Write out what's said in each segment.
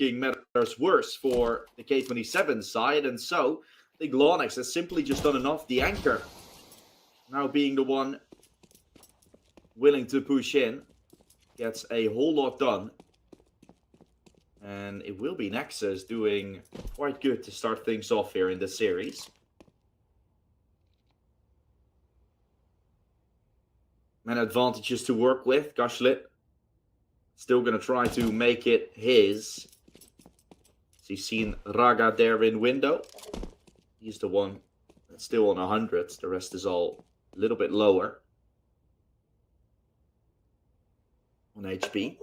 looking matters worse for the K27 side, and so I think Lonex has simply just done enough. The anchor now being the one willing to push in, gets a whole lot done. And it will be Nexus doing quite good to start things off here in the series. And advantages to work with. Gashlit still going to try to make it his. So you've seen Raga there in window. He's the one that's still on 100. The rest is all a little bit lower on HP.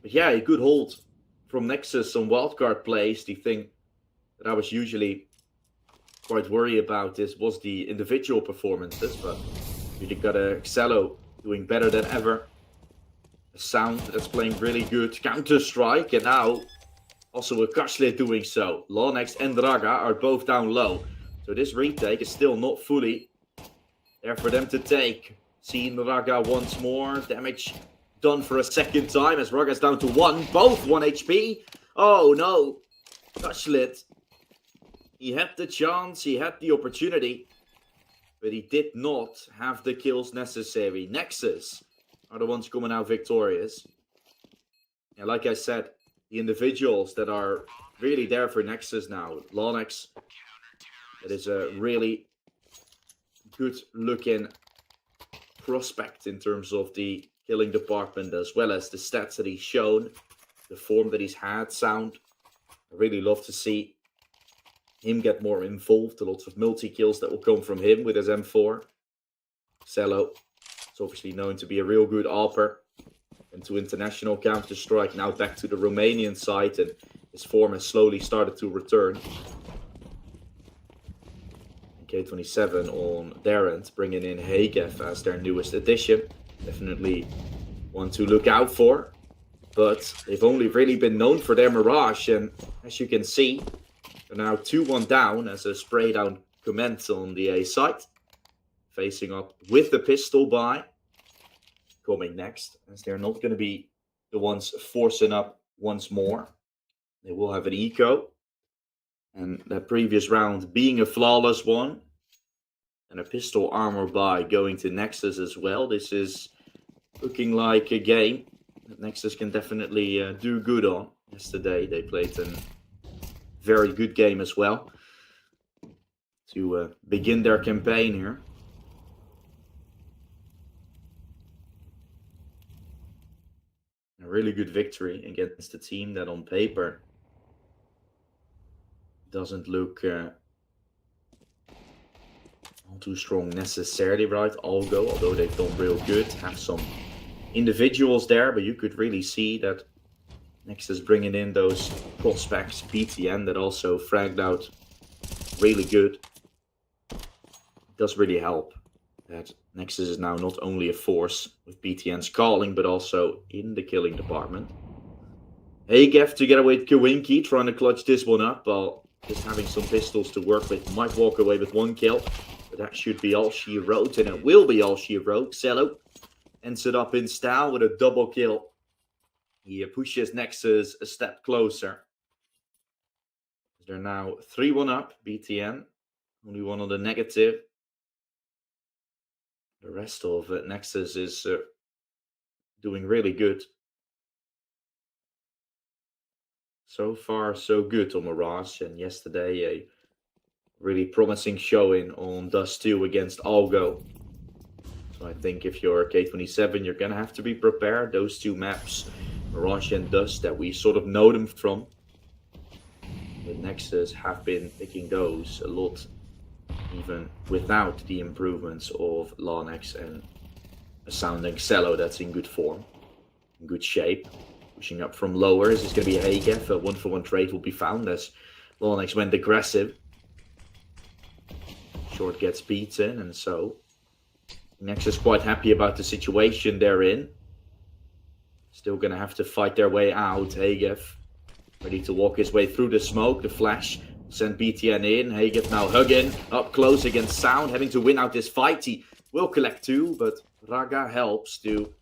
But yeah, a good hold from Nexus on wildcard plays. The thing that I was usually quite worried about this was the individual performances, but really got a Xello doing better than ever. A Sound that's playing really good. Counter-Strike, and now also a Kashlit doing so. Lonex and Raga are both down low. So this retake is still not fully there for them to take. Seeing Raga once more. Damage done for a second time as Raga's down to 1. Both 1 HP. Oh no. Kashlit. He had the chance, he had the opportunity, but he did not have the kills necessary. Nexus are the ones coming out victorious. And like I said, the individuals that are really there for Nexus now. Lonex, that is a really good looking prospect in terms of the killing department, as well as the stats that he's shown, the form that he's had. Sound, I really love to see him get more involved. A lot of multi-kills that will come from him with his M4. Xello is obviously known to be a real good AWPer. Into international Counter-Strike, now back to the Romanian side, and his form has slowly started to return. And K27 on their end, bringing in Hagef as their newest addition. Definitely one to look out for. But they've only really been known for their Mirage, and as you can see, they're now 2-1 down as a spray down commence on the A side. Facing up with the pistol buy. Coming next, as they're not going to be the ones forcing up once more. They will have an eco. And that previous round being a flawless one. And a pistol armor buy going to Nexus as well. This is looking like a game that Nexus can definitely do good on. Yesterday they played a very good game as well to begin their campaign here. A really good victory against a team that on paper doesn't look all too strong necessarily, right? Algo, although they've done real good, have some individuals there, but you could really see that Nexus bringing in those prospects, BTN, that also fragged out really good. It does really help that Nexus is now not only a force with BTN's calling, but also in the killing department. Hagef together with Kawinki trying to clutch this one up, while just having some pistols to work with. Might walk away with 1 kill, but that should be all she wrote, and it will be all she wrote. Xello ends it up in style with a double kill. He pushes Nexus a step closer. They're now 3-1 up, BTN. Only one on the negative. The rest of Nexus is doing really good. So far, so good on Mirage. And yesterday, a really promising showing on Dust 2 against Algo. So I think if you're K27, you're going to have to be prepared. Those two maps, Mirage and Dust, that we sort of know them from. But Nexus have been picking those a lot, even without the improvements of Lonex and a sounding Xello that's in good form, in good shape. Pushing up from lower, is this going to be Hagef? A 1-for-1 trade will be found as Lonex went aggressive. Short gets beaten, and so Nexus quite happy about the situation they're in. Still going to have to fight their way out. Hagef ready to walk his way through the smoke. The flash sent BTN in. Hagef now hugging up close against Sound, having to win out this fight. He will collect 2, but Raga helps to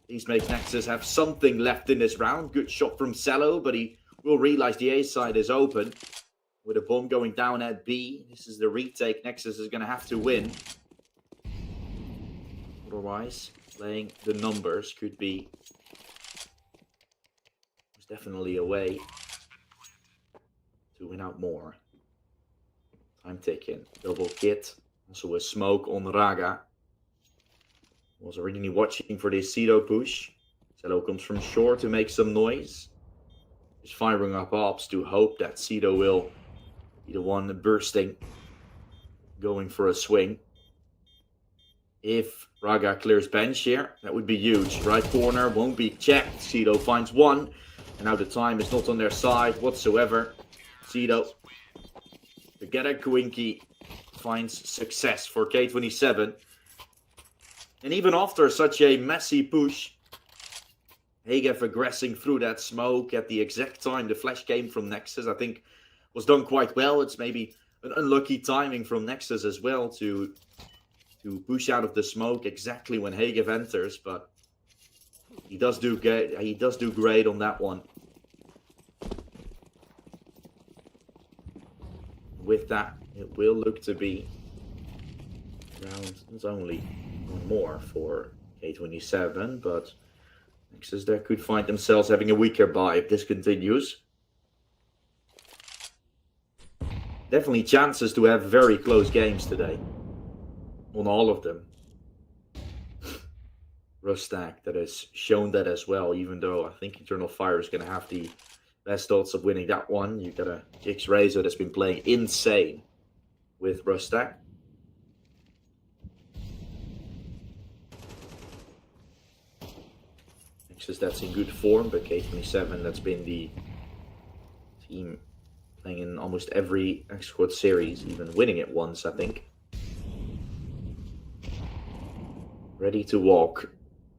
These make Nexus have something left in this round. Good shot from Cello, but he will realize the A side is open. With a bomb going down at B. This is the retake Nexus is going to have to win. Otherwise, playing the numbers could be... There's definitely a way to win out more. Time ticking. Double kit. Also a smoke on Raga. Was originally watching for this Cedo push. Cello comes from shore to make some noise. Just firing up ops to hope that Cedo will be the one bursting. Going for a swing. If Raga clears bench here, that would be huge. Right corner won't be checked. Cedo finds one. And now the time is not on their side whatsoever. Cedo, to get a Kwinky, finds success for K27. And even after such a messy push, Hagef aggressing through that smoke at the exact time the flash came from Nexus, I think was done quite well. It's maybe an unlucky timing from Nexus as well to push out of the smoke exactly when Hagef enters, but he does do great on that one. With that, it will look to be round. It's only one more for K27, but Nexus there could find themselves having a weaker buy if this continues. Definitely chances to have very close games today. On all of them. Rustack that has shown that as well, even though I think Eternal Fire is going to have the best odds of winning that one. You've got a Jix Razor that's been playing insane with Rustack. Nexus that's in good form, but K27 that's been the team playing in almost every Exort series, even winning it once, I think. Ready to walk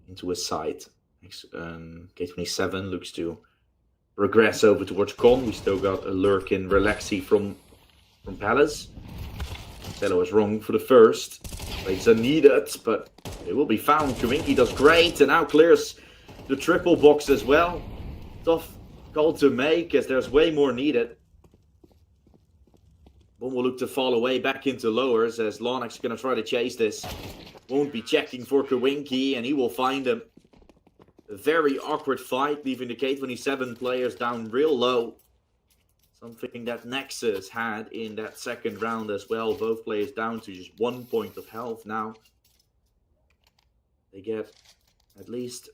into a site. K27 looks to regress over towards Con. We still got a lurk in Relaxi from Palace. Cello is wrong for the first. It's unneeded, but it will be found. Kwinky does great and now clears the triple box as well. Tough call to make as there's way more needed. One will look to fall away back into lowers as Lonix is going to try to chase this. Won't be checking for Kwinky and he will find him. A very awkward fight, leaving the K27 players down real low. Something that Nexus had in that second round as well. Both players down to just 1 point of health now. They get at least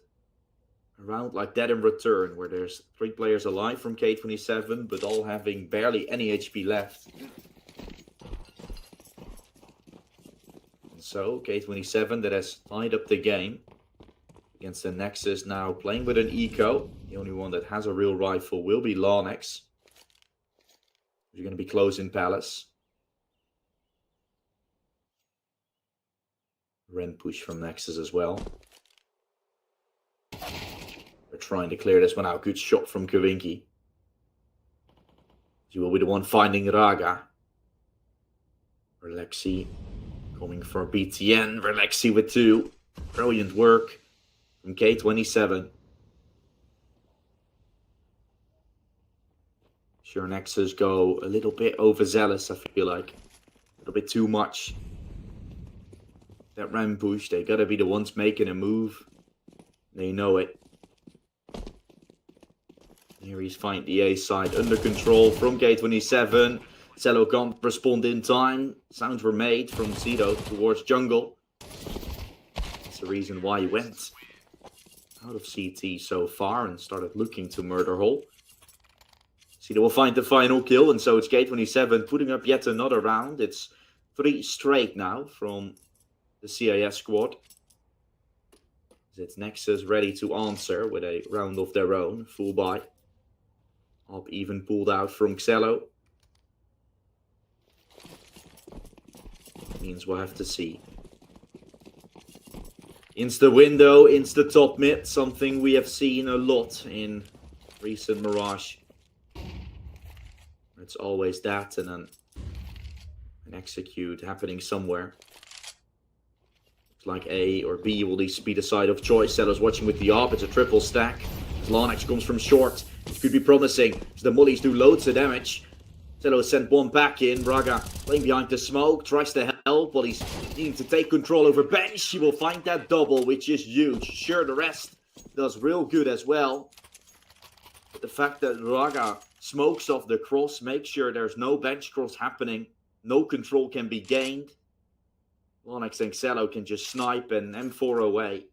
a round like that in return, where there's 3 players alive from K27, but all having barely any HP left. So, K27 that has tied up the game against the Nexus now playing with an eco. The only one that has a real rifle will be Lonex. You're going to be close in Palace. Ren push from Nexus as well. They're trying to clear this one out. Good shot from Kwinky. He will be the one finding Raga. Relaxi coming for BTN. Relaxi with 2. Brilliant work from K27. Sure, Nexus go a little bit overzealous, I feel like. A little bit too much. That ram push, they gotta be the ones making a move. They know it. Here he's finding the A side under control from K27. Cello can't respond in time. Sounds were made from Cedo towards jungle. That's the reason why he went out of CT so far and started looking to murder hole. Cedo will find the final kill, and so it's K27 putting up yet another round. It's 3 straight now from the CIS squad. It's Nexus ready to answer with a round of their own. Full buy. Up even pulled out from Xello. Means we'll have to see. Insta window, insta top mid. Something we have seen a lot in recent Mirage. It's always that and an execute happening somewhere. It's like A or B will these be the side of choice. Celo's watching with the AWP. It's a triple stack. As Larnax comes from short. It could be promising. As the mollies do loads of damage. Celo sent one back in. Braga playing behind the smoke. Tries to help, but he's needing to take control over bench. He will find that double, which is huge. Sure, the rest does real good as well. But the fact that Braga smokes off the cross makes sure there's no bench cross happening. No control can be gained. Larnax and Celo can just snipe and M4 away.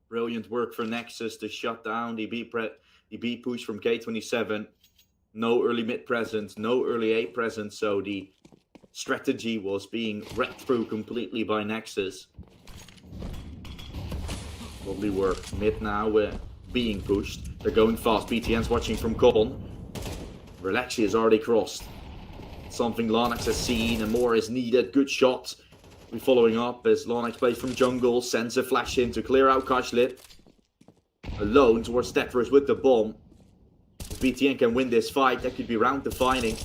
Brilliant work for Nexus to shut down the B push from K27. No early mid presence, no early A presence, so the strategy was being read through completely by Nexus. Lovely work. Mid now being pushed. They're going fast. BTN's watching from Con. Relaxi has already crossed. Something Larnax has seen and more is needed. Good shot. We're following up as Larnax plays from jungle. Sends a flash in to clear out Kashlit. Alone towards Tetris with the bomb. If BTN can win this fight, that could be round defining.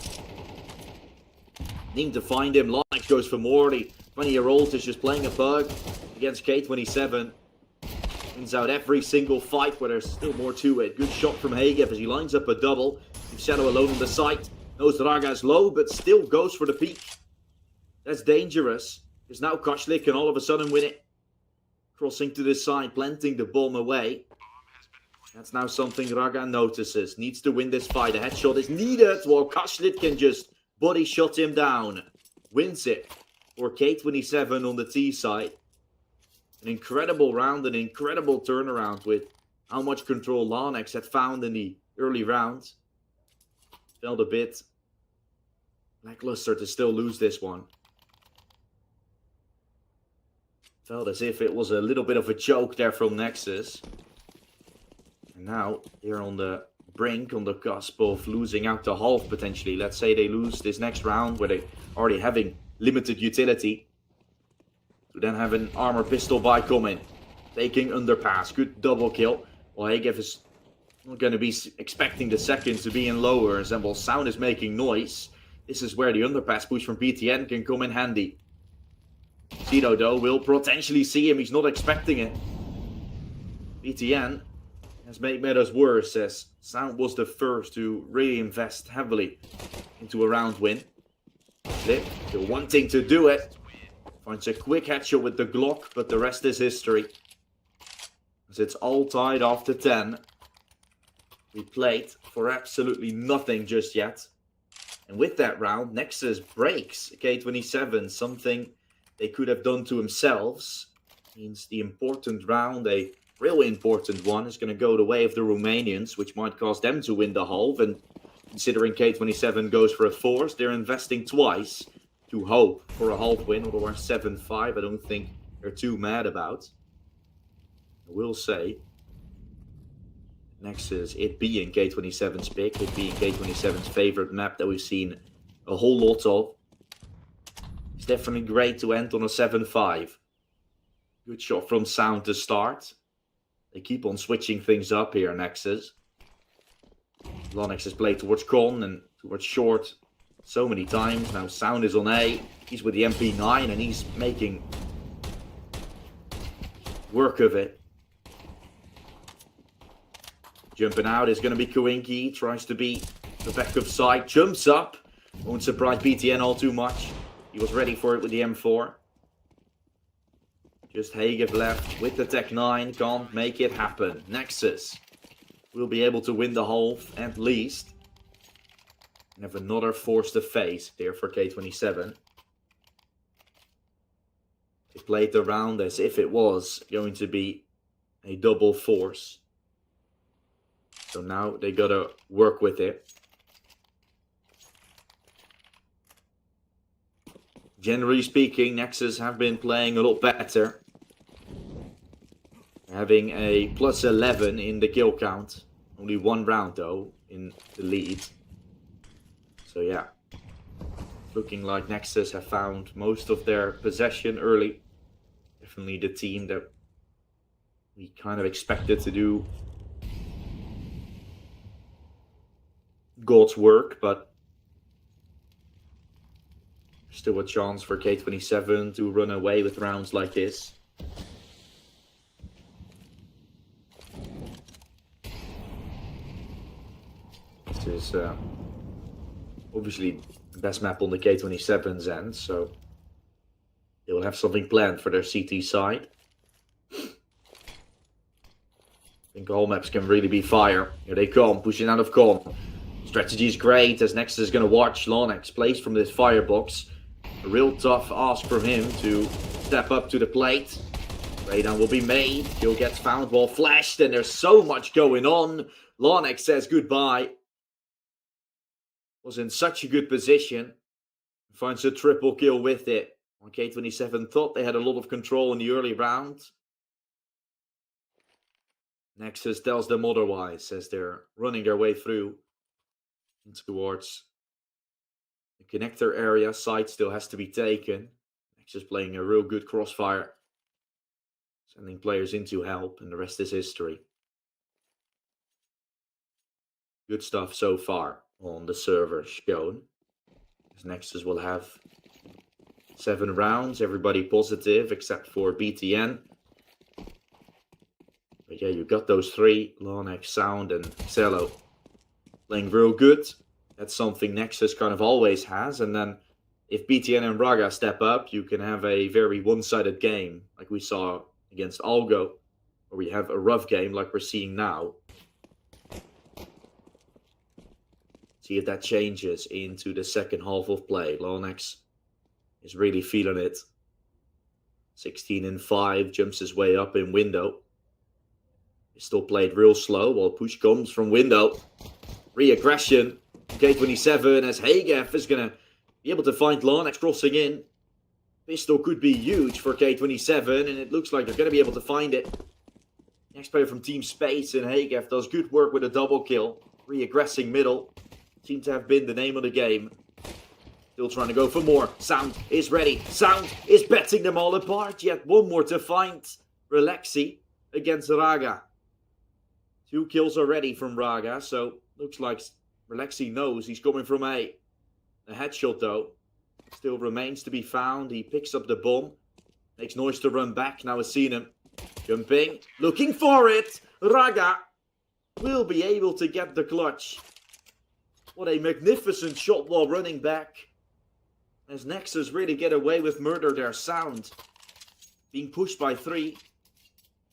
Needing to find him. Larnax goes for more. The 20-year-old is just playing a bug against K27. Wins out every single fight, where there's still more to it. Good shot from Hagev as he lines up a double. Shadow alone on the site. Knows Braga is low, but still goes for the peak. That's dangerous. Because now Kashlik can all of a sudden win it. Crossing to the side, planting the bomb away. That's now something Braga notices. Needs to win this fight. A headshot is needed, while Kashlit can just body shot him down. Wins it for K27 on the T side. An incredible round, an incredible turnaround with how much control Larnax had found in the early rounds. Felt a bit lackluster to still lose this one. Felt as if it was a little bit of a choke there from Nexus. And now they're on the brink, on the cusp of losing out to half potentially. Let's say they lose this next round where they already having limited utility. To then have an armor pistol buy coming. Taking underpass. Good double kill. Well, Hagev is not going to be expecting the second to be in lowers. And while Sound is making noise, this is where the underpass push from BTN can come in handy. Zito, though, will potentially see him. He's not expecting it. BTN has made matters worse, as Sound was the first to really invest heavily into a round win. Flip, still wanting to do it. Finds a quick headshot with the Glock, but the rest is history. As it's all tied after 10. We played for absolutely nothing just yet. And with that round, Nexus breaks K27, something they could have done to themselves. Means the important round, a real important one, is going to go the way of the Romanians, which might cause them to win the half. And considering K27 goes for a fourth, they're investing twice to hope for a half win. Otherwise 7-5, I don't think they're too mad about. I will say, Nexus, it being K27's pick, it being K27's favorite map that we've seen a whole lot of. It's definitely great to end on a 7-5. Good shot from Sound to start. They keep on switching things up here, Nexus. Larnax has played towards Con and towards short so many times. Now Sound is on A. He's with the MP9 and he's making work of it. Jumping out is going to be Kowinki. Tries to beat the back of side. Jumps up. Won't surprise BTN all too much. He was ready for it with the M4. Just Hagev left with the Tech 9. Can't make it happen. Nexus will be able to win the half at least. And have another force to face there for K27. They played the round as if it was going to be a double force. So now they gotta work with it. Generally speaking, Nexus have been playing a lot better. Having a plus 11 in the kill count. Only one round though in the lead. So yeah. Looking like Nexus have found most of their possession early. Definitely the team that we kind of expected to do God's work, but Still a chance for K27 to run away with rounds like this. This is obviously the best map on the K27's end, so they will have something planned for their CT side. I think all maps can really be fire. Here they come, pushing out of con. Strategy is great as Nexus is going to watch Lonex plays from this firebox. A real tough ask from him to step up to the plate. Raydown will be made. Kill gets found while flashed, and there's so much going on. Lonex says goodbye. Was in such a good position. Finds a triple kill with it. K27 thought they had a lot of control in the early round. Nexus tells them otherwise as they're running their way through towards the connector area. Site still has to be taken. Nexus playing a real good crossfire. Sending players in to help, and the rest is history. Good stuff so far on the server shown. Nexus will have 7 rounds, everybody positive except for BTN. But yeah, you got those 3, Lonex, Sound, and Xello playing real good. That's something Nexus kind of always has. And then if BTN and Raga step up, you can have a very one-sided game, like we saw against Algo, where we have a rough game like we're seeing now. See if that changes into the second half of play. Lonex is really feeling it. 16-5, jumps his way up in window. He still played real slow while push comes from window. Re-aggression. K27 as Hagef is going to be able to find Lonex crossing in. Pistol could be huge for K27, and it looks like they're going to be able to find it. Next player from Team Space, and Hagef does good work with a double kill. Re-aggressing middle. Seems to have been the name of the game. Still trying to go for more. Sound is ready. Sound is betting them all apart. Yet one more to find. Relaxi against Raga. 2 kills already from Raga, so looks like Relaxi knows he's coming from A. A headshot though still remains to be found. He picks up the bomb. Makes noise to run back. Now has seen him. Jumping. Looking for it. Raga will be able to get the clutch. What a magnificent shot while running back. As Nexus really get away with murder their Sound. Being pushed by 3.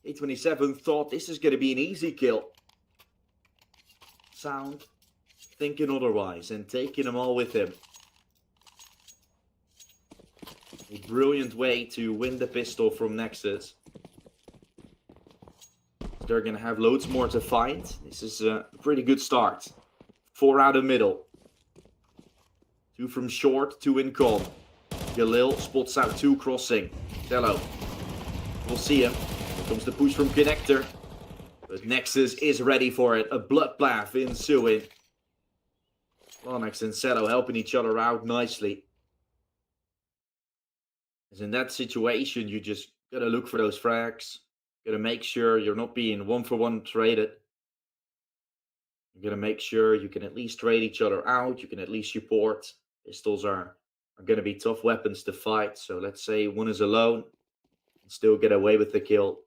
K27 thought this is going to be an easy kill. Sound thinking otherwise and taking them all with him. A brilliant way to win the pistol from Nexus. They're going to have loads more to find. This is a pretty good start. 4 out of middle. 2 from short, 2 in con. Galil spots out 2 crossing. Xello. We'll see him. Here comes the push from connector. But Nexus is ready for it. A bloodbath ensuing. Lonex and Xello helping each other out nicely. As in that situation, you just gotta look for those frags. Gotta make sure you're not being 1-for-1 traded. You're going to make sure you can at least trade each other out. You can at least support. Pistols are going to be tough weapons to fight. So let's say one is alone and still get away with the kill.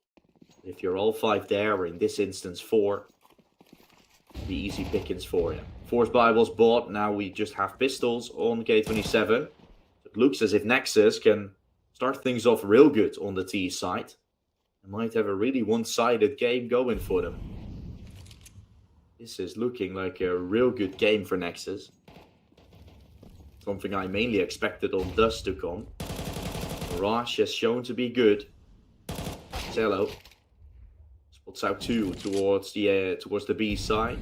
If you're all 5 there, or in this instance 4, it'll be easy pickings for you. Force buy was bought. Now we just have pistols on K27. It looks as if Nexus can start things off real good on the T side. They might have a really one-sided game going for them. This is looking like a real good game for Nexus. Something I mainly expected on Dust to come. Mirage has shown to be good. Xello spots out 2 towards the B side.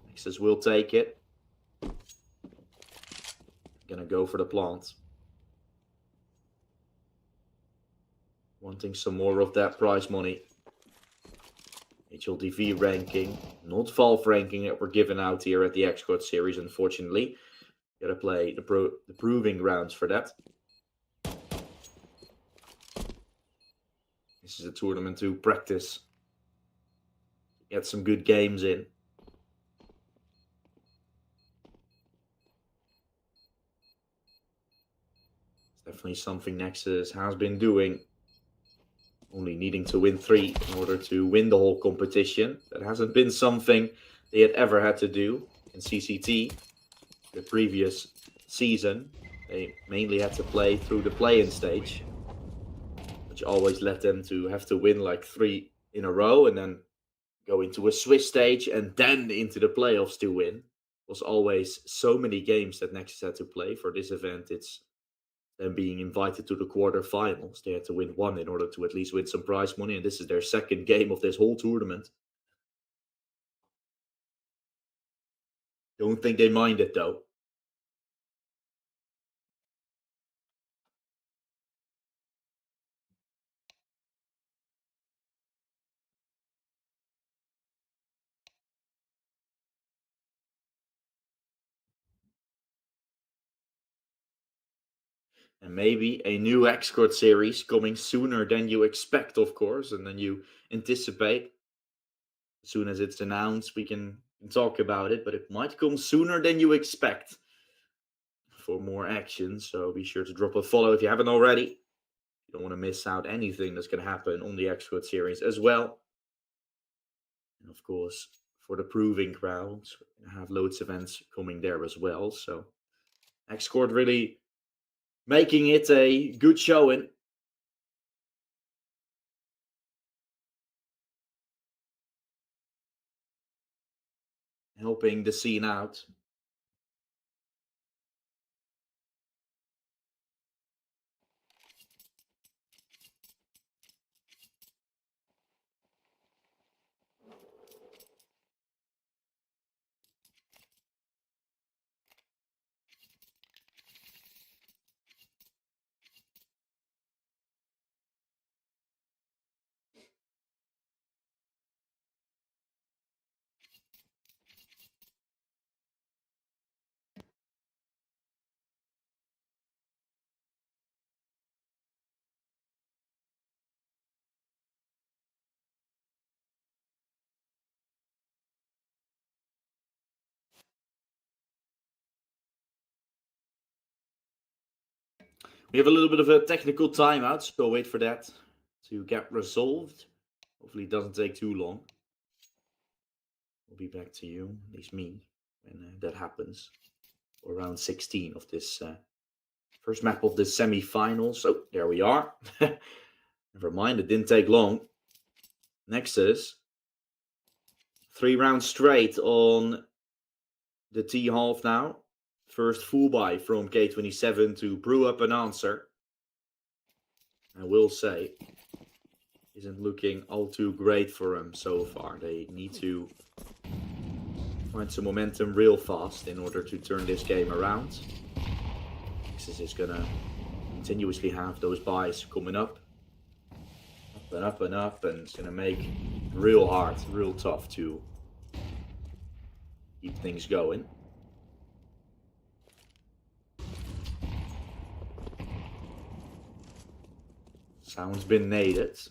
Nexus will take it. Gonna go for the plant. Wanting some more of that prize money. HLTV ranking, not Valve ranking that we're given out here at the Exort series, unfortunately. Gotta play the proving rounds for that. This is a tournament to practice. Get some good games in. Definitely something Nexus has been doing. Only needing to win 3 in order to win the whole competition. That hasn't been something they had ever had to do in CCT. The previous season, they mainly had to play through the play-in stage, which always led them to have to win like 3 in a row and then go into a Swiss stage and then into the playoffs to win. It was always so many games that Nexus had to play. For this event, it's them being invited to the quarterfinals. They had to win 1 in order to at least win some prize money, and this is their second game of this whole tournament. Don't think they mind it though. And maybe a new Exort series coming sooner than you expect, of course, and then you anticipate. As soon as it's announced, we can talk about it, but it might come sooner than you expect for more action. So be sure to drop a follow if you haven't already. You don't want to miss out anything that's going to happen on the Exort series as well. And of course, for the Proving Grounds, we have loads of events coming there as well. So Exort really making it a good showing. Helping the scene out. We have a little bit of a technical timeout, so wait for that to get resolved. Hopefully it doesn't take too long. We'll be back to you, at least me, when that happens. Or around 16 of this first map of the semifinals. Oh, there we are. Never mind, it didn't take long. Nexus. 3 rounds straight on the T half now. First full buy from K27 to brew up an answer. I will say, isn't looking all too great for them so far. They need to find some momentum real fast in order to turn this game around. Nexus is gonna continuously have those buys coming up and up and up, and it's gonna make it real hard, real tough to keep things going. Sound's been naded.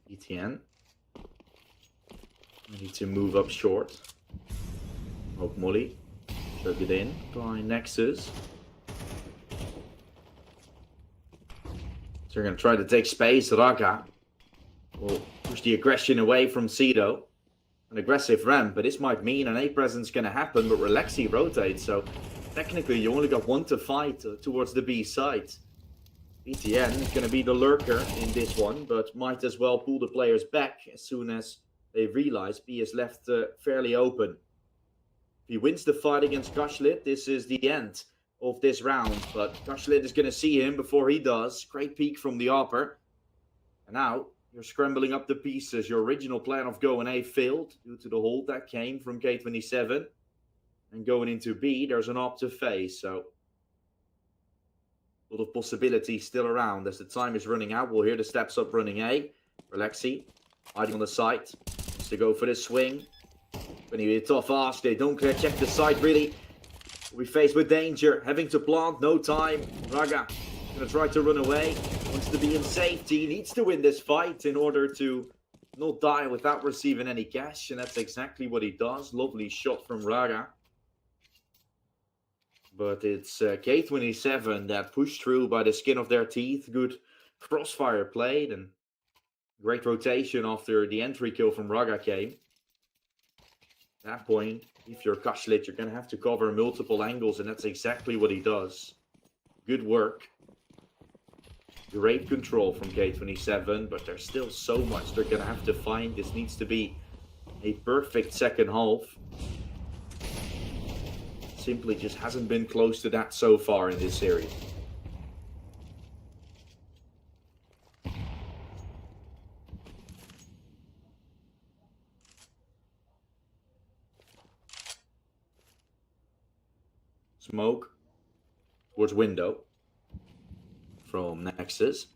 ETN. We need to move up short. Hope Molly. Chug it in by Nexus. So they're going to try to take space. Raga will push the aggression away from Cedo. An aggressive ramp, but this might mean an A presence going to happen, but Relaxi rotates, so technically you only got 1 to fight towards the B side. ETN is going to be the lurker in this one, but might as well pull the players back as soon as they realize B is left fairly open. If he wins the fight against Gashlit, this is the end of this round, but Gashlit is going to see him before he does. Great peek from the upper. And now you're scrambling up the pieces. Your original plan of going A failed due to the hold that came from K27. And going into B, there's an op to face, so a lot of possibilities still around as the time is running out. We'll hear the steps up running A. Relaxi, hiding on the side. Wants to go for this swing. Gonna be a tough ask. They don't check the side really. We'll be faced with danger. Having to plant, no time. Raga gonna try to run away. Wants wants to be in safety. He needs to win this fight in order to not die without receiving any cash. And that's exactly what he does. Lovely shot from Raga. But it's K27 that pushed through by the skin of their teeth. Good crossfire played and great rotation after the entry kill from Raga came. At that point, if you're Kashlit, you're going to have to cover multiple angles, and that's exactly what he does. Good work. Great control from K27, but there's still so much they're going to have to find. This needs to be a perfect second half. Simply just hasn't been close to that so far in this series. Smoke towards window from Nexus.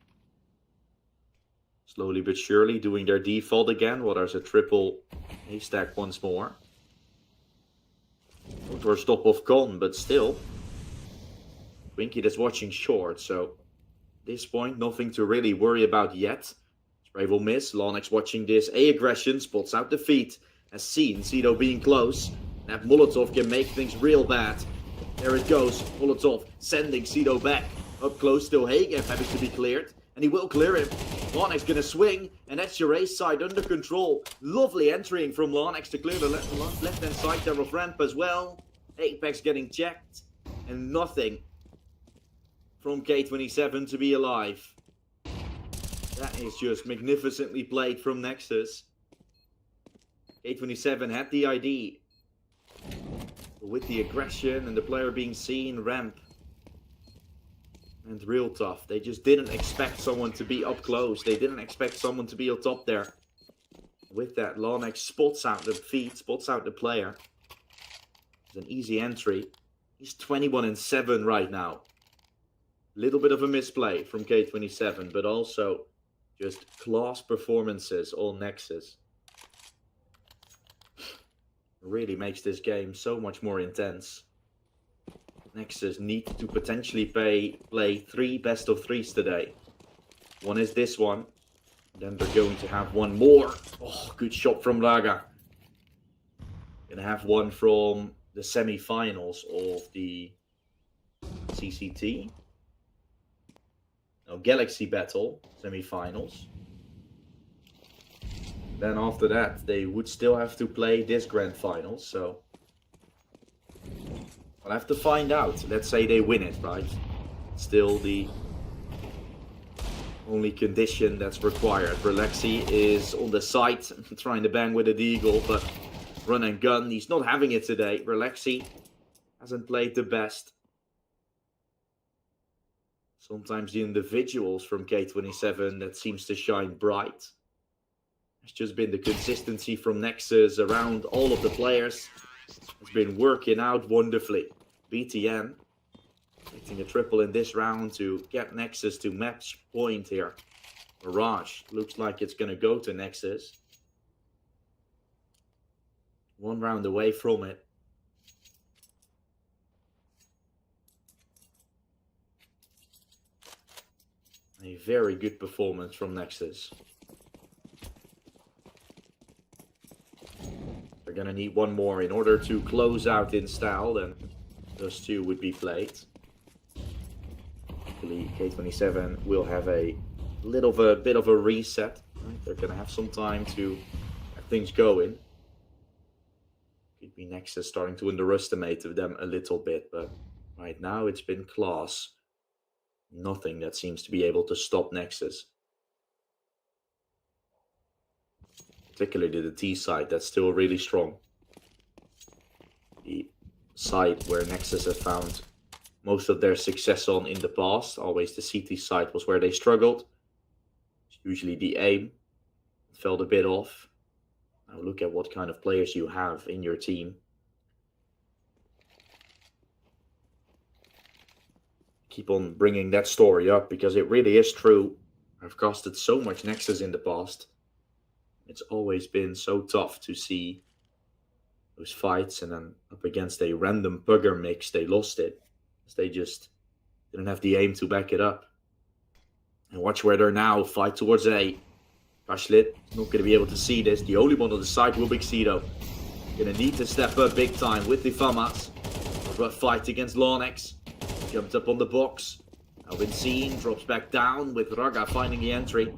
Slowly but surely doing their default again. Well, there's a triple haystack once more. For a stop of Con, but still. Twinkie is watching short, so at this point, nothing to really worry about yet. Spray will miss. Lonex watching this. A aggression, spots out the feet. Has seen Cedo being close. That Molotov can make things real bad. There it goes. Molotov sending Cedo back. Up close, still Hagen having to be cleared. And he will clear him. Lonex gonna swing, and that's your ace side under control. Lovely entering from Lonex to clear the left-hand side there of ramp as well. Apex getting checked, and nothing from K27 to be alive. That is just magnificently played from Nexus. K27 had the ID. With the aggression and the player being seen, ramp. And real tough. They just didn't expect someone to be up close. They didn't expect someone to be on top there. With that, Lonex spots out the feet, spots out the player. It's an easy entry. He's 21-7 right now. Little bit of a misplay from K27, but also just class performances on Nexus. Really makes this game so much more intense. Nexus need to potentially play 3 best of 3s today. One is this one. Then they're going to have one more. Oh, good shot from Raga. Gonna have one from the semifinals of the CCT. No, Galaxy Battle semifinals. Then after that, they would still have to play this grand final, so I'll have to find out. Let's say they win it, right? Still the only condition that's required. Relaxi is on the side, trying to bang with a deagle, but run and gun, he's not having it today. Relaxi hasn't played the best. Sometimes the individuals from K27 that seems to shine bright. It's just been the consistency from Nexus around all of the players. It's been working out wonderfully. BTN getting a triple in this round to get Nexus to match point here. Mirage looks like it's going to go to Nexus. 1 round away from it. A very good performance from Nexus. They're going to need one more in order to close out in style, then those 2 would be played. Hopefully K27 will have a bit of a reset. Right? They're going to have some time to get things going. Could be Nexus starting to underestimate them a little bit, but right now it's been class. Nothing that seems to be able to stop Nexus. Particularly the T side, that's still really strong. The side where Nexus has found most of their success on in the past. Always the CT side was where they struggled. It's usually the aim. It fell a bit off. Now look at what kind of players you have in your team. Keep on bringing that story up because it really is true. I've casted so much Nexus in the past. It's always been so tough to see those fights, and then up against a random pugger mix, they lost it. They just didn't have the aim to back it up. And watch where they're now. Fight towards A. Kashlit not going to be able to see this. The only one on the side will be Xido. Going to need to step up big time with the Famas. But fight against Larnex. Jumped up on the box. Alvin seen, drops back down with Raga finding the entry.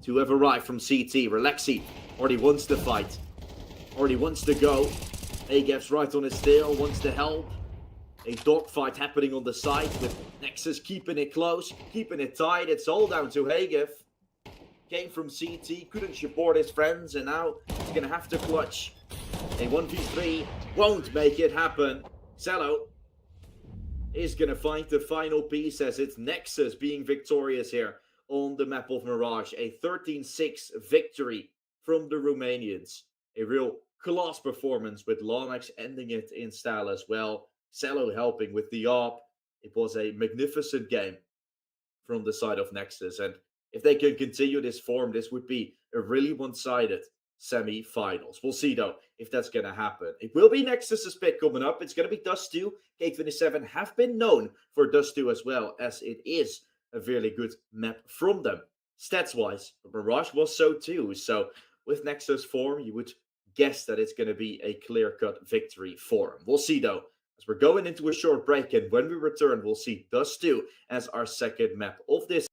Two have arrived from CT. Relexi already wants to fight. Already wants to go. Agef's right on his tail, wants to help. A dogfight happening on the side with Nexus keeping it close, keeping it tight. It's all down to Hagef. Came from CT, couldn't support his friends, and now he's going to have to clutch. A 1v3 won't make it happen. Cello is going to find the final piece as it's Nexus being victorious here on the map of Mirage. A 13-6 victory from the Romanians. A real class performance with Larnex ending it in style as well. Cello helping with the ARP. It was a magnificent game from the side of Nexus. And if they can continue this form, this would be a really one-sided semi-finals. We'll see, though, if that's going to happen. It will be Nexus's pick coming up. It's going to be Dust 2. K27 have been known for Dust 2 as well, as it is a really good map from them. Stats-wise, Mirage was so too. So with Nexus form, you would guess that it's going to be a clear-cut victory for them. We'll see, though, as we're going into a short break, and when we return, we'll see Dust 2 as our second map of this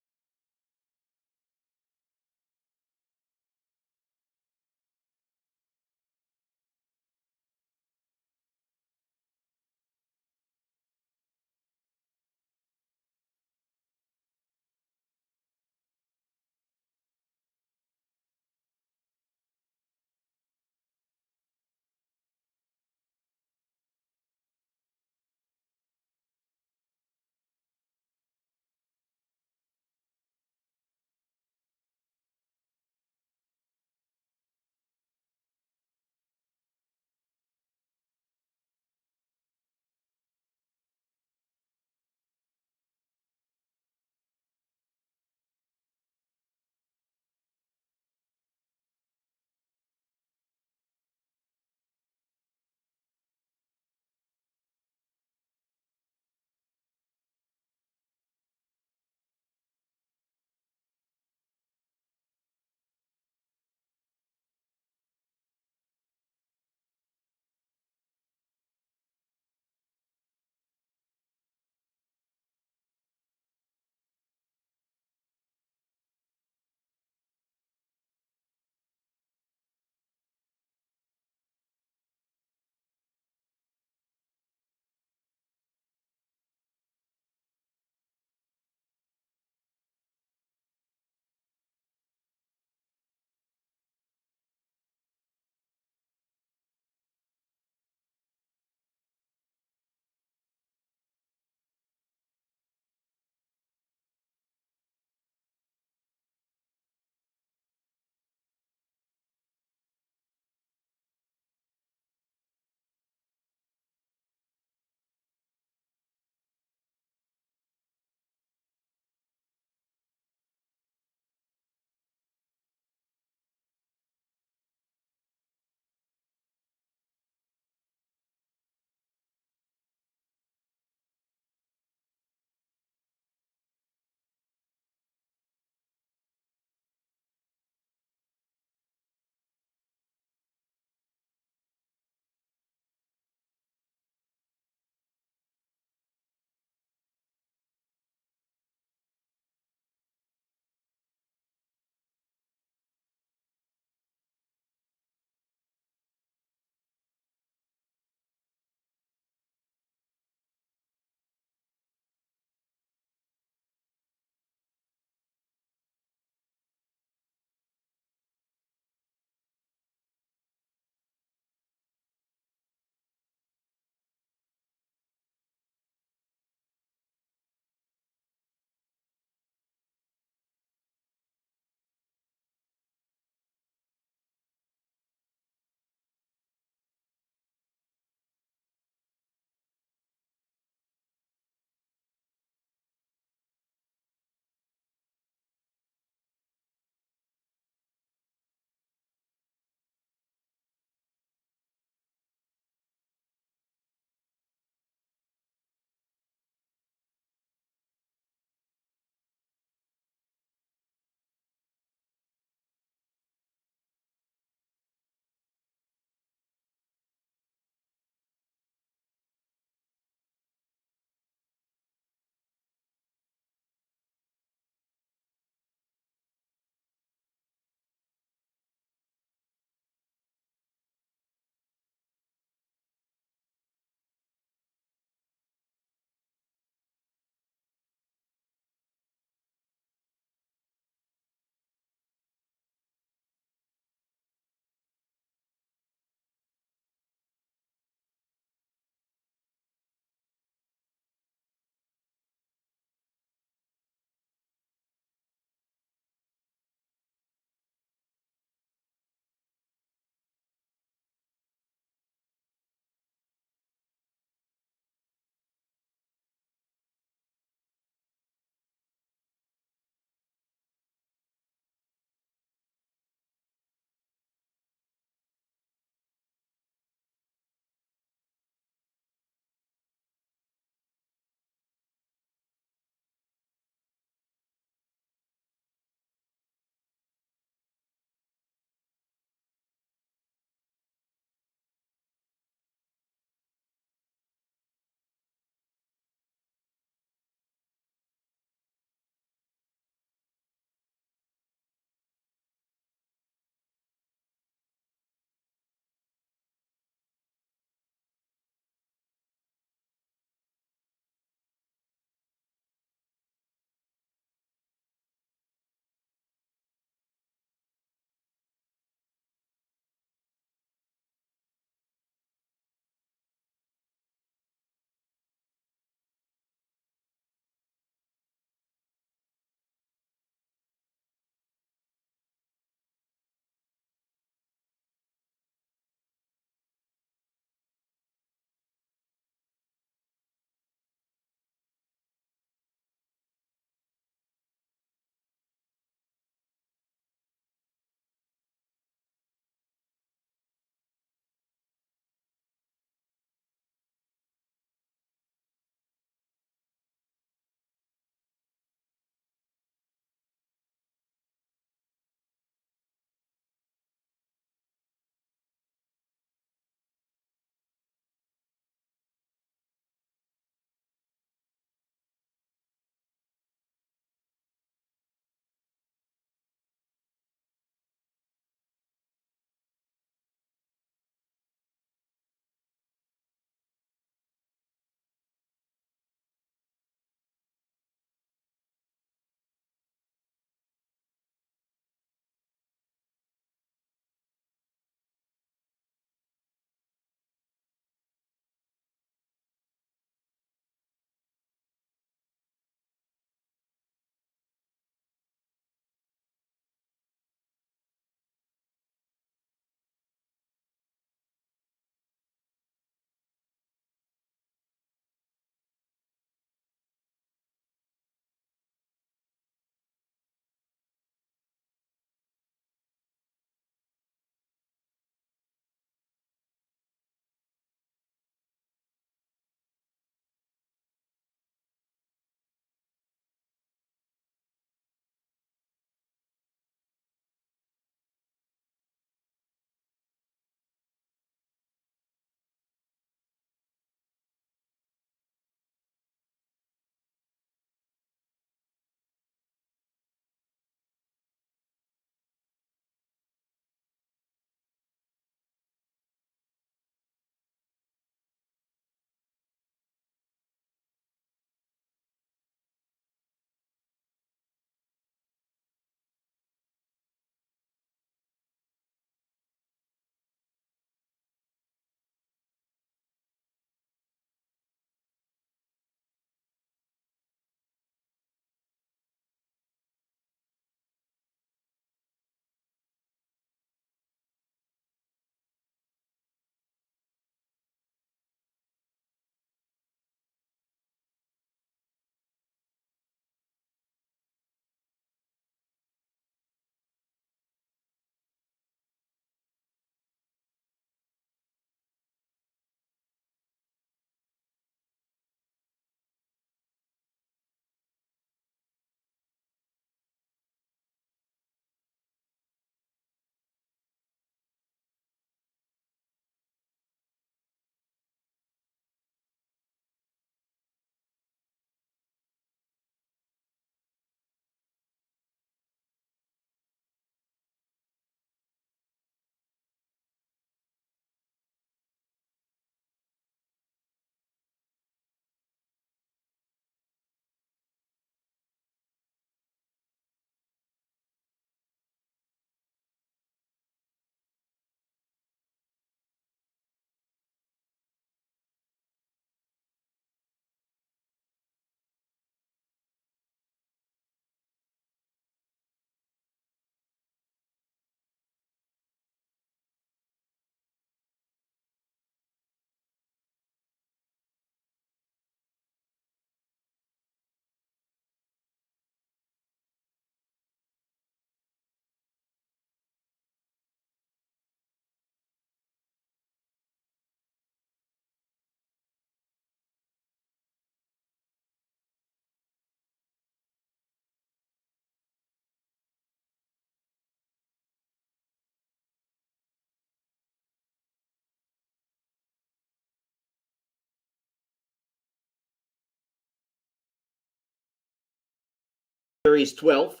Series 12.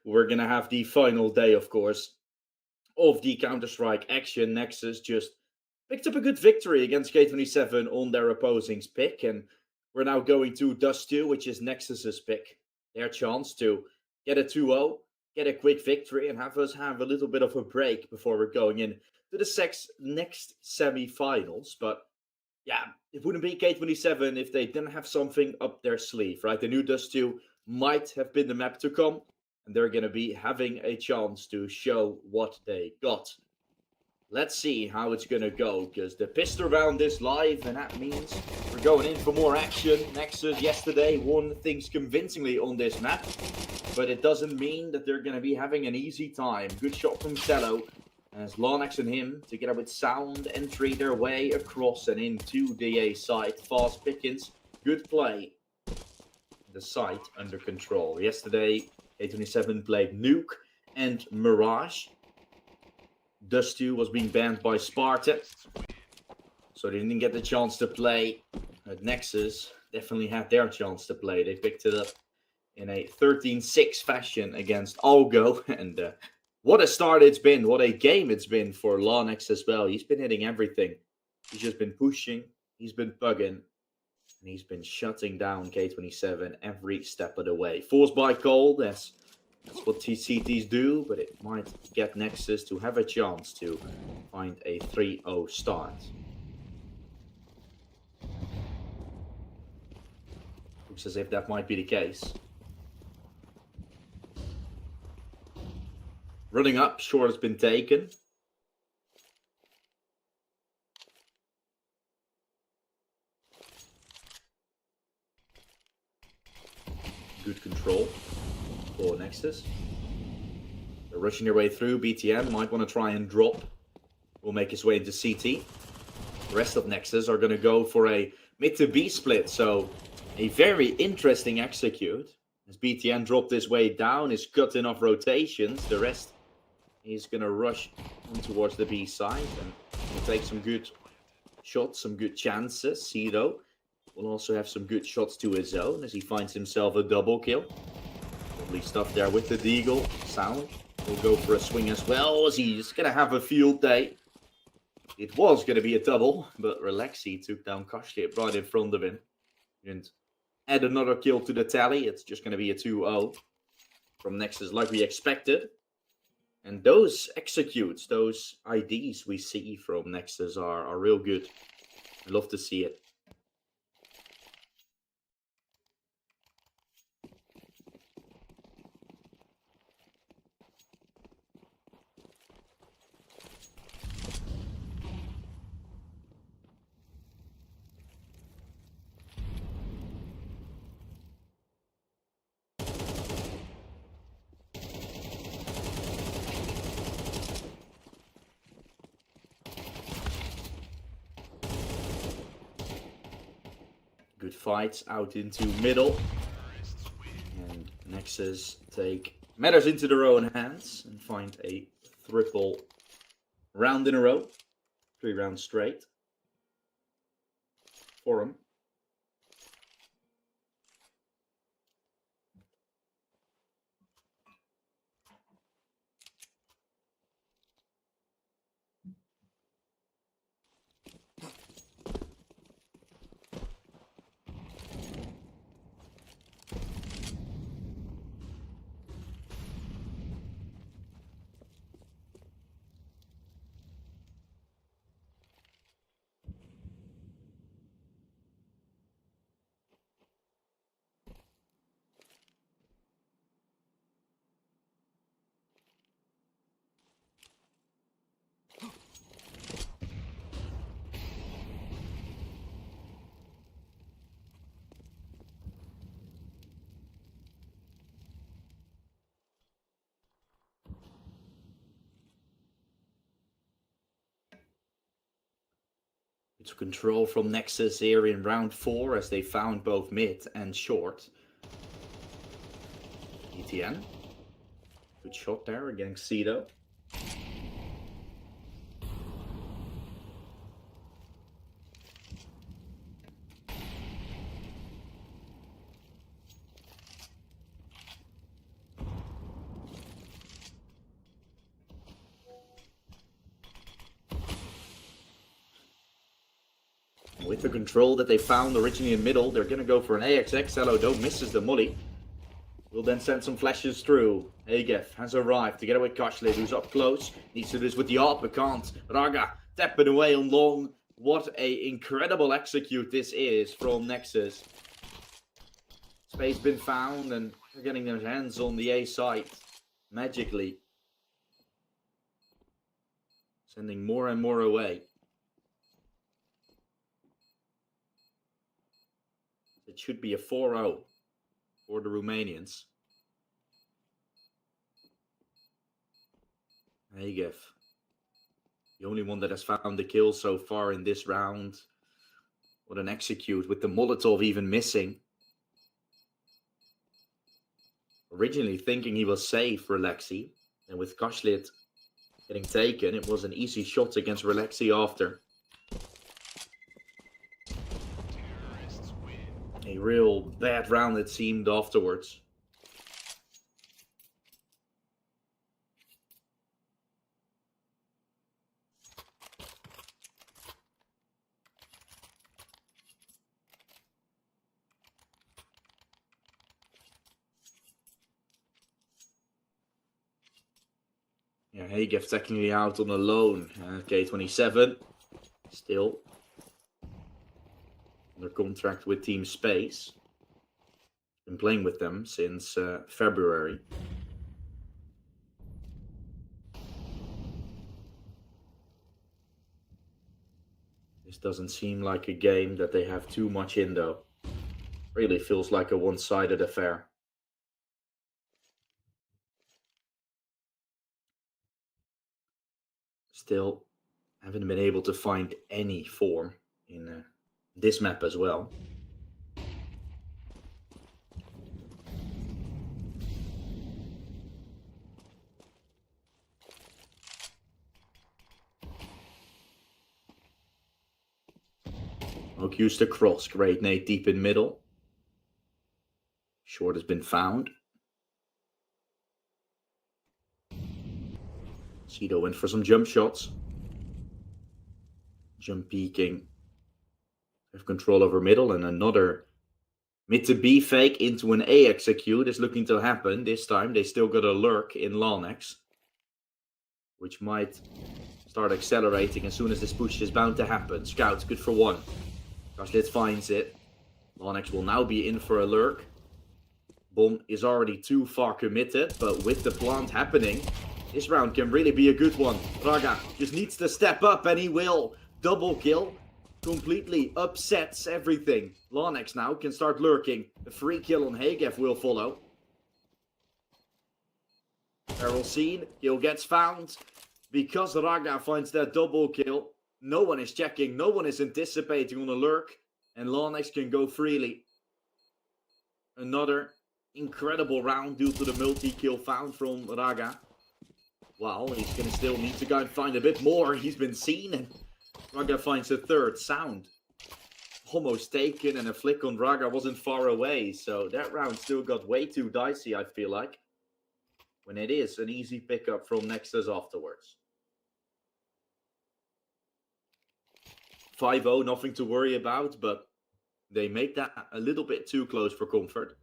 We're going to have the final day, of course, of the Counter-Strike action. Nexus just picked up a good victory against K27 on their opposing's pick. And we're now going to Dust 2, which is Nexus's pick. Their chance to get a 2-0, get a quick victory, and have us have a little bit of a break before we're going in to the next semi-finals. But yeah, it wouldn't be K27 if they didn't have something up their sleeve, right? The new Dust 2 might have been the map to come, and they're going to be having a chance to show what they got. Let's see how it's going to go, because the pistol round is live, and that means we're going in for more action. Nexus yesterday won things convincingly on this map, but it doesn't mean that they're going to be having an easy time. Good shot from Cello, as Larnax and him, together with Sound, entry their way across and into the A site. Fast pickings, good play. The site under control. Yesterday, K27 played Nuke and Mirage. Dust 2 was being banned by Sparta, so they didn't get the chance to play. Nexus definitely had their chance to play. They picked it up in a 13-6 fashion against Algo, and what a start it's been, what a game it's been for Larnax as well. He's been hitting everything. He's just been pushing, he's been bugging, and he's been shutting down K27 every step of the way. Forced by Cold, that's what TCTs do, but it might get Nexus to have a chance to find a 3-0 start. Looks as if that might be the case. Running up, short has been taken. Good control for Nexus. They're rushing their way through. BTN might want to try and drop. Will make his way into CT. The rest of Nexus are going to go for a mid to B split. So a very interesting execute. As BTN dropped his way down, is cutting off rotations. The rest is going to rush towards the B side. And will take some good shots, some good chances. Cito will also have some good shots to his zone as he finds himself a double kill. Lovely stuff there with the Deagle. Sound will go for a swing as well, as he's going to have a field day. It was going to be a double, but Relaxi took down Kaship right in front of him. And add another kill to the tally. It's just going to be a 2-0 from Nexus like we expected. And those executes, those IDs we see from Nexus are real good. I love to see it. Good fights out into middle. And Nexus take matters into their own hands and find a triple round in a row. 3 rounds straight for them. It's control from Nexus here in round 4 as they found both mid and short. ETN. Good shot there against Cito. with the control that they found originally in middle, they're going to go for an AXX. Hello, don't misses the molly. Will then send some flashes through. Agef has arrived together with Kashlit, who's up close. Needs to do this with the AWP, but can't. Raga tapping away on long. What a incredible execute this is from Nexus. Space been found, and they're getting their hands on the A site magically. Sending more and more away. It should be a 4-0 for the Romanians. Agef, the only one that has found the kill so far in this round. What an execute, with the Molotov even missing. Originally thinking he was safe, Relaxi. And with Kashlit getting taken, it was an easy shot against Relaxi after. A real bad round it seemed afterwards. Yeah, Hagef technically out on a loan. K27 still under contract with Team Space. Been playing with them since February. This doesn't seem like a game that they have too much in, though. Really feels like a one-sided affair. Still haven't been able to find any form in this map as well. Oak used the cross. Great nade deep in middle. Short has been found. Cedo went for some jump shots. Jump peeking. Have control over middle, and another mid to B fake into an A execute is looking to happen. This time they still got a lurk in Lanex, which might start accelerating as soon as this push is bound to happen. Scouts, good for one. Kashlit finds it. Lanex will now be in for a lurk. Bomb is already too far committed, but with the plant happening, this round can really be a good one. Raga just needs to step up, and he will. Double kill. Completely upsets everything. Lanex now can start lurking. A free kill on Hagef will follow. Barrel seen. Kill gets found. Because Raga finds that double kill, no one is checking. No one is anticipating on a lurk. And Lanex can go freely. Another incredible round due to the multi-kill found from Raga. Well, he's going to still need to go and find a bit more. He's been seen, and Raga finds a third sound. Almost taken, and a flick on Raga wasn't far away. So that round still got way too dicey, I feel like. When it is an easy pickup from Nexus afterwards. 5-0, nothing to worry about, but they make that a little bit too close for comfort.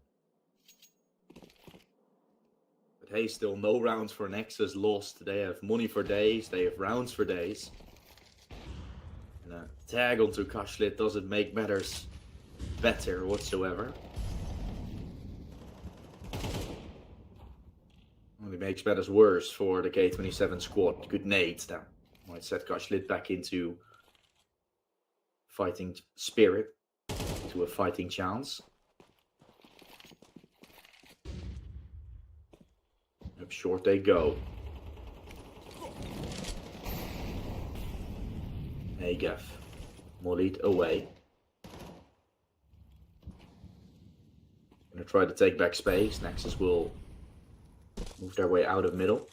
But hey, still no rounds for Nexus lost. They have money for days. They have rounds for days. And a tag onto Kashlit doesn't make matters better whatsoever. Only makes matters worse for the K27 squad. Good nades. That might set Kashlit back into fighting spirit. To a fighting chance. Up short they go. Hagef mollied away. Gonna try to take back space. Nexus will move their way out of middle.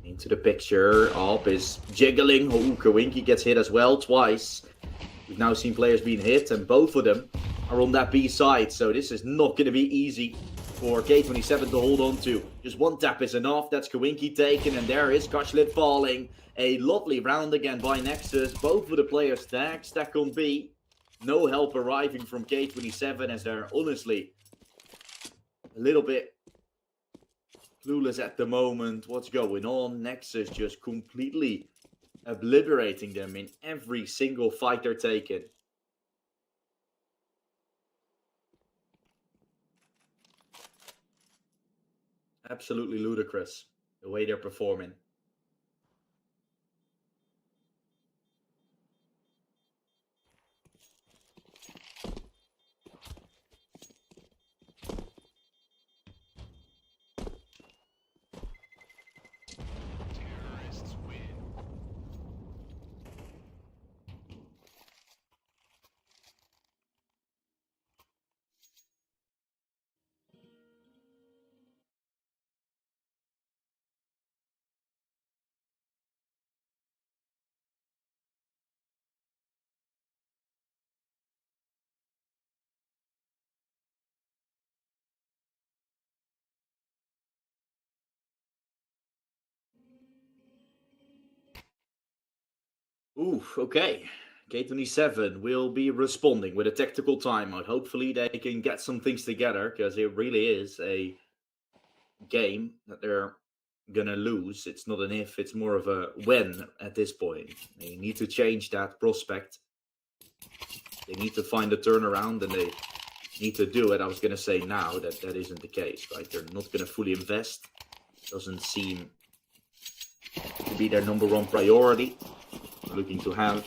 Into the picture. Alp is jiggling. Oh, Kawinki gets hit as well twice. We've now seen players being hit, and both of them are on that B side, so this is not going to be easy for K27 to hold on to. Just one tap is enough. That's Kawinki taken, and there is Kashlit falling. A lovely round again by Nexus. Both of the players stack on B. No help arriving from K27 as they're honestly a little bit clueless at the moment. What's going on? Nexus just completely obliterating them in every single fight they're taking. Absolutely ludicrous the way they're performing. Oof, okay. K27 will be responding with a tactical timeout. Hopefully they can get some things together, because it really is a game that they're gonna lose. It's not an if, it's more of a when at this point. They need to change that prospect. They need to find a turnaround, and they need to do it. I was gonna say now that isn't the case, right? They're not gonna fully invest. Doesn't seem to be their number one priority. They're looking to have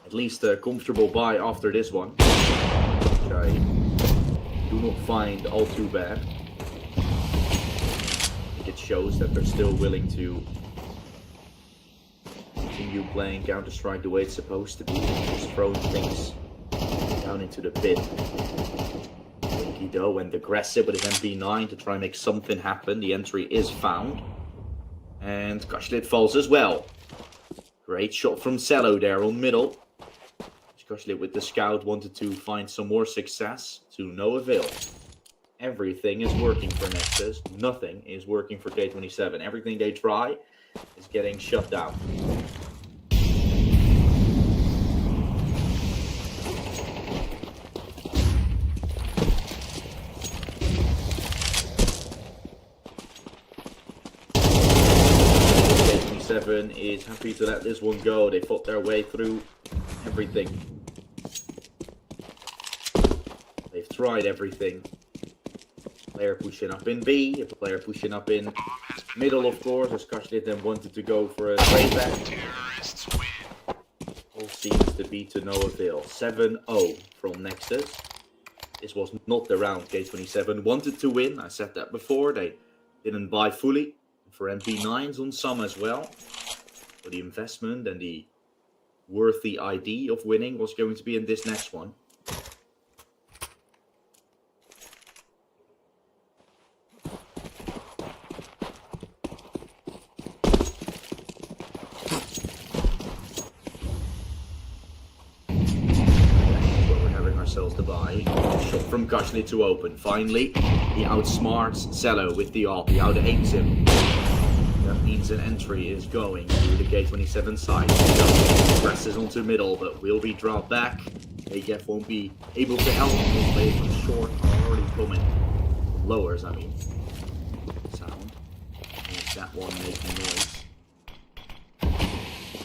at least a comfortable buy after this one, which I do not find all too bad. I think it shows that they're still willing to continue playing Counter-Strike the way it's supposed to be, just throwing things down into the pit. Winky though and aggressive with his MP9 to try and make something happen. The entry is found, and Kashlit falls as well. Great shot from Cello there on middle. Kashlit with the scout wanted to find some more success, to no avail. Everything is working for Nexus. Nothing is working for K27. Everything they try is getting shut down. K27 is happy to let this one go. They fought their way through everything. They've tried everything. Player pushing up in B, a player pushing up in middle, of course, as Kashlit then wanted to go for a trade back. All seems to be to no avail. 7-0 from Nexus. This was not the round K27 wanted to win. I said that before. They didn't buy fully. For MP9s on some as well. For the investment and the worthy ID of winning was going to be in this next one. To buy. Shot from Kashlit to open. Finally, he outsmarts Cello with the AWP. He out-aims him. That means an entry is going to the K27 side. Presses onto middle, but will be dropped back. AGF won't be able to help. His plays from short are already coming. Lowers, I mean. Sound. And that one making noise.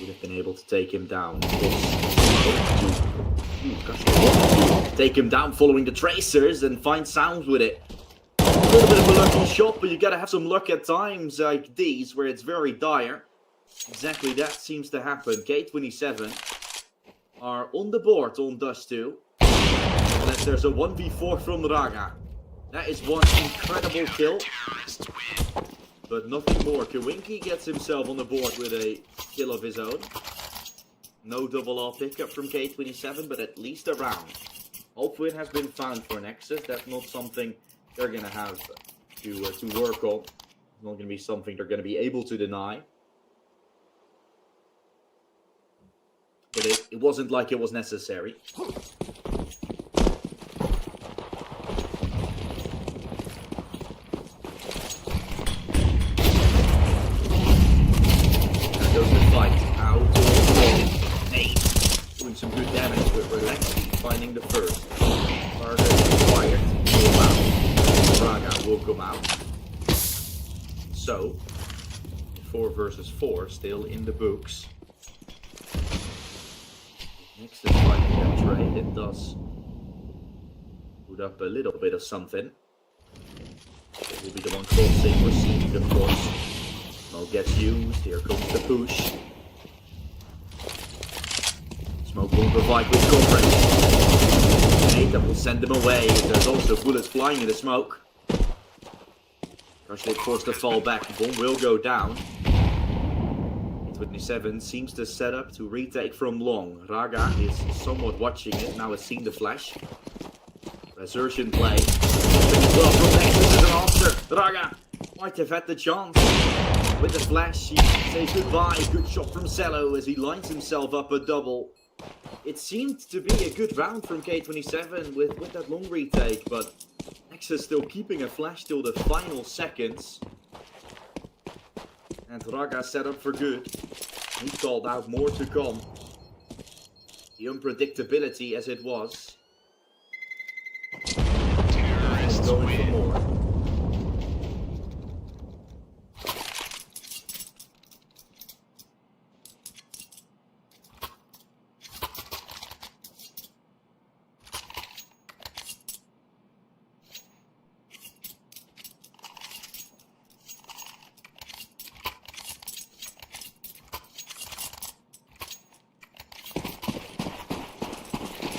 Would have been able to take him down. Take him down following the tracers and find sounds with it. A little bit of a lucky shot, but you gotta have some luck at times like these where it's very dire. Exactly that seems to happen. K27 are on the board on Dust 2. Unless there's a 1v4 from Raga. That is one incredible kill. But nothing more. Kawinki gets himself on the board with a kill of his own. No double R pickup from K27, but at least a round. Hopefully it has been found for Nexus. That's not something they're going to have to work on. It's not going to be something they're going to be able to deny. But it wasn't like it was necessary. Alexi finding the first. Target required. Go out. Braga will come out. So, 4 versus 4 still in the books. Next is finding that trade. It does put up a little bit of something. It will be the one crossing, receiving the cross. Smoke gets used. Here comes the push. Smoke will provide with coverage. Nate that will send them away. There's also bullets flying in the smoke. Rustack forced to fall back. The bomb will go down. 27 seems to set up to retake from long. Raga is somewhat watching it. Now has seen the flash. Resurgence play. Well from Nexus as an answer. Raga might have had the chance. With the flash, he says goodbye. Good shot from Cello as he lines himself up a double. It seemed to be a good round from K27 with that long retake, but Nexus still keeping a flash till the final seconds. And Raga set up for good. He called out more to come. The unpredictability as it was. And going for more.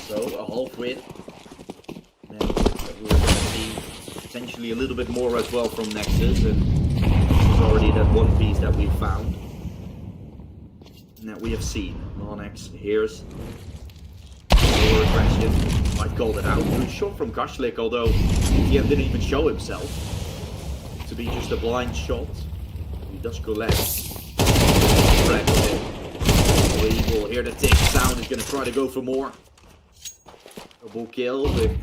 So a half win. And we're going to see potentially a little bit more as well from Nexus. And this is already that one piece that we found. And that we have seen. Monex, here's more aggression. Might call it out. Good shot from Kashlik, although ETM didn't even show himself to be just a blind shot. He does collect. We will hear the tick sound. He's going to try to go for more. Double kill with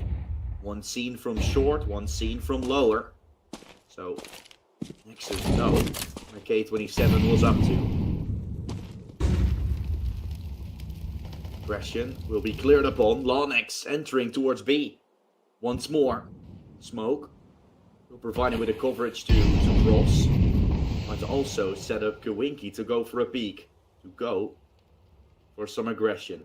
one scene from short, one scene from lower. So, Nexus know what K27 was up to. Aggression will be cleared upon. Lanex entering towards B. Once more. Smoke will provide him with the coverage to cross. But also set up Kawinki to go for a peek. To go for some aggression.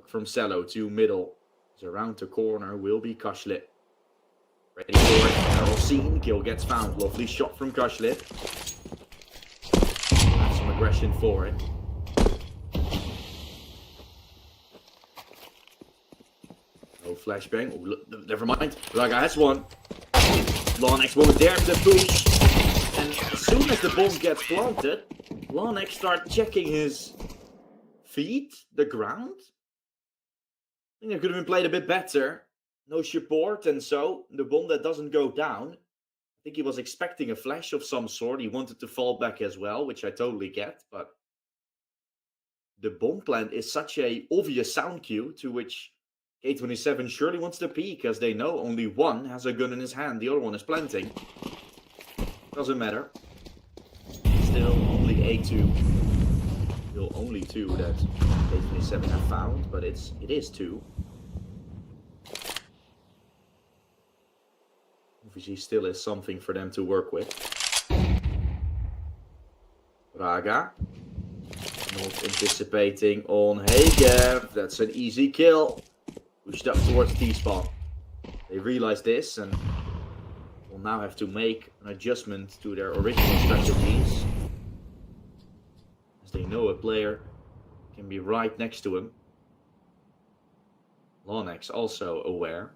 From Cello to middle. Around the corner will be Kashlit. Ready for it. All seen. Kill gets found. Lovely shot from Kashlit. Have some aggression for it. No flashbang. Oh, look, never mind. Raga has one. Lanex won't dare to push. And as soon as the bomb gets planted, Lanex starts checking his feet, the ground. I think it could have been played a bit better. No support, and so the bomb that doesn't go down. I think he was expecting a flash of some sort. He wanted to fall back as well, which I totally get. But the bomb plant is such a obvious sound cue to which K27 surely wants to peek, as they know only one has a gun in his hand. The other one is planting. Doesn't matter. Still only A2. Still only 2 that K27 have found, but it is 2. Obviously still is something for them to work with. Raga. Not anticipating on Hagev. That's an easy kill. Pushed up towards T-spawn. They realize this and will now have to make an adjustment to their original strategies. As they know a player can be right next to him. Lanex also aware.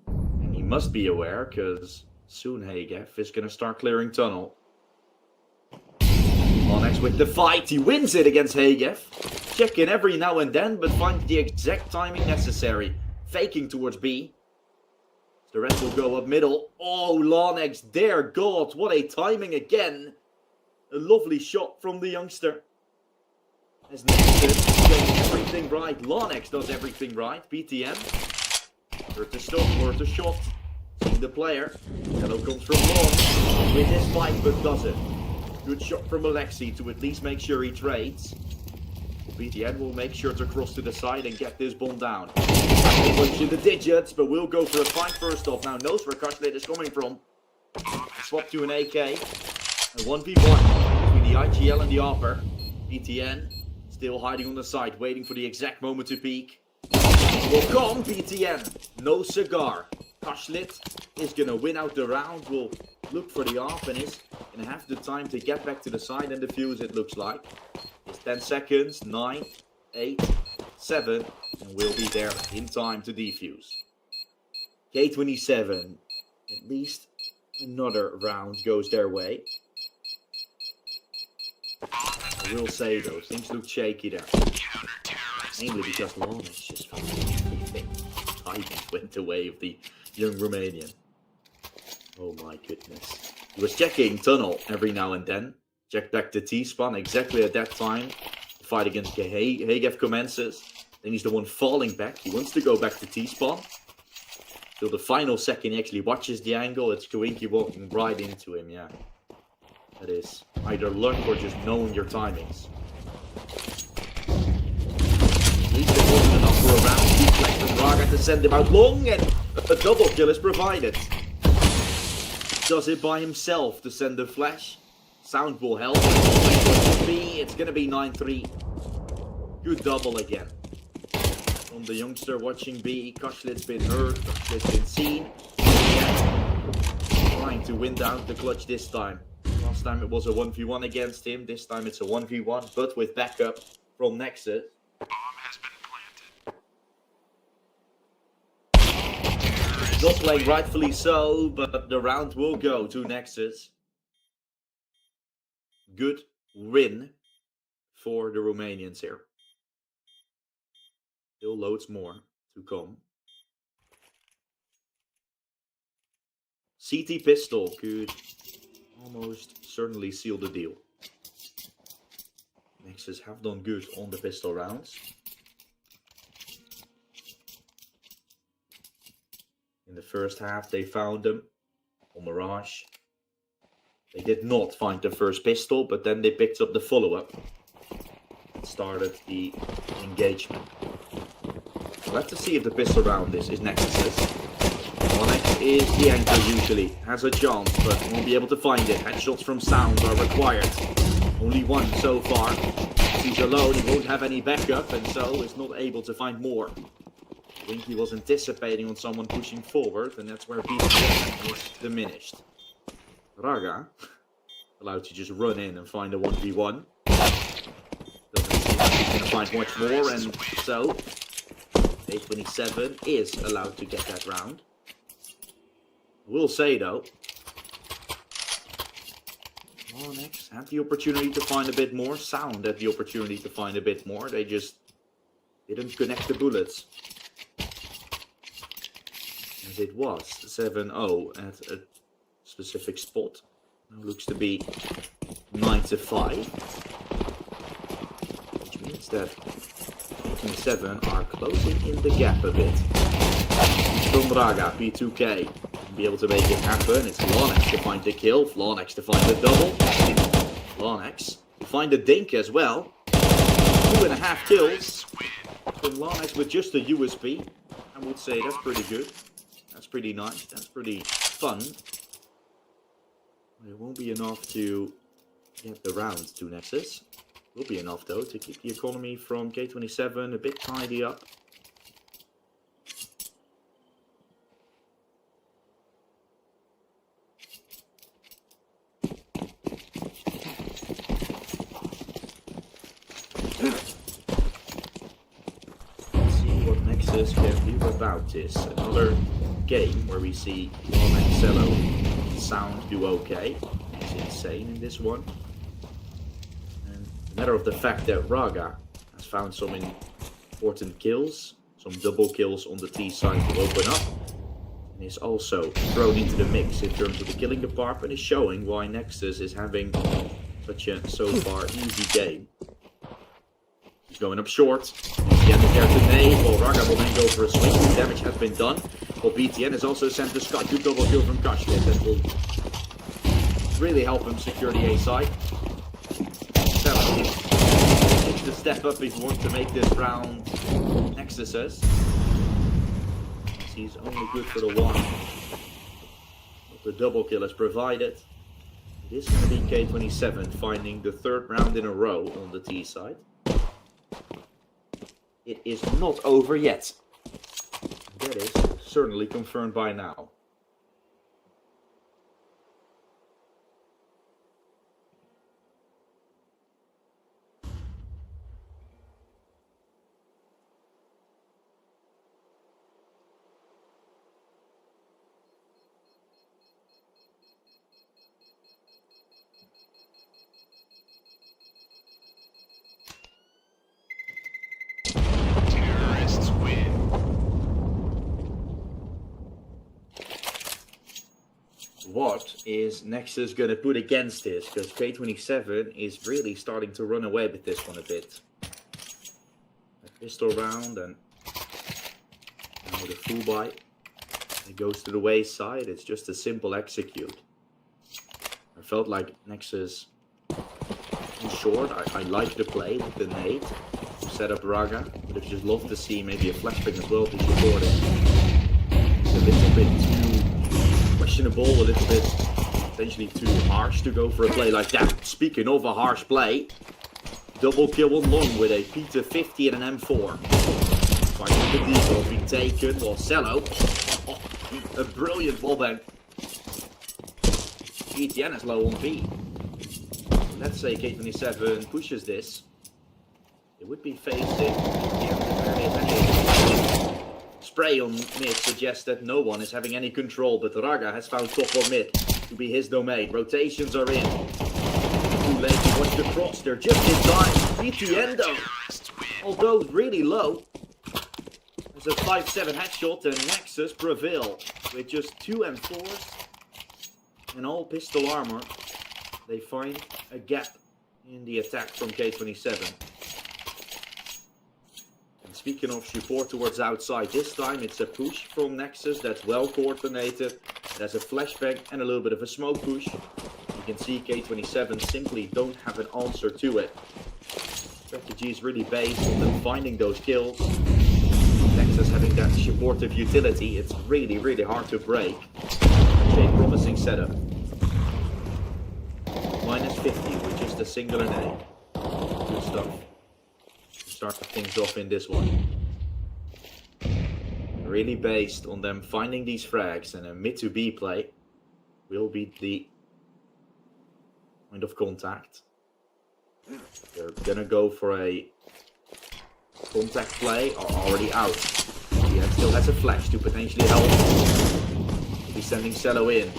And he must be aware because soon Hagev is going to start clearing tunnel. Lanex with the fight. He wins it against Hagev. Check in every now and then, but finds the exact timing necessary. Faking towards B. The rest will go up middle. Oh, Lanex, dear God, what a timing again. A lovely shot from the youngster. As Nexus does everything right. Lanex does everything right. PTM. Worth the stop, worth the shot. Seeing the player. Hello comes from long. With his fight, but does it. Good shot from Alexi to at least make sure he trades. BTN will make sure to cross to the side and get this bomb down. Punch in the digits, but we'll go for a fight first off. Now knows where Kashlet is coming from. Swap to an AK. A 1v1 between the IGL and the Opper. BTN still hiding on the side, waiting for the exact moment to peek. Will come BTN. No cigar. Kashlet is gonna win out the round. Will look for the AWP and is gonna have the time to get back to the side and defuse, it looks like. It's 10 seconds, 9, 8, 7, and we'll be there in time to defuse. K27, at least another round goes their way. I will say though, things look shaky there. Mainly because Lawrence just found everything. Timing went the way of the young Romanian. Oh my goodness. He was checking tunnel every now and then. Check back to T-spawn exactly at that time. The fight against Hagev commences. Then he's the one falling back. He wants to go back to T-spawn. Till the final second he actually watches the angle. It's Kawinki walking right into him, yeah. That is either luck or just knowing your timings. At least it wasn't enough for a round. He flanked from Raga to send him out long, and a double kill is provided. Does it by himself to send the flash. Sound will help. It's gonna be 9-3. Good double again. From the youngster watching B. Kashlet's been heard. Kashlet's been seen. Yeah. Trying to win down the clutch this time. Last time it was a 1v1 against him. This time it's a 1v1, but with backup from Nexus. Not playing rightfully so, but the round will go to Nexus. Good win for the Romanians here. Still loads more to come. CT pistol could almost certainly seal the deal. Nexus have done good on the pistol rounds. In the first half they found them on Mirage. They did not find the first pistol, but then they picked up the follow-up and started the engagement. We'll have to see if the pistol round is Nexus's. Onyx is the anchor usually, has a chance, but won't be able to find it. Headshots from Sound are required. Only one so far. He's alone, he won't have any backup, and so is not able to find more. I think he was anticipating on someone pushing forward, and that's where BTN is diminished. Raga, allowed to just run in and find a 1v1. Doesn't seem like he's going to find much more, and so A27 is allowed to get that round. I will say though, Onyx had the opportunity to find a bit more. Sound had the opportunity to find a bit more. They just didn't connect the bullets. As it was 7-0 at a specific spot. Now looks to be 9-5. Which means that 7 are closing in the gap a bit. From Raga, P2K. Be able to make it happen. It's Flawnex to find the kill. Flawnex to find the double. Flawnex to find the dink as well. 2.5 kills. From Flawnex with just a USP. I would say that's pretty good. That's pretty nice. That's pretty fun. It won't be enough to get the round to Nexus. Will be enough though to keep the economy from K27 a bit tidy up. Let's see what Nexus can do about this. Another game where we see Cello Sound do okay. It's insane in this one. And a matter of the fact that Raga has found some important kills, some double kills on the T side to open up, and is also thrown into the mix in terms of the killing department, is showing why Nexus is having such a so far easy game. He's going up short. BTN is there to nade, while Raga will then go for a swing. Damage has been done. Well, BTN is also sent to Scott. Good double kill from Kashlet. That will really help him secure the A side. have to step up if you want to make this round. Nexus says. He's only good for the one. But the double kill is provided. It is going to be K27 finding the third round in a row on the T side. It is not over yet. That is certainly confirmed by now. What is Nexus going to put against this? Because K27 is really starting to run away with this one a bit. A pistol round and now the full buy. It goes to the wayside. It's just a simple execute. I felt like Nexus in short. I like the play with the nade. Set up Raga. But I'd just love to see maybe a flashbang as well to support it. It's a little bit too questionable, a little bit potentially too harsh to go for a play like that. Speaking of a harsh play, double kill on long with a P250 and an M4. Fighting the default being taken while Cello, a brilliant wallbang. ETN is low on P. Let's say K27 pushes this. It would be facing spray on mid suggests that no one is having any control, but Raga has found top or mid to be his domain. Rotations are in. Too late to watch the cross. They're just in time. ETN though, although really low. There's a 5-7 headshot and Nexus prevail with just 2 M4s and all pistol armor. They find a gap in the attack from K27. Speaking of support towards outside, this time it's a push from Nexus that's well coordinated. There's a flashbang and a little bit of a smoke push. You can see K27 simply don't have an answer to it. Strategy is really based on them finding those kills. Nexus having that supportive utility, it's really, really hard to break. A promising setup. Minus 50 with just a single nade. Good stuff. Start things off in this one. Really based on them finding these frags, and a mid to B play will be the point of contact. They're gonna go for a contact play, are already out. He still has a flash to potentially help. He'll be sending Cello in.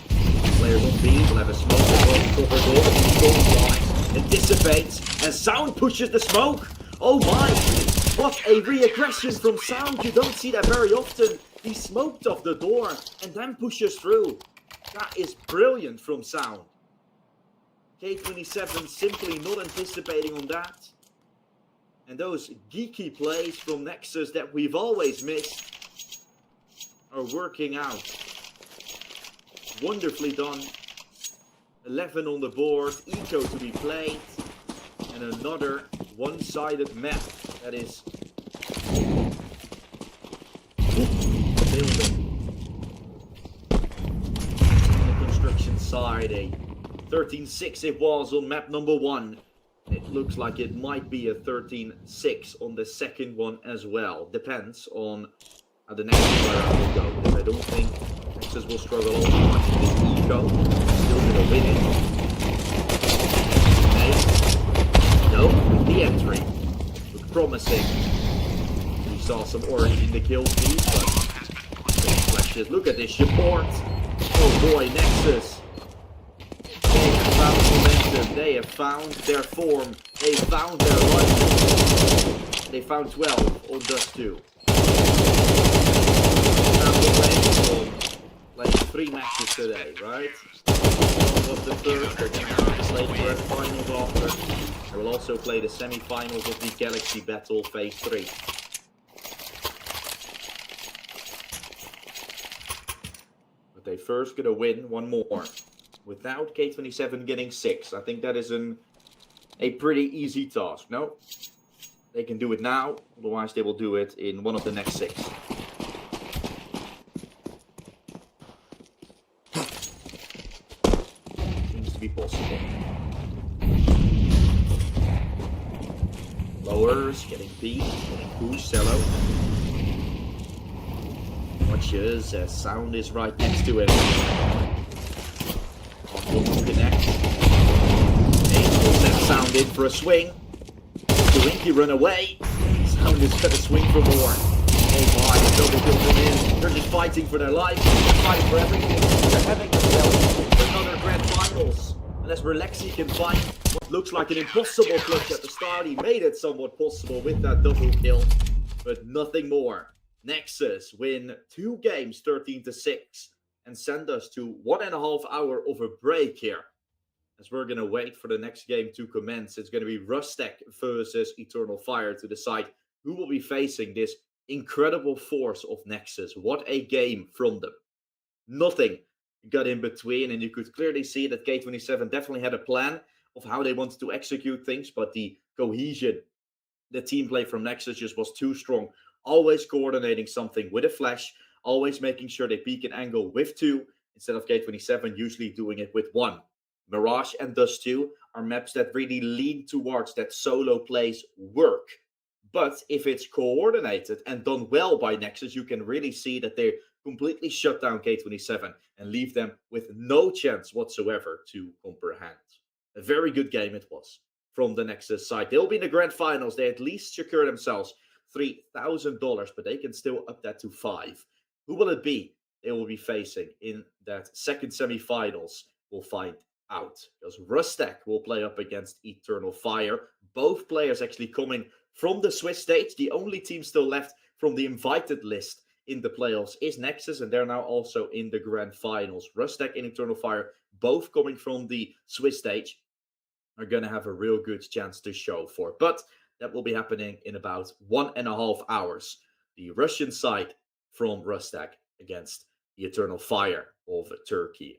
Players on B will have a smoke as well. Cover door, it dissipates, and Sound pushes the smoke. Oh my! What a reaggression from Sound. You don't see that very often. He smoked off the door and then pushes through. That is brilliant from Sound. K27 simply not anticipating on that. And those geeky plays from Nexus that we've always missed are working out. Wonderfully done. 11 on the board. Eco to be played. And another one-sided map that is building. On the construction side, a 13-6 it was on map number 1. It looks like it might be a 13-6 on the second one as well. Depends on how the next round will go. Because I don't think Nexus will struggle all too much in this eco. Still gonna win it. No, with the entry. Looked promising. We saw some orange in the kill feed, but flashes. Look at this support. Oh boy, Nexus. They have found momentum. They have found their form. They found their life. They found 12 on Dust 2. Now playing 3 matches today, right? Was the first, they're going to play the grand finals after. They will also play the semi-finals of the Galaxy Battle Phase 3. But they first going to win one more. Without K27 getting 6. I think that is a pretty easy task, no? They can do it now, otherwise they will do it in one of the next 6. Seems to be possible. Lowers, getting beat, getting pushed, Cello. Watches as Sound is right next to him. On connect. Angel sends Sound in for a swing. Doinky run away. Sound is gonna swing for more. Oh my, double kill from in. They're just fighting for their life. They're fighting for everything. They're having themselves another grand finals. Unless Relaxi can find what looks like an impossible clutch at the start. He made it somewhat possible with that double kill, but nothing more. Nexus win 2 games 13-6 and send us to 1.5 hours of a break here. As we're going to wait for the next game to commence. It's going to be Rustack versus Eternal Fire to decide who will be facing this incredible force of Nexus. What a game from them. Nothing got in between, and you could clearly see that K27 definitely had a plan of how they wanted to execute things, but the cohesion, the team play from Nexus just was too strong. Always coordinating something with a flash, always making sure they peek an angle with 2 instead of K27 usually doing it with 1. Mirage and Dust 2 are maps that really lean towards that solo plays work. But if it's coordinated and done well by Nexus, you can really see that they completely shut down K27 and leave them with no chance whatsoever to comprehend. A very good game it was from the Nexus side. They'll be in the grand finals. They at least secure themselves $3,000, but they can still up that to 5. Who will it be they will be facing in that second semifinals? We'll find out, because Rustack will play up against Eternal Fire. Both players actually coming from the Swiss stage. The only team still left from the invited list in the playoffs is Nexus, and they're now also in the grand finals. Rustack and Eternal Fire, both coming from the Swiss stage, are going to have a real good chance to show for. But that will be happening in about 1.5 hours. The Russian side from Rustack against the Eternal Fire of Turkey.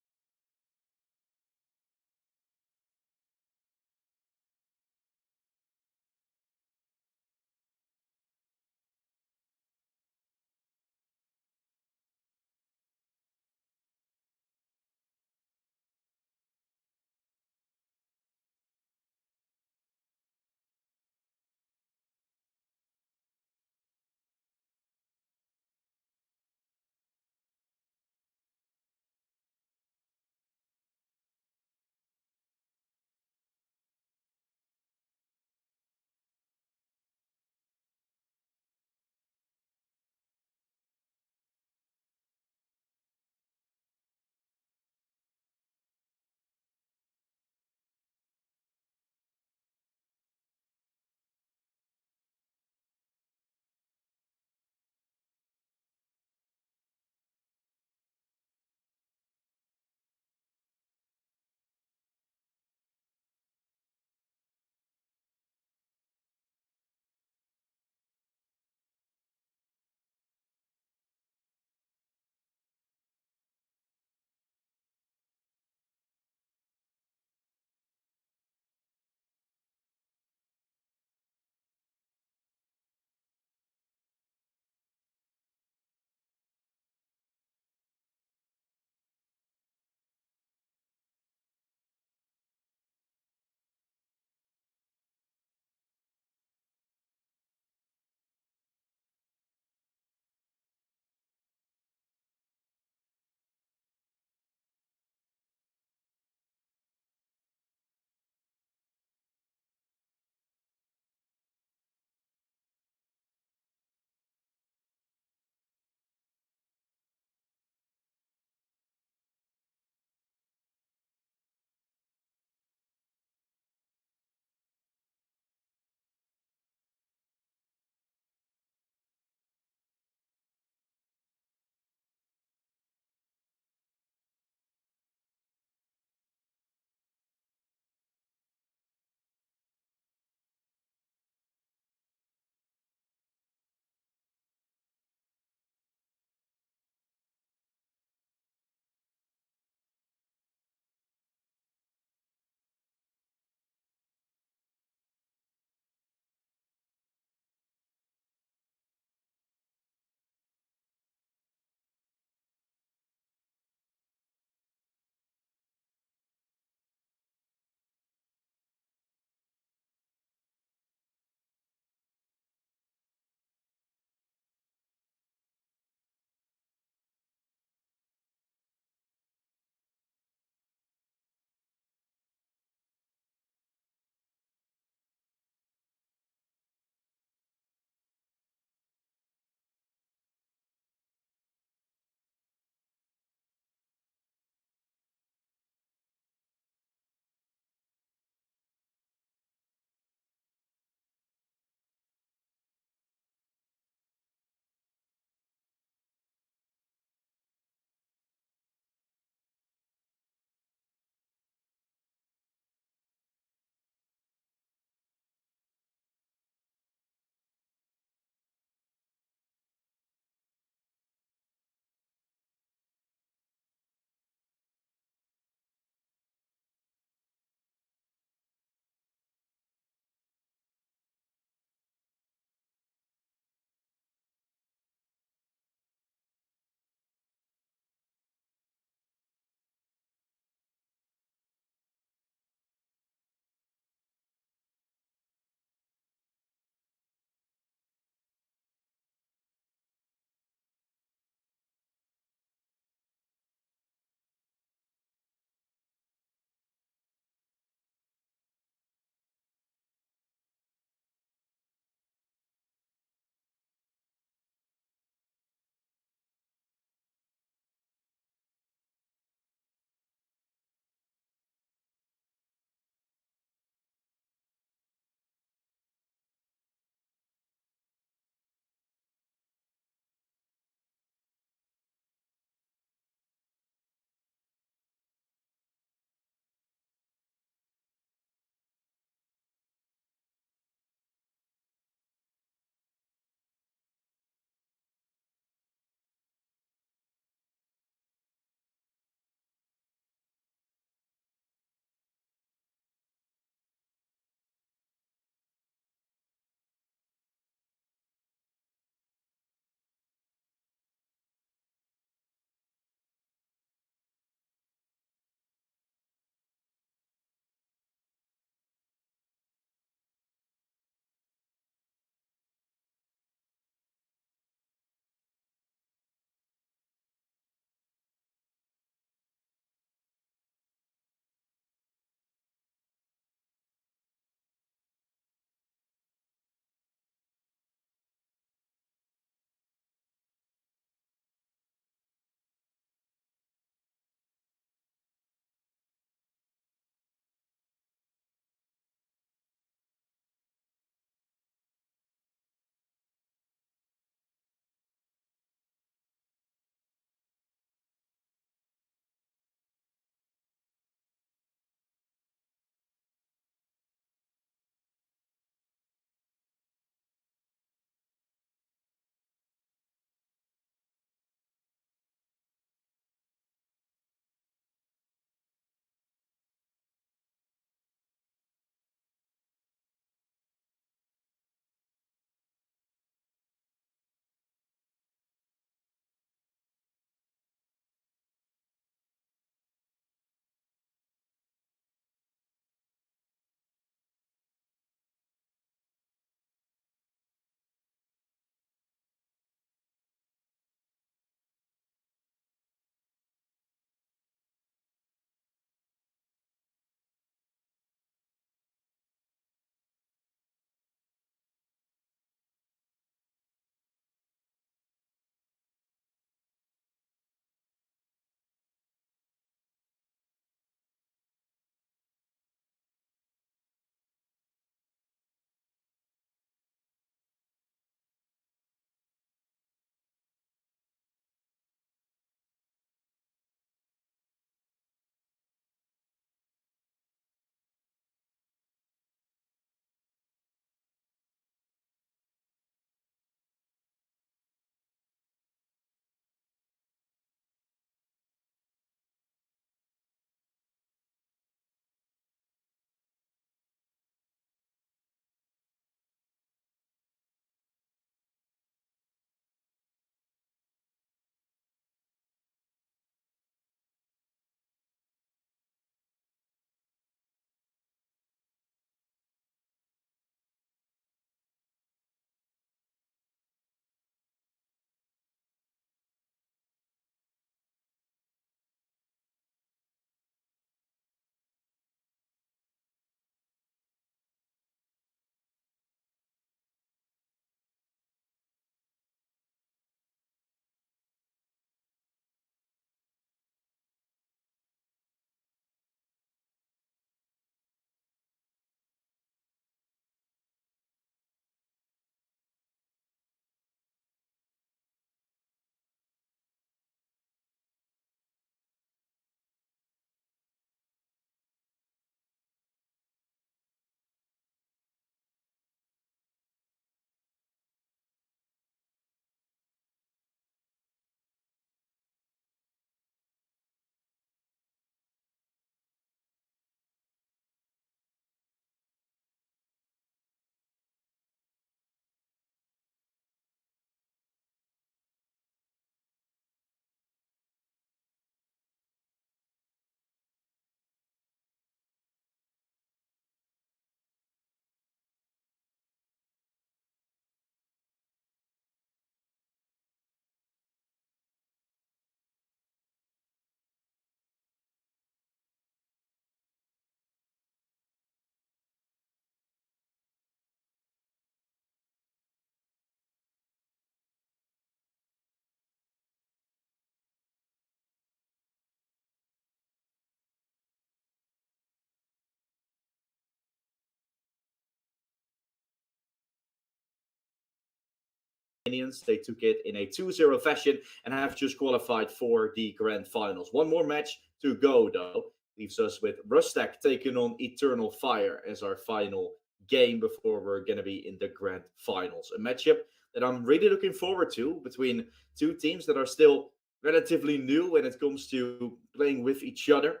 Romanians. They took it in a 2-0 fashion and have just qualified for the grand finals. One more match to go, though. Leaves us with Rustack taking on Eternal Fire as our final game before we're going to be in the grand finals. A matchup that I'm really looking forward to between two teams that are still relatively new when it comes to playing with each other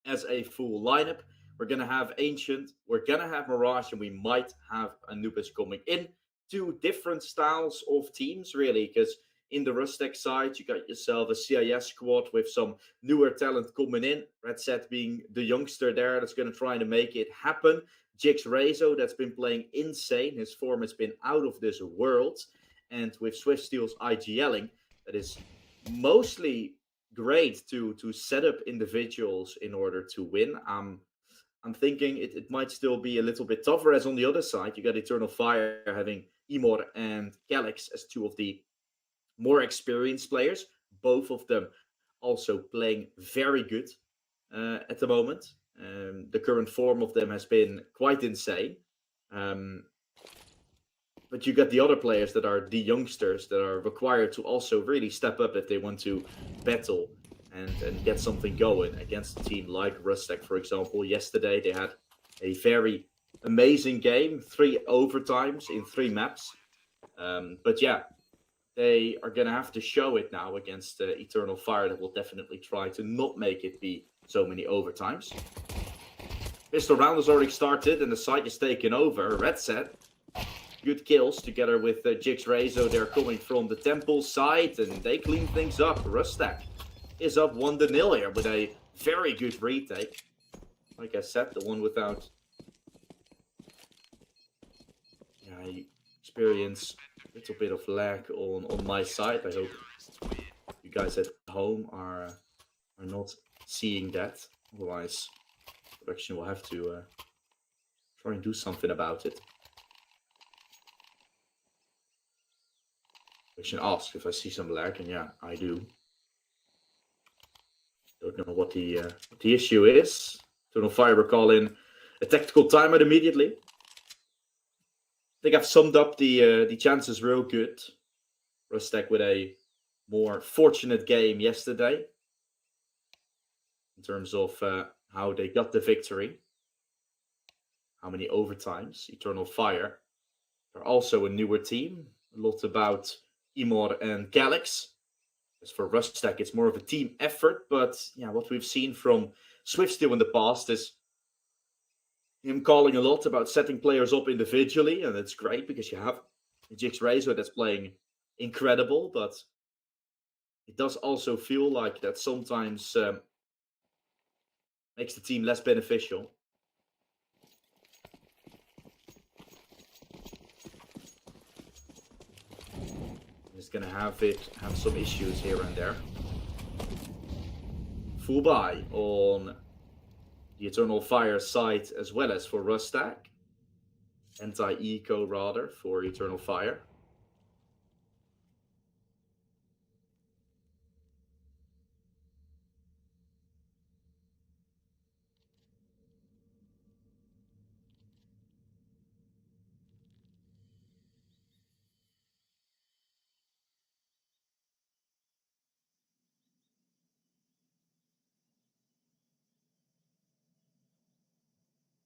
as a full lineup. We're going to have Ancient, we're going to have Mirage, and we might have Anubis coming in. Two different styles of teams, really, because in the Rustack side, you got yourself a CIS squad with some newer talent coming in. Red Set being the youngster there that's going to try to make it happen. Jix Rezo, that's been playing insane. His form has been out of this world. And with Swift Steel's IGLing, that is mostly great to set up individuals in order to win. I'm thinking it might still be a little bit tougher, as on the other side, you got Eternal Fire having Emor and Calyx as two of the more experienced players. Both of them also playing very good at the moment. The current form of them has been quite insane. But you got the other players that are the youngsters that are required to also really step up if they want to battle and get something going against a team like Rustack, for example. Yesterday they had a very amazing game, 3 overtimes in 3 maps. But yeah, they are going to have to show it now against Eternal Fire that will definitely try to not make it be so many overtimes. Pistol round has already started and the site is taken over. Red Set, good kills together with Jix Rezo. They're coming from the temple side and they clean things up. Rustack is up 1-0 here with a very good retake. Like I said, the one without... Yeah, I experience a little bit of lag on my side. I hope you guys at home are not seeing that. Otherwise, production will have to try and do something about it. Production asks if I see some lag, and yeah, I do. Don't know what the issue is. Eternal Fire will call in a tactical timeout immediately. I think I've summed up the chances real good. Rustack with a more fortunate game yesterday in terms of how they got the victory. How many overtimes. Eternal Fire. They're also a newer team. A lot about Emor and Calyx. As for Rustack, it's more of a team effort. But yeah, what we've seen from Swiftsteel in the past is him calling a lot about setting players up individually, and it's great because you have Jix Rezo that's playing incredible, but it does also feel like that sometimes makes the team less beneficial. It's going to have some issues here and there. Full buy on the Eternal Fire side as well as for Rustack. Anti-eco rather for Eternal Fire.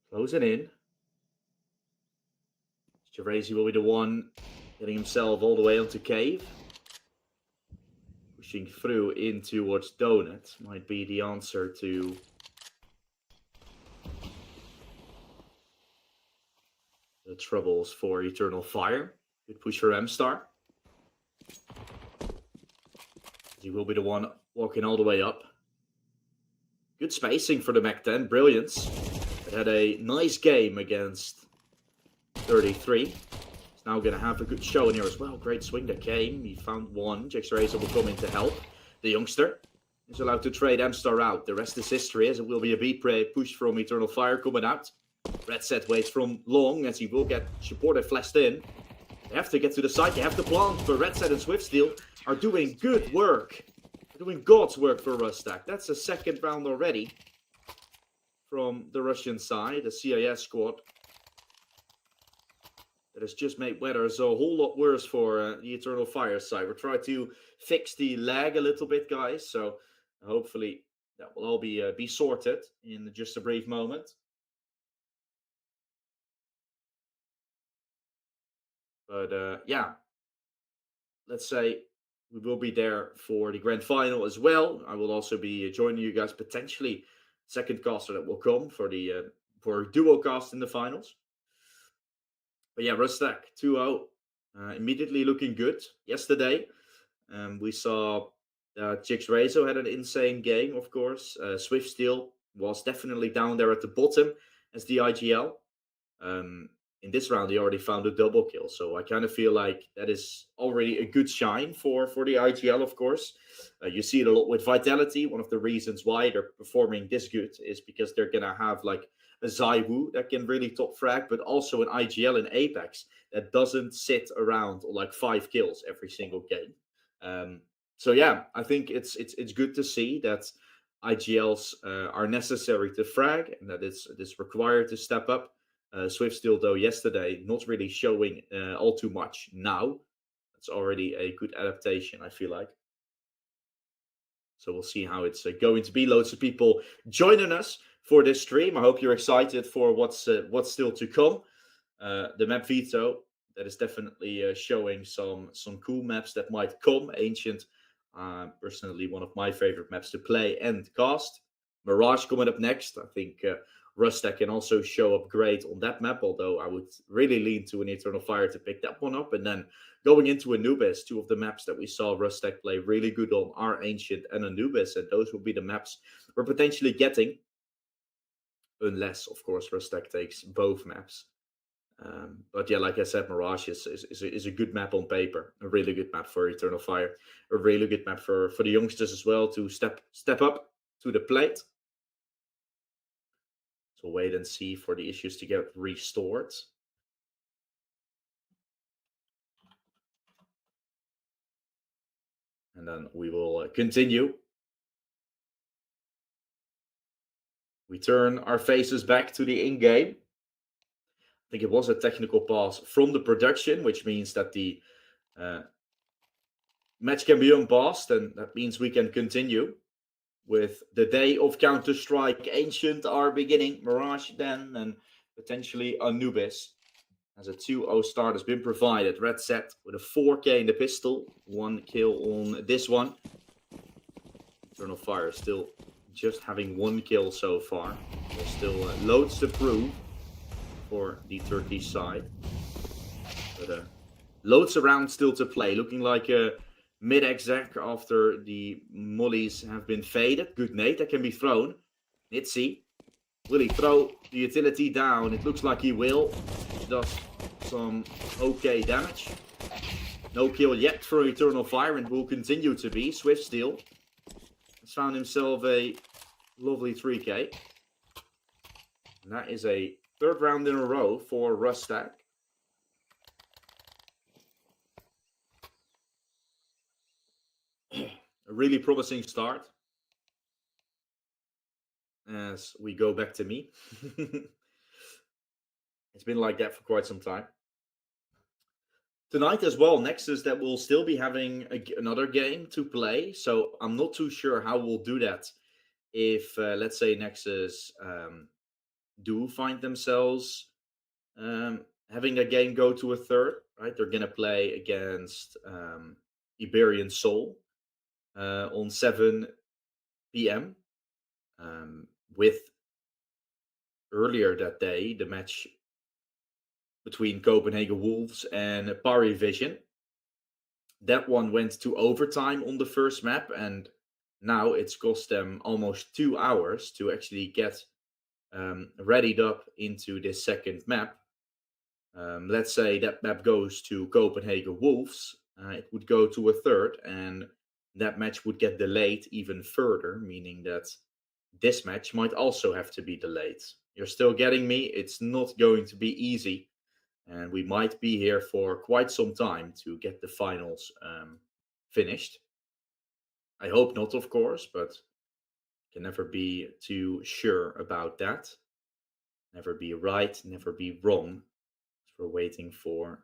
Closing in. Gervasi will be the one getting himself all the way onto Cave. Pushing through in towards Donut might be the answer to the troubles for Eternal Fire. Good push for M-Star. He will be the one walking all the way up. Good spacing for the Mach 10. Brilliance. It had a nice game against 33. He's now going to have a good show in here as well. Great swing that came. He found one. Jix Rezo will come in to help. The youngster is allowed to trade M-Star out. The rest is history, as it will be a B-Prey push from Eternal Fire coming out. Red Set waits from long as he will get supported flashed in. They have to get to the side. They have to plant. But Red Set and Swiftsteel are doing good work. They're doing God's work for Rustack. That's a second round already from the Russian side, the CIS squad. that has just made weathers a whole lot worse for the Eternal Fire side. We're trying to fix the lag a little bit, guys. So hopefully that will all be sorted in just a brief moment. But yeah, let's say we will be there for the grand final as well. I will also be joining you guys potentially second caster that will come for the for duo cast in the finals. But yeah, Rustack 2-0, immediately looking good. Yesterday, we saw Chicks Rezo had an insane game, of course. Swift Steel was definitely down there at the bottom as the IGL. In this round, he already found a double kill, so I kind of feel like that is already a good shine for the IGL, of course. You see it a lot with Vitality. One of the reasons why they're performing this good is because they're going to have like a Zaiwu that can really top frag, but also an IGL in Apex that doesn't sit around like 5 kills every single game. So yeah, I think it's good to see that IGLs are necessary to frag and that it's required to step up. Swift Steel, though, yesterday not really showing all too much now. That's already a good adaptation, I feel like. So we'll see how it's going to be. Loads of people joining us for this stream. I hope you're excited for what's still to come. The map Veto, that is definitely showing some cool maps that might come. Ancient, personally one of my favorite maps to play and cast. Mirage coming up next. I think Rustack can also show up great on that map, although I would really lean to an Eternal Fire to pick that one up. And then going into Anubis, two of the maps that we saw Rustack play really good on are Ancient and Anubis, and those will be the maps we're potentially getting. Unless, of course, Rustack takes both maps. But yeah, like I said, Mirage is a good map on paper. A really good map for Eternal Fire. A really good map for the youngsters as well to step up to the plate. So wait and see for the issues to get restored. And then we will continue. We turn our faces back to the in-game. I think it was a technical pass from the production, which means that the match can be unpaused, and that means we can continue with the day of Counter-Strike. Ancient are beginning, Mirage then, and potentially Anubis. As a 2-0 start has been provided. Red set with a 4K in the pistol. 1 kill on this one. Eternal Fire still just having 1 kill so far. There's still loads to prove for the Turkish side. But loads around still to play. Looking like a mid-exec after the mollies have been faded. Good nade that can be thrown. Nitzy. Will he throw the utility down? It looks like he will. He does some okay damage. No kill yet for Eternal Fire and will continue to be. Swift Steel has found himself a lovely 3K. And that is a 3rd round in a row for Rustack. A really promising start. As we go back to me. It's been like that for quite some time. Tonight as well, Nexus that will still be having another game to play. So I'm not too sure how we'll do that. If, let's say, Nexus do find themselves having a game go to a 3rd, right? They're going to play against Iberian Soul on 7 p.m. With earlier that day, the match between Copenhagen Wolves and Pari Vision. That one went to overtime on the first map, and now it's cost them almost 2 hours to actually get readied up into this second map. Let's say that map goes to Copenhagen Wolves. It would go to a 3rd, and that match would get delayed even further, meaning that this match might also have to be delayed. You're still getting me? It's not going to be easy. And we might be here for quite some time to get the finals finished. I hope not, of course, but can never be too sure about that. Never be right, never be wrong. We're waiting for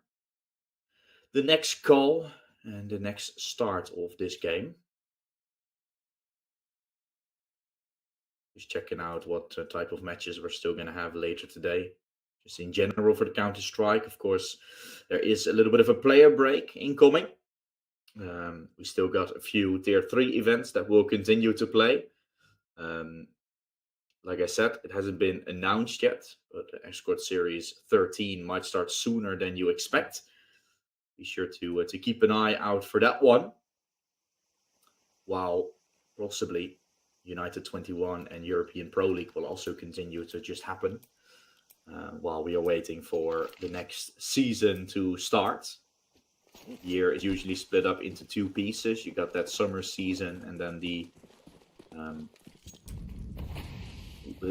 the next call and the next start of this game. Just checking out what type of matches we're still going to have later today. Just in general for the Counter-Strike, of course, there is a little bit of a player break incoming. We still got a few Tier 3 events that we'll continue to play. Like I said, it hasn't been announced yet, but the Exort Series 13 might start sooner than you expect. Be sure to keep an eye out for that one. While possibly United 21 and European Pro League will also continue to just happen while we are waiting for the next season to start. The year is usually split up into two pieces. You got that summer season and then the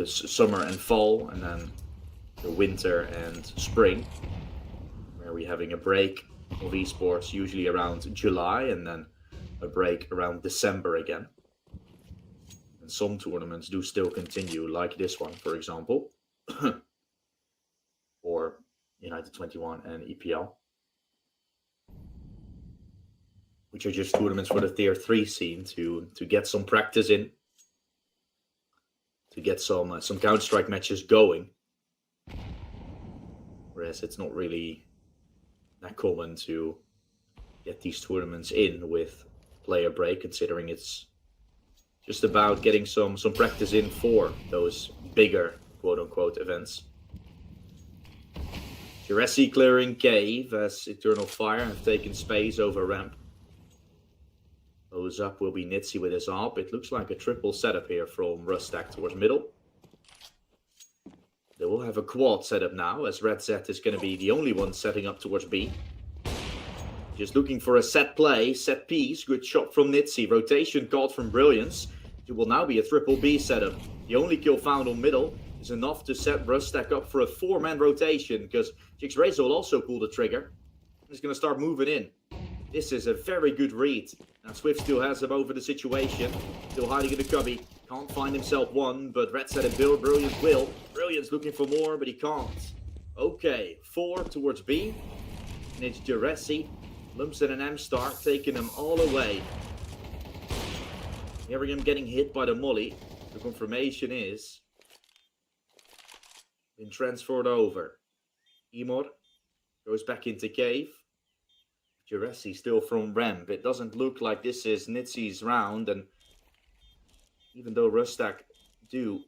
summer and fall, and then the winter and spring, where we're having a break of esports usually around July and then a break around December again. And some tournaments do still continue, like this one, for example, or United 21 and EPL, which are just tournaments for the Tier 3 scene to get some practice in, to get some Counter-Strike matches going. Whereas it's not really that common to get these tournaments in with player break, considering it's just about getting some practice in for those bigger quote-unquote events. Jurassic clearing cave as Eternal Fire have taken space over ramp. Goes up will be Nitzy with his AWP. It looks like a triple setup here from Rustack towards middle. They will have a quad setup now, as Red Z is going to be the only one setting up towards B. Just looking for a set play, set piece. Good shot from Nitzy. Rotation called from Brilliance. It will now be a triple B setup. The only kill found on middle is enough to set Rustack up for a 4-man rotation, because Jixrazer will also pull the trigger. He's going to start moving in. This is a very good read. Now Swift still has him over the situation. Still hiding in the cubby. Can't find himself one, but Red Set and Brilliance will. Brilliance looking for more, but he can't. Okay, 4 towards B. And it's Jurassic, Lumsen and M-Star taking them all away. Hearing him getting hit by the molly. The confirmation is been transferred over. Emor goes back into cave. Jurassic still from ramp. It doesn't look like this is Nitzy's round, and even though Rustack do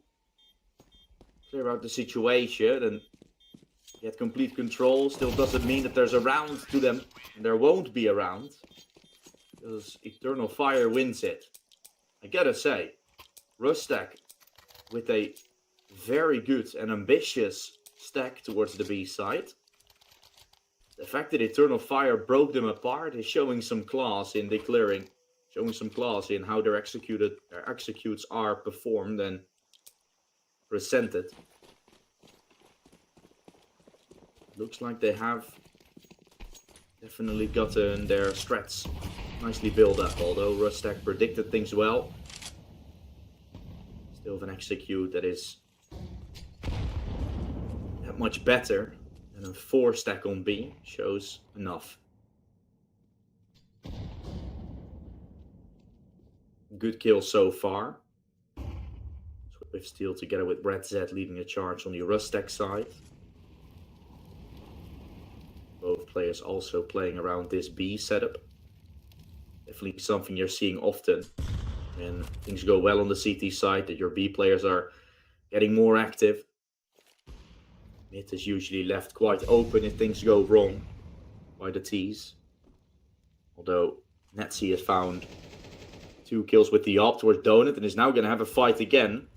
clear out the situation and get complete control, still doesn't mean that there's a round to them, and there won't be a round, because Eternal Fire wins it. I gotta say, Rustack with a very good and ambitious stack towards the B side. The fact that Eternal Fire broke them apart is showing some class in the clearing, showing some class in how their executes are performed and presented. Looks like they have definitely gotten their strats nicely built up, although Rustack predicted things well. Still have an execute that is that much better. And a 4 stack on B shows enough. Good kill so far. Swift Steel together with Red Z leading a charge on the Rustack side. Both players also playing around this B setup. Definitely something you're seeing often. And things go well on the CT side, that your B players are getting more active. Mid is usually left quite open if things go wrong by the T's. Although Netsy has found 2 kills with the AWP towards Donut and is now going to have a fight again.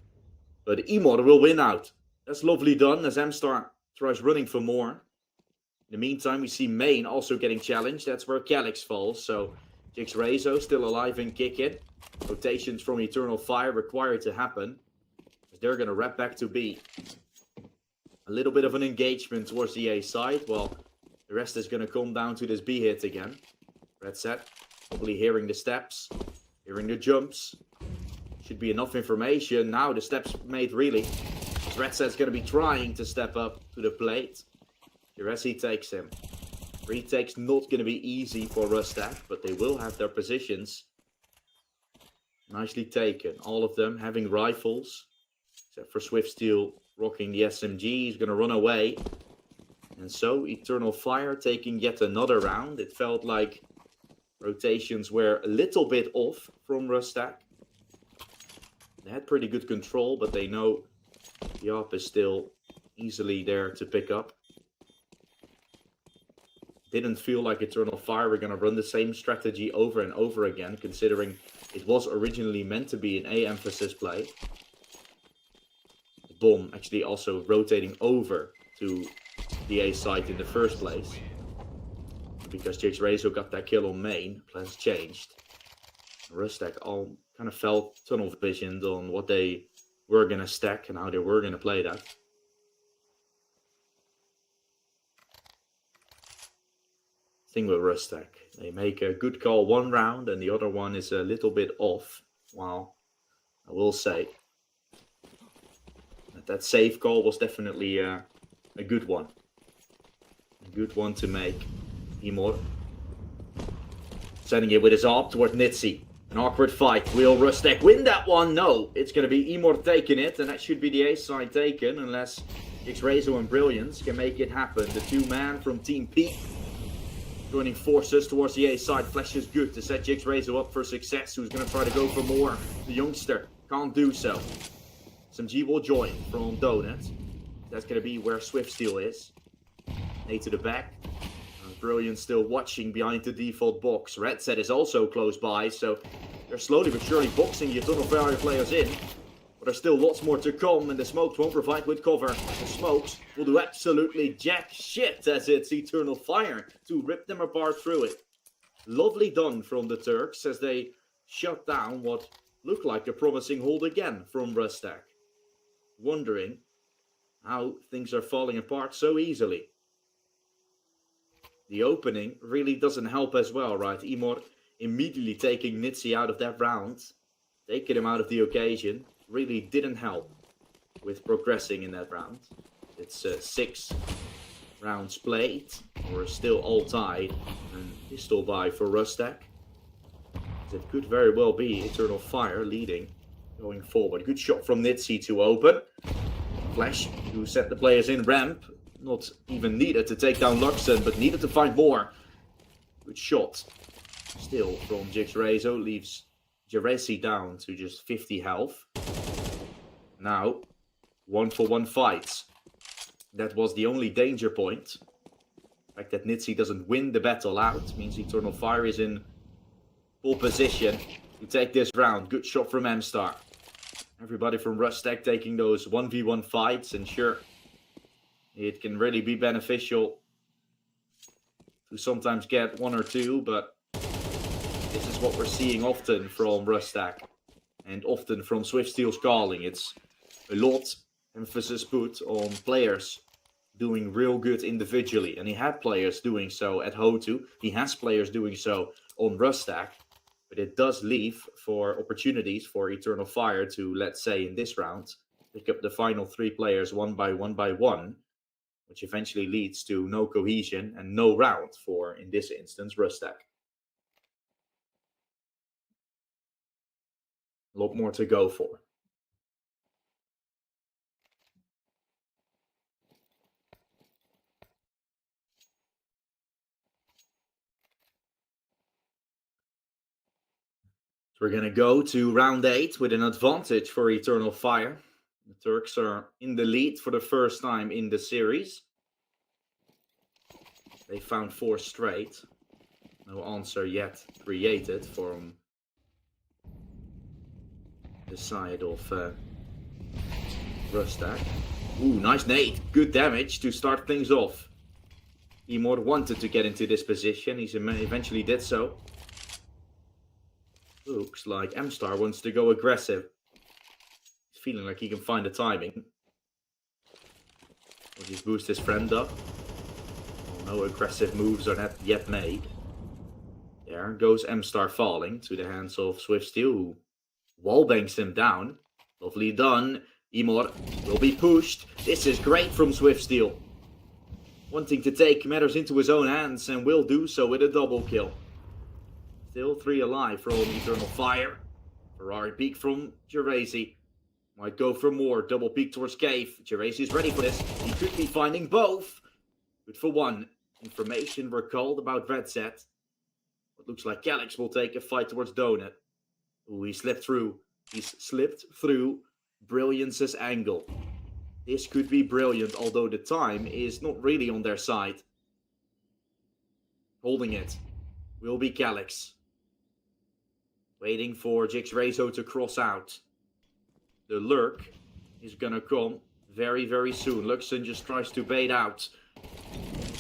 But Emor will win out. That's lovely done as M-Star tries running for more. In the meantime, we see Main also getting challenged. That's where Calyx falls. So Jixrazo still alive and kicking. Rotations from Eternal Fire required to happen, as they're going to wrap back to B. A little bit of an engagement towards the A side, while the rest is going to come down to this B hit again. Red Set, probably hearing the steps, hearing the jumps. Should be enough information. Now the steps made really. Red Set's going to be trying to step up to the plate. Jeresi takes him. Retake's not going to be easy for Rustack, but they will have their positions. Nicely taken. All of them having rifles. Except for Swiftsteel rocking the SMG. He's going to run away. And so Eternal Fire taking yet another round. It felt like rotations were a little bit off from Rustack. They had pretty good control, but they know the AWP is still easily there to pick up. Didn't feel like Eternal Fire were going to run the same strategy over and over again, considering it was originally meant to be an A emphasis play. The bomb actually also rotating over to the A site in the first place. Because JaxRazo got that kill on main, plans changed. Rustack all kind of felt tunnel visioned on what they were going to stack and how they were going to play that. Thing with Rustack, they make a good call one round and the other one is a little bit off. Well, I will say that save call was definitely a good one. A good one to make. Emor sending it with his AWP towards Nitsi. An awkward fight. Will Rustack win that one? No. It's going to be Emor taking it, and that should be the A side taken, unless JaxRazo and Brilliance can make it happen. The two-man from Team P joining forces towards the A side. Flash is good to set JaxRazo up for success, who's going to try to go for more. The youngster can't do so. SMG will join from Donut. That's going to be where Swiftsteel is. A to the back. Brilliant still watching behind the default box. Red Set is also close by, so they're slowly but surely boxing the Eternal Fire players in. But there's still lots more to come, and the smokes won't provide good cover. The smokes will do absolutely jack shit as it's Eternal Fire to rip them apart through it. Lovely done from the Turks as they shut down what looked like a promising hold again from Rustack. Wondering how things are falling apart so easily. The opening really doesn't help as well, right? Emor immediately taking Nitsi out of that round, taking him out of the occasion, really didn't help with progressing in that round. It's 6 rounds played, we're still all tied, and pistol buy for Rustack. It could very well be Eternal Fire leading going forward. Good shot from Nitsi to open. Flash to set the players in ramp. Not even needed to take down Luxon, but needed to find more. Good shot. Still from JaxRazo leaves Jeresi down to just 50 health. Now, 1-for-1 fights. That was the only danger point. The fact that Nitsi doesn't win the battle out means Eternal Fire is in full position to take this round. Good shot from M-Star. Everybody from Rustack taking those 1v1 fights, and sure, it can really be beneficial to sometimes get 1 or 2, but this is what we're seeing often from Rustack and often from Swiftsteel's calling. It's a lot emphasis put on players doing real good individually, and he had players doing so at Hotu. He has players doing so on Rustack, but it does leave for opportunities for Eternal Fire to, let's say in this round, pick up the final 3 players one by one, which eventually leads to no cohesion and no round for, in this instance, Rustack. A lot more to go for. So we're going to go to round 8 with an advantage for Eternal Fire. The Turks are in the lead for the first time in the series. They found 4 straight. No answer yet created from the side of Rustack. Ooh, nice nade. Good damage to start things off. Emor wanted to get into this position. He eventually did so. Looks like M-Star wants to go aggressive. He's feeling like he can find the timing. Will just boost his friend up. No aggressive moves are not yet made. There goes M-Star falling to the hands of Swiftsteel, who wallbangs him down. Lovely done. Emor will be pushed. This is great from Swiftsteel. wanting to take matters into his own hands and will do so with a double kill. Still 3 alive from Eternal Fire. Ferrari peek from Gerazi. Might go for more. Double peek towards Cave. Gerazi is ready for this. He could be finding both. Good for one. Information were called about Red Set. It looks like Calyx will take a fight towards Donut. Ooh, he slipped through. He's slipped through Brilliance's angle. This could be brilliant, although the time is not really on their side. Holding it will be Calyx. Waiting for Jixrezo to cross out. The lurk is gonna come very, very soon. Luxon just tries to bait out.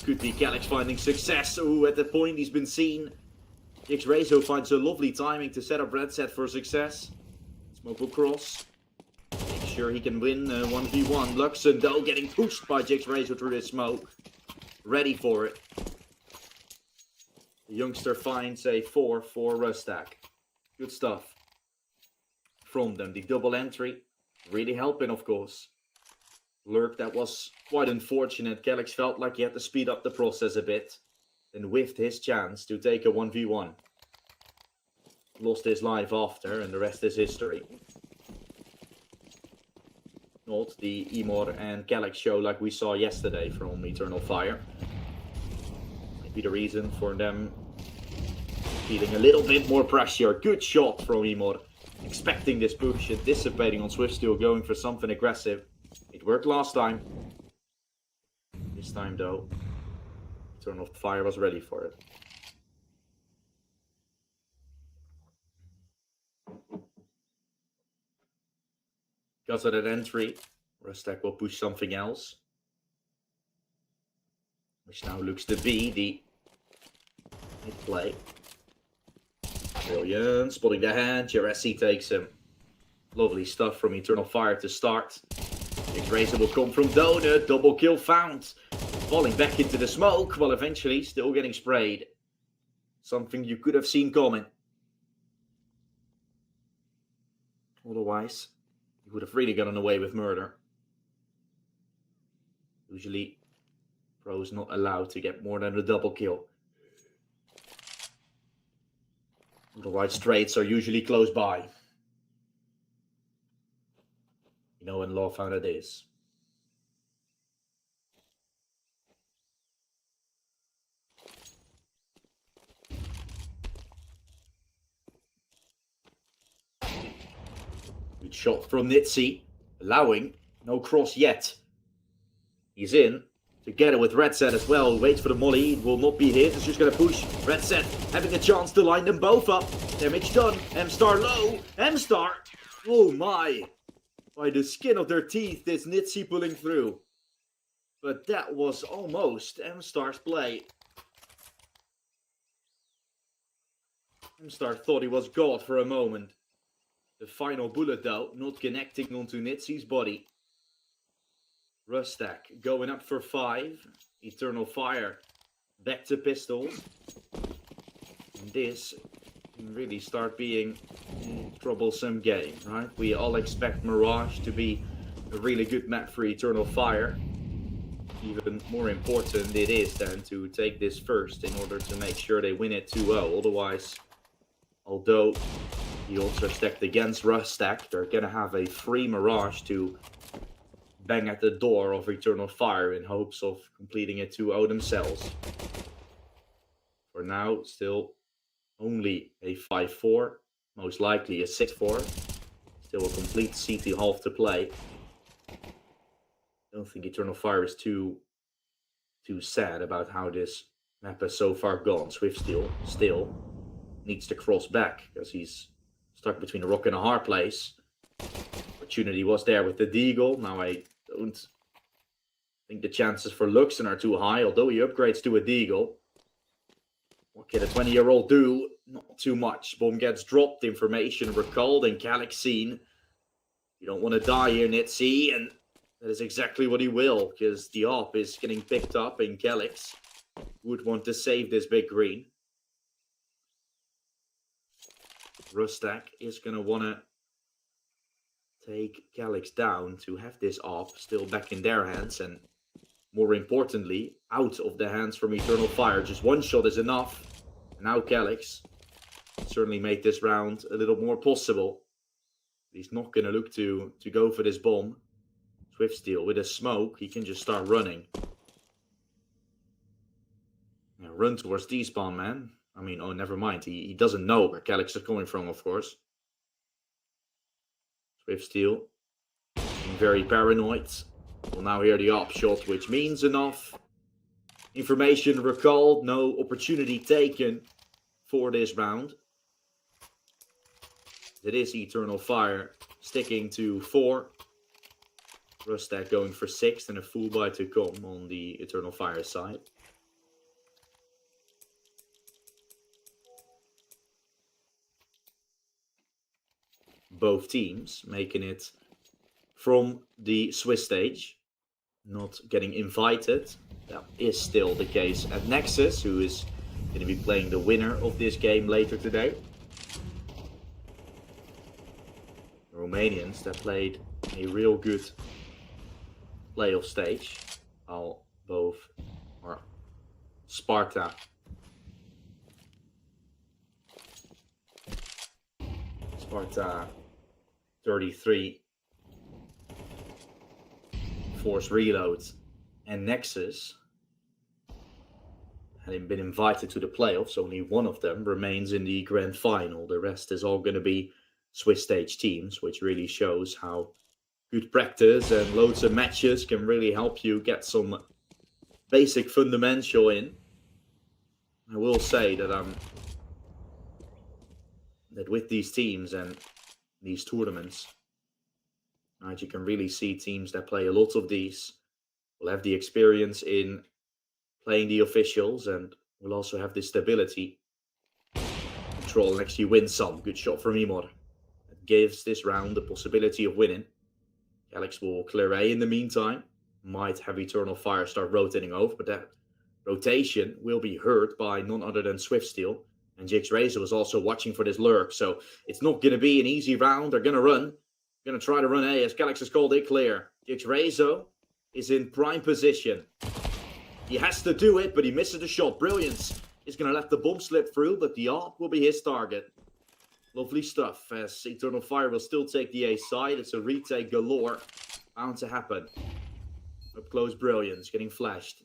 Could be Calyx finding success. Ooh, at that point he's been seen. Jixrezo finds a lovely timing to set up Red Set for success. Smoke will cross. Make sure he can win 1v1. Luxon though getting pushed by Jixrezo through the smoke. Ready for it. The youngster finds a 4 for Rustack. Good stuff from them. The double entry really helping, of course. Lurk, that was quite unfortunate. Calyx felt like he had to speed up the process a bit. Then whiffed his chance to take a 1v1. Lost his life after, and the rest is history. Not the Emor and Calyx show like we saw yesterday from Eternal Fire. Might be the reason for them feeling a little bit more pressure. Good shot from Emor. Expecting this push, anticipating on Swiftsteel, going for something aggressive. It worked last time. This time though, Eternal Fire was ready for it. Because of that entry, Rustack will push something else. Which now looks to be the mid-play. Brilliant, spotting the hand, Gerazi takes him. Lovely stuff from Eternal Fire to start. Jixrezo will come from Donut, double kill found. Falling back into the smoke, while eventually still getting sprayed. Something you could have seen coming. Otherwise, you would have really gotten away with murder. Usually, pros not allowed to get more than a double kill. Otherwise, trades are usually close by. You know, in love how that is. Good shot from Nitsi, allowing no cross yet. He's in together with Red Set as well. Waits for the molly, it will not be hit. It's just going to push. Red Set having a chance to line them both up. Damage done. M-Star low. M-Star. Oh my. By the skin of their teeth, this Nitsi pulling through. But that was almost M-Star's play. M-Star thought he was God for a moment. The final bullet though, not connecting onto Nitsi's body. Rustack going up for 5. Eternal Fire back to pistols. And this can really start being a troublesome game, right? We all expect Mirage to be a really good map for Eternal Fire. Even more important it is then to take this first in order to make sure they win it 2-0. Otherwise, although the odds are stacked against Rustack, they're gonna have a free Mirage to bang at the door of Eternal Fire in hopes of completing it 2-0 themselves. For now, still only a 5-4, most likely a 6-4. Still a complete CT half to play. Don't think Eternal Fire is too sad about how this map has so far gone. Swiftsteel still needs to cross back because he's stuck between a rock and a hard place. Opportunity was there with the Deagle. Now I don't think the chances for Luxon are too high, although he upgrades to a Deagle. What can a 20-year-old do? Not too much. Bomb gets dropped, information recalled, and Calyx seen. You don't want to die here, Nitsi, and that is exactly what he will, because the op is getting picked up, and Calyx would want to save this big green. Rustack is going to want to take Calyx down to have this op still back in their hands and more importantly, out of the hands from Eternal Fire. Just one shot is enough. And now Calyx certainly made this round a little more possible. He's not going to look to go for this bomb. Swiftsteel with a smoke, he can just start running. Yeah, run towards despawn, man. I mean, oh, never mind. He doesn't know where Calyx is coming from, of course. Swiftsteel, being very paranoid. We'll now hear the op shot, which means enough. Information recalled, no opportunity taken for this round. It is Eternal Fire sticking to 4. Rustack going for 6 and a full buy to come on the Eternal Fire side. Both teams making it from the Swiss stage, not getting invited. That is still the case at Nexus, who is going to be playing the winner of this game later today. The Romanians that played a real good playoff stage, while both are Sparta Sparta 33, Force Reload, and Nexus having been invited to the playoffs. Only one of them remains in the grand final. The rest is all going to be Swiss stage teams, which really shows how good practice and loads of matches can really help you get some basic fundamental in. I will say that that with these teams and these tournaments, right, you can really see teams that play a lot of these will have the experience in playing the officials and will also have the stability, control, and actually win some. Good shot from Imor. That gives this round the possibility of winning. Calyx will clear A in the meantime. Might have Eternal Fire start rotating over, but that rotation will be hurt by none other than Swiftsteel. And Jix Razor was also watching for this lurk, so it's not going to be an easy round. They're going to run. Going to try to run A as Calyx has called it clear. Jix Razor is in prime position. He has to do it, but he misses the shot. Brilliance is going to let the bomb slip through, but the ARP will be his target. Lovely stuff, as Eternal Fire will still take the A side. It's a retake galore. Bound to happen. Up close, Brilliance getting flashed.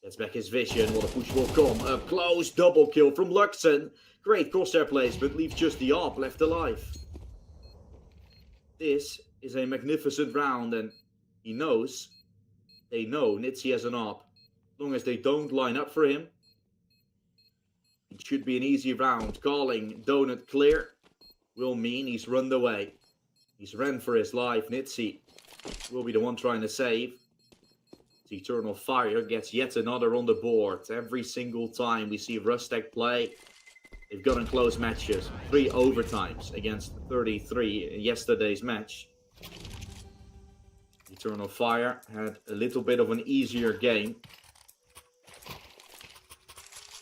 Gets back his vision. What a push will come. Up close, double kill from Luxon. Great crosshair placement, leaves just the ARP left alive. This is a magnificent round, and he knows, they know Nitsi has an ARP. As long as they don't line up for him, it should be an easy round. Calling Donut clear will mean he's run away. He's ran for his life. Nitsi will be the one trying to save. Eternal Fire gets yet another on the board. Every single time we see Rustack play, they've gotten close matches. 3 overtimes against 33 in yesterday's match. Eternal Fire had a little bit of an easier game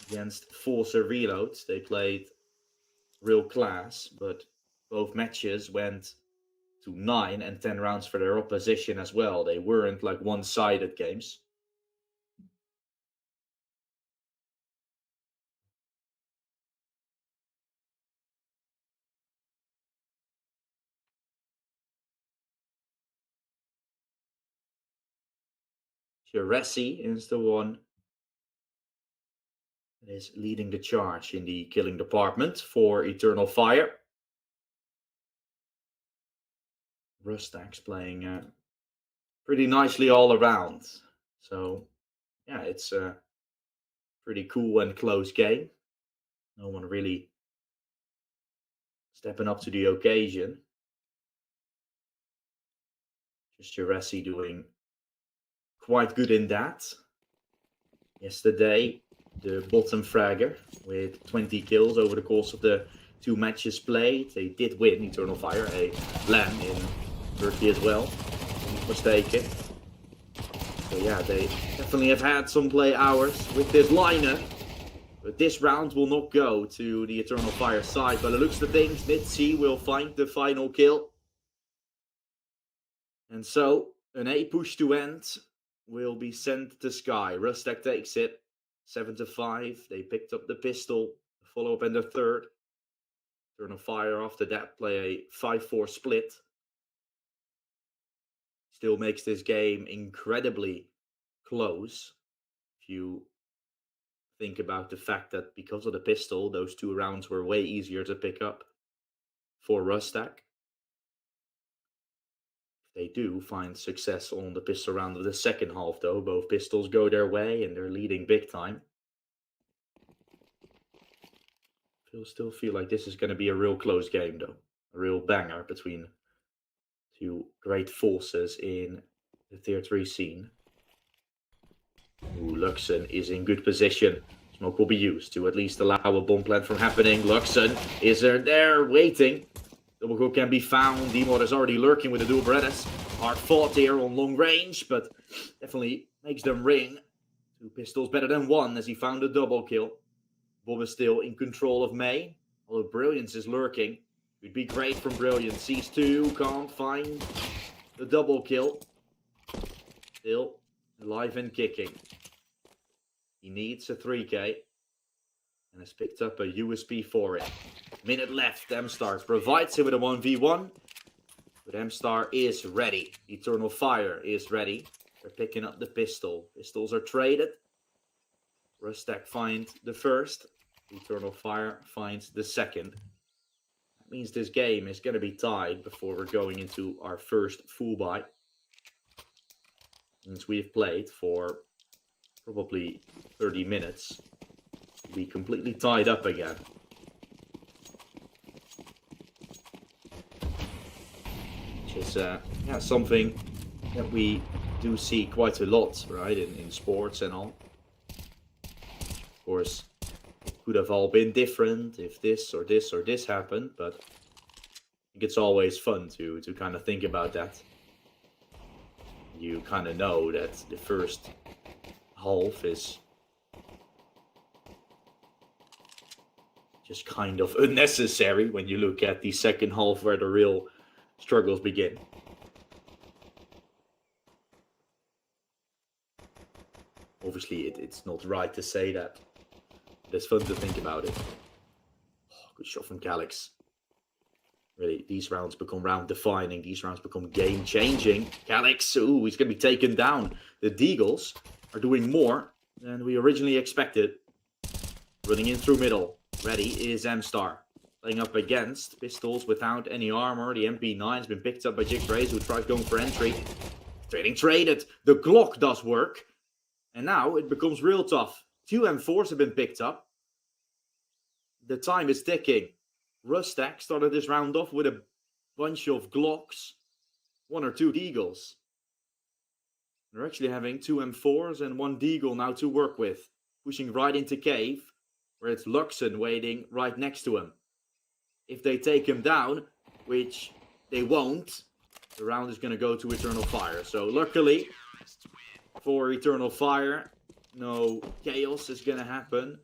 against Forcer Reloads. They played real class, but both matches went to 9 and 10 rounds for their opposition as well. They weren't like one-sided games. Juresi is the one that is leading the charge in the killing department for Eternal Fire. Rustack's playing pretty nicely all around. So, yeah, it's a pretty cool and close game. No one really stepping up to the occasion. Just Juresi doing quite good in that. Yesterday, the bottom fragger with 20 kills over the course of the 2 matches played. They did win, Eternal Fire, a LAN in Turkey as well, if I'm not mistaken. So yeah, they definitely have had some play hours with this lineup. But this round will not go to the Eternal Fire side. By the looks of things, Nitsi will find the final kill. And so, an A push to end. will be sent to Sky. Rustack takes it. 7-5. They picked up the pistol. Follow-up in the third. Turn on fire after that. Play a 5-4 split. Still makes this game incredibly close. If you think about the fact that because of the pistol, those 2 rounds were way easier to pick up for Rustack. They do find success on the pistol round of the second half, though. Both pistols go their way, and they're leading big time. Still feel like this is going to be a real close game, though. A real banger between 2 great forces in the tier 3 scene. Ooh, Luxon is in good position. Smoke will be used to at least allow a bomb plant from happening. Luxon is there waiting. Double kill can be found. Demod is already lurking with the dual Berettas. Hard fought here on long range, but definitely makes them ring. 2 pistols better than 1 as he found a double kill. Bob is still in control of May. Although Brilliance is lurking. Would be great from Brilliance. Sees 2, can't find the double kill. Still alive and kicking. He needs a 3k. And has picked up a USP for it. Minute left. M-Star provides him with a 1v1. But M-Star is ready. Eternal Fire is ready. They're picking up the pistol. Pistols are traded. Rustack finds the first. Eternal Fire finds the second. That means this game is going to be tied before we're going into our first full buy. Since we've played for probably 30 minutes, we'll be completely tied up again. Which is something that we do see quite a lot, right, in sports and all. Of course, it could have all been different if this or this or this happened, but I think it's always fun to kind of think about that. You kind of know that the first half is just kind of unnecessary when you look at the second half where the real struggles begin. Obviously, it's not right to say that. It's fun to think about it. Oh, good shot from Calyx. Really, these rounds become round defining. These rounds become game changing. Calyx, ooh, he's going to be taken down. The Deagles are doing more than we originally expected. Running in through middle. Ready is M-Star. Playing up against pistols without any armor. The MP9 has been picked up by Jiggraze, who tries going for entry. Trading traded. The Glock does work. And now it becomes real tough. 2 M4s have been picked up. The time is ticking. Rustack started this round off with a bunch of Glocks. 1 or 2 Deagles. They're actually having 2 M4s and 1 Deagle now to work with. Pushing right into cave, where it's Luxon waiting right next to him. If they take him down, which they won't, the round is going to go to Eternal Fire. So luckily for Eternal Fire, no chaos is going to happen.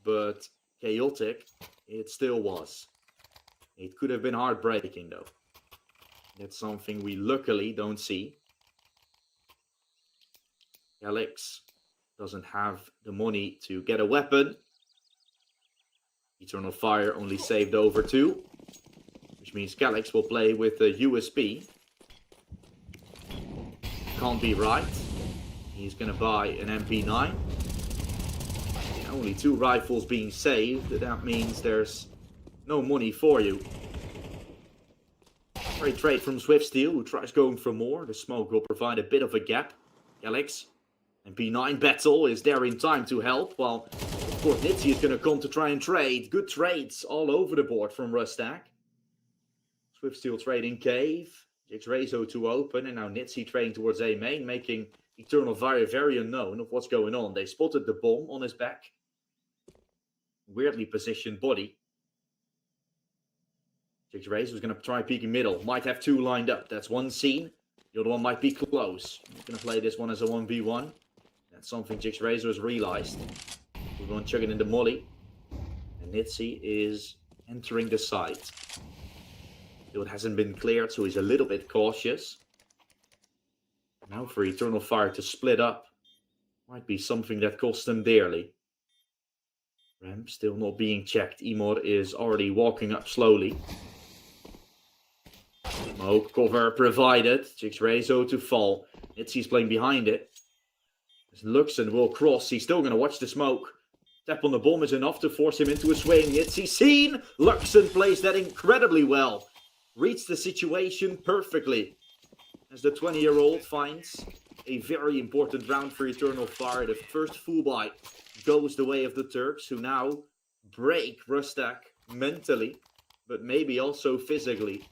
But chaotic, it still was. It could have been heartbreaking though. That's something we luckily don't see. Calyx doesn't have the money to get a weapon. Eternal Fire only saved over 2. Which means Calyx will play with a USP. Can't be right. He's going to buy an MP9. Only 2 rifles being saved. That means there's no money for you. Great trade from Swiftsteel, who tries going for more. The smoke will provide a bit of a gap. Calyx and P9 battle is there in time to help. While, of course, Nitsi is going to come to try and trade. Good trades all over the board from Rustack. Swiftsteel trading cave. Jiggraze to open. And now Nitsi trading towards A main, making Eternal Fire very unknown of what's going on. They spotted the bomb on his back. Weirdly positioned body. Jiggraze was going to try peeking middle. Might have 2 lined up. That's one scene. The other one might be close. He's going to play this one as a 1v1. That's something Jiggraze has realized. We're going chugging in the molly. And Nitsi is entering the site. It hasn't been cleared, so he's a little bit cautious. Now for Eternal Fire to split up might be something that costs them dearly. Ram still not being checked. Emor is already walking up slowly. Smoke cover provided. Jixrezo to fall. Itzy's playing behind it. As Luxon will cross, he's still going to watch the smoke. Tap on the bomb is enough to force him into a swing. Itzy seen! Luxon plays that incredibly well. Reads the situation perfectly. As the 20-year-old finds a very important round for Eternal Fire. The first full buy goes the way of the Turks, who now break Rustack mentally, but maybe also physically.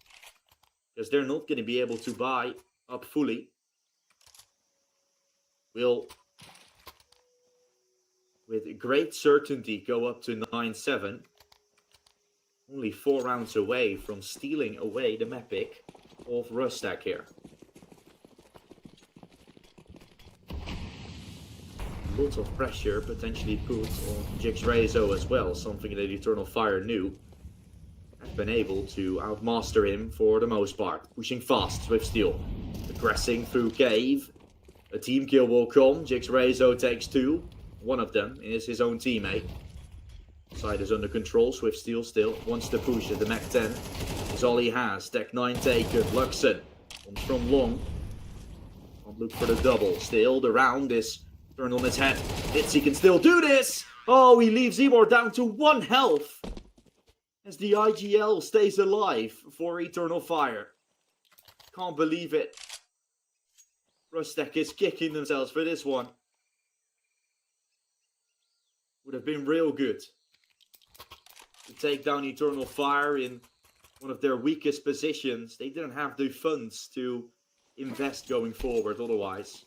Because they're not going to be able to buy up fully. Will, with great certainty, go up to 9-7. Only 4 rounds away from stealing away the map pick of Rustack here. Lots of pressure potentially put on Jixrezo as well, something that Eternal Fire knew. Have been able to outmaster him for the most part. Pushing fast, Swift Steal. Aggressing through cave. A team kill will come. Jixrezo takes 2. One of them is his own teammate. Side is under control. Swift Steal still wants to push it. The Mac 10 is all he has. Tech 9 taken. Luxon comes from long. Can't look for the double. Still, the round is turned on his head. Itzy can still do this! Oh, he leaves Emor down to 1 health. As the IGL stays alive for Eternal Fire. Can't believe it. Rustack is kicking themselves for this one. Would have been real good to take down Eternal Fire in one of their weakest positions. They didn't have the funds to invest going forward otherwise.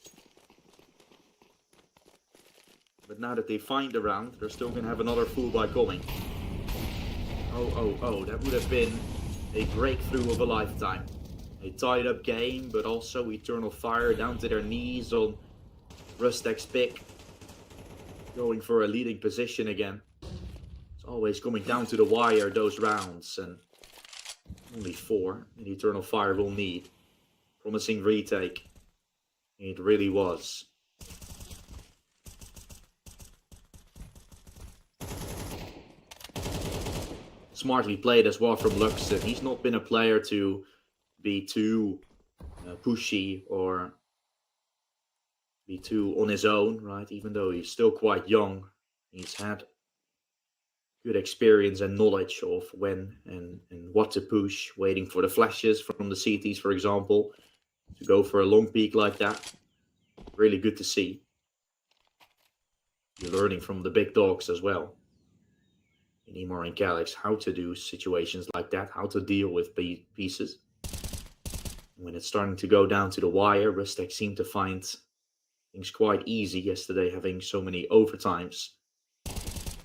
But now that they find the round, they're still going to have another full buy coming. Oh, that would have been a breakthrough of a lifetime. A tied up game, but also Eternal Fire down to their knees on Rustack's pick. Going for a leading position again. It's always coming down to the wire, those rounds. And only 4 that Eternal Fire will need. Promising retake. It really was. Smartly played as well from Luxon. He's not been a player to be too pushy or be too on his own, right? Even though he's still quite young, he's had good experience and knowledge of when and what to push, waiting for the flashes from the CTs, for example, to go for a long peek like that. Really good to see. You're learning from the big dogs as well. In Emor and Calyx, how to do situations like that, how to deal with pieces. When it's starting to go down to the wire, Rustack seemed to find things quite easy yesterday, having so many overtimes.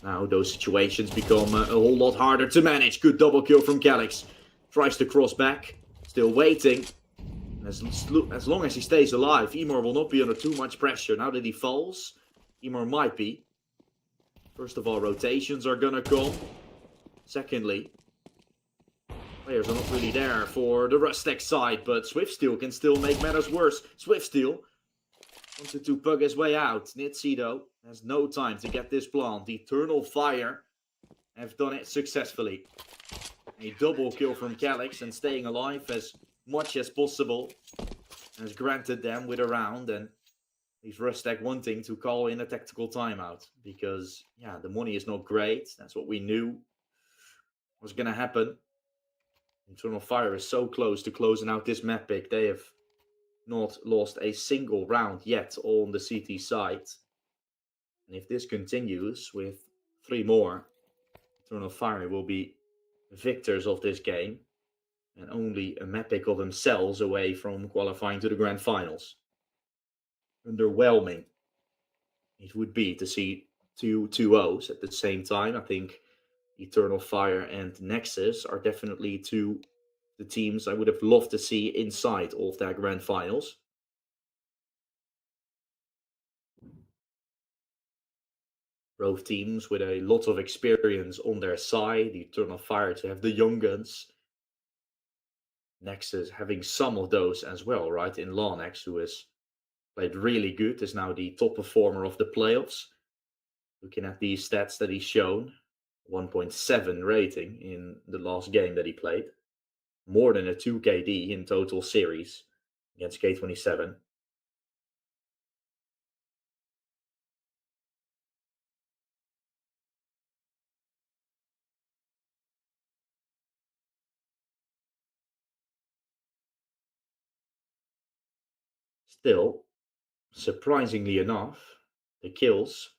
Now those situations become a whole lot harder to manage. Good double kill from Calyx. Tries to cross back, still waiting. As long as he stays alive, Emor will not be under too much pressure. Now that he falls, Emor might be. First of all, rotations are gonna come. Secondly, players are not really there for the Rustack side, but Swift Steal can still make matters worse. Swift Steal wanted to bug his way out. Nitsi, though, has no time to get this plant. Eternal Fire have done it successfully. A double kill from Calyx, and staying alive as much as possible has granted them with a round, and leaves Rustack wanting to call in a tactical timeout. Because, yeah, the money is not great. That's what we knew was going to happen. Eternal Fire is so close to closing out this map pick. They have not lost a single round yet on the CT side. And if this continues with 3 more, Eternal Fire will be victors of this game. And only a map pick of themselves away from qualifying to the Grand Finals. Underwhelming it would be to see 2 2-0s at the same time. I think Eternal Fire and Nexus are definitely 2 the teams I would have loved to see inside of that Grand Finals. Both teams with a lot of experience on their side. Eternal Fire to have the young guns. Nexus having some of those as well, right? In Lanex, who is Played really good, is now the top performer of the playoffs. Looking at these stats that he's shown, 1.7 rating in the last game that he played. More than a 2 KD in total series against K27. Still, surprisingly enough, the kills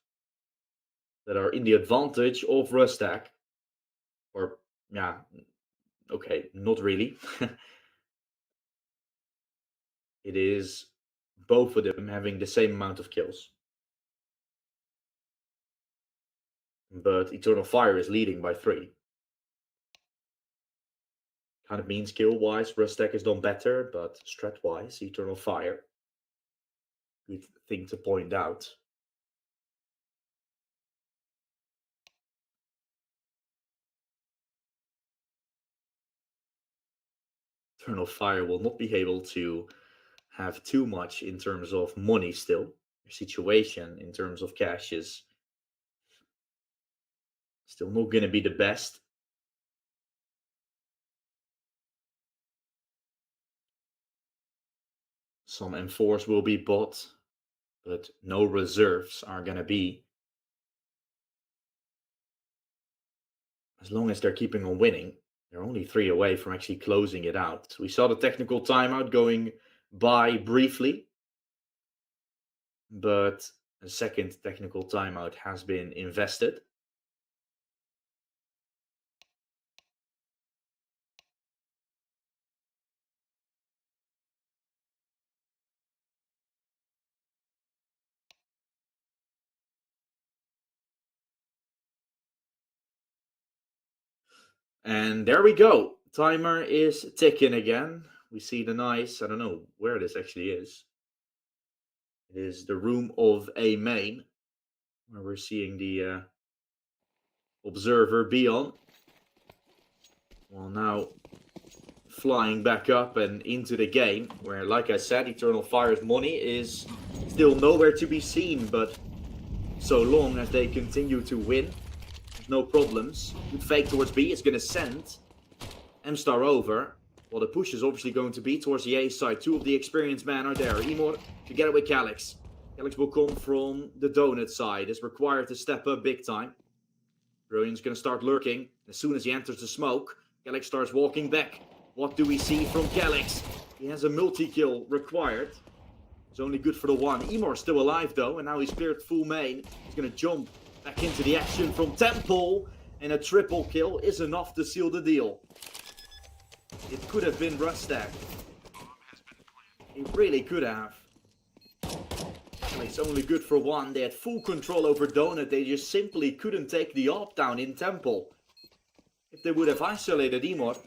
that are in the advantage of Rustack, or yeah, okay, not really. It is both of them having the same amount of kills. But Eternal Fire is leading by 3. Kind of means skill-wise, Rustack has done better, but strat-wise, Eternal Fire. Good thing to point out. Eternal Fire will not be able to have too much in terms of money still. Their situation in terms of cash is still not going to be the best. Some M4s will be bought, but no reserves are going to be. As long as they're keeping on winning, they're only 3 away from actually closing it out. We saw the technical timeout going by briefly, but a second technical timeout has been invested. And there we go. Timer is ticking again. We see the nice, I don't know where this actually is. It is the room of a main, where we're seeing the observer Beyond. Well, now flying back up and into the game, where, like I said, Eternal Fire's money is still nowhere to be seen, but so long as they continue to win, no problems. Good fake towards B. It's going to send M-Star over. Well, the push is obviously going to be towards the A side. 2 of the experienced men are there. Emor together with Calyx. Calyx will come from the donut side. It's required to step up big time. Brilliant's going to start lurking. As soon as he enters the smoke, Calyx starts walking back. What do we see from Calyx? He has a multi-kill required. It's only good for the 1. Emor's still alive though, and now he's cleared full main. He's going to jump back into the action from Temple, and a triple kill is enough to seal the deal. It could have been Rustack. It really could have. It's only good for 1. They had full control over Donut. They just simply couldn't take the AWP down in Temple. If they would have isolated Emor.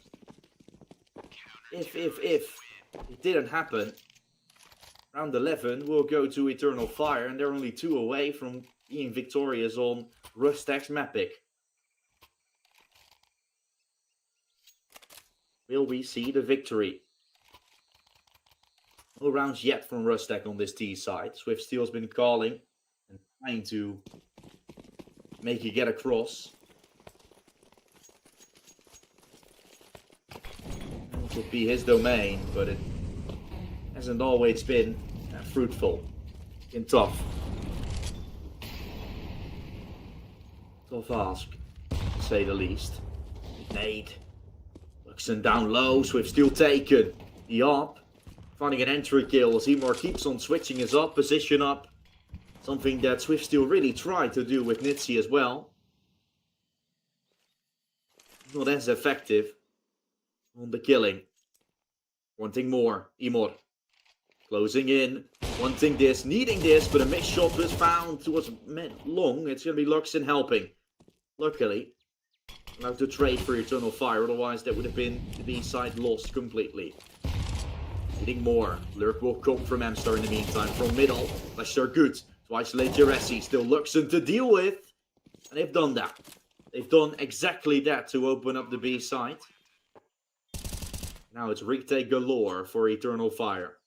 If it didn't happen. Round 11 will go to Eternal Fire, and they're only 2 away from being victorious on Rustack's map pick. Will we see the victory? No rounds yet from Rustack on this T side. Swift Steel's been calling and trying to make it get across. It could be his domain, but it hasn't always been fruitful. And tough. Tough ask, to say the least. Nade. Luxon down low, Swift Steel taken. The up. Finding an entry kill as Emor keeps on switching his up, position up. Something that Swift Steel really tried to do with Nitsi as well. Not as effective on the killing. Wanting more, Emor. Closing in, wanting this, needing this, but a missed shot was found towards long. It's going to be Luxon helping. Luckily, allowed to trade for Eternal Fire, otherwise that would have been the B side lost completely. Needing more. Lurk will come from M-Star in the meantime. From middle. Lester good. To isolate Juresi. Still Luxon to deal with. And they've done that. They've done exactly that to open up the B side. Now it's retake galore for Eternal Fire.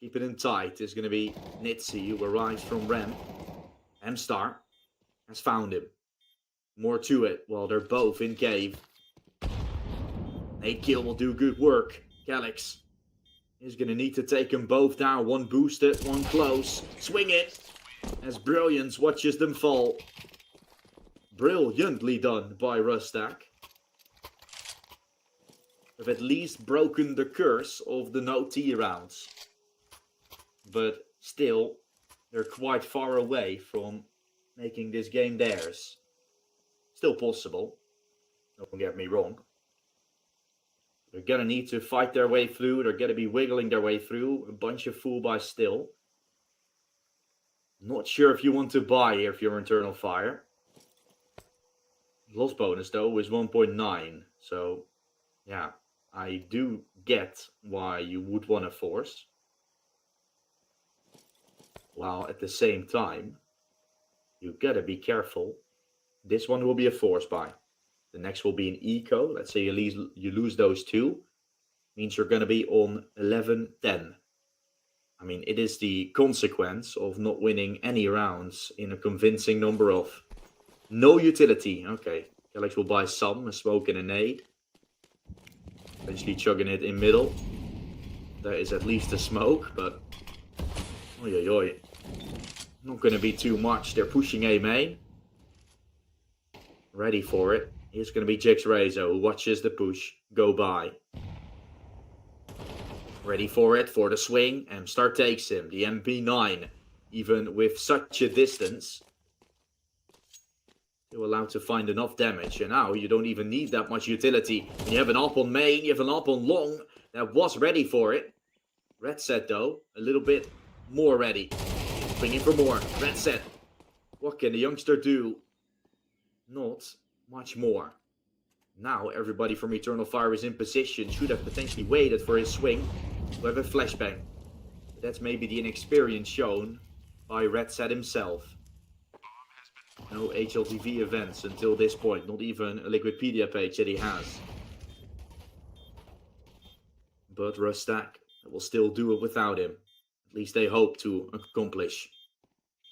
keep it in tight is going to be Nitsi, who arrives from Rem. M-Star has found him. More to it while they're both in cave. 8 kill will do good work. Calyx is going to need to take them both down. One boosted, one close. Swing it as Brilliance watches them fall. Brilliantly done by Rustack. Have at least broken the curse of the no T rounds. But still, they're quite far away from making this game theirs. Still possible. Don't get me wrong. They're going to need to fight their way through. They're going to be wiggling their way through. A bunch of full buys still. Not sure if you want to buy here if you're Eternal Fire. Loss bonus though is 1.9. So, yeah. I do get why you would want to force. While at the same time, you gotta be careful. This one will be a force buy. The next will be an eco. Let's say you lose those two. Means you're gonna be on 11-10. I mean, it is the consequence of not winning any rounds in a convincing number of no utility. Okay, Calyx will buy some, a smoke and a nade. Eventually chugging it in middle. There is at least a smoke, but oi oi oi. Not going to be too much. They're pushing A main. Ready for it. Here's going to be Jix Rezo, who watches the push go by. Ready for it, for the swing. M-Star takes him. The MP9, even with such a distance, you're allowed to find enough damage. And now you don't even need that much utility. When you have an up on main, you have an up on long. That was ready for it. Red set though, a little bit more ready. Swinging for more. Red set. What can the youngster do? Not much more. Now everybody from Eternal Fire is in position. Should have potentially waited for his swing. We have a flashbang. That's maybe the inexperience shown by Red set himself. No HLTV events until this point. Not even a Liquipedia page that he has. But Rustack will still do it without him. At least they hope to accomplish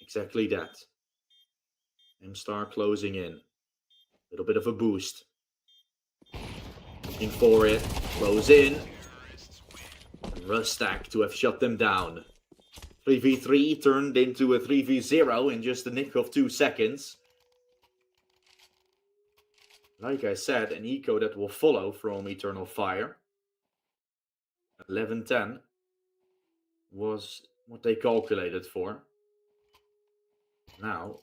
exactly that. M-Star closing in. A little bit of a boost. Looking for it. Close in. And Rustack to have shut them down. 3v3 turned into a 3v0 in just a nick of 2 seconds. Like I said, an eco that will follow from Eternal Fire. 11-10 was what they calculated for. Now,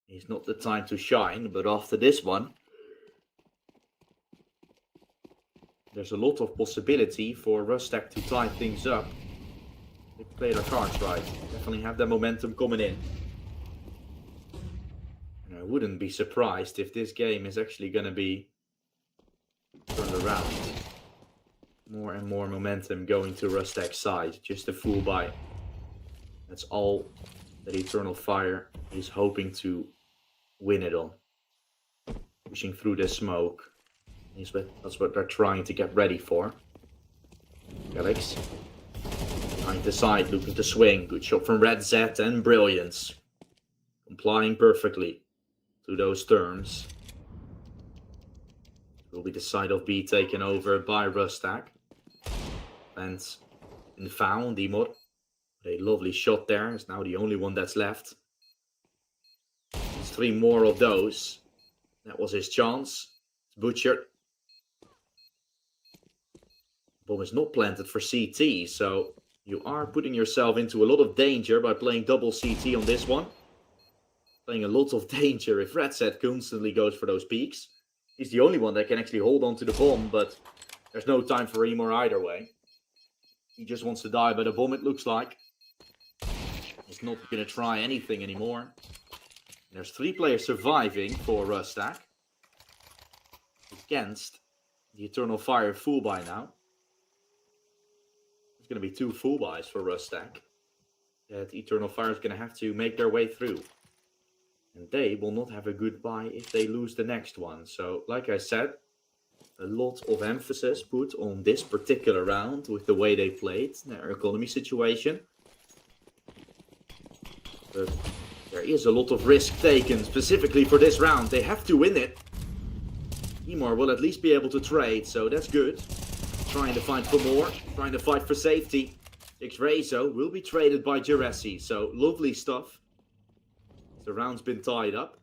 it's not the time to shine, but after this one, there's a lot of possibility for Rustack to tie things up. They play their cards right. Definitely have that momentum coming in. And I wouldn't be surprised if this game is actually going to be turned around. More and more momentum going to Rustack's side. Just a full buy. That's all that Eternal Fire is hoping to win it on. Pushing through the smoke. That's what they're trying to get ready for. Calyx. Behind the side, looking to swing. Good shot from Red Z and Brilliance. Complying perfectly to those terms. Will be the side of B taken over by Rustack. And found Dimor. A lovely shot there. Is now the only one that's left. There's 3 more of those. That was his chance. It's butchered. Bomb is not planted for CT, so you are putting yourself into a lot of danger by playing double CT on this one. Playing a lot of danger if Red Set constantly goes for those peaks. He's the only one that can actually hold on to the bomb, but there's no time for Emor either way. He just wants to die by the bomb, it looks like. He's not going to try anything anymore. There's 3 players surviving for Rustack. Against the Eternal Fire full buy now. It's going to be 2 full buys for Rustack. That Eternal Fire is going to have to make their way through. And they will not have a good buy if they lose the next one. So, like I said, a lot of emphasis put on this particular round with the way they played their economy situation. But there is a lot of risk taken specifically for this round. They have to win it. Emor will at least be able to trade, so that's good. Trying to fight for more, trying to fight for safety. X-Rezo will be traded by Jurassic, so lovely stuff. The round's been tied up.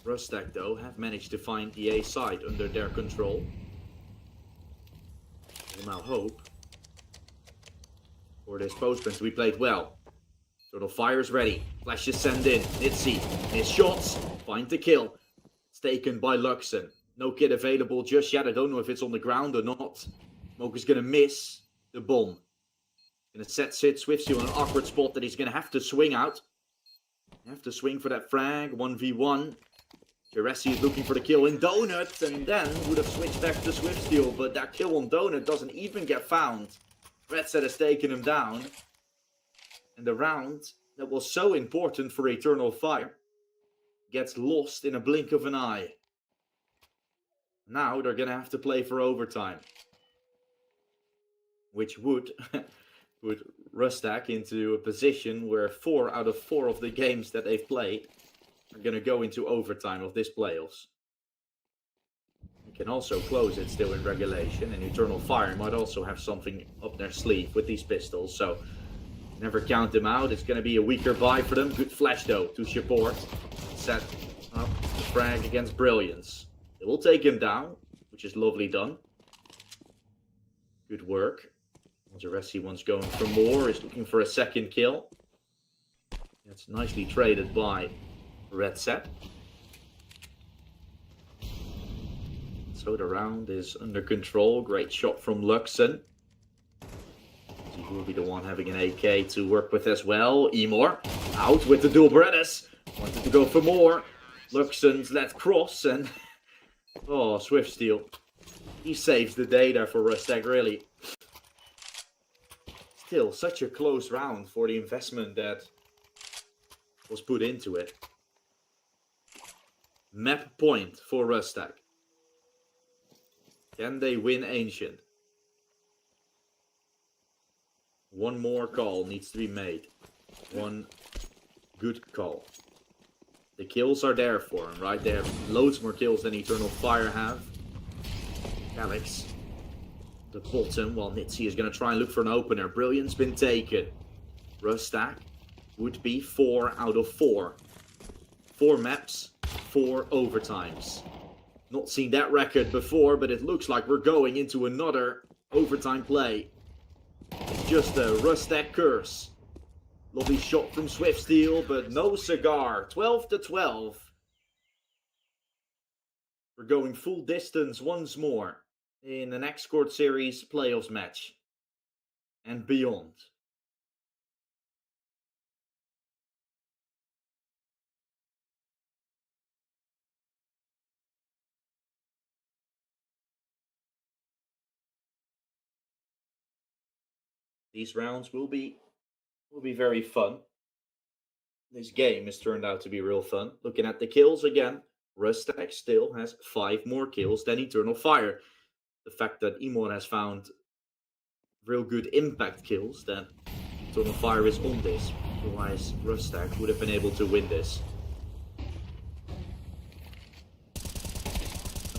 Rustack, though, have managed to find the A side under their control. We'll now hope for this postman to be played well. Turtle Fire's ready. Flashes send in. Nitsi, miss shots. Find the kill. It's taken by Luxon. No kit available just yet. I don't know if it's on the ground or not. Smoke is going to miss the bomb. Going to set Sid Swifty on an awkward spot that he's going to have to swing out. Have to swing for that frag. 1v1. Jurassic is looking for the kill in Donut, and then would have switched back to Swiftsteel, but that kill on Donut doesn't even get found. Redset has taken him down. And the round that was so important for Eternal Fire gets lost in a blink of an eye. Now they're going to have to play for overtime, which would put Rustack into a position where 4 out of 4 of the games that they've played are going to go into overtime of this playoffs. You can also close it still in regulation, and Eternal Fire might also have something up their sleeve with these pistols, so never count them out. It's going to be a weaker buy for them. Good flash, though, to support. Set up the frag against Brilliance. They will take him down, which is lovely done. Good work. Jurassic one's going for more. Is looking for a second kill. That's nicely traded by Redset. So the round is under control. Great shot from Luxon. He will be the one having an AK to work with as well. Emor out with the dual Berettas. Wanted to go for more. Luxon's let cross and... Oh, Swiftsteel. He saves the day there for Rustack, really. Still, such a close round for the investment that was put into it. Map point for Rustack. Can they win Ancient? One more call needs to be made. One good call. The kills are there for him, right? They have loads more kills than Eternal Fire have. Alex, the bottom, while Nitsi is going to try and look for an opener. Brilliant's been taken. Rustack would be 4 out of 4. 4 maps, 4 overtimes. Not seen that record before, but it looks like we're going into another overtime play. It's just a Rustack curse. Lovely shot from Swiftsteel, but no cigar. 12-12. We're going full distance once more in an Exort Series playoffs match and beyond. These rounds will be very fun. This game has turned out to be real fun. Looking at the kills again, Rustack still has 5 more kills than Eternal Fire. The fact that Emon has found real good impact kills, then Eternal Fire is on this. Otherwise, Rustack would have been able to win this.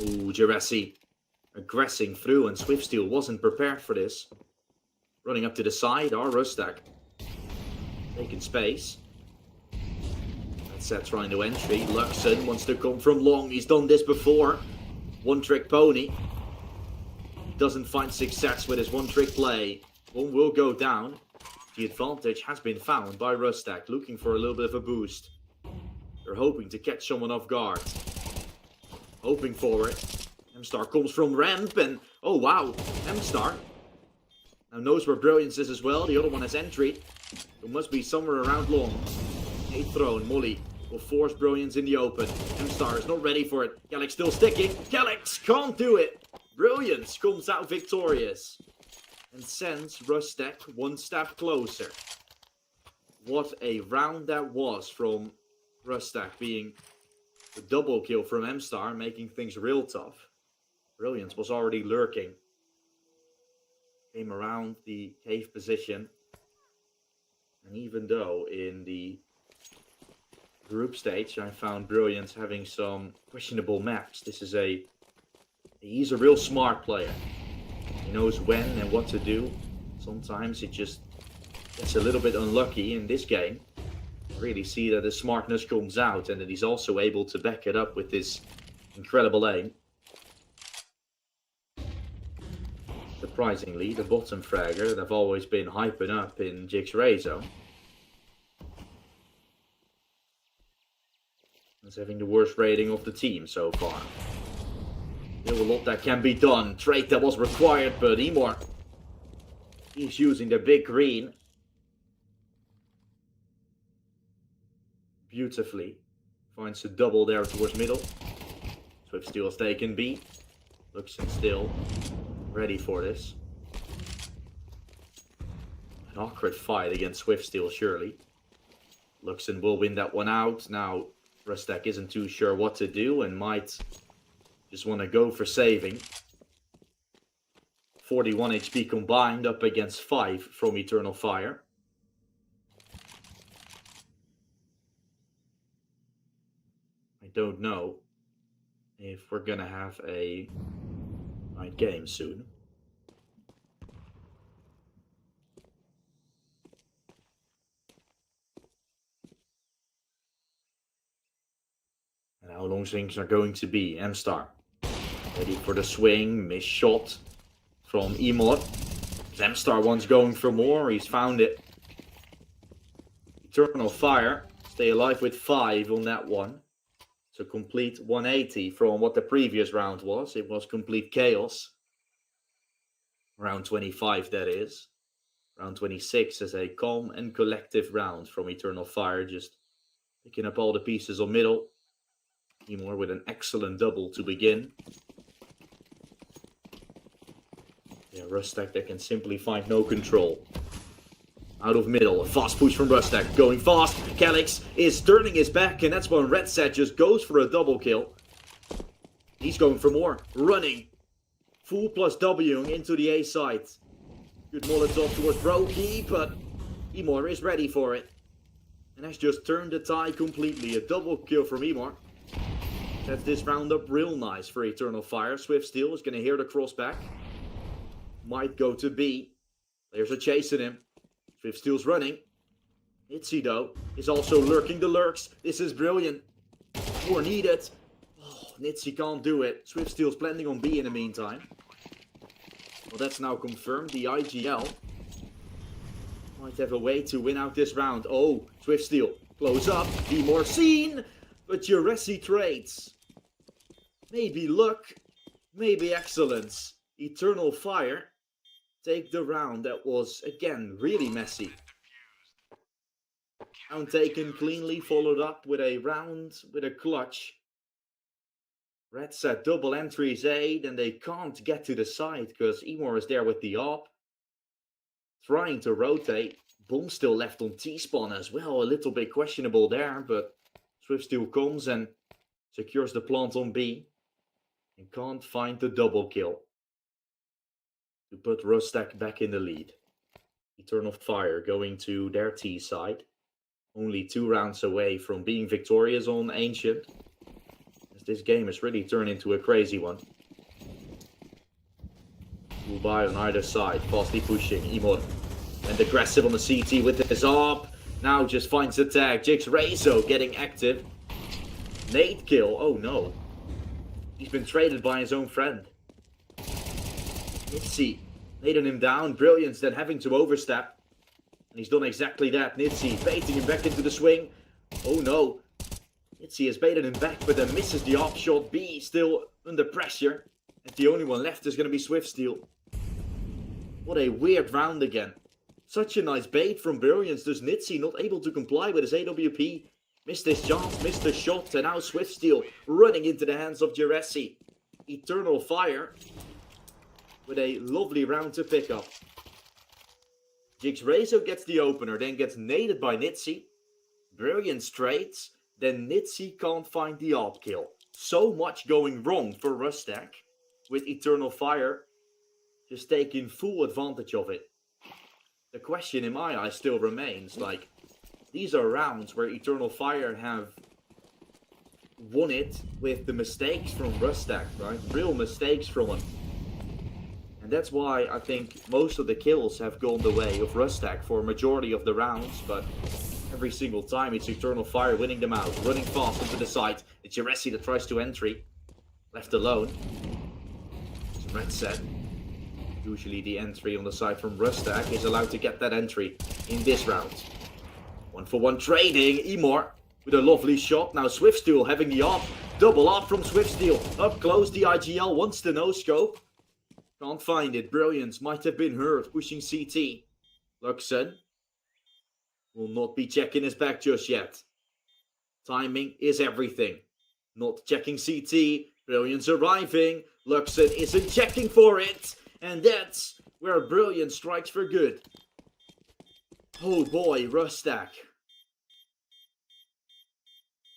Ooh, Jurassic aggressing through, and Swiftsteel wasn't prepared for this. Running up to the side are Rustack. Taking space. That's trying to entry. Luxon wants to come from long. He's done this before. One trick pony. Doesn't find success with his one trick play. One will go down. The advantage has been found by Rustack. Looking for a little bit of a boost. They're hoping to catch someone off guard. Hoping for it. M-Star comes from ramp and... Oh wow. M-Star now knows where Brilliance is as well. The other one has entry. It must be somewhere around long. A thrown. Molly will force Brilliance in the open. M-Star is not ready for it. Calyx still sticking. Calyx can't do it. Brilliance comes out victorious. And sends Rustack one step closer. What a round that was from Rustack, being The double kill from M-Star, making things real tough. Brilliance was already lurking. Came around the cave position. And even though in the group stage I found Brilliance having some questionable maps, he's a real smart player. He knows when and what to do. Sometimes it just gets a little bit unlucky in this game. I really see that his smartness comes out and that he's also able to back it up with this incredible aim. Surprisingly, the bottom fragger that I've always been hyping up in Jig's is having the worst rating of the team so far. Still a lot that can be done. Trade that was required, but Emor, he's using the big green beautifully. Finds a double there towards middle. Swift Steel has taken B. Luxon still ready for this. An awkward fight against Swift Steel, surely. Luxon will win that one out. Now, Rustack isn't too sure what to do and might just want to go for saving. 41 HP combined up against 5 from Eternal Fire. I don't know if we're gonna have a night game soon. And how long things are going to be. M-Star ready for the swing. Missed shot from Emor. M-Star wants going for more. He's found it. Eternal Fire. Stay alive with 5 on that one. So complete 180 from what the previous round was. It was complete chaos. Round 25, that is. Round 26 is a calm and collective round from Eternal Fire. Just picking up all the pieces on middle. Emor with an excellent double to begin. Yeah, Rustack that can simply find no control. Out of middle, a fast push from Rustack, going fast. Calyx is turning his back, and that's when Red Set just goes for a double kill. He's going for more, running. Full plus W into the A side. Good Molotov towards Brokey, but Emor is ready for it. And has just turned the tide completely. A double kill from Emor. Sets this round up real nice for Eternal Fire. Swift Steel is going to hear the cross back. Might go to B. There's a chasing him. Swift Steel's running. Itzy, though, is also lurking the lurks. This is brilliant. More needed. Oh, Nitzy can't do it. Swift Steel's planning on B in the meantime. Well, that's now confirmed. The IGL might have a way to win out this round. Oh, Swift Steel. Close up. Be more seen. But Juresi trades. Maybe luck. Maybe excellence. Eternal Fire take the round that was, again, really messy. Round taken cleanly, followed up with a round with a clutch. Red Set double entries A, and they can't get to the side because Emor is there with the AWP. Trying to rotate. Bomb still left on T-spawn as well. A little bit questionable there, but Swift Steel comes and secures the plant on B. And can't find the double kill to put Rustack back in the lead. Eternal Fire going to their T side. Only 2 rounds away from being victorious on Ancient. As this game has really turned into a crazy one. Dubai on either side, fastly pushing. Emor and aggressive on the CT with his AWP. Now just finds the tag. Jix Rezo getting active. Nade kill. Oh no. He's been traded by his own friend. Nitzy nading him down. Brilliance then having to overstep. And he's done exactly that. Nitzy baiting him back into the swing. Oh no. Nitzy has baited him back, but then misses the off shot. B still under pressure. And the only one left is going to be Swift Steel. What a weird round again. Such a nice bait from Brilliance. Does Nitzy not able to comply with his AWP? Missed his chance, missed the shot, and now Swift Steel running into the hands of Juresi. Eternal Fire with a lovely round to pick up. Jix Rezo gets the opener, then gets naded by Nitzy. Brilliance trades. then Nitsi can't find the AWP kill. So much going wrong for Rustack, with Eternal Fire just taking full advantage of it. The question in my eyes still remains, like, these are rounds where Eternal Fire have won it with the mistakes from Rustack, right? Real mistakes from him. And that's why I think most of the kills have gone the way of Rustack for a majority of the rounds, but every single time it's Eternal Fire winning them out, running fast into the site. It's Jeresi that tries to entry, left alone. It's Red set. Usually the entry on the side from Rustack is allowed to get that entry in this round. 1-for-1 trading. Emor with a lovely shot. Now Swiftsteel having the up. Double up from Swiftsteel. Up close, the IGL wants the no-scope. Can't find it. Brilliance might have been hurt. Pushing CT. Luxon will not be checking his back just yet. Timing is everything. Not checking CT. Brilliance arriving. Luxon isn't checking for it. And that's where Brilliance strikes for good. Oh boy, Rustack.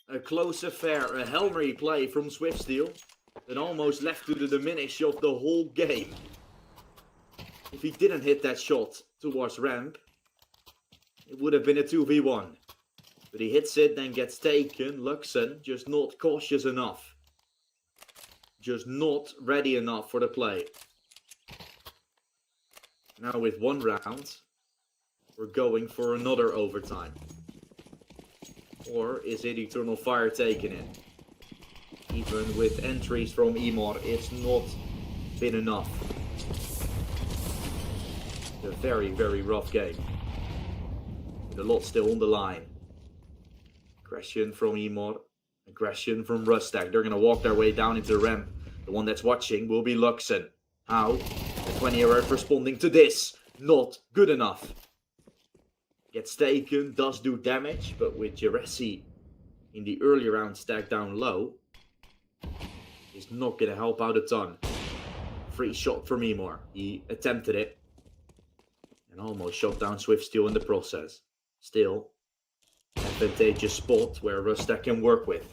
A close affair, a Hail Mary play from Swiftsteel that almost left to the diminish of the whole game. If he didn't hit that shot towards ramp, it would have been a 2v1. But he hits it, then gets taken. Luxon just not cautious enough. Just not ready enough for the play. Now with one round, we're going for another overtime. Or is it Eternal Fire taking it? Even with entries from Emor, it's not been enough. A very, very rough game. With a lot still on the line. Aggression from Emor. Aggression from Rustack. They're going to walk their way down into the ramp. The one that's watching will be Luxon. How? The 20-year-old responding to this. Not good enough. Gets taken, does do damage, but with Jeresi in the early round stacked down low, is not going to help out a ton. Free shot from Emor. He attempted it and almost shot down Swiftsteel in the process. Still, advantageous spot where Rustack can work with.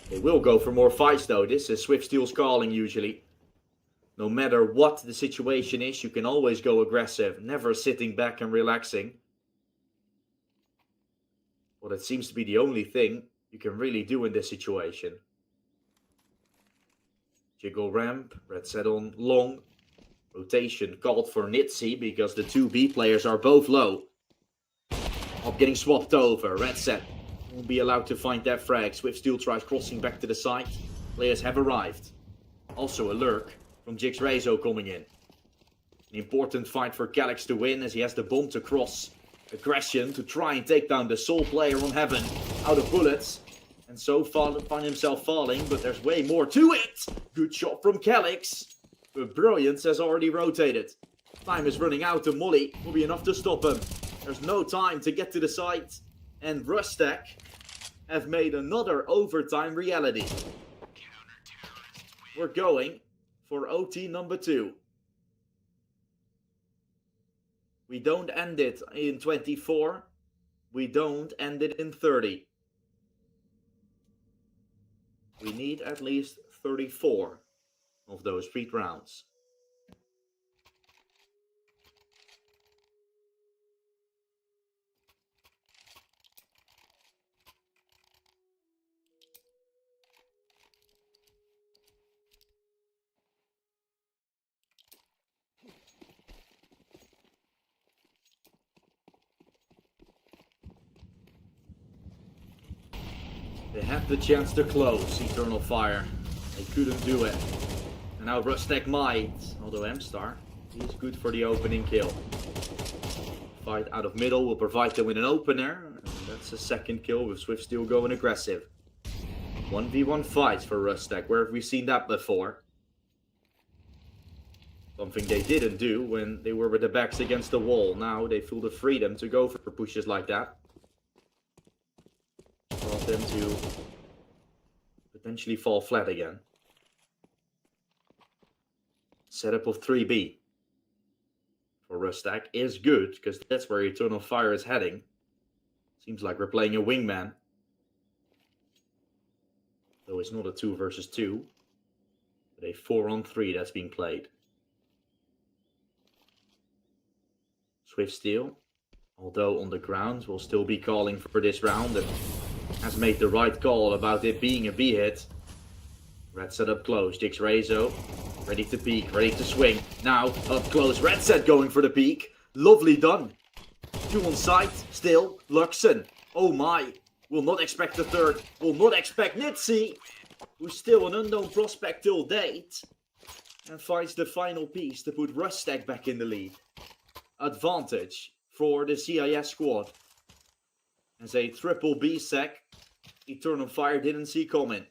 They will go for more fights though. This is Swiftsteel's calling usually. No matter what the situation is, you can always go aggressive. Never sitting back and relaxing. Well, that seems to be the only thing you can really do in this situation. Jiggle ramp. Red set on long. Rotation called for Nitsi because the two B players are both low. Up getting swapped over. Red set won't be allowed to find that frag. Swiftsteel tries crossing back to the side. Players have arrived. Also a lurk from Jix Rezo coming in. An important fight for Calyx to win as he has the bomb to cross. Aggression to try and take down the sole player on Heaven. Out of bullets. And so find himself falling, but there's way more to it. Good shot from Calyx. But Brilliance has already rotated. Time is running out and Molly will be enough to stop him. There's no time to get to the site. And Rustack have made another overtime reality. We're going for OT number 2. We don't end it in 24. We don't end it in 30. We need at least 34 of those 3 rounds. They had the chance to close Eternal Fire. They couldn't do it. And now Rustack might, although M-Star is good for the opening kill. Fight out of middle will provide them with an opener. And that's a second kill with Swiftsteel going aggressive. 1v1 fights for Rustack. Where have we seen that before? Something they didn't do when they were with their backs against the wall. Now they feel the freedom to go for pushes like that. Brought them to potentially fall flat again. Setup of 3B. for Rustack is good, because that's where Eternal Fire is heading. Seems like we're playing a wingman. Though it's not a 2 versus 2, but a 4-on-3 that's being played. Swift Steal, although on the ground, will still be calling for this round and has made the right call about it being a B hit. Red set up close, Jix Rezo, ready to peek, ready to swing. Now, up close, Red set going for the peek. Lovely done. 2 on site, still, Luxon. Oh my, will not expect the third, will not expect Nitsi, who's still an unknown prospect till date. And finds the final piece to put Rustack back in the lead. Advantage for the CIS squad. As a triple B sec, Eternal Fire didn't see coming.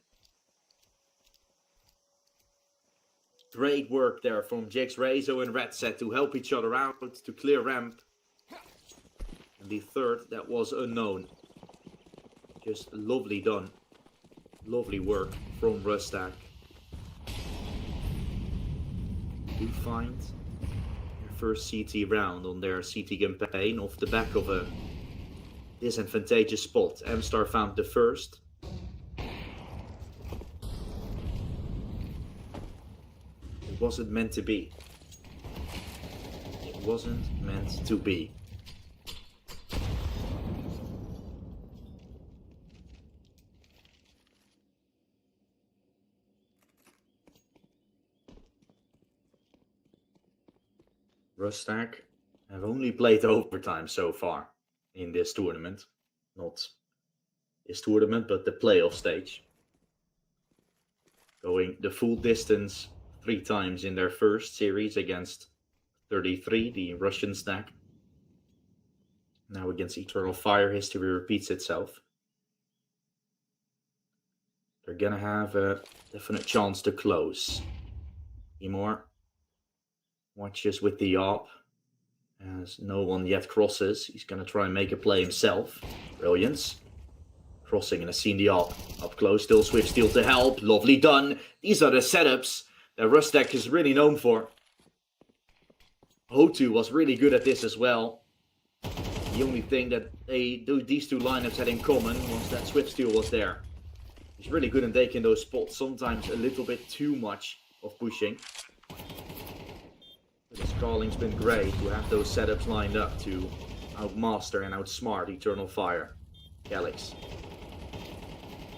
Great work there from Jix Rezo and Red Set to help each other out, to clear ramp. And the third, that was unknown. Just lovely done. Lovely work from Rustack. We find their first CT round on their CT campaign off the back of a disadvantageous spot. M-Star found the first. It wasn't meant to be. It wasn't meant to be. Rustack have only played overtime so far in this tournament. Not this tournament, but the playoff stage. Going the full distance 3 times in their first series against 33, the Russian stack. Now against Eternal Fire, history repeats itself. They're gonna have a definite chance to close. Emor watches with the AWP, as no one yet crosses. He's gonna try and make a play himself. Brilliance. Crossing and has seen the AWP. Up close, still Swift Steal to help. Lovely done. These are the setups that Rustack is really known for. Hotu was really good at this as well. The only thing that these two lineups had in common was that Swift Steal was there. He's really good in taking those spots, sometimes a little bit too much of pushing. But his calling's been great to have those setups lined up to outmaster and outsmart Eternal Fire. Calyx.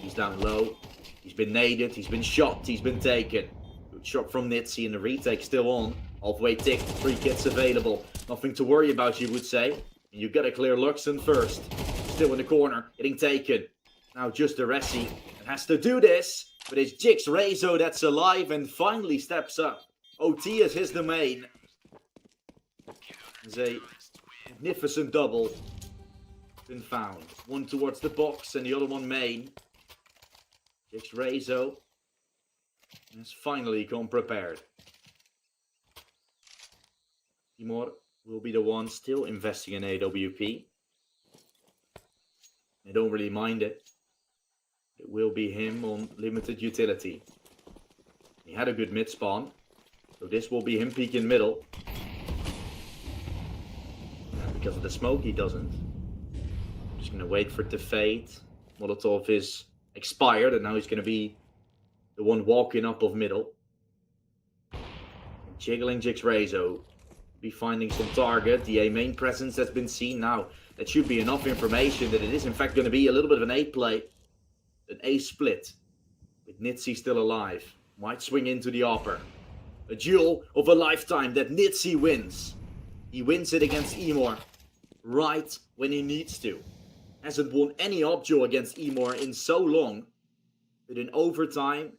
He's down low. He's been naded, he's been shot, he's been taken. Good shot from Nitsi and the retake still on. Halfway ticked, 3 kits available. Nothing to worry about, you would say. And you gotta clear Luxon first. Still in the corner, getting taken. Now just the Resi. It has to do this, but it's Jix Rezo that's alive and finally steps up. OT is his domain. There's a magnificent double been found. One towards the box and the other one main. Jix Rezo has finally come prepared. Emor will be the one still investing in AWP. I don't really mind it. It will be him on limited utility. He had a good mid spawn, so this will be him peeking middle. And because of the smoke, he doesn't. Just gonna wait for it to fade. Molotov is expired, and now he's gonna be the one walking up of middle. Jiggling Jix Rezo. Be finding some target. The A main presence has been seen now. That should be enough information that it is in fact going to be a little bit of an A play. An A split. With Nitsi still alive. Might swing into the upper. A duel of a lifetime that Nitsi wins. He wins it against Emor. Right when he needs to. Hasn't won any op duel against Emor in so long. But in overtime,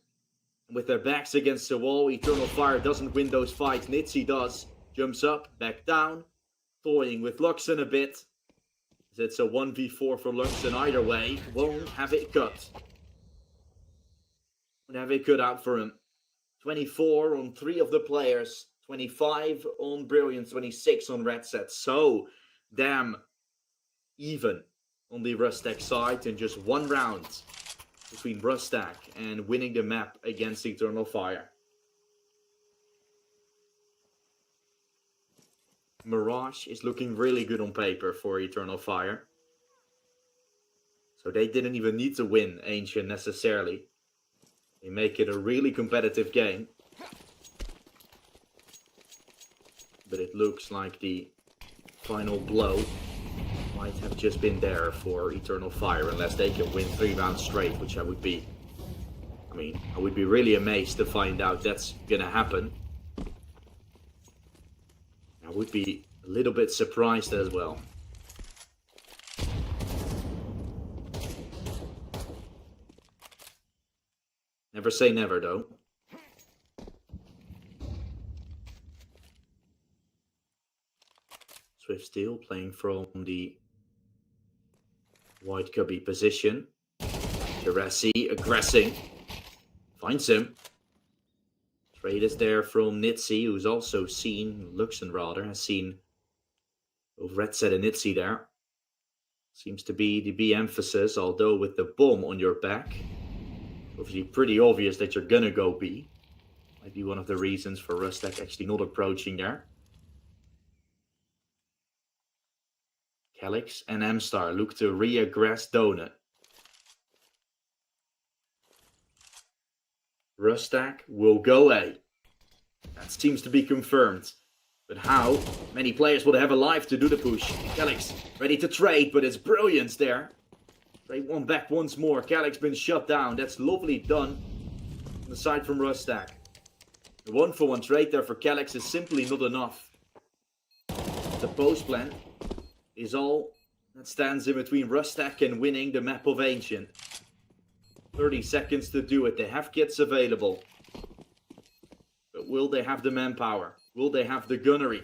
with their backs against the wall, Eternal Fire doesn't win those fights. Nitsi does. Jumps up, back down, toying with Luxon a bit. It's a 1v4 for Luxon either way. Won't have it cut. Won't have it cut out for him. 24 on 3 of the players. 25 on Brilliance, 26 on Red Set. So damn even on the Rustack side in just 1 round between Rustack and winning the map against Eternal Fire. Mirage is looking really good on paper for Eternal Fire. So they didn't even need to win Ancient necessarily. They make it a really competitive game. But it looks like the final blow might have just been there for Eternal Fire, unless they can win 3 rounds straight, which I would be really amazed to find out that's gonna happen. I would be a little bit surprised as well. Never say never, though. Swift Steel playing from the White Cubby position. Teresi aggressing. Finds him. Trade is there from Nitsi, who's also seen, Luxon rather, has seen both Red Set and Nitsi there. Seems to be the B emphasis, although with the bomb on your back. Obviously pretty obvious that you're gonna go B. Might be one of the reasons for Rustack actually not approaching there. Calyx and M-Star look to re-aggress Donut. Rustack will go A. That seems to be confirmed. But how many players will have alive to do the push? Calyx ready to trade, but it's brilliance there. Trade one back once more. Calyx been shut down. That's lovely done on the side from Rustack. The 1-for-1 trade there for Calyx is simply not enough. The post plan is all that stands in between Rustack and winning the map of Ancient. 30 seconds to do it. They have kits available. But will they have the manpower? Will they have the gunnery?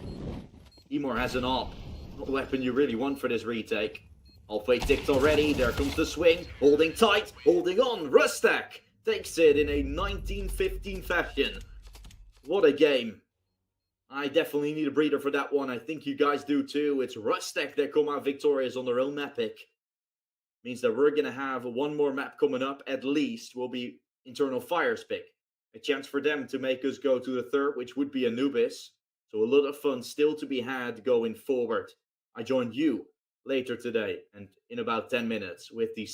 Emor has an AWP. Not the weapon you really want for this retake. Halfway ticked already. There comes the swing. Holding tight. Holding on. Rustack takes it in a 1915 fashion. What a game. I definitely need a breather for that one. I think you guys do too. It's Rustack that come out victorious on their own map pick. Means that we're going to have one more map coming up. At least will be Eternal Fire's pick. A chance for them to make us go to the third, which would be Anubis. So a lot of fun still to be had going forward. I join you later today and in about 10 minutes with the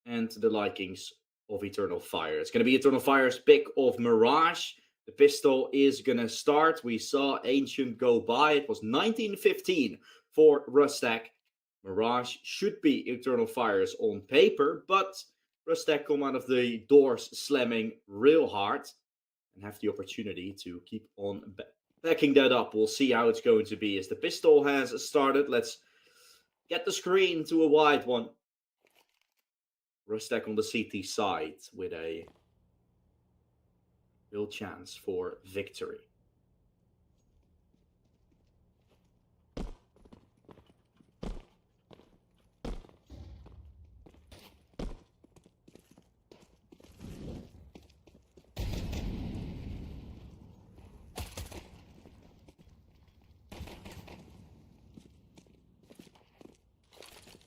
and the likings of Eternal Fire. It's going to be Eternal Fire's pick of Mirage. The pistol is going to start. We saw Ancient go by. It was 1915 for Rustack. Mirage should be Eternal Fire's on paper, but Rustack come out of the doors slamming real hard and have the opportunity to keep on backing that up. We'll see how it's going to be as the pistol has started. Let's get the screen to a wide one. Rustack on the CT side with a real chance for victory.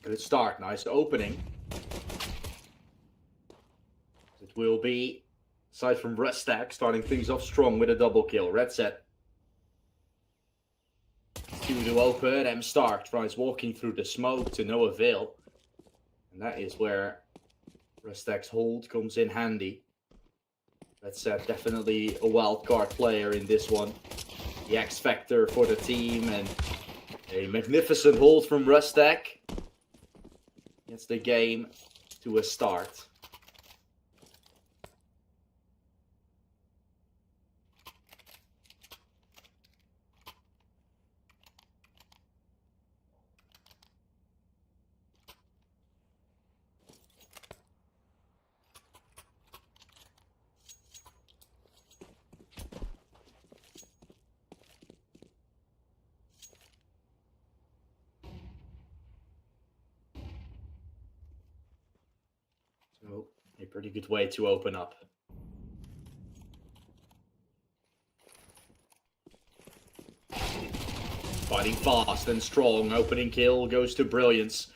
Good start, nice opening. It will be, aside from Rustack, starting things off strong with a double kill. Red set. 2 to open, M Stark tries walking through the smoke to no avail. And that is where Rustack's hold comes in handy. Red set definitely a wild card player in this one. The X Factor for the team and a magnificent hold from Rustack. Gets the game to a start. So, a pretty good way to open up. Fighting fast and strong. Opening kill goes to Brilliance.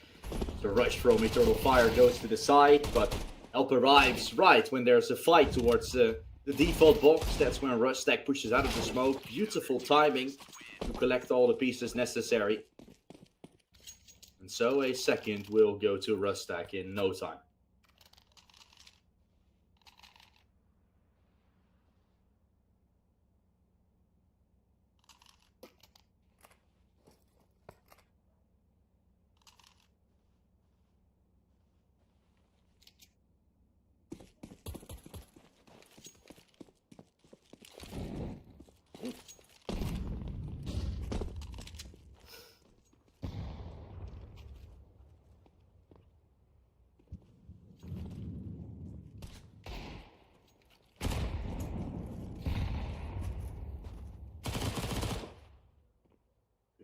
The rush from Eternal Fire goes to the side, but help arrives right when there's a fight towards the default box. That's when Rustack pushes out of the smoke. Beautiful timing to collect all the pieces necessary. And so a second will go to Rustack in no time.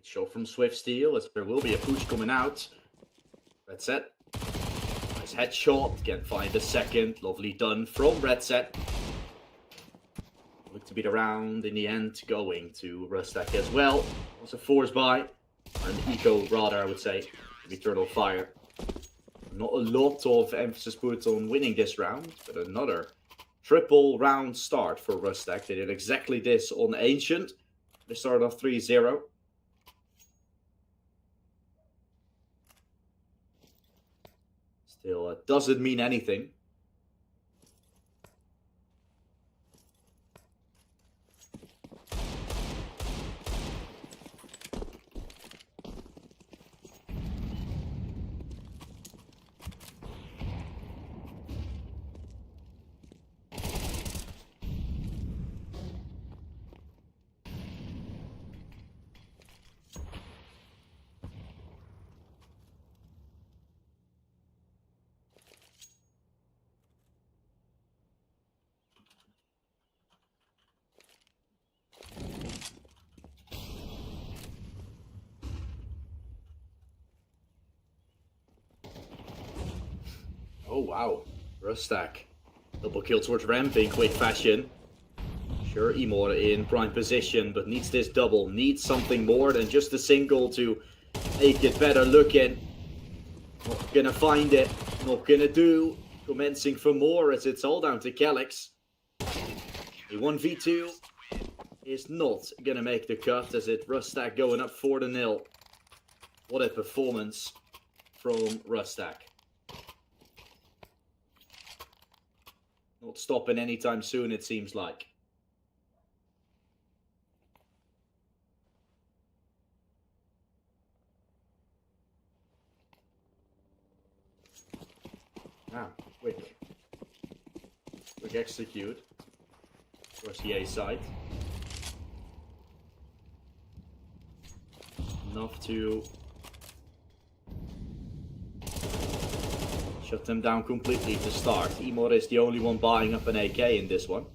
Show from Swift Steel as there will be a push coming out. Red set. Nice headshot. Can find the second. Lovely done from Red set. Looked to be the round in the end going to Rustack as well. Was a force buy. Or an eco rather, I would say. Eternal Fire. Not a lot of emphasis put on winning this round, but another triple round start for Rustack. They did exactly this on Ancient. They started off 3-0. Still, doesn't mean anything. Oh wow, Rustack. Double kill towards ramp in quick fashion. Sure, Emor in prime position, but needs this double. Needs something more than just a single to make it better looking. Not gonna find it. Not gonna do. Commencing for more as it's all down to Calyx. A 1v2 is not gonna make the cut as it Rustack going up 4-0. What a performance from Rustack. Not stopping anytime soon, it seems like. Ah, quick execute towards the A side. Enough to shut them down completely to start. Emor is the only one buying up an AK in this one.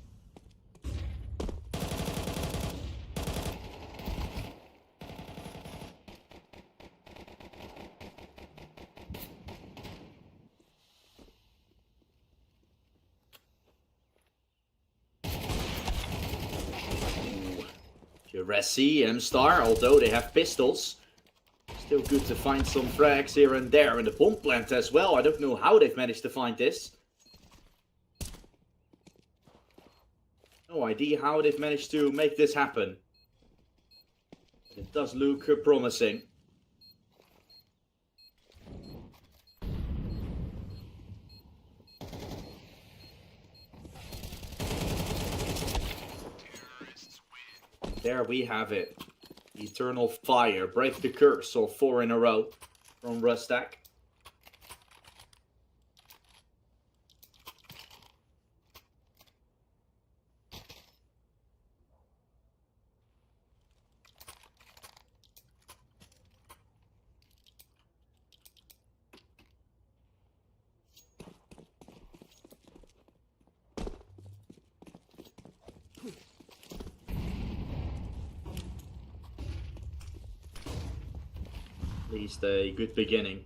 Resi, M-Star, although they have pistols. Still good to find some frags here and there. And the bomb plant as well. I don't know how they've managed to find this. No idea how they've managed to make this happen. It does look promising. There we have it. Eternal Fire. Break the curse of 4 in a row from Rustack. At least a good beginning.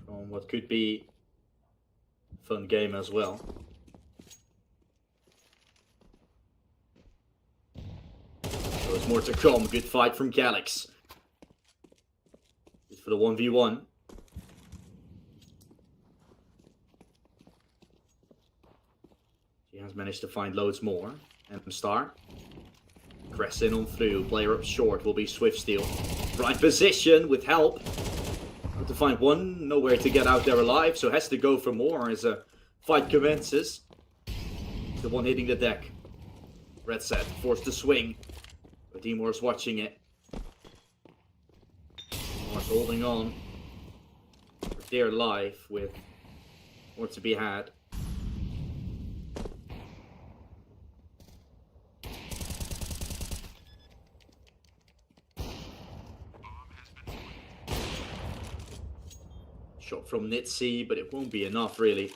From what could be a fun game as well. There's more to come. Good fight from Calyx. Good for the 1v1. Has managed to find loads more. M-Star. Cress in on through. Player up short will be Swift Steel. Right position with help. Have to find one. Nowhere to get out there alive. So has to go for more as a fight commences. The one hitting the deck. Red set. Forced to swing. But Emor's watching it. Emor's holding on. For dear life with more to be had. Shot from Nitsi, but it won't be enough, really.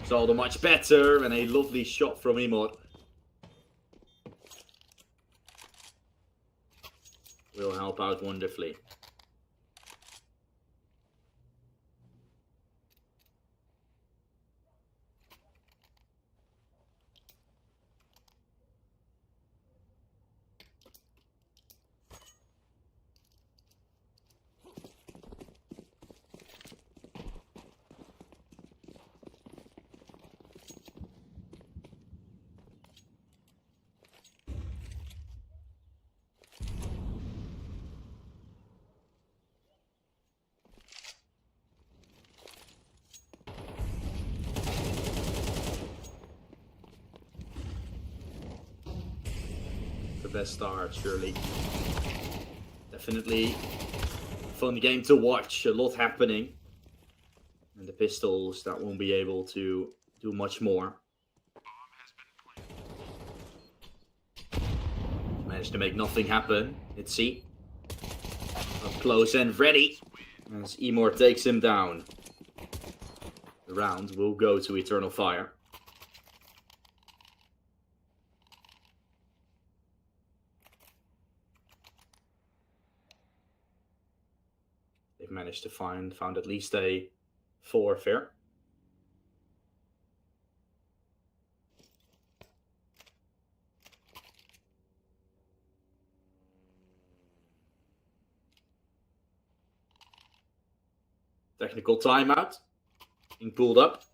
Zaldo much better, and a lovely shot from Emor. Will help out wonderfully. Best start, surely. Definitely fun game to watch. A lot happening. And the pistols that won't be able to do much more. Managed to make nothing happen. Let's see. Up close and ready. As Emor takes him down. The round will go to Eternal Fire. They've managed to found at least a 4 fair. Technical timeout. Being pulled up.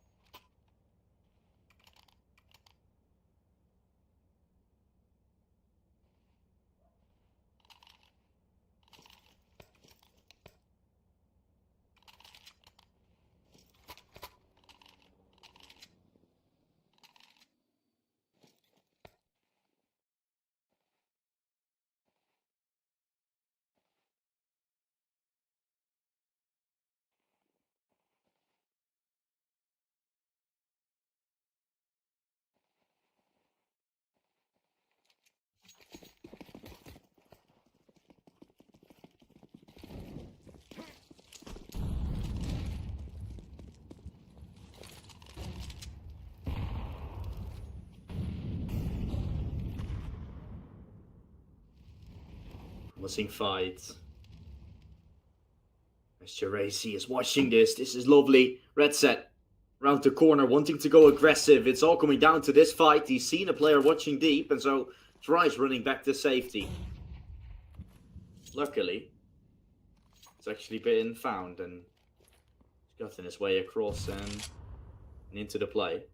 Promising fight. As Geraci is watching this. This is lovely. Red set around the corner, wanting to go aggressive. It's all coming down to this fight. He's seen a player watching deep, and so tries running back to safety. Luckily, it's actually been found, and he's gotten his way across and into the play.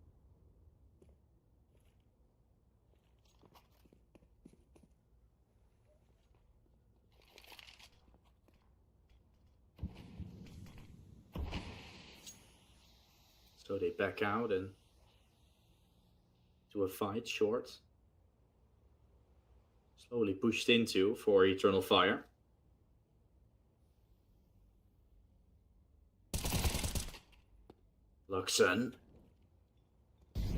So they back out and do a fight short. Slowly pushed into for Eternal Fire. Luxon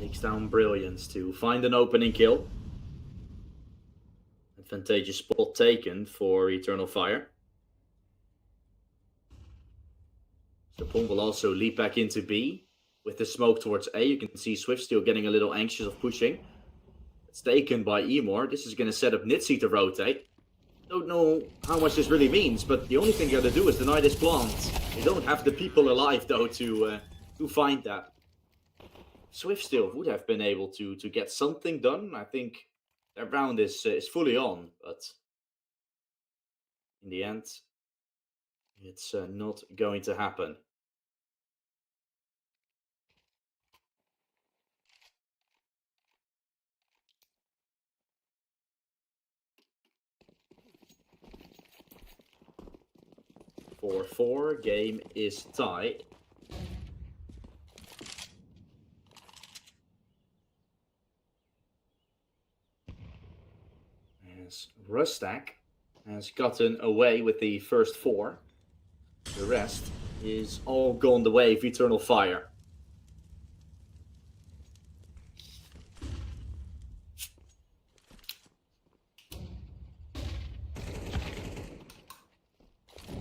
takes down Brilliance to find an opening kill. Advantageous spot taken for Eternal Fire. Sapong will also leap back into B. With the smoke towards A, you can see Swift still getting a little anxious of pushing. It's taken by Emor. This is going to set up Nitsi to rotate. Don't know how much this really means, but the only thing you got to do is deny this plant. They don't have the people alive, though, to find that. Swift still would have been able to get something done. I think that round is fully on, but in the end, it's not going to happen. For 4, game is tied. As Rustack has gotten away with the first 4. The rest is all gone the way of Eternal Fire.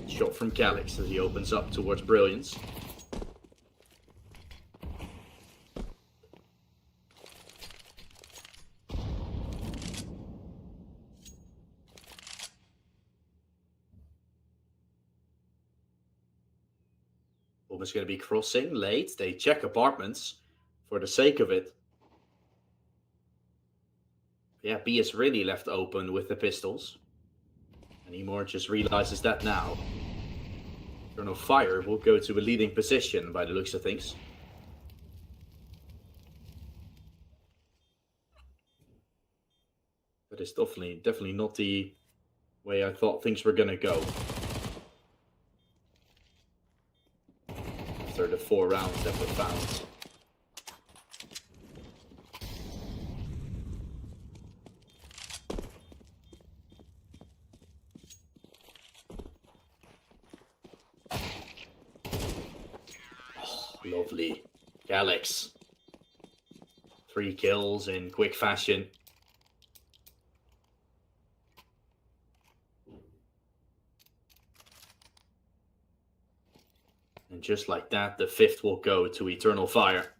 Shot from Calyx as he opens up towards Brilliance. Almost going to be crossing late. They check apartments for the sake of it. Yeah, B is really left open with the pistols. And Emor just realizes that now. Eternal Fire will go to a leading position by the looks of things. That is definitely not the way I thought things were gonna go. After the 4 rounds that were found. Lovely. Calyx. 3 kills in quick fashion. And just like that, the 5th will go to Eternal Fire.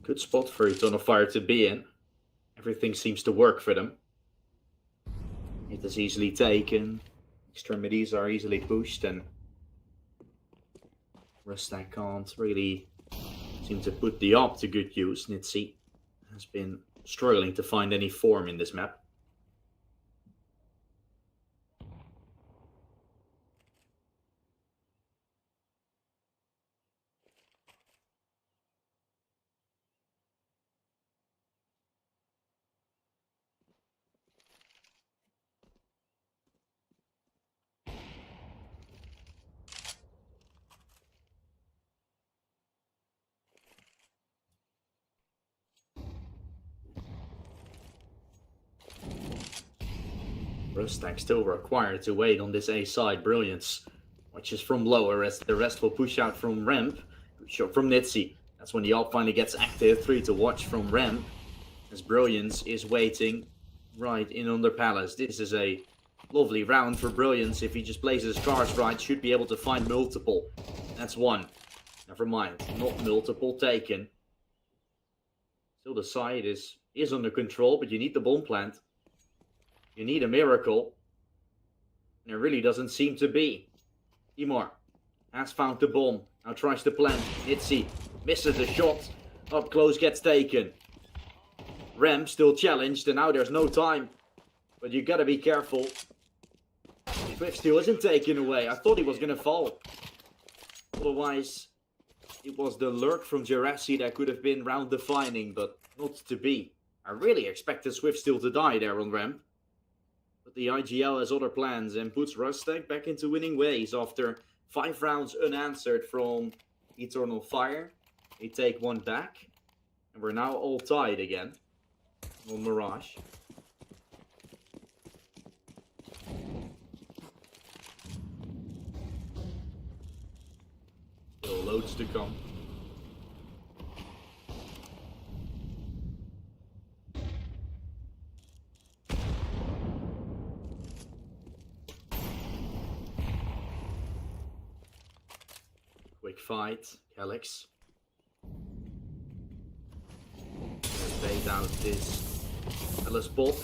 Good spot for Eternal Fire to be in. Everything seems to work for them. It is easily taken. Extremities are easily pushed, and Rustack can't really seem to put the AWP to good use. Nitsi has been struggling to find any form in this map. Rustack still required to wait on this A side. Brilliance watches from lower as the rest will push out from ramp. Good shot from Nitsi. That's when the AWP finally gets active. 3 to watch from Ramp, as Brilliance is waiting right in under Palace. This is a lovely round for Brilliance. If he just plays his cards right, should be able to find multiple. That's one. Never mind, not multiple taken. Still the side is under control, but you need the bomb plant. You need a miracle. And it really doesn't seem to be. Timor has found the bomb. Now tries to plant. Itzy misses the shot. Up close gets taken. Rem still challenged, and now there's no time. But you gotta be careful. Swift still isn't taken away. I thought he was gonna fall. Otherwise, it was the lurk from Jurassic that could have been round defining, but not to be. I really expected Swift still to die there on ramp. But the IGL has other plans and puts Rustack back into winning ways after 5 rounds unanswered from Eternal Fire. They take one back, and we're now all tied again on Mirage. Still loads to come. Quick fight, Calyx. Bait out this Alice Pop.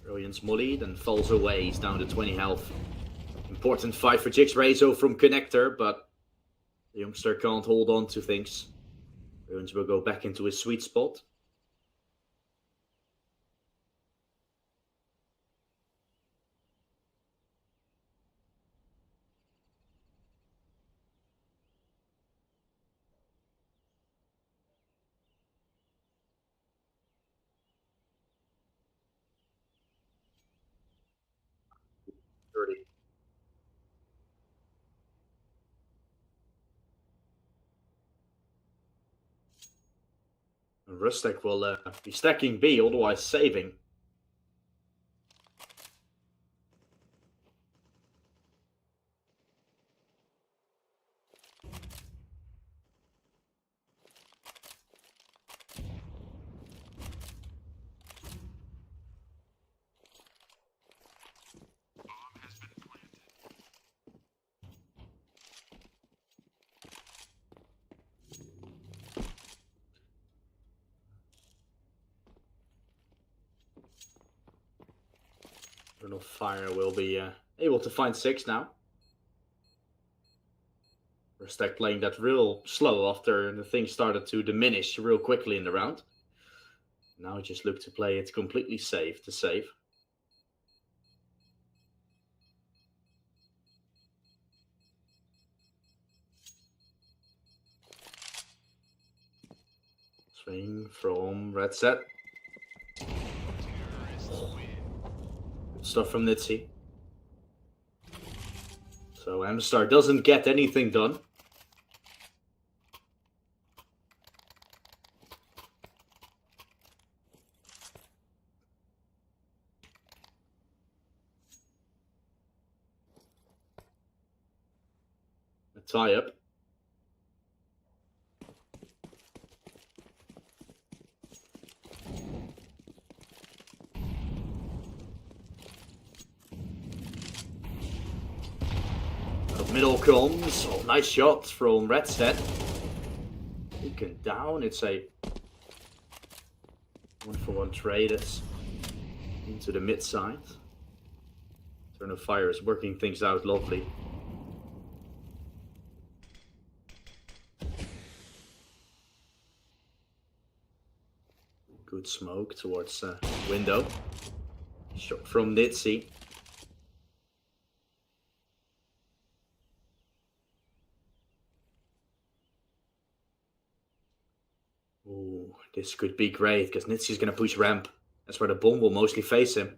Brilliance molly, then falls away. He's down to 20 health. Important fight for Jix Rezo from Connector, but the youngster can't hold on to things. Brilliance will go back into his sweet spot. Rustack will be stacking B, otherwise saving. Eternal Fire will be able to find 6 now. Rustack playing that real slow after the thing started to diminish real quickly in the round. Now just look to play it completely safe to save. Swing from Red Set. Good stuff from Nitzy. So Amstar doesn't get anything done. A tie-up. Middle comes. Oh, nice shot from Redstead. Taken down. It's a 1-for-1 trade. It's into the mid side. Eternal Fire is working things out lovely. Good smoke towards window. Shot from Nitzy. Ooh, this could be great because Nitzy's going to push ramp. That's where the bomb will mostly face him.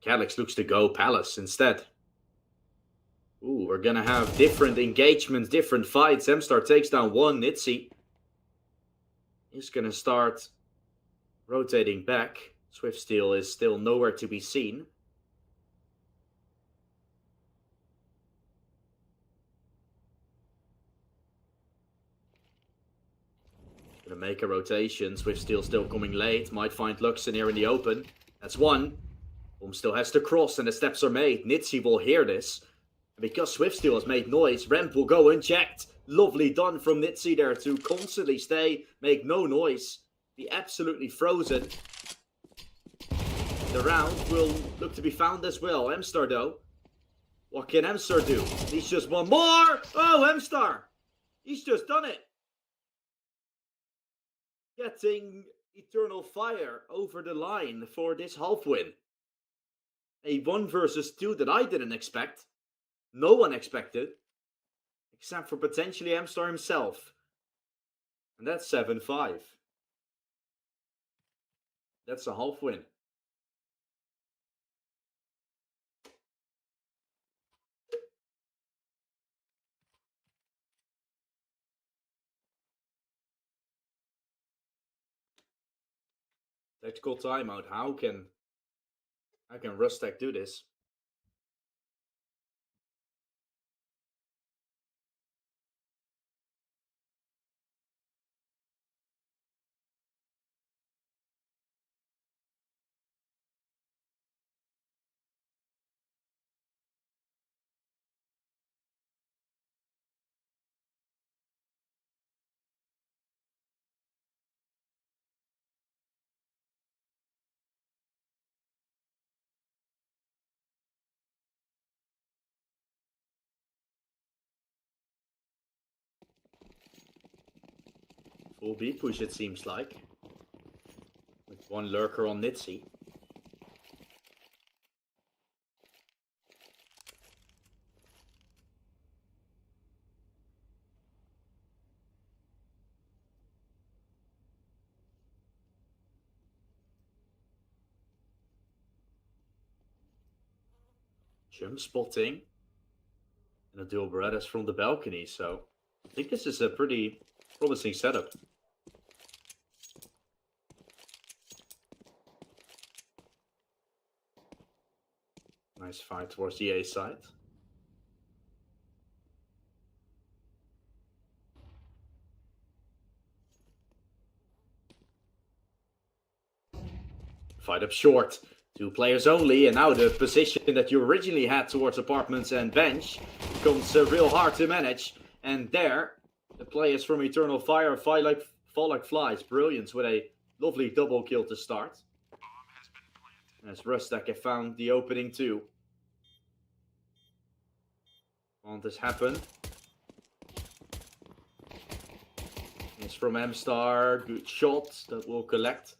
Calyx looks to go Palace instead. Ooh, we're going to have different engagements, different fights. Amstar takes down one. Nitzy is going to start rotating back. Swiftsteel is still nowhere to be seen. Gonna make a rotation. Swiftsteel still coming late. Might find Luxon here in the open. That's one. Still has to cross and the steps are made. Nitsi will hear this. And because Swiftsteel has made noise, Ramp will go unchecked. Lovely done from Nitsi there to constantly stay, make no noise. Be absolutely frozen. The round will look to be found as well. M-Star though. What can M-Star do? He's just one more! Oh, M-Star! He's just done it! Getting Eternal Fire over the line for this half win. A 1 versus 2 that I didn't expect. No one expected. Except for potentially M-Star himself. And that's 7-5. That's a half win. Tactical timeout. How can Rustack do this? Full B push, it seems like. With one lurker on Nitsi. Jump spotting. And a dual Berettas from the balcony, so I think this is a pretty promising setup. Nice fight towards the A side. Fight up short. 2 players only, and now the position that you originally had towards apartments and bench becomes real hard to manage. And there, the players from Eternal Fire fall like flies. Brilliance with a lovely double kill to start. As Rustack have found the opening too. Won't this happen? It's from M-Star. Good shot that will collect.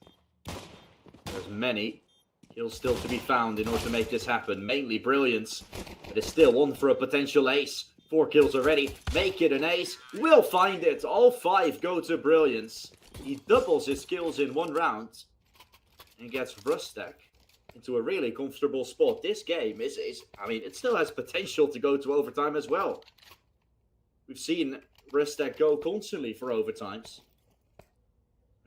There's many kills still to be found in order to make this happen. Mainly Brilliance. But it's still on for a potential ace. 4 kills already. Make it an ace. Will find it. All 5 go to Brilliance. He doubles his kills in 1 round. And gets Rustack into a really comfortable spot. This game is I mean, it still has potential to go to overtime as well. We've seen Rustack go constantly for overtimes.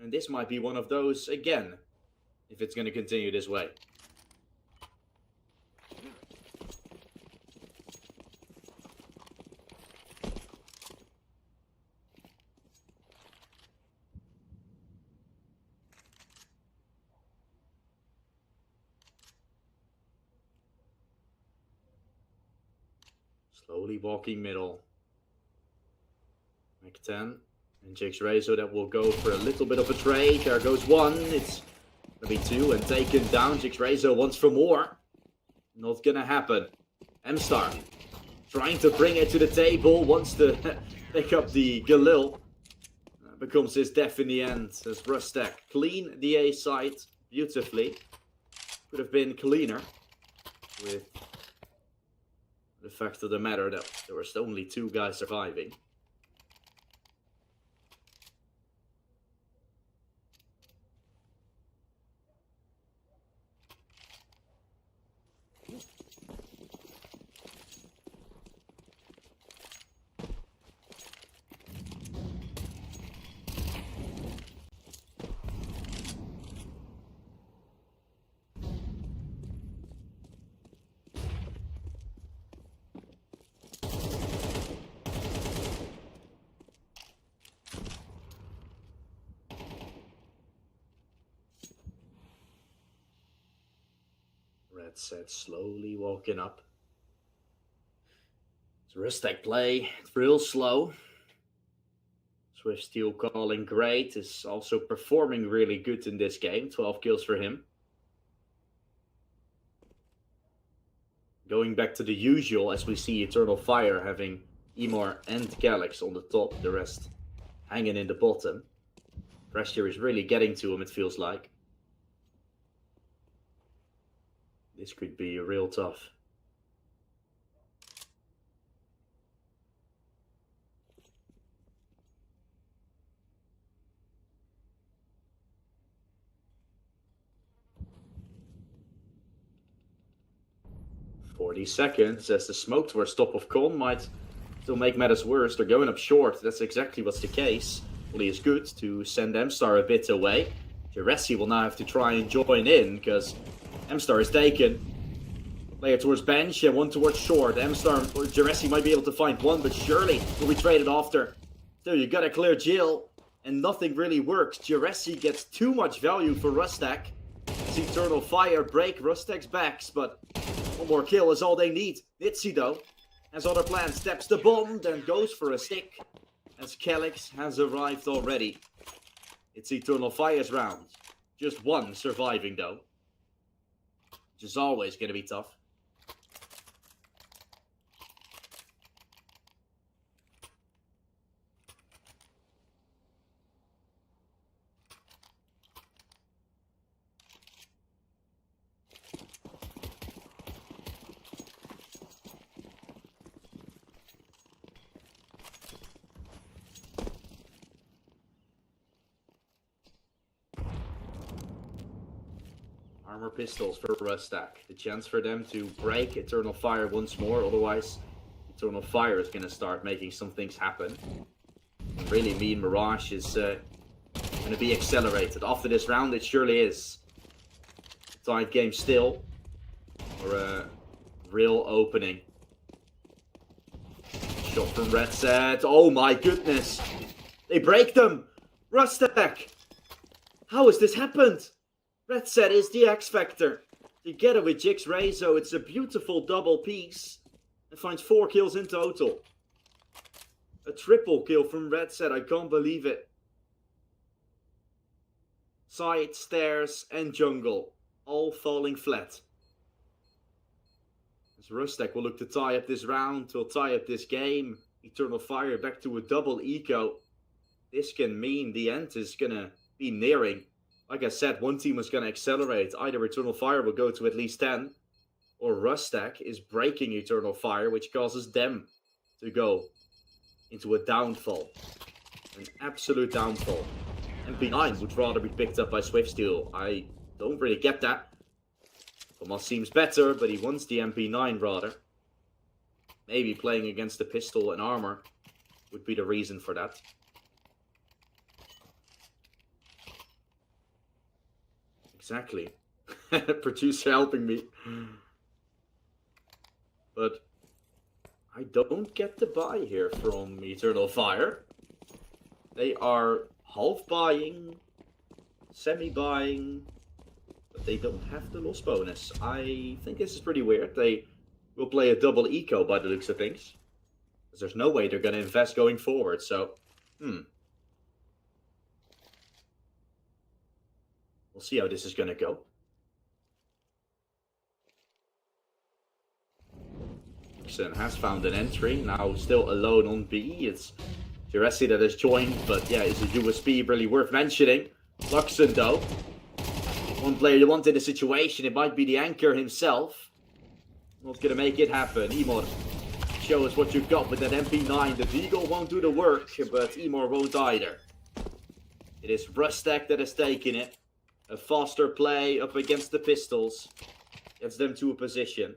And this might be one of those again, if it's going to continue this way. Slowly walking middle. Mac 10 and Jix Razor that will go for a little bit of a trade. There goes 1. It's going to be 2 and taken down. Jix Razor wants for more. Not going to happen. M-Star trying to bring it to the table. Wants to pick up the Galil. Becomes his death in the end as Rustack clean the A side beautifully. Could have been cleaner with the fact of the matter that there was only 2 guys surviving. Red Set slowly walking up. So Rustack play, it's real slow. Swift Steel calling great, is also performing really good in this game. 12 kills for him. Going back to the usual, as we see Eternal Fire having Emor and Calyx on the top, the rest hanging in the bottom. Pressure is really getting to him, it feels like. This could be real tough. Seconds as the smoke towards top of con might still make matters worse. They're going up short. That's exactly what's the case. Only is good to send M-Star a bit away. Jurassic will now have to try and join in because M-Star is taken. Player towards bench and one towards short. M-Star or Jurassic might be able to find one, but surely will be traded after. Still, you gotta clear Jill and nothing really works. Jurassic gets too much value for Rustack. It's Eternal Fire break Rustack's backs, but one more kill is all they need. Nitsi, though, has other plans. Steps the bomb, then goes for a stick. As Calyx has arrived already. It's Eternal Fire's round. Just one surviving, though. Which is always going to be tough. Armor pistols for Rustack. The chance for them to break Eternal Fire once more. Otherwise, Eternal Fire is going to start making some things happen. And really, me and Mirage is going to be accelerated. After this round, it surely is. Tight game still. Or a real opening. Shot from Red Set. Oh my goodness. They break them. Rustack. How has this happened? Red Set is the X Factor. Together with Jix Rezo, it's a beautiful double piece. And finds 4 kills in total. A triple kill from Red Set, I can't believe it. Side, stairs, and jungle. All falling flat. As Rustack will look to tie up this round, will tie up this game. Eternal Fire back to a double eco. This can mean the end is gonna be nearing. Like I said, one team is going to accelerate. Either Eternal Fire will go to at least 10, or Rustack is breaking Eternal Fire, which causes them to go into a downfall. An absolute downfall. MP9 would rather be picked up by Swiftsteel. I don't really get that. Thomas seems better, but he wants the MP9 rather. Maybe playing against the pistol and armor would be the reason for that. Exactly. Producer helping me. But I don't get the buy here from Eternal Fire. They are half buying, semi-buying, but they don't have the loss bonus. I think this is pretty weird. They will play a double eco by the looks of things. Because there's no way they're going to invest going forward, so... We'll see how this is going to go. Nixon has found an entry. Now still alone on B. It's Jurassic that has joined. But yeah, is a USP really worth mentioning? Luxon though. One player you want in the situation. It might be the anchor himself. Not going to make it happen. Emor, show us what you've got with that MP9. The Deagle won't do the work. But Emor won't either. It is Rustack that has taken it. A faster play up against the pistols. Gets them to a position.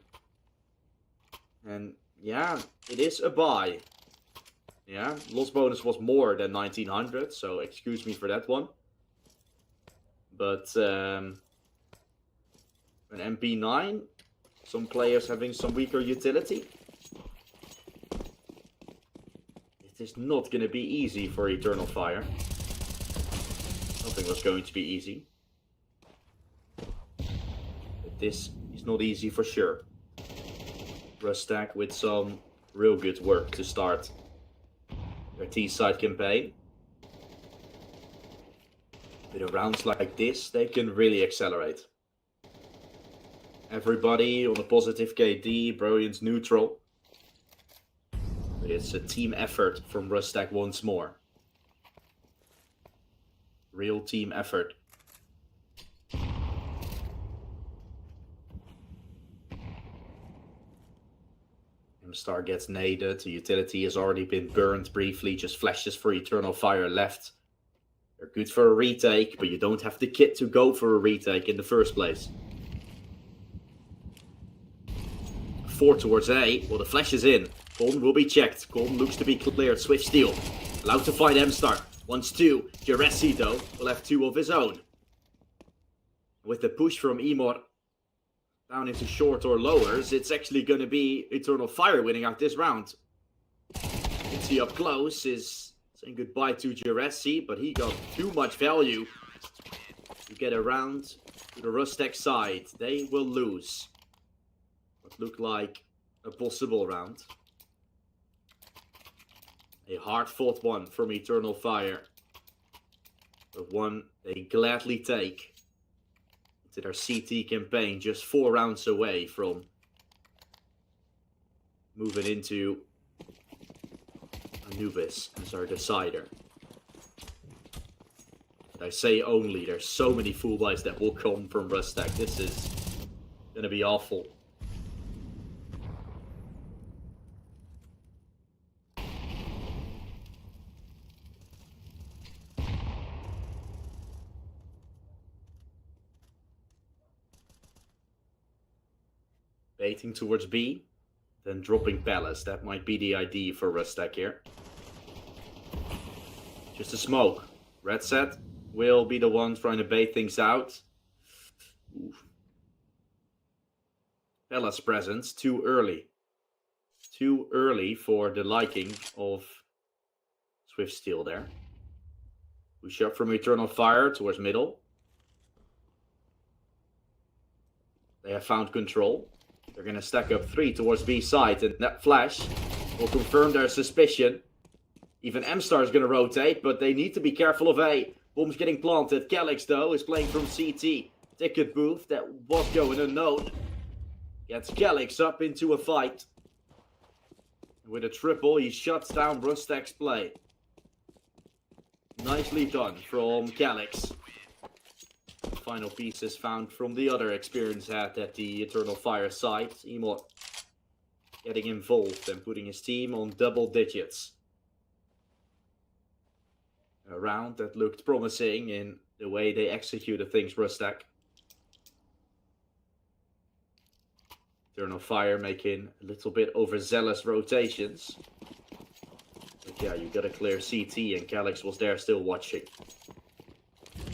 And yeah, it is a buy. Yeah, loss bonus was more than 1900, so excuse me for that one. But an MP9, some players having some weaker utility. It is not going to be easy for Eternal Fire. Nothing was going to be easy. This It's not easy for sure. Rustack with some real good work to start their T-side campaign. With rounds like this, they can really accelerate. Everybody on a positive KD, Brilliant's neutral. But it's a team effort from Rustack once more. Real team effort. Star gets naded. The utility has already been burned briefly. Just flashes for Eternal Fire left. They're good for a retake, but you don't have the kit to go for a retake in the first place. 4 towards A. Well, the flash is in. Golden will be checked. Golden looks to be cleared. Swift steal. Allowed to fight M-Star. Wants 2. Juresi, though, will have 2 of his own. With the push from Emor down into short or lowers, it's actually going to be Eternal Fire winning out this round. Itzy up close is saying goodbye to Juresi, but he got too much value to get around to the Rustack side. They will lose what looked like a possible round. A hard-fought one from Eternal Fire, but one they gladly take to their CT campaign, just 4 rounds away from moving into Anubis as our decider. But I say only, there's so many full buys that will come from Rustack. This is gonna be awful. Baiting towards B, then dropping Palace. That might be the idea for Rustack here. Just a smoke. Red set will be the one trying to bait things out. Oof. Palace presence too early. Too early for the liking of Swift Steal there. Push up from Eternal Fire towards middle. They have found control. They're going to stack up 3 towards B side, and that flash will confirm their suspicion. Even M-Star is going to rotate, but they need to be careful of A. Bomb's getting planted. Calyx, though, is playing from CT. Ticket booth that was going unknown. Gets Calyx up into a fight. With a triple, he shuts down Rustack's play. Nicely done from Calyx. Final pieces found from the other experience hat at the Eternal Fire side. Emor getting involved and putting his team on double digits. A round that looked promising in the way they executed things, Rustack. Eternal Fire making a little bit overzealous rotations. But yeah, you gotta clear CT, and Calyx was there still watching.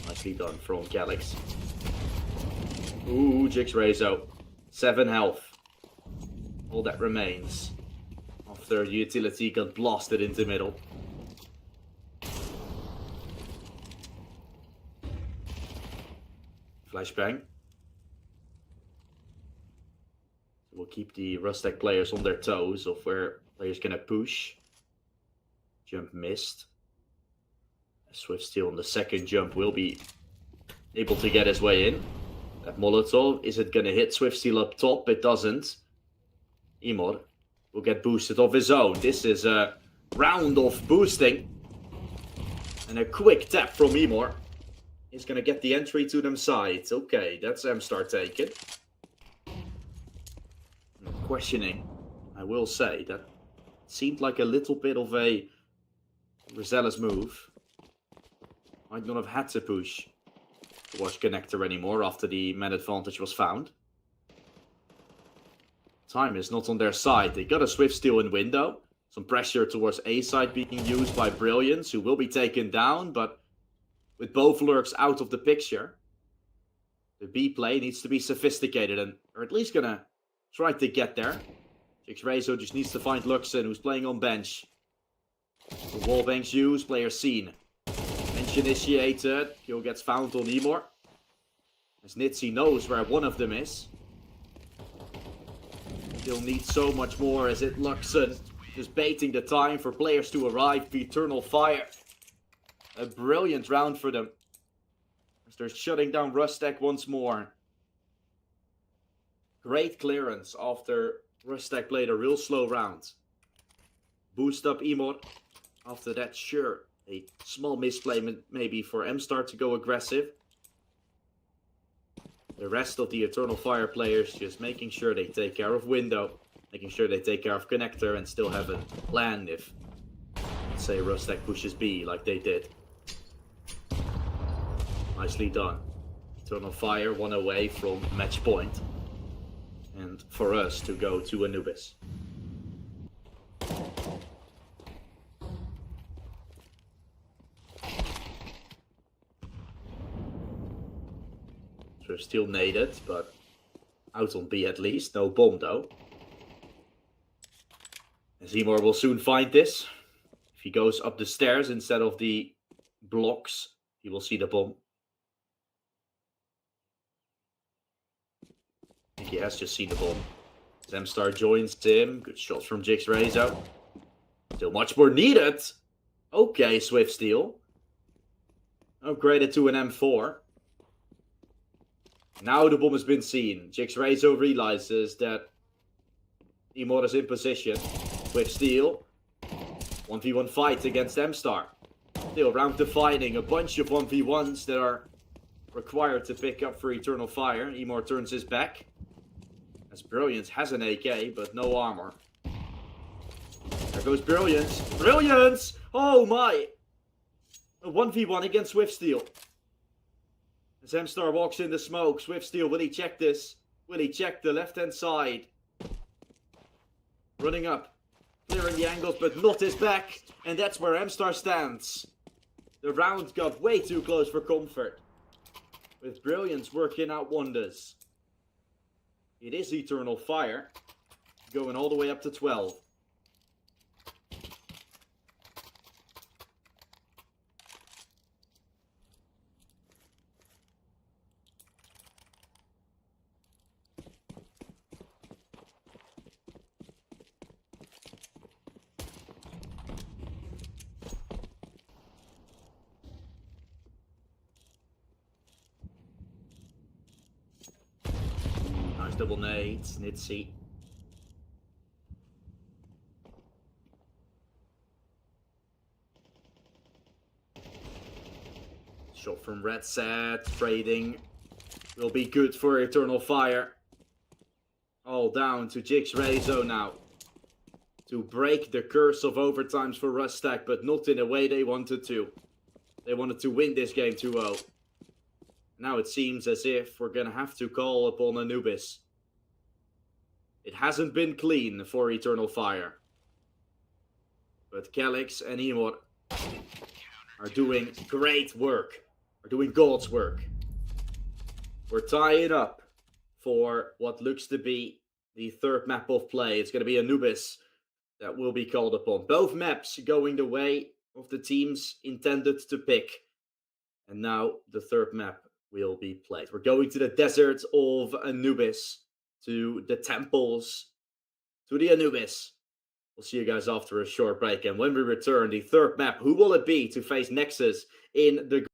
Nicely done from Calyx. Ooh, Jix Rezo. 7 health. All that remains after utility got blasted into middle. Flashbang. We'll keep the Rustack players on their toes of where players gonna push. Jump missed. Swift Steal on the second jump will be able to get his way in. That Molotov, is it gonna hit Swift Steal up top? It doesn't. Emor will get boosted of his own. This is a round of boosting. And a quick tap from Emor. He's gonna get the entry to them sides. Okay, that's M-Star taken. Questioning, I will say, that seemed like a little bit of a overzealous move. Might not have had to push towards connector anymore after the man advantage was found. Time is not on their side. They got a Swift Steal in window. Some pressure towards A side being used by Brilliance, who will be taken down, but with both lurks out of the picture, the B play needs to be sophisticated, and or at least gonna try to get there. Jix Rezo just needs to find Luxon, who's playing on bench. The wallbangs used, player seen. Bench initiated. Kill gets found on Emor. As Nitsi knows where one of them is. Still need so much more as it Luxon just baiting the time for players to arrive. Eternal Fire. A brilliant round for them. As they're shutting down Rustack once more. Great clearance after Rustack played a real slow round. Boost up Emor. After that, sure, a small misplay maybe for M-Star to go aggressive. The rest of the Eternal Fire players just making sure they take care of Window. Making sure they take care of Connector and still have a plan if, let's say, Rustack pushes B like they did. Nicely done. Eternal Fire one away from match point. And for us to go to Anubis. So still naded, but out on B at least. No bomb though. Zemor will soon find this. If he goes up the stairs instead of the blocks, he will see the bomb. I think he has just seen the bomb. Zemstar joins him. Good shots from Jix Rezo. Still much more needed. Okay, Swift Steal. Upgraded to an M4. Now the bomb has been seen. Jix Rezo realizes that Emor is in position. Swift Steal. 1v1 fight against M-Star. Still round defining. A bunch of 1v1s that are required to pick up for Eternal Fire. Emor turns his back. As Brilliance has an AK, but no armor. There goes Brilliance. Brilliance! Oh my! A 1v1 against Swift Steal. As M-Star walks in the smoke, Swift Steal, will he check this? Will he check the left-hand side? Running up. Clearing the angles, but not his back. And that's where M-Star stands. The round got way too close for comfort. With Brilliance working out wonders. It is Eternal Fire. Going all the way up to 12. Nice double nades, Nitsy. Shot from Red Set, trading. Will be good for Eternal Fire. All down to Jix Rezo now. To break the curse of overtimes for Rustack, but not in the way they wanted to. They wanted to win this game 2-0. Now it seems as if we're gonna have to call upon Anubis. It hasn't been clean for Eternal Fire. But Calyx and Emor are doing great work. Are doing God's work. We're tying up for what looks to be the third map of play. It's going to be Anubis that will be called upon. Both maps going the way of the teams intended to pick. And now the third map will be played. We're going to the desert of Anubis. To the temples. To the Anubis. We'll see you guys after a short break. And when we return, the third map, who will it be to face Nexus in the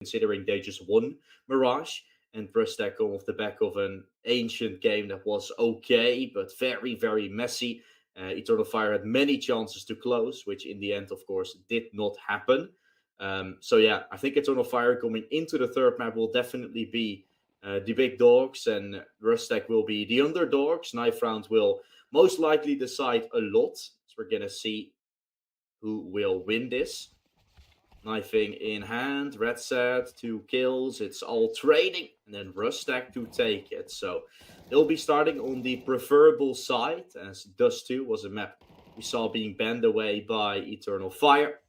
considering they just won Mirage. And Rustack come off the back of an ancient game that was okay, but very, very messy. Eternal Fire had many chances to close, which in the end, of course, did not happen. So yeah, I think Eternal Fire coming into the third map will definitely be the big dogs, and Rustack will be the underdogs. Knife round will most likely decide a lot. So we're going to see who will win this. Knifing in hand, red set, 2 kills, it's all trading, and then Rustack to take it. So they'll be starting on the preferable side, as Dust 2 was a map we saw being banned away by Eternal Fire.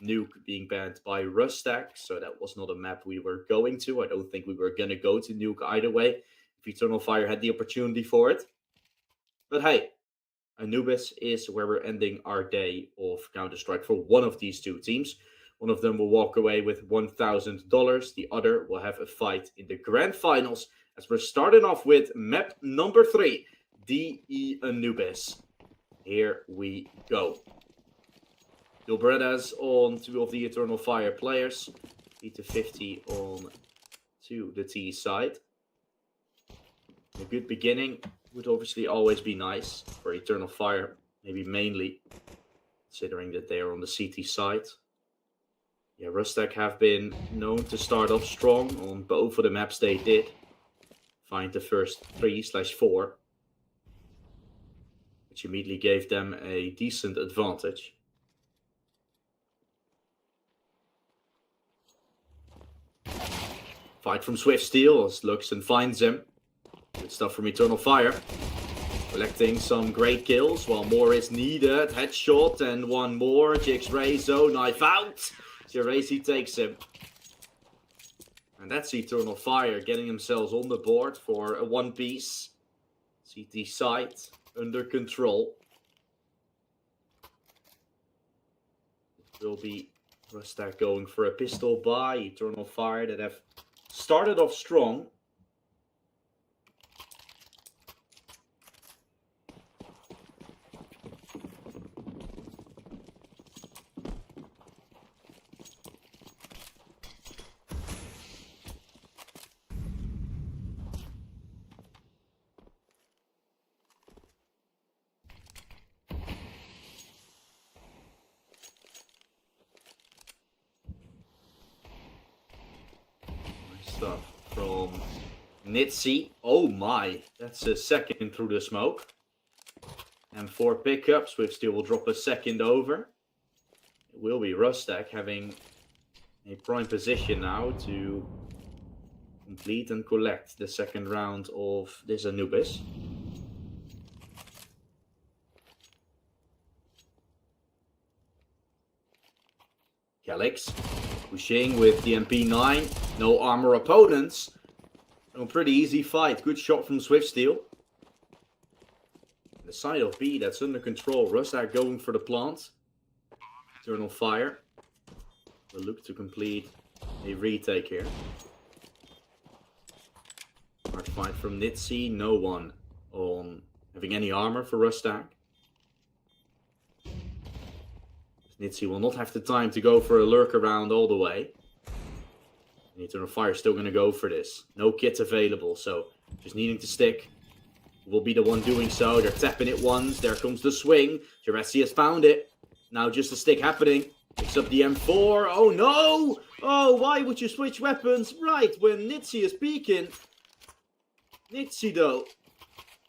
Nuke being banned by Rustack, so that was not a map we were going to. I don't think we were going to go to Nuke either way, if Eternal Fire had the opportunity for it. But hey, Anubis is where we're ending our day of Counter-Strike for one of these two teams. One of them will walk away with $1,000. The other will have a fight in the grand finals. As we're starting off with map number 3, DE Anubis. Here we go. Dilbredas on 2 of the Eternal Fire players. P250 on to the T side. A good beginning would obviously always be nice for Eternal Fire. Maybe mainly, considering that they are on the CT side. Yeah, Rustack have been known to start off strong on both of the maps they did. Find the first 3/4. Which immediately gave them a decent advantage. Fight from Swift Steel as Luxon finds him. Good stuff from Eternal Fire. Collecting some great kills while more is needed. Headshot and one more. Jigs Rezo, knife out. Gerazi takes him. And that's Eternal Fire getting themselves on the board for a 1-piece. CT side under control. It will be Rustack going for a pistol buy. Eternal Fire that have started off strong. Stuff from Nitsi. Oh my, that's a second through the smoke. And 4 pickups. Swift Steel will drop a second over. It will be Rustack having a prime position now to complete and collect the second round of this Anubis. Calyx pushing with the MP9. No armor opponents. A pretty easy fight. Good shot from Swift Steel. The side of B, that's under control. Rustack going for the plant. Eternal Fire will look to complete a retake here. Hard fight from Nitsi. No one on having any armor for Rustack. Nitsi will not have the time to go for a lurk around all the way. And Eternal Fire still going to go for this. No kit available, so just needing to stick. Will be the one doing so. They're tapping it once. There comes the swing. Gerazi has found it. Now just a stick happening. Picks up the M4. Oh no! Oh, why would you switch weapons right when Nitsi is peeking? Nitsi though,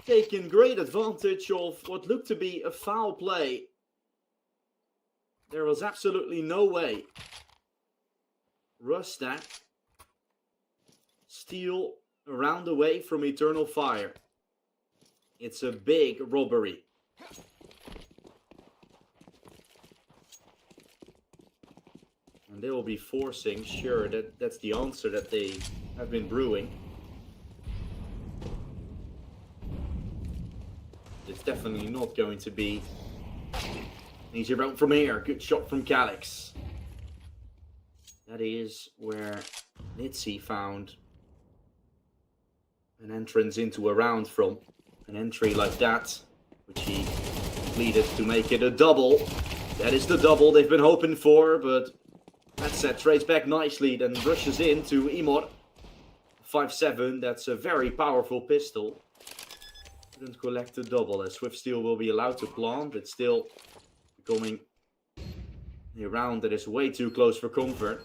taking great advantage of what looked to be a foul play. There was absolutely no way. Rustack steal around away from Eternal Fire. It's a big robbery. And they will be forcing, sure, that's the answer that they have been brewing. It's definitely not going to be an easy round from here. Good shot from Calyx. That is where Nitsi found an entrance into a round from. An entry like that, which he completed to make it a double. That is the double they've been hoping for, but that's set, trades back nicely, then rushes into Emor. 5-7, that's a very powerful pistol. Couldn't collect the double, as Swift Steel will be allowed to plant. It's still becoming a round that is way too close for comfort.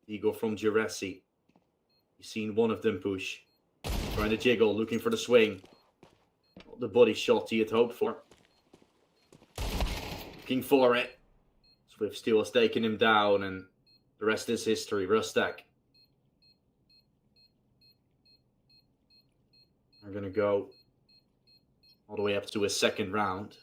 Eagle from Jurassic. You've seen one of them push. Trying to jiggle, looking for the swing. Not the body shot he had hoped for. Looking for it. Swift Steel has taken him down, and the rest is history. Rustack. We're going to go all the way up to a second round.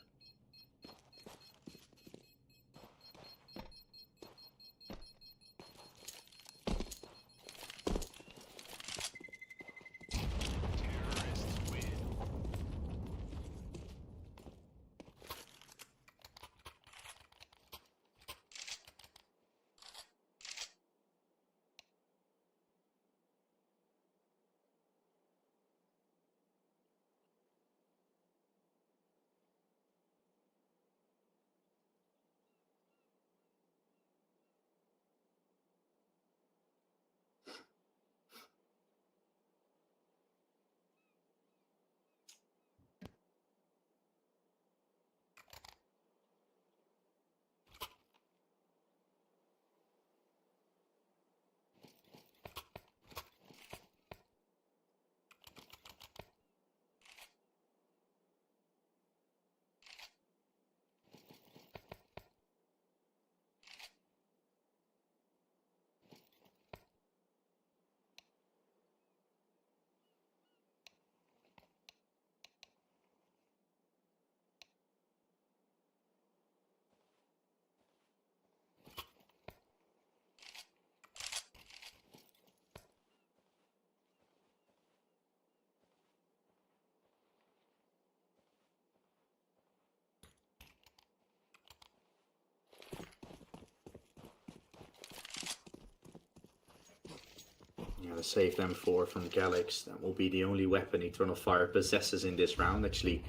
The saved M4 from Galax. That will be the only weapon Eternal Fire possesses in this round. Actually,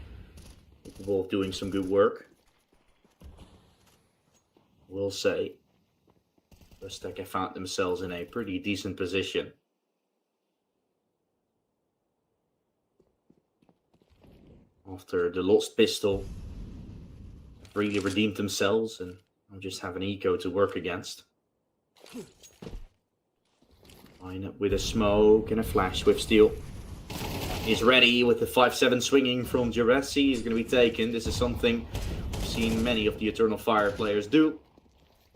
capable of doing some good work. We'll say. Rustack have found themselves in a pretty decent position. After the lost pistol, really redeemed themselves and I'll just have an eco to work against. Line up with a smoke and a flash. Swift Steel is ready with the 5-7 swinging from Jurassic. He's going to be taken. This is something we've seen many of the Eternal Fire players do.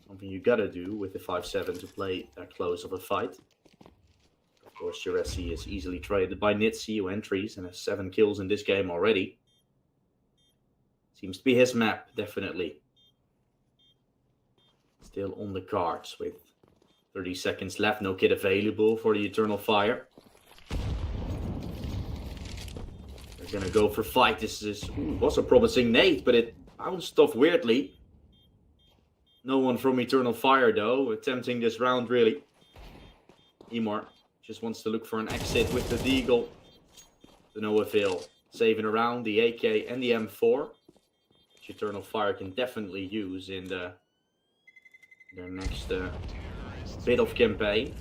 Something you gotta do with the 5-7 to play that close of a fight. Of course, Jurassic is easily traded by Nitsi, who entries and has 7 kills in this game already. Seems to be his map, definitely. Still on the cards with 30 seconds left. No kit available for the Eternal Fire. They're gonna go for fight. This was a promising nade, but it bounced off weirdly. No one from Eternal Fire, though, attempting this round, really. Emor just wants to look for an exit with the Deagle. To no avail. Saving around the AK and the M4. Which Eternal Fire can definitely use in their next bit of campaign.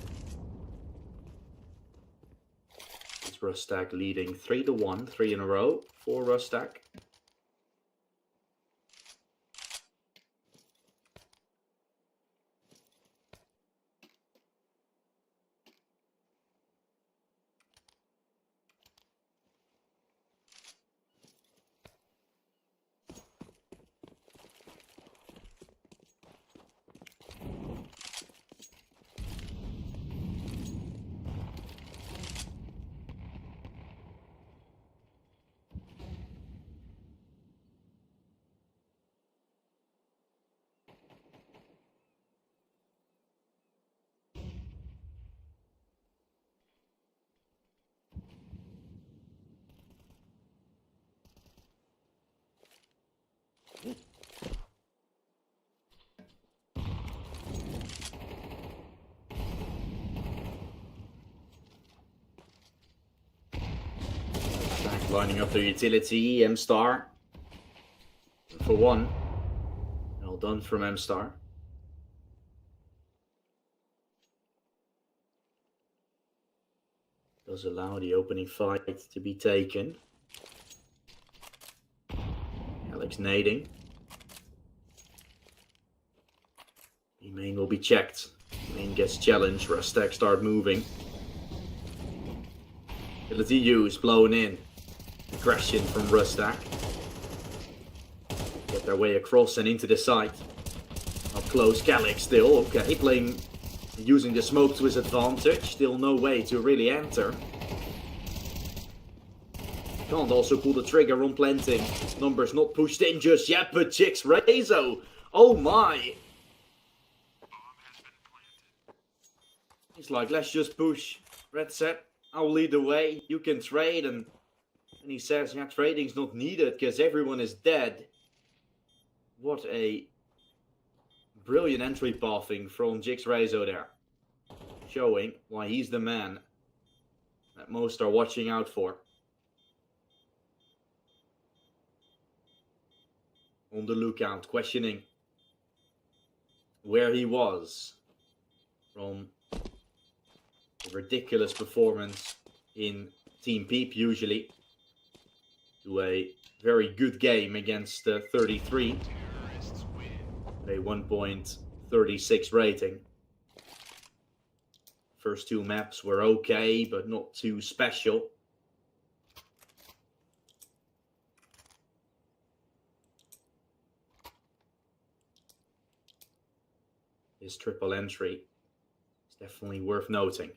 It's Rustack leading 3-1, 3 in a row for Rustack. Lining up their utility, M-Star. For one. Well done from M-Star. does allow the opening fight to be taken. Alex nading. The main will be checked. Main gets challenged. Rustack start moving. Ability used, blown in. Aggression from Rustack. Get their way across and into the site. Up close, Calyx still. Okay, using the smoke to his advantage. Still no way to really enter. Can't also pull the trigger on planting. Numbers not pushed in just yet, but Jix Rezo. Oh my. He's like, let's just push. Red said, I'll lead the way. You can trade. And he says, yeah, trading's not needed because everyone is dead. What a brilliant entry pathing from Jix Rezo there. Showing why he's the man that most are watching out for. On the lookout, questioning where he was from a ridiculous performance in Team Peep usually to a very good game against 33 with a 1.36 rating. First two maps were okay, but not too special. His triple entry is definitely worth noting.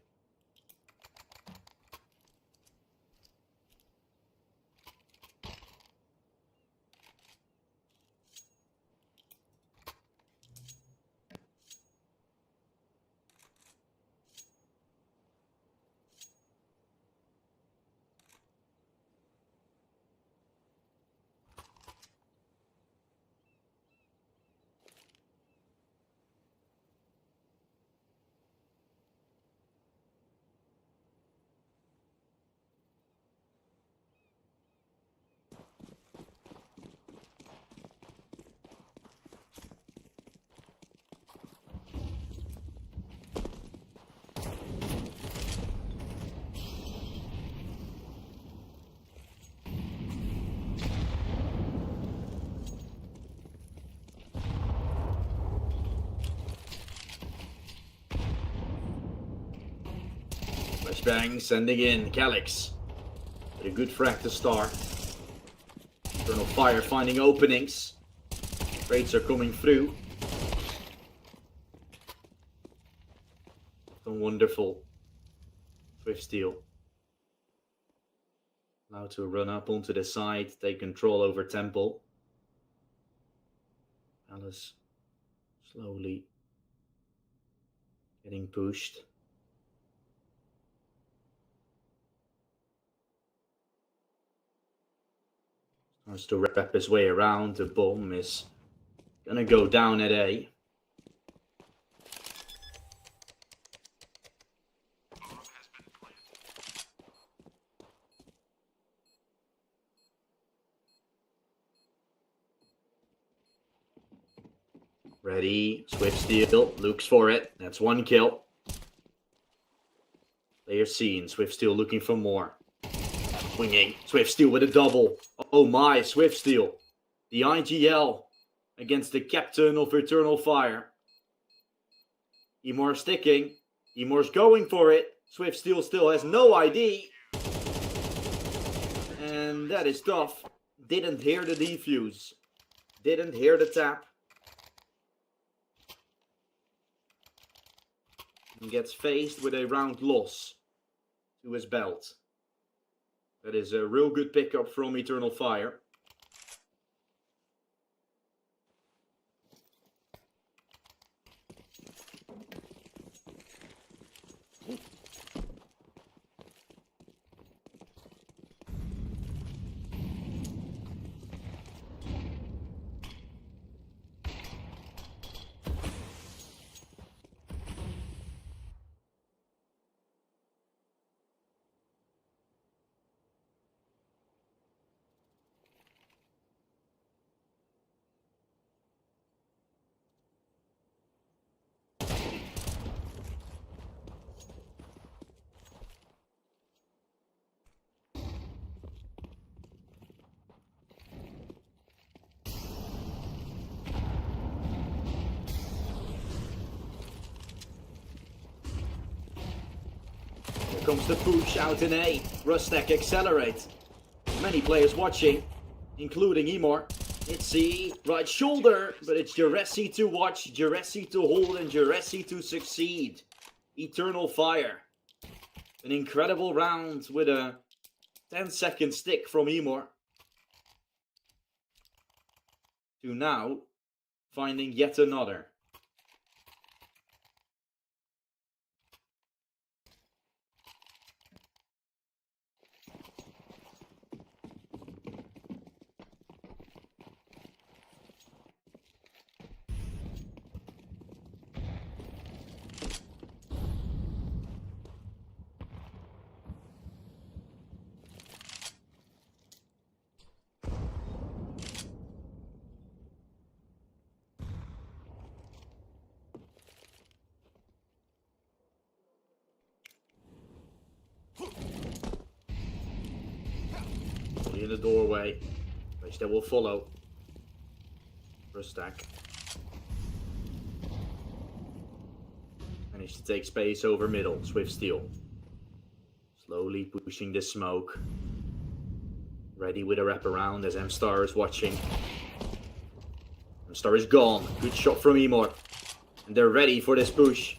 Flashbang sending in Calyx with a good frag to start. Eternal Fire finding openings. Trades are coming through. Wonderful. Swift steal. Allowed to run up onto the side, take control over Temple. Alice slowly getting pushed. Starts to wrap his way around. The bomb is gonna go down at A. Ready, Swift steal, looks for it. That's one kill. Player seen, Swift steal looking for more. Swinging, Swift steal with a double. Oh my, Swift steal. The IGL against the captain of Eternal Fire. Emor sticking. Emor's going for it. Swift steal still has no ID. And that is tough. Didn't hear the defuse. Didn't hear the tap. And gets faced with a round loss to his belt. That is a real good pickup from Eternal Fire. comes the push out in A. Rustack accelerates. Many players watching, including Emor. It's the right shoulder, but it's Juresi to watch, Juresi to hold, and Juresi to succeed. Eternal Fire. An incredible round with a 10-second stick from Emor. To now finding yet another. In the doorway, which they will follow. Rustack managed to take space over middle. Swift steal. Slowly pushing the smoke. Ready with a wraparound as M-Star is watching. M-Star is gone. Good shot from Emor. And they're ready for this push.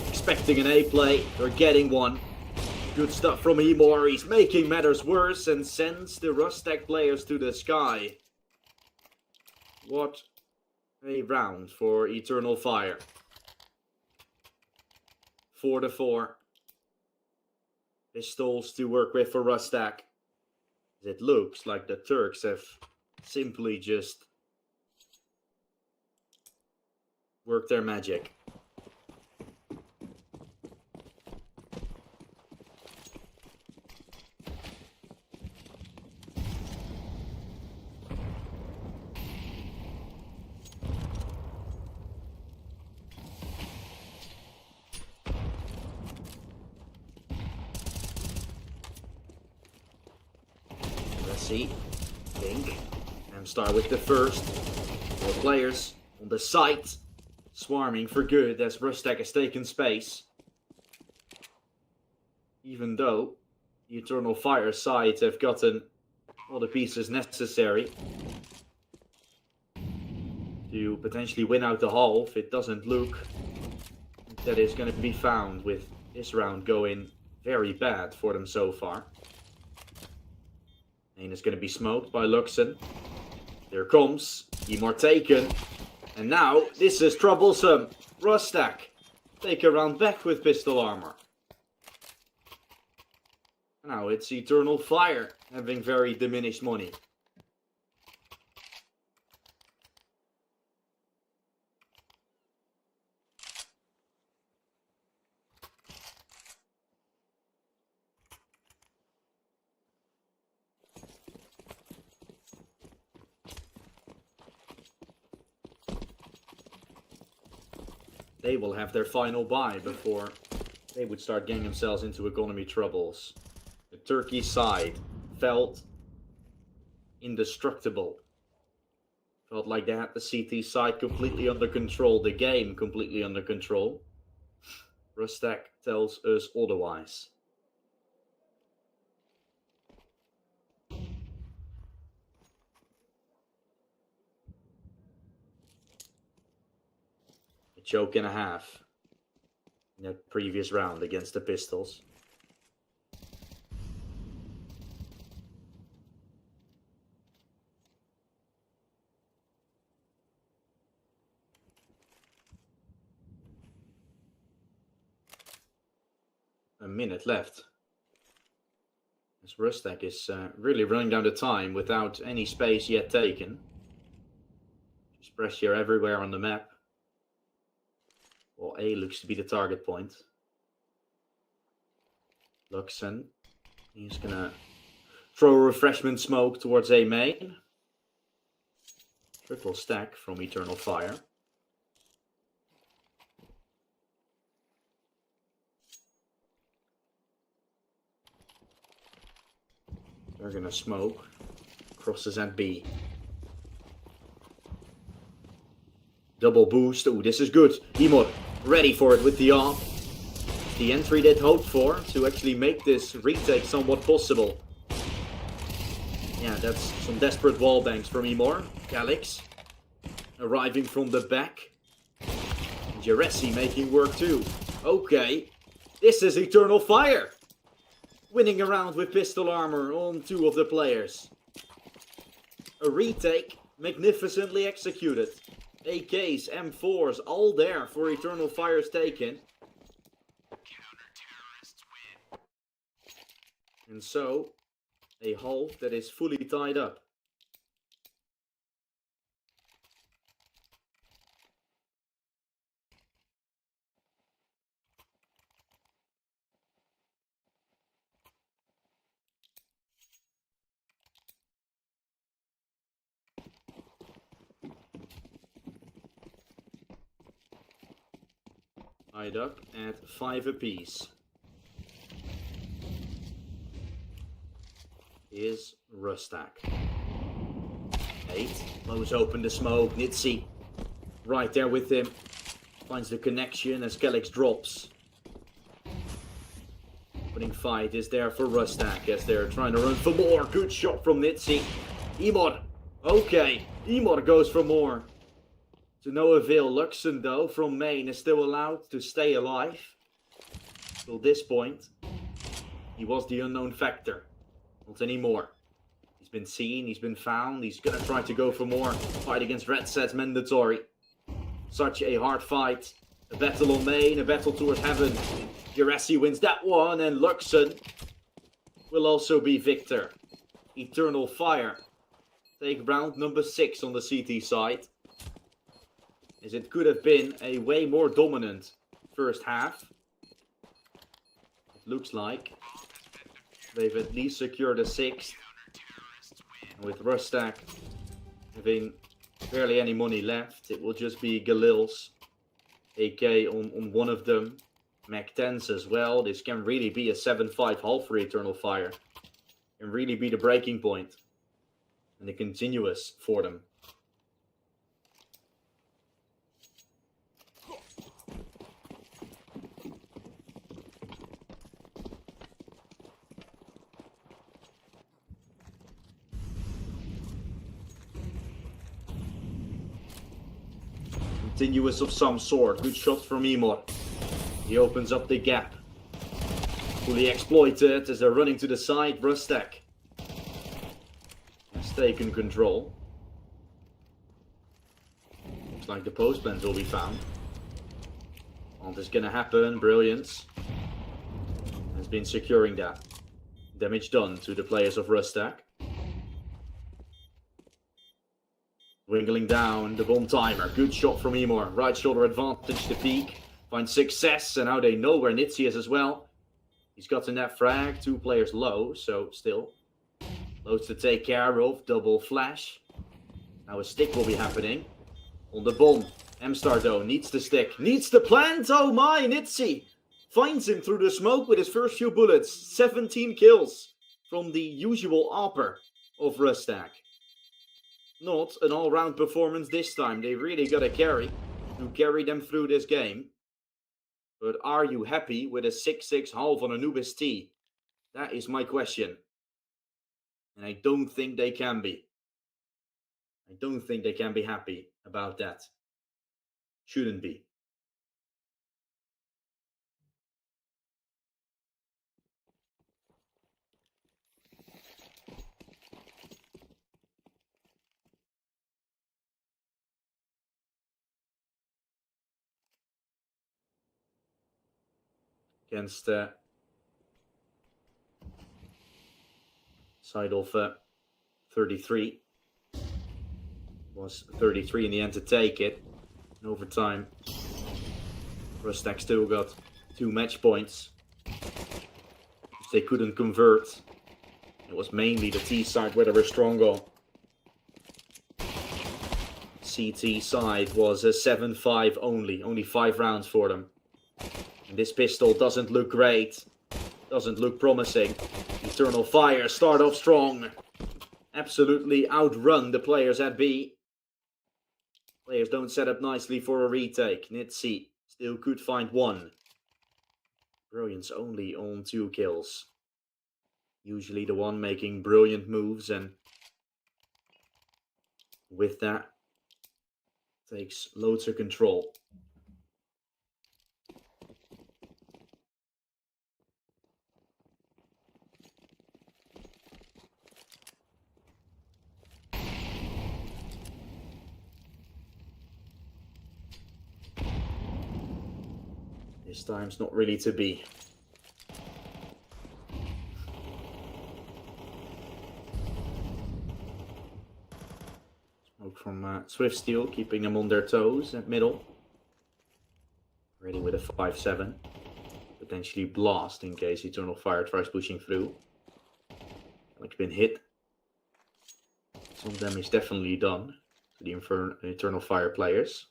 Expecting an A play. They're getting one. Good stuff from Emor. He's making matters worse and sends the Rustack players to the sky. What a round for Eternal Fire. 4-4. Pistols to work with for Rustack. It looks like the Turks have simply just worked their magic. See, Pink, M-Star with the first. 4 players on the site, swarming for good as Rustack has taken space. Even though the Eternal Fire side have gotten all the pieces necessary to potentially win out the half, it doesn't look that is going to be found with this round going very bad for them so far. And is going to be smoked by Luxon. There comes Emor taken. And now this is troublesome. Rustack take a round back with pistol armor. Now it's Eternal Fire having very diminished money. They will have their final buy before they would start getting themselves into economy troubles. The Turkey side felt indestructible. Felt like they had the CT side completely under control, the game completely under control. Rustack tells us otherwise. Choke and a half in that previous round against the Pistols. A minute left. As Rustack is really running down the time without any space yet taken. Just pressure everywhere on the map. Well, A looks to be the target point. Luxon. He's gonna throw a refreshment smoke towards A main. Triple stack from Eternal Fire. They're gonna smoke. Crosses at B. Double boost. Ooh, this is good. Emor ready for it with the arm. the entry they'd hoped for to actually make this retake somewhat possible. Yeah, that's some desperate wallbangs from Emor. Calyx arriving from the back. Jeresi making work too. Okay, this is Eternal Fire. Winning around with pistol armor on two of the players. A retake, magnificently executed. AKs, M4s, all there for Eternal Fire's taken. And so, a half that is fully tied up. Tied up at 5 apiece. Is Rustack. 8. Blows open the smoke. Nitsi right there with him. Finds the connection as Calyx drops. Opening fight is there for Rustack as they're trying to run for more. Good shot from Nitsi. Emor. Okay. Emor goes for more. To no avail. Luxon though from main is still allowed to stay alive. Till this point, he was the unknown factor. Not anymore. He's been seen, he's been found, he's gonna try to go for more. Fight against Red Set's mandatory. Such a hard fight. A battle on main, a battle towards heaven. Jeresi wins that one, and Luxon will also be victor. Eternal Fire take round number 6 on the CT side. As it could have been a way more dominant first half. It looks like they've at least secured a 6th. And with Rustack having barely any money left, it will just be Galil's AK on one of them. Mac 10s as well. This can really be a 7-5 half for Eternal Fire. Can really be the breaking point. And the continuous for them. Continuous of some sort. Good shot from Emor. He opens up the gap. Fully exploited as they're running to the side. Rustack has taken control. Looks like the post plans will be found. What is gonna happen? Brilliance has been securing that. Damage done to the players of Rustack. Wingling down the bomb timer. Good shot from Emor. Right shoulder advantage to peak. Finds success, and now they know where Nitsi is as well. He's gotten that frag. 2 players low, so still loads to take care of. Double flash. Now a stick will be happening on the bomb. M-Star though needs the stick. Needs the plant. Oh my, Nitsi finds him through the smoke with his first few bullets. 17 kills from the usual upper of Rustack. Not an all-round performance this time. They really got a carry to carry them through this game. But are you happy with a 6-6 half on Anubis T? That is my question. And I don't think they can be. I don't think they can be happy about that. Shouldn't be. Against side of 33. Was 33 in the end to take it. In overtime, Rustack still got 2 match points. They couldn't convert. It was mainly the T side where they were strong on. CT side was a 7-5 only 5 rounds for them. And this pistol doesn't look great. Doesn't look promising. Eternal Fire start off strong. Absolutely outrun the players at B. Players don't set up nicely for a retake. Nitsi still could find one. Brilliance only on 2 kills. Usually the one making brilliant moves, and with that takes loads of control. This time's not really to be. Smoke from Swift Steel, keeping them on their toes at middle. Ready with a 5-7. Potentially blast in case Eternal Fire tries pushing through. Like been hit. Some damage definitely done to the Eternal Fire players.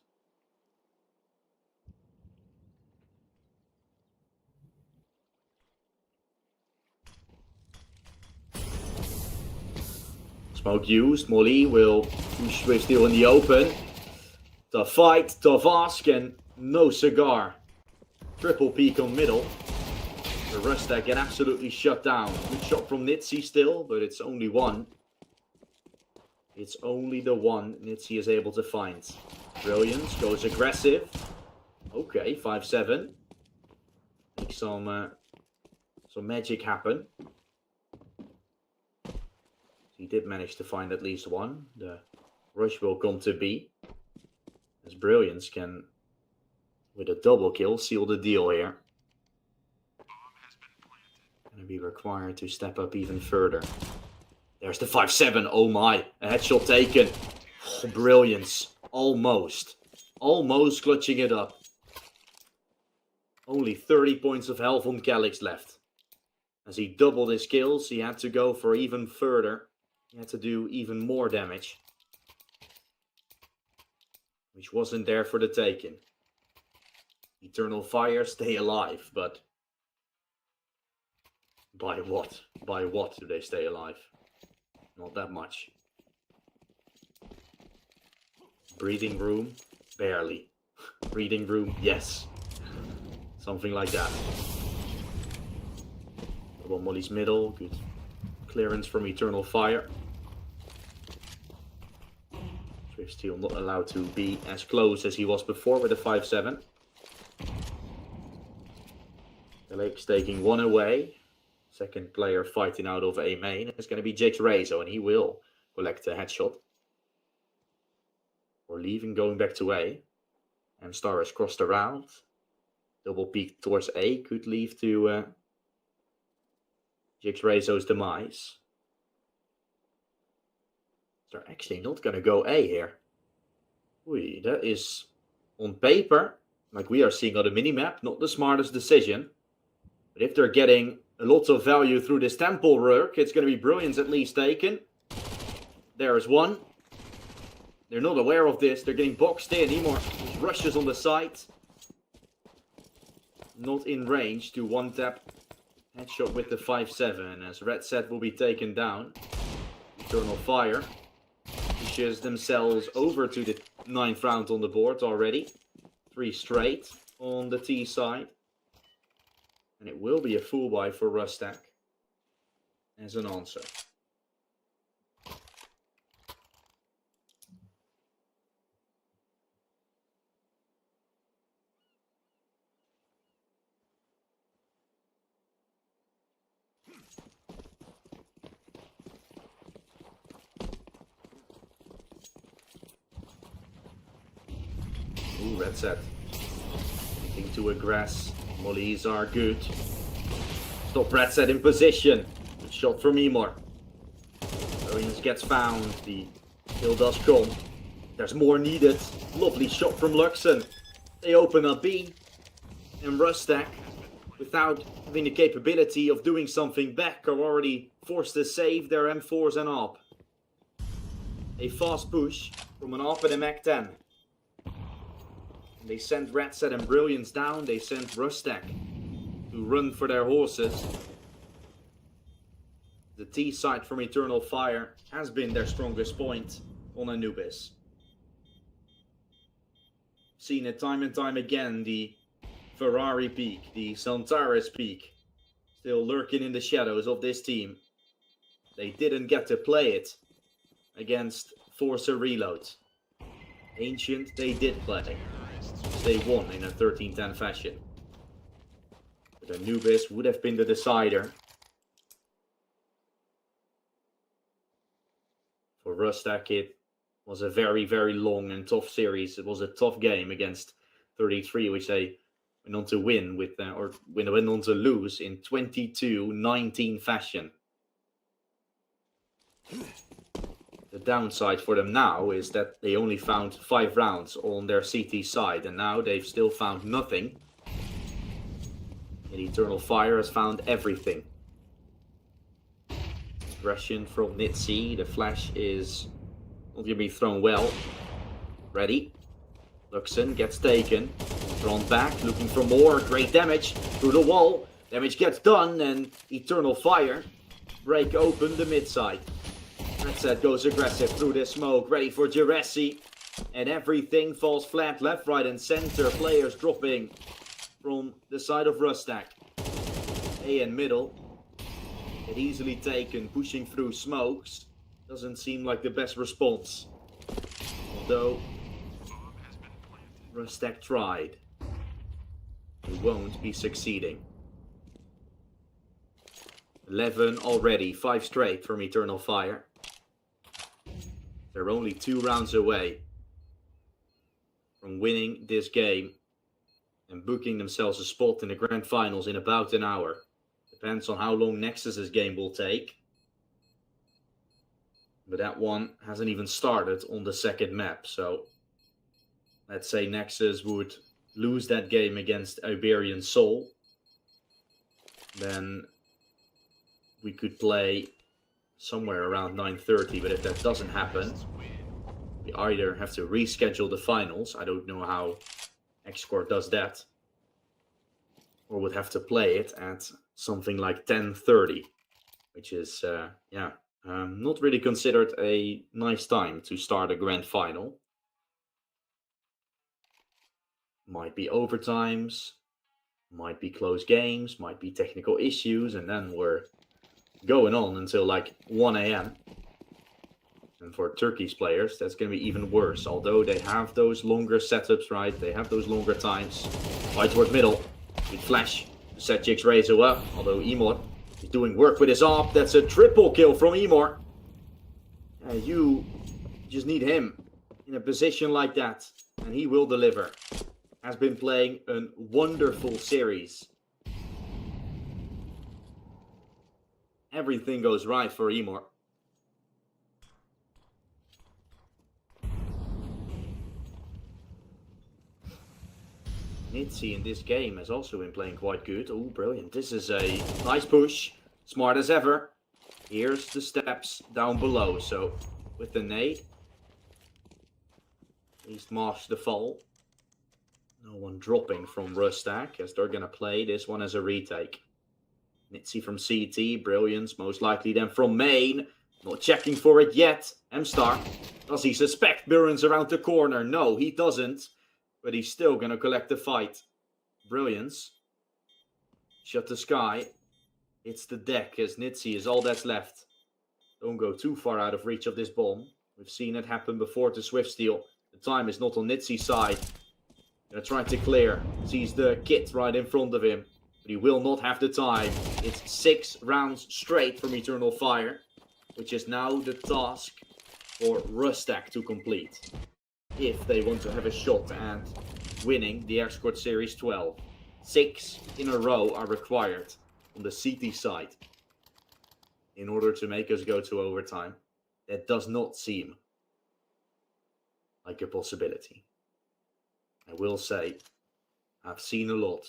Smoke used. Molly will push Swift Steel in the open. Tough fight, tough ask, and no cigar. Triple peek on middle. The Rustack get absolutely shut down. Good shot from Nitsi still, but it's only one. It's only the one Nitsi is able to find. Brilliance goes aggressive. Okay, 5-7. Makes some magic happen. He did manage to find at least one. The rush will come to be. As Brilliance can, with a double kill, seal the deal here. Gonna be required to step up even further. There's the 5-7. Oh my. A headshot taken. Oh, Brilliance. Almost. Almost clutching it up. Only 30 points of health on Calyx left. As he doubled his kills, he had to go for even further. He had to do even more damage. Which wasn't there for the taking. Eternal Fire stay alive, but by what? By what do they stay alive? Not that much. Breathing room? Barely. Breathing room? Yes. Something like that. Double Molly's middle. Good clearance from Eternal Fire. Swift Steel not allowed to be as close as he was before with a 5-7. Calyx taking one away. Second player fighting out of A main is going to be Jake's Rezo, and he will collect a headshot. Or leaving, going back to A. M-Star has crossed around. Double peek towards A could lead to Jake's Rezo's demise. They're actually not going to go A here. Oei, that is on paper, like we are seeing on the minimap, not the smartest decision. But if they're getting a lot of value through this temple work, it's going to be Brilliance at least taken. There is one. They're not aware of this. They're getting boxed in. Emor rushes on the side. Not in range to one-tap headshot with the 5-7 as Red Set will be taken down. Eternal Fire pushes themselves over to the 9th round on the board already. 3 straight on the T side. And it will be a full buy for Rustack as an answer. Ooh, Red Set. Looking to aggress. Mollies are good. Stop Red Set in position. Good shot from Emor. Brilliance gets found. The kill does come. There's more needed. Lovely shot from Luxon. They open up B. And Rustack, without having the capability of doing something back, are already forced to save their M4s and AWP. A fast push from an AWP and a Mac-10. They sent Red Set and Brilliance down. They sent Rustack to run for their horses. The T side from Eternal Fire has been their strongest point on Anubis. Seen it time and time again. The Ferrari peak, the Santaris peak, still lurking in the shadows of this team. They didn't get to play it against Forcer Reload. Ancient, they did play. They won in a 13-10 fashion. But Anubis would have been the decider. For Rustack, it was a very, very long and tough series. It was a tough game against 33, which they went on to win with, went on to lose in 22-19 fashion. The downside for them now is that they only found 5 rounds on their CT side, and now they've still found nothing. And Eternal Fire has found everything. Aggression from Nitsi. The flash is not going to be thrown well. Ready. Luxon gets taken. Thrown back, looking for more. Great damage through the wall. Damage gets done, and Eternal Fire break open the mid side. That goes aggressive through the smoke, ready for Jurassic. And everything falls flat, left, right, and center. Players dropping from the side of Rustack. A and middle. Get easily taken, pushing through smokes. Doesn't seem like the best response. Although Rustack tried. He won't be succeeding. 11 already, 5 straight from Eternal Fire. They're only 2 rounds away from winning this game and booking themselves a spot in the Grand Finals in about an hour. Depends on how long Nexus's game will take. But that one hasn't even started on the second map. So let's say Nexus would lose that game against Iberian Soul. Then we could play somewhere around 9:30, but if that doesn't happen, we either have to reschedule the finals. I don't know how Exort does that. Or would have to play it at something like 10:30, which is, not really considered a nice time to start a grand final. Might be overtimes, might be close games, might be technical issues, and then we're going on until like 1 a.m. And for Turkey's players, that's going to be even worse. Although they have those longer setups, right? They have those longer times. Right toward middle. With flash to set Jig's Razor up. Although Emor is doing work with his AWP. That's a triple kill from Emor. You just need him in a position like that. And he will deliver. Has been playing a wonderful series. Everything goes right for Emor. Nitsi in this game has also been playing quite good. Oh, brilliant. This is a nice push. Smart as ever. Here's the steps down below. So, with the nade, at least mask the fall. No one dropping from Rustack, as they're going to play this one as a retake. Nitsi from CT, Brilliance, most likely then from main. Not checking for it yet. M-Star. Does he suspect Brilliance around the corner? No, he doesn't. But he's still going to collect the fight. Brilliance. Shut the sky. It's the deck, as Nitsi is all that's left. Don't go too far out of reach of this bomb. We've seen it happen before to Swiftsteel. The time is not on Nitsi's side. Gonna try to clear. Sees the kit right in front of him. But he will not have the time. It's 6 rounds straight from Eternal Fire. Which is now the task for Rustack to complete. If they want to have a shot at winning the Exort Series 12. 6 in a row are required on the CT side in order to make us go to overtime. That does not seem like a possibility. I will say, I've seen a lot.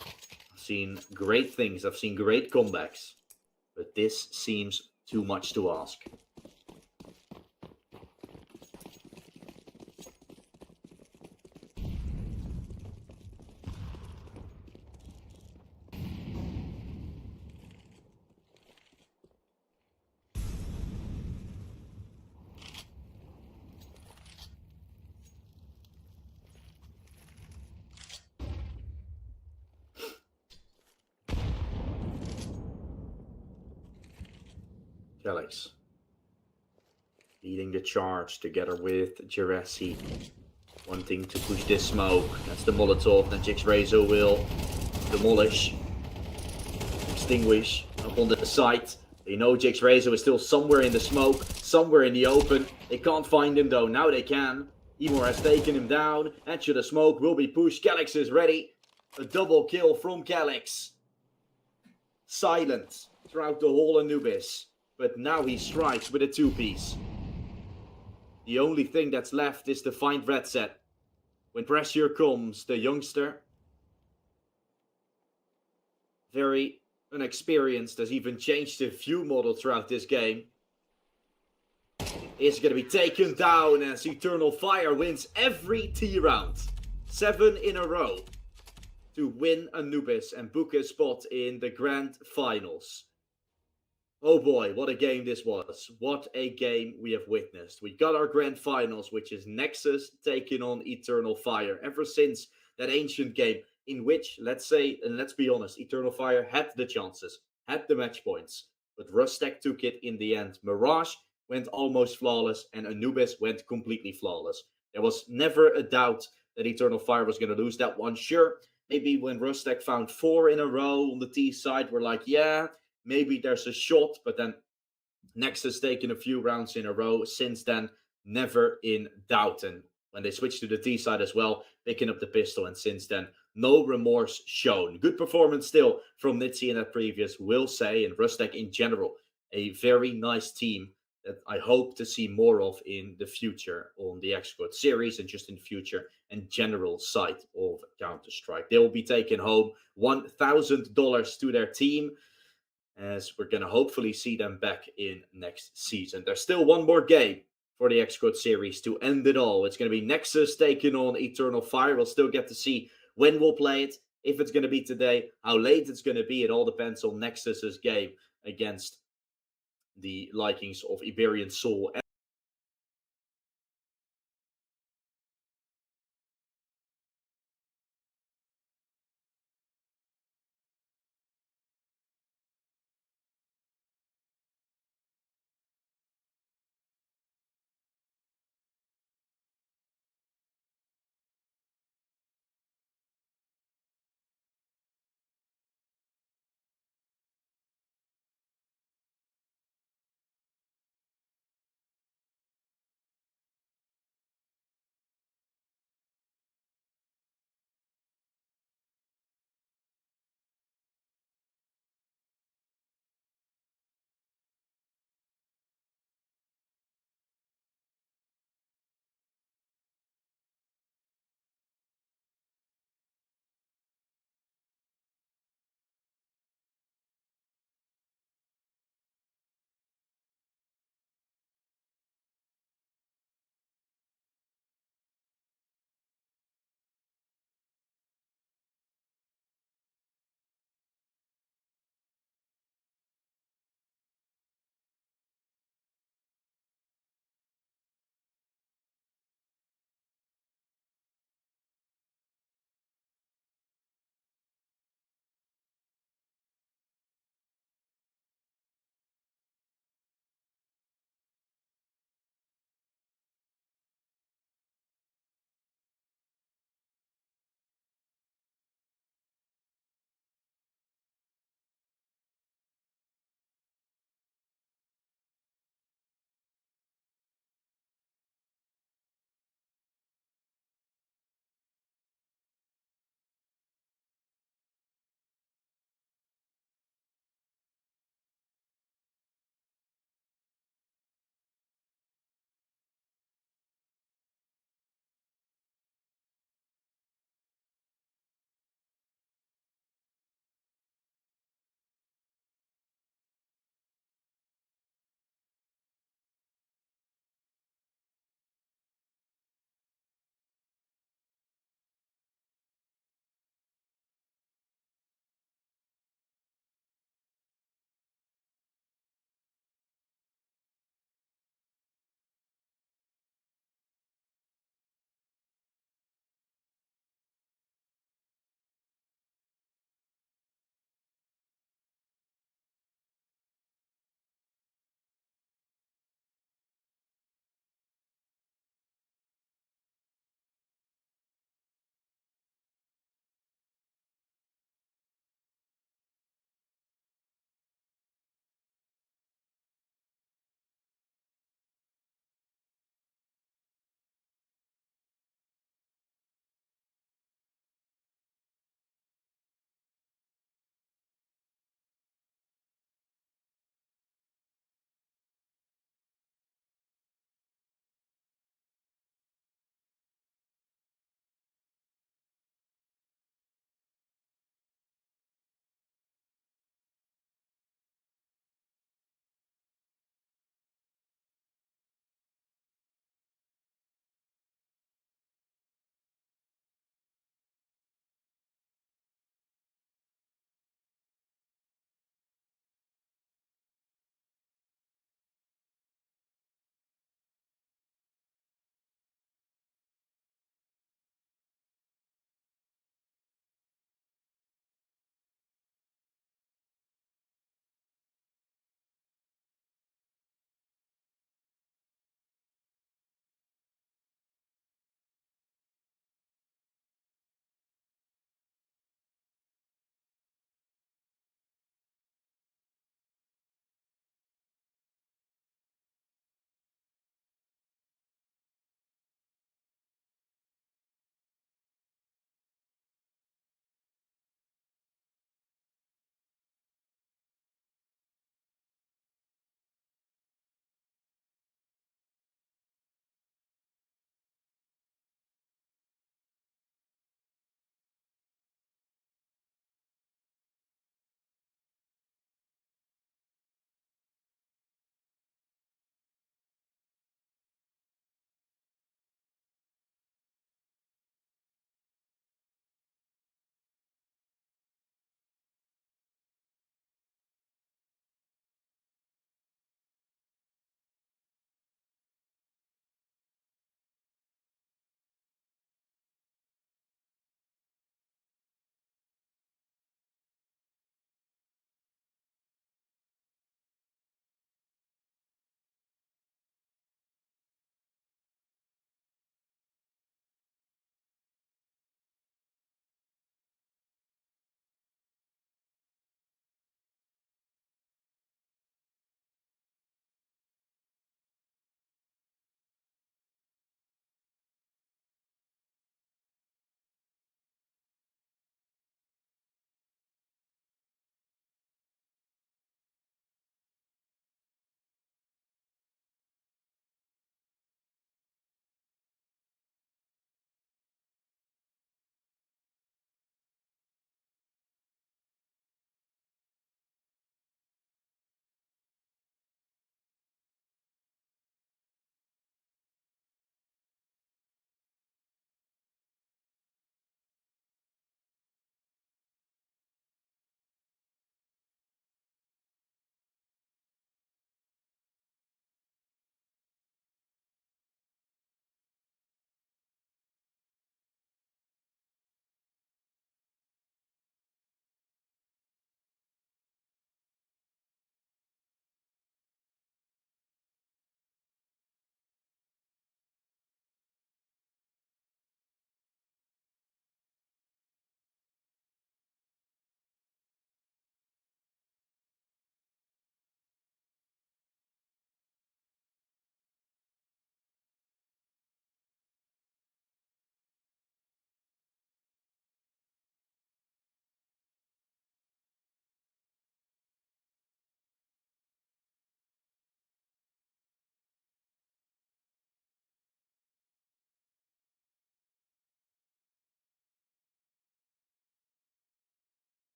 I've seen great things. I've seen great comebacks. But this seems too much to ask. Calyx leading the charge together with Jurassic, wanting to push this smoke. That's the Molotov that Jix Razor will demolish, extinguish up on the site. They know Jix Razor is still somewhere in the smoke, somewhere in the open. They can't find him though, now they can. Emor has taken him down. Edge of the smoke will be pushed. Calyx is ready. A double kill from Calyx. Silent throughout the whole Anubis. But now he strikes with a 2-piece. The only thing that's left is to find Red Set. When pressure comes, the youngster, very unexperienced, has even changed the view model throughout this game, is going to be taken down as Eternal Fire wins every T round. 7 in a row to win Anubis and book a spot in the Grand Finals. Oh boy, what a game this was. What a game we have witnessed. We got our Grand Finals, which is Nexus taking on Eternal Fire. Ever since that ancient game in which, let's say, and let's be honest, Eternal Fire had the chances, had the match points, but Rustack took it in the end. Mirage went almost flawless and Anubis went completely flawless. There was never a doubt that Eternal Fire was going to lose that one. Sure, maybe when Rustack found 4 in a row on the T side, we're like, yeah, maybe there's a shot, but then Nexus taken a few rounds in a row. Since then, never in doubt. And when they switched to the T side as well, picking up the pistol, and since then, no remorse shown. Good performance still from Nitzy in that previous, will say, and Rustack in general. A very nice team that I hope to see more of in the future on the Exort series and just in the future and general side of Counter-Strike. They will be taking home $1,000 to their team, as we're going to hopefully see them back in next season. There's still one more game for the Exort series to end it all. It's going to be Nexus taking on Eternal Fire. We'll still get to see when we'll play it, if it's going to be today, how late it's going to be. It all depends on Nexus's game against the likings of Iberian Soul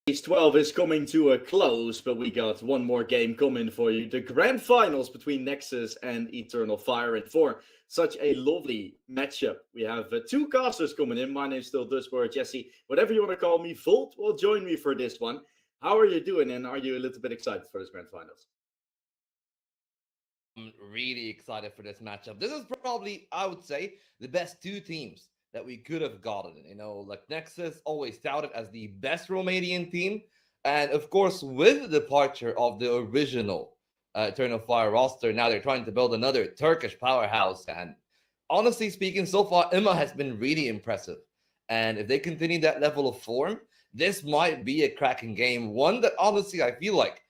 Phase 12 is coming to a close, but we got one more game coming for you. The grand finals between Nexus and Eternal Fire. And for such a lovely matchup, we have two casters coming in. My name's still Dusboy, Jesse, whatever you want to call me. Volt will join me for this one. How are you doing, and are you a little bit excited for this grand finals? I'm really excited for this matchup. This is probably, I would say, the best two teams that we could have gotten. Like Nexus always touted as the best Romanian team. And of course, with the departure of the original Eternal Fire roster, now they're trying to build another Turkish powerhouse. And honestly speaking, so far, Emma has been really impressive. And if they continue that level of form, this might be a cracking game. One that honestly, I feel like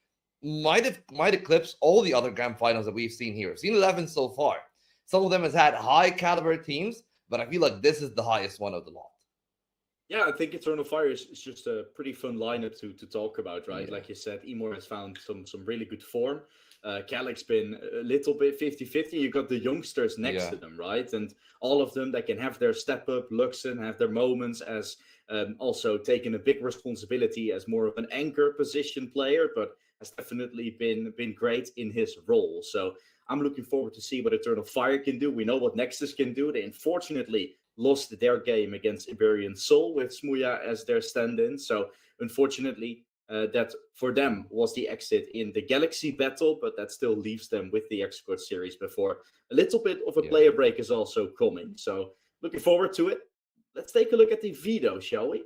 might eclipse all the other grand finals that we've seen here. We've seen 11 so far. Some of them has had high caliber teams, but I feel like this is the highest one of the lot. Yeah, I think Eternal Fire is just a pretty fun lineup to talk about, right? Yeah. Like you said, Emor has found some really good form. Calic's been a little bit 50-50. You got the youngsters next to them, right? And all of them that can have their step up, Luxon have their moments as also taking a big responsibility as more of an anchor position player, but has definitely been great in his role. So I'm looking forward to see what Eternal Fire can do. We know what Nexus can do. They unfortunately lost their game against Iberian Soul with Smuya as their stand-in. So unfortunately, that for them was the exit in the Galaxy battle, but that still leaves them with the Exort series before a little bit of a player break is also coming. So looking forward to it. Let's take a look at the veto, shall we?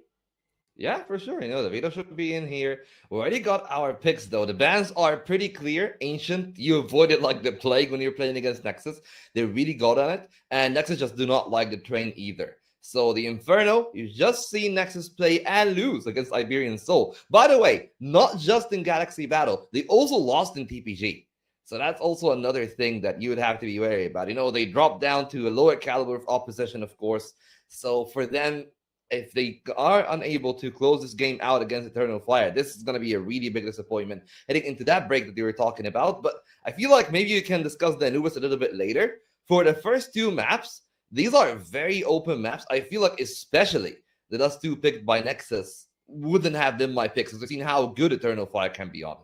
Yeah, for sure. The veto should be in here. We already got our picks, though. The bans are pretty clear. Ancient, you avoided like the plague when you're playing against Nexus. They really got on it. And Nexus just do not like the train either. So the Inferno, you just see Nexus play and lose against Iberian Soul. By the way, not just in Galaxy Battle. They also lost in TPG. So that's also another thing that you would have to be wary about. They dropped down to a lower caliber of opposition, of course. So for them, if they are unable to close this game out against Eternal Fire, this is going to be a really big disappointment heading into that break that they were talking about. But I feel like maybe you can discuss the Anubis a little bit later. For the first two maps, these are very open maps. I feel like especially the Dust 2 picked by Nexus wouldn't have been my picks, because we've seen how good Eternal Fire can be on it.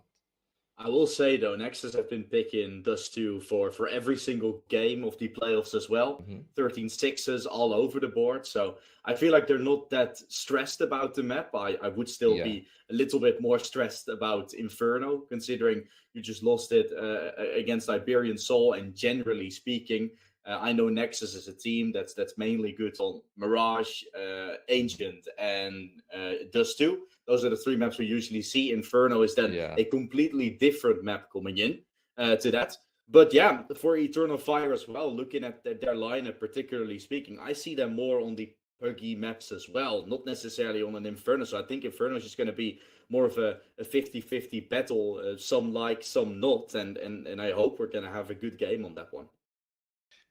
I will say, though, Nexus have been picking Dust 2 for every single game of the playoffs as well. 13 sixes all over the board. So I feel like they're not that stressed about the map. I would still be a little bit more stressed about Inferno, considering you just lost it against Iberian Soul. And generally speaking, I know Nexus is a team that's mainly good on Mirage, Ancient, and Dust 2. Those are the three maps we usually see. Inferno is then a completely different map coming in to that. But yeah, for Eternal Fire as well, looking at their lineup, particularly speaking, I see them more on the PUBG maps as well, not necessarily on an Inferno. So I think Inferno is just going to be more of a 50-50 battle, some like, some not. And I hope we're going to have a good game on that one.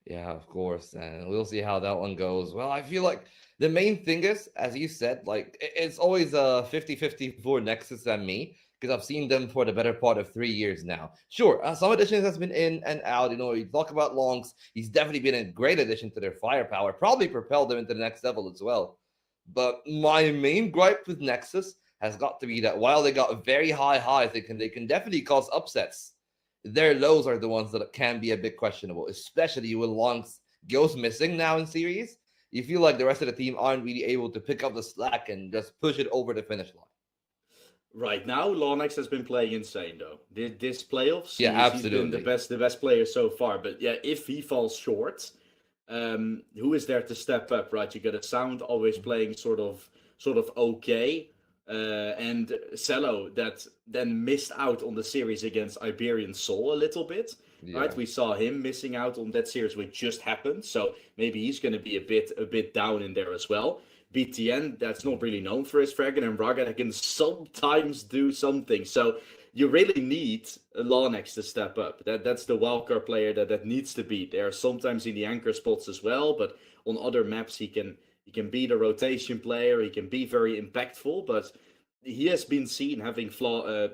Yeah, of course. And we'll see how that one goes. Well, I feel like the main thing is, as you said, like it's always a 50-50 for Nexus and me, because I've seen them for the better part of 3 years now. Sure, some additions has been in and out. You talk about Longs. He's definitely been a great addition to their firepower, probably propelled them into the next level as well. But my main gripe with Nexus has got to be that while they got very high highs, they can definitely cause upsets. Their lows are the ones that can be a bit questionable, especially when Longs goes missing now in series. You feel like the rest of the team aren't really able to pick up the slack and just push it over the finish line. Right now, Lonex has been playing insane, though. This playoffs, absolutely. He's been the best player so far. But yeah, if he falls short, who is there to step up, right? You got a Sound always playing sort of okay. And Cello that then missed out on the series against Iberian Soul a little bit, right? We saw him missing out on that series, which just happened. So maybe he's going to be a bit down in there as well. BTN, that's not really known for his fragging, and Raga that can sometimes do something. So you really need Lonex to step up. That's the wildcard player that needs to be there. Sometimes in the anchor spots as well, but on other maps he can be the rotation player. He can be very impactful, but he has been seen having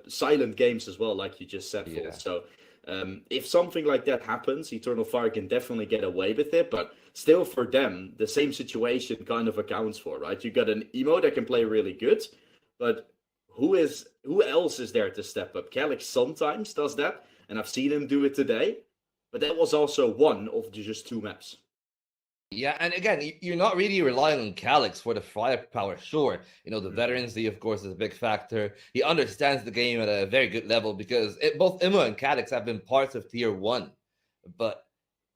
silent games as well, like you just said, Phil. So if something like that happens, Eternal Fire can definitely get away with it, but still for them, the same situation kind of accounts for, right? You got an Emo that can play really good, but who else is there to step up? Calyx sometimes does that, and I've seen him do it today, but that was also one of just 2 maps. Yeah, and again, you're not really relying on Calyx for the firepower. Sure, the veterancy, of course, is a big factor. He understands the game at a very good level because both Imma and Calyx have been parts of Tier 1. But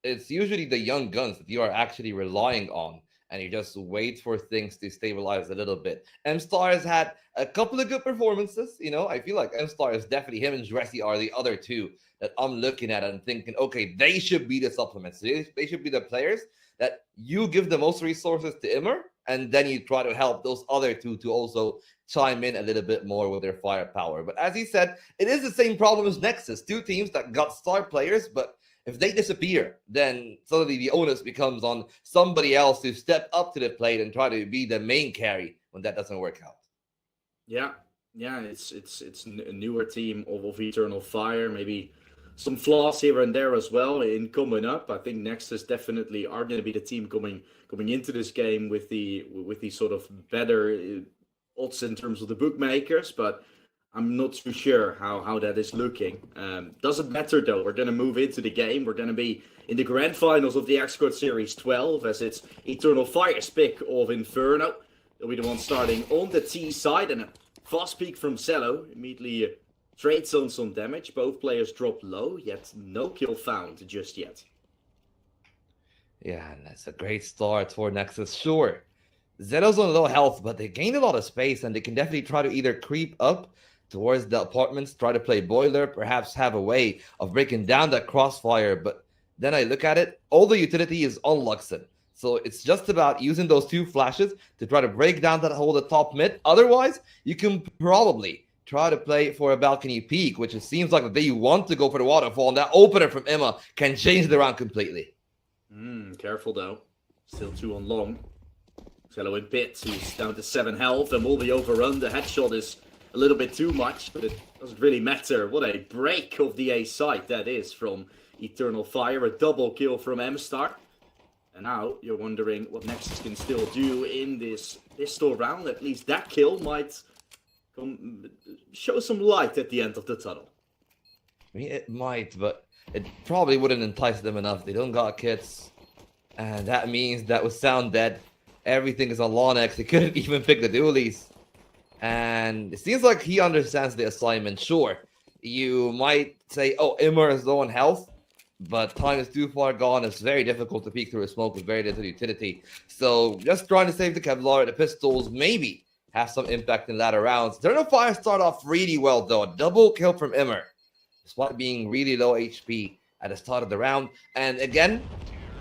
it's usually the young guns that you are actually relying on, and you just wait for things to stabilize a little bit. M-Star has had a couple of good performances. I feel like M-Star is definitely, him and Dressi are the other two that I'm looking at and thinking, okay, they should be the supplements. They should be the players that you give the most resources to Immer, and then you try to help those other two to also chime in a little bit more with their firepower. But as he said, it is the same problem as Nexus. 2 teams that got star players, but if they disappear, then suddenly the onus becomes on somebody else to step up to the plate and try to be the main carry when that doesn't work out. Yeah, it's a newer team of Eternal Fire, maybe some flaws here and there as well in coming up. I think Nexus definitely are going to be the team coming into this game with the sort of better odds in terms of the bookmakers, but I'm not too sure how that is looking. Doesn't matter though. We're going to move into the game. We're going to be in the grand finals of the Exort Series 12 as it's Eternal Fire's pick of Inferno. They'll be the one starting on the T side, and a fast peek from Zello immediately trades on some damage. Both players drop low, yet no kill found just yet. Yeah, and that's a great start for Nexus. Sure, Zello's on low health, but they gained a lot of space, and they can definitely try to either creep up towards the apartments, try to play Boiler, perhaps have a way of breaking down that crossfire. But then I look at it, all the utility is on Luxon. So it's just about using those 2 flashes to try to break down that hole at top mid. Otherwise, you can probably try to play for a balcony peak, which it seems like they want to go for the waterfall, and that opener from Imma can change the round completely. Careful though. Still 2 on long. Zello in pit, who's down to 7 health and will be overrun. The headshot is a little bit too much, but it doesn't really matter. What a break of the A side that is from Eternal Fire. A double kill from M-Star. And now you're wondering what Nexus can still do in this pistol round. At least that kill might show some light at the end of the tunnel. I mean, it might, but it probably wouldn't entice them enough. They don't got kits, and that means that with Sound dead, everything is on Lonex. They couldn't even pick the dualies. And it seems like he understands the assignment. Sure, you might say, oh, Immer is low on health, but time is too far gone. It's very difficult to peek through a smoke with very little utility. So just trying to save the Kevlar, the pistols, maybe have some impact in latter rounds. Eternal Fire start off really well, though. A double kill from Immer, despite being really low HP at the start of the round. And again,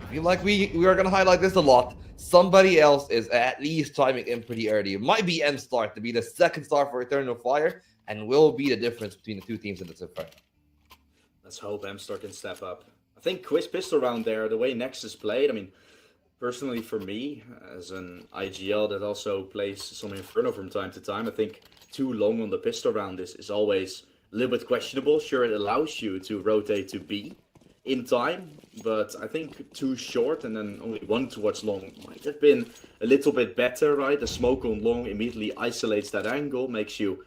I feel like we are going to highlight this a lot. Somebody else is at least timing in pretty early. It might be M-Star to be the second star for Eternal Fire and will be the difference between the 2 teams in this Inferno. Let's hope M-Star can step up. I think Quiz pistol round there, the way Nexus played, I mean, personally for me, as an IGL that also plays some Inferno from time to time, I think too long on the pistol round is always a little bit questionable. Sure, it allows you to rotate to B in time, but I think too short and then only 1 towards long might have been a little bit better, right? The smoke on long immediately isolates that angle, makes you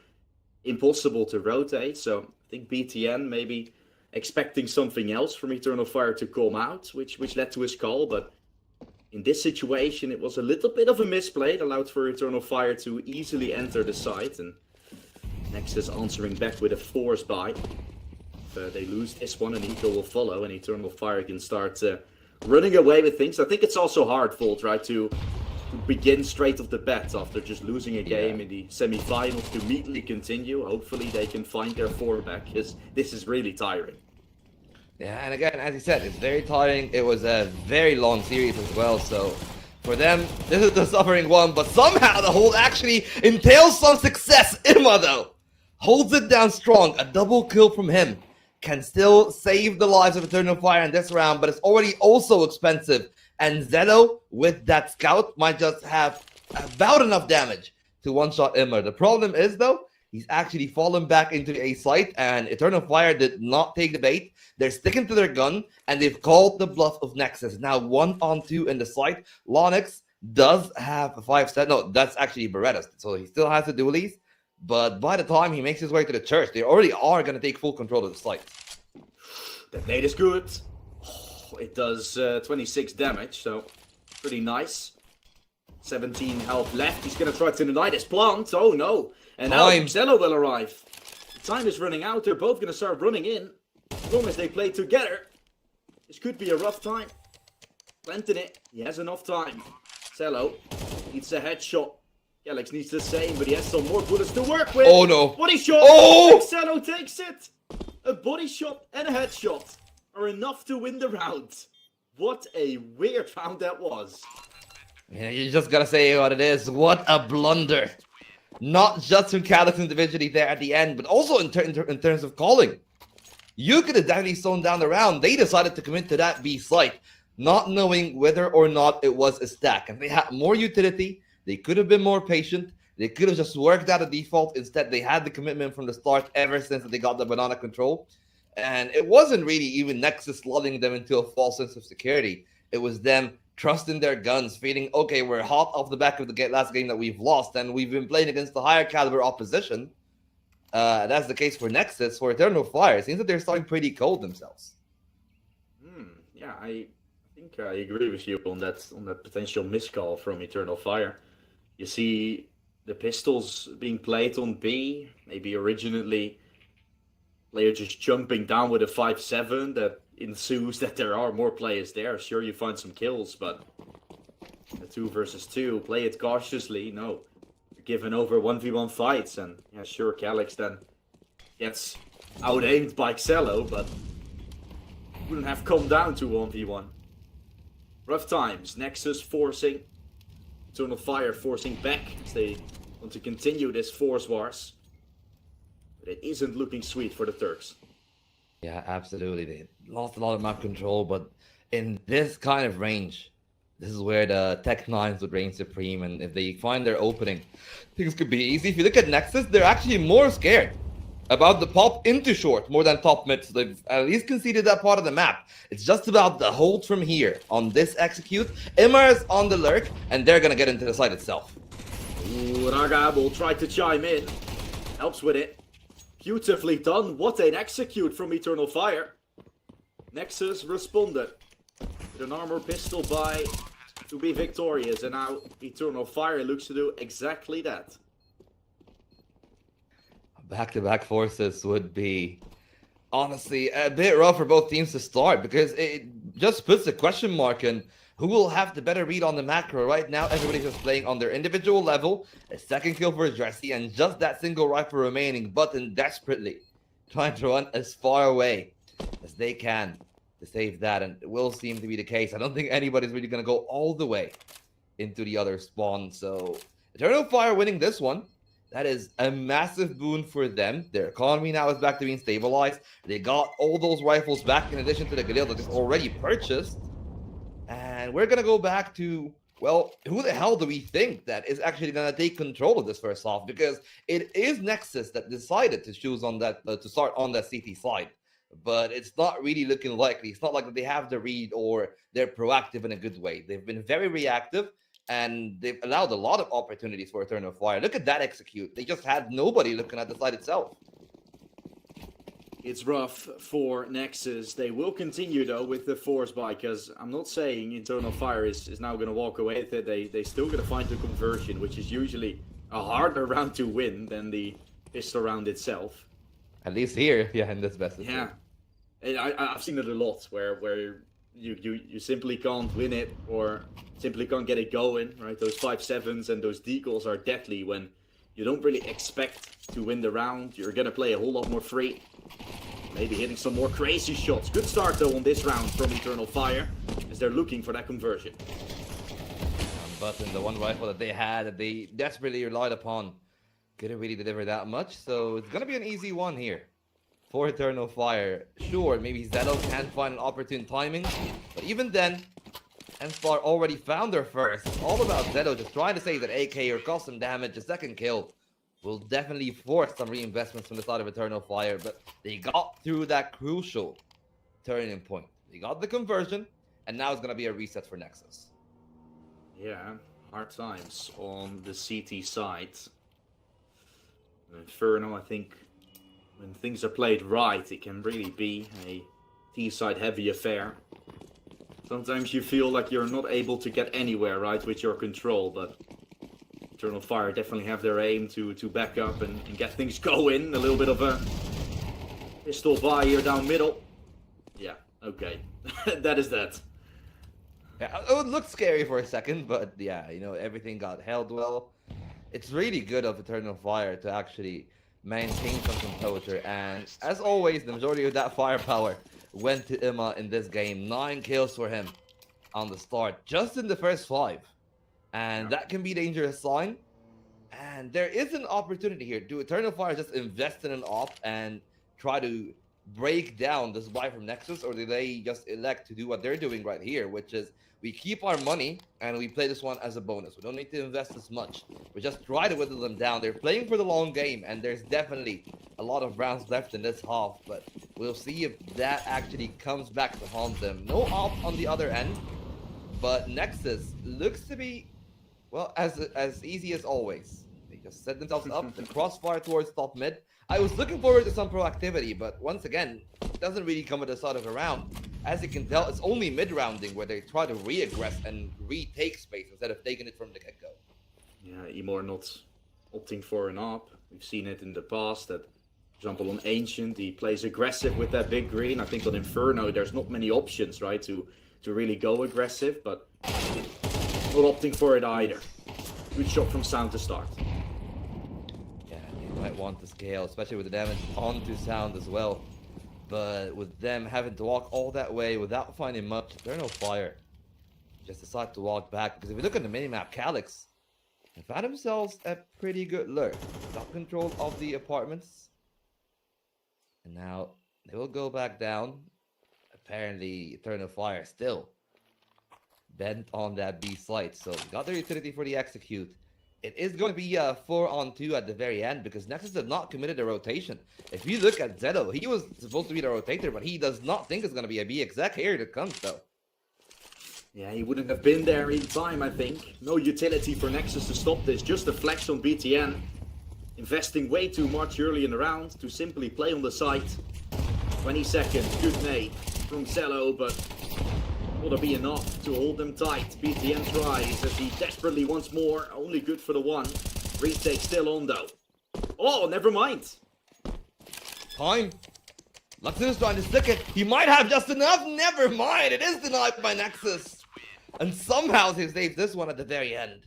impossible to rotate. So I think BTN maybe expecting something else from Eternal Fire to come out, which led to his call, but in this situation it was a little bit of a misplay. It allowed for Eternal Fire to easily enter the site, and Nexus answering back with a force buy. They lose this one, and Eco will follow, and Eternal Fire can start running away with things. I think it's also hard, Volt, right, to begin straight off the bat after just losing a game in the semifinals to immediately continue. Hopefully they can find their form back, because this is really tiring. Yeah, and again, as you said, it's very tiring. It was a very long series as well, so for them, this is the suffering one, but somehow the hold actually entails some success. Imma, though, holds it down strong. A double kill from him can still save the lives of Eternal Fire in this round, but it's already also expensive. And Zello, with that scout, might just have about enough damage to one-shot Immer. The problem is, though, he's actually fallen back into the A site, and Eternal Fire did not take the bait. They're sticking to their gun, and they've called the bluff of Nexus. Now 1-on-2 in the site. Lonex does have a 5-set. No, that's actually Berettas. So he still has the dualies, But by the time he makes his way to the church, they already are going to take full control of the site. That nade is good. Oh, it does 26 damage, so pretty nice. 17 health left. He's going to try to deny this plant. Oh no. And now Xello will arrive. The time is running out. They're both going to start running in. As long as they play together. This could be a rough time. Planting it. He has enough time. Xello needs a headshot. Alex needs the same, but he has some more bullets to work with. Oh no. Body shot. Oh! Xello takes it. A body shot and a headshot are enough to win the round. What a weird round that was. Yeah, you just gotta say what it is. What a blunder. Not just from Calyx individually there at the end, but also in terms of calling. You could have definitely slowed down the round. They decided to commit to that B site, not knowing whether or not it was a stack. And they had more utility. They could have been more patient. They could have just worked out a default. Instead, they had the commitment from the start ever since they got the banana control. And it wasn't really even Nexus lulling them into a false sense of security. It was them trusting their guns, feeling, okay, we're hot off the back of the last game that we've lost, and we've been playing against the higher caliber opposition. That's the case for Nexus. For Eternal Fire, it seems that they're starting pretty cold themselves. Yeah, I think I agree with you on that potential miscall from Eternal Fire. You see the pistols being played on B, maybe originally player just jumping down with a 5-7 that ensues that there are more players there. Sure, you find some kills, but the 2 versus 2, play it cautiously. No, you're giving over 1v1 fights, and yeah, sure, Calyx then gets out-aimed by Xello, but wouldn't have come down to 1v1. Rough times, Nexus forcing, Eternal Fire forcing back as they want to continue this force wars. But it isn't looking sweet for the Turks. Yeah, absolutely. They lost a lot of map control, but in this kind of range, this is where the Tech 9s would reign supreme, and if they find their opening, things could be easy. If you look at Nexus, they're actually more scared about the pop into short more than top mid. So they've at least conceded that part of the map. It's just about the hold from here on this execute. Immer's on the lurk, and they're gonna get into the site itself. Ooh, Raga will try to chime in. Helps with it. Beautifully done. What an execute from Eternal Fire. Nexus responded with an armor pistol buy to be victorious, and now Eternal Fire looks to do exactly that. Back-to-back forces would be honestly a bit rough for both teams to start, because it just puts a question mark in who will have the better read on the macro. Right now, everybody's just playing on their individual level. A second kill for Jesse, and just that single rifle remaining, Button desperately trying to run as far away as they can to save that, and it will seem to be the case. I don't think anybody's really going to go all the way into the other spawn, so Eternal Fire winning this one, that is a massive boon for them. Their economy now is back to being stabilized. They got all those rifles back in addition to the Galil that is already purchased. And we're going to go back to, well, who the hell do we think that is actually going to take control of this first half? Because it is Nexus that decided to choose on that, to start on that CT side. But it's not really looking likely. It's not like they have the read or they're proactive in a good way. They've been very reactive, and they've allowed a lot of opportunities for Eternal Fire. Look at that execute. They just had nobody looking at the side itself. It's rough for Nexus. They will continue, though, with the force buy, because I'm not saying Eternal Fire is now going to walk away with it. They still going to find the conversion, which is usually a harder round to win than the pistol round itself. At least here, yeah, in this best. Yeah. I've seen it a lot, where you simply can't win it, or simply can't get it going, right? Those 5-7s and those decals are deadly when you don't really expect to win the round. You're going to play a whole lot more free. Maybe hitting some more crazy shots. Good start, though, on this round from Eternal Fire, as they're looking for that conversion. But in the one rifle that they had, that they desperately relied upon, couldn't really deliver that much. So it's going to be an easy one here for Eternal Fire. Sure, maybe Zeno can find an opportune timing, but even then, Enstar already found their first. It's all about Zeno just trying to save that AK or cause some damage. A second kill will definitely force some reinvestments from the side of Eternal Fire, but they got through that crucial turning point. They got the conversion, and now it's going to be a reset for Nexus. Yeah, hard times on the CT side. Inferno, I think, when things are played right, it can really be a T-side heavy affair. Sometimes you feel like you're not able to get anywhere, right, with your control, but Eternal Fire definitely have their aim to back up and get things going. A little bit of a pistol buy here down middle. Yeah, okay. That is that. Yeah, it would look scary for a second, but yeah, you know, everything got held well. It's really good of Eternal Fire to actually maintain some composure, and as always, the majority of that firepower went to Imma in this game. 9 kills for him on the start, just in the first 5. And that can be a dangerous sign. And there is an opportunity here. Do Eternal Fire just invest in an op and try to break down this buy from Nexus, or do they just elect to do what they're doing right here, which is we keep our money and we play this one as a bonus. We don't need to invest as much. We just try to whittle them down. They're playing for the long game, and there's definitely a lot of rounds left in this half, but we'll see if that actually comes back to haunt them. No op on the other end, but Nexus looks to be, well, as easy as always. They just set themselves up, the crossfire towards top mid. I was looking forward to some proactivity, but once again, it doesn't really come at the start of a round. As you can tell, it's only mid-rounding where they try to re-aggress and retake space instead of taking it from the get-go. Yeah, Emor not opting for an op. We've seen it in the past that, for example, on Ancient, he plays aggressive with that big green. I think on Inferno, there's not many options, right, to really go aggressive, but not opting for it either. Good shot from Sound to start. Yeah, they might want to scale, especially with the damage onto Sound as well. But with them having to walk all that way without finding much, Eternal Fire just decide to walk back. Because if you look at the minimap, Calyx they found themselves a pretty good lurk. Got control of the apartments. And now they will go back down. Apparently, Eternal Fire still bent on that B site. So got their utility for the execute. It is going to be a 4-on-2 at the very end because Nexus did not committed a rotation. If you look at Zedo, he was supposed to be the rotator, but he does not think it's going to be a B exec. Here it comes, though. Yeah, he wouldn't have been there in time, I think. No utility for Nexus to stop this. Just a flex on BTN. Investing way too much early in the round to simply play on the site. 20 seconds, good nade from Zello, but will there be enough to hold them tight? BTN tries as he desperately wants more. Only good for the one. Retake still on though. Oh, never mind. Time. Luxus is trying to stick it. He might have just enough. Never mind. It is denied by Nexus. And somehow he saves this one at the very end.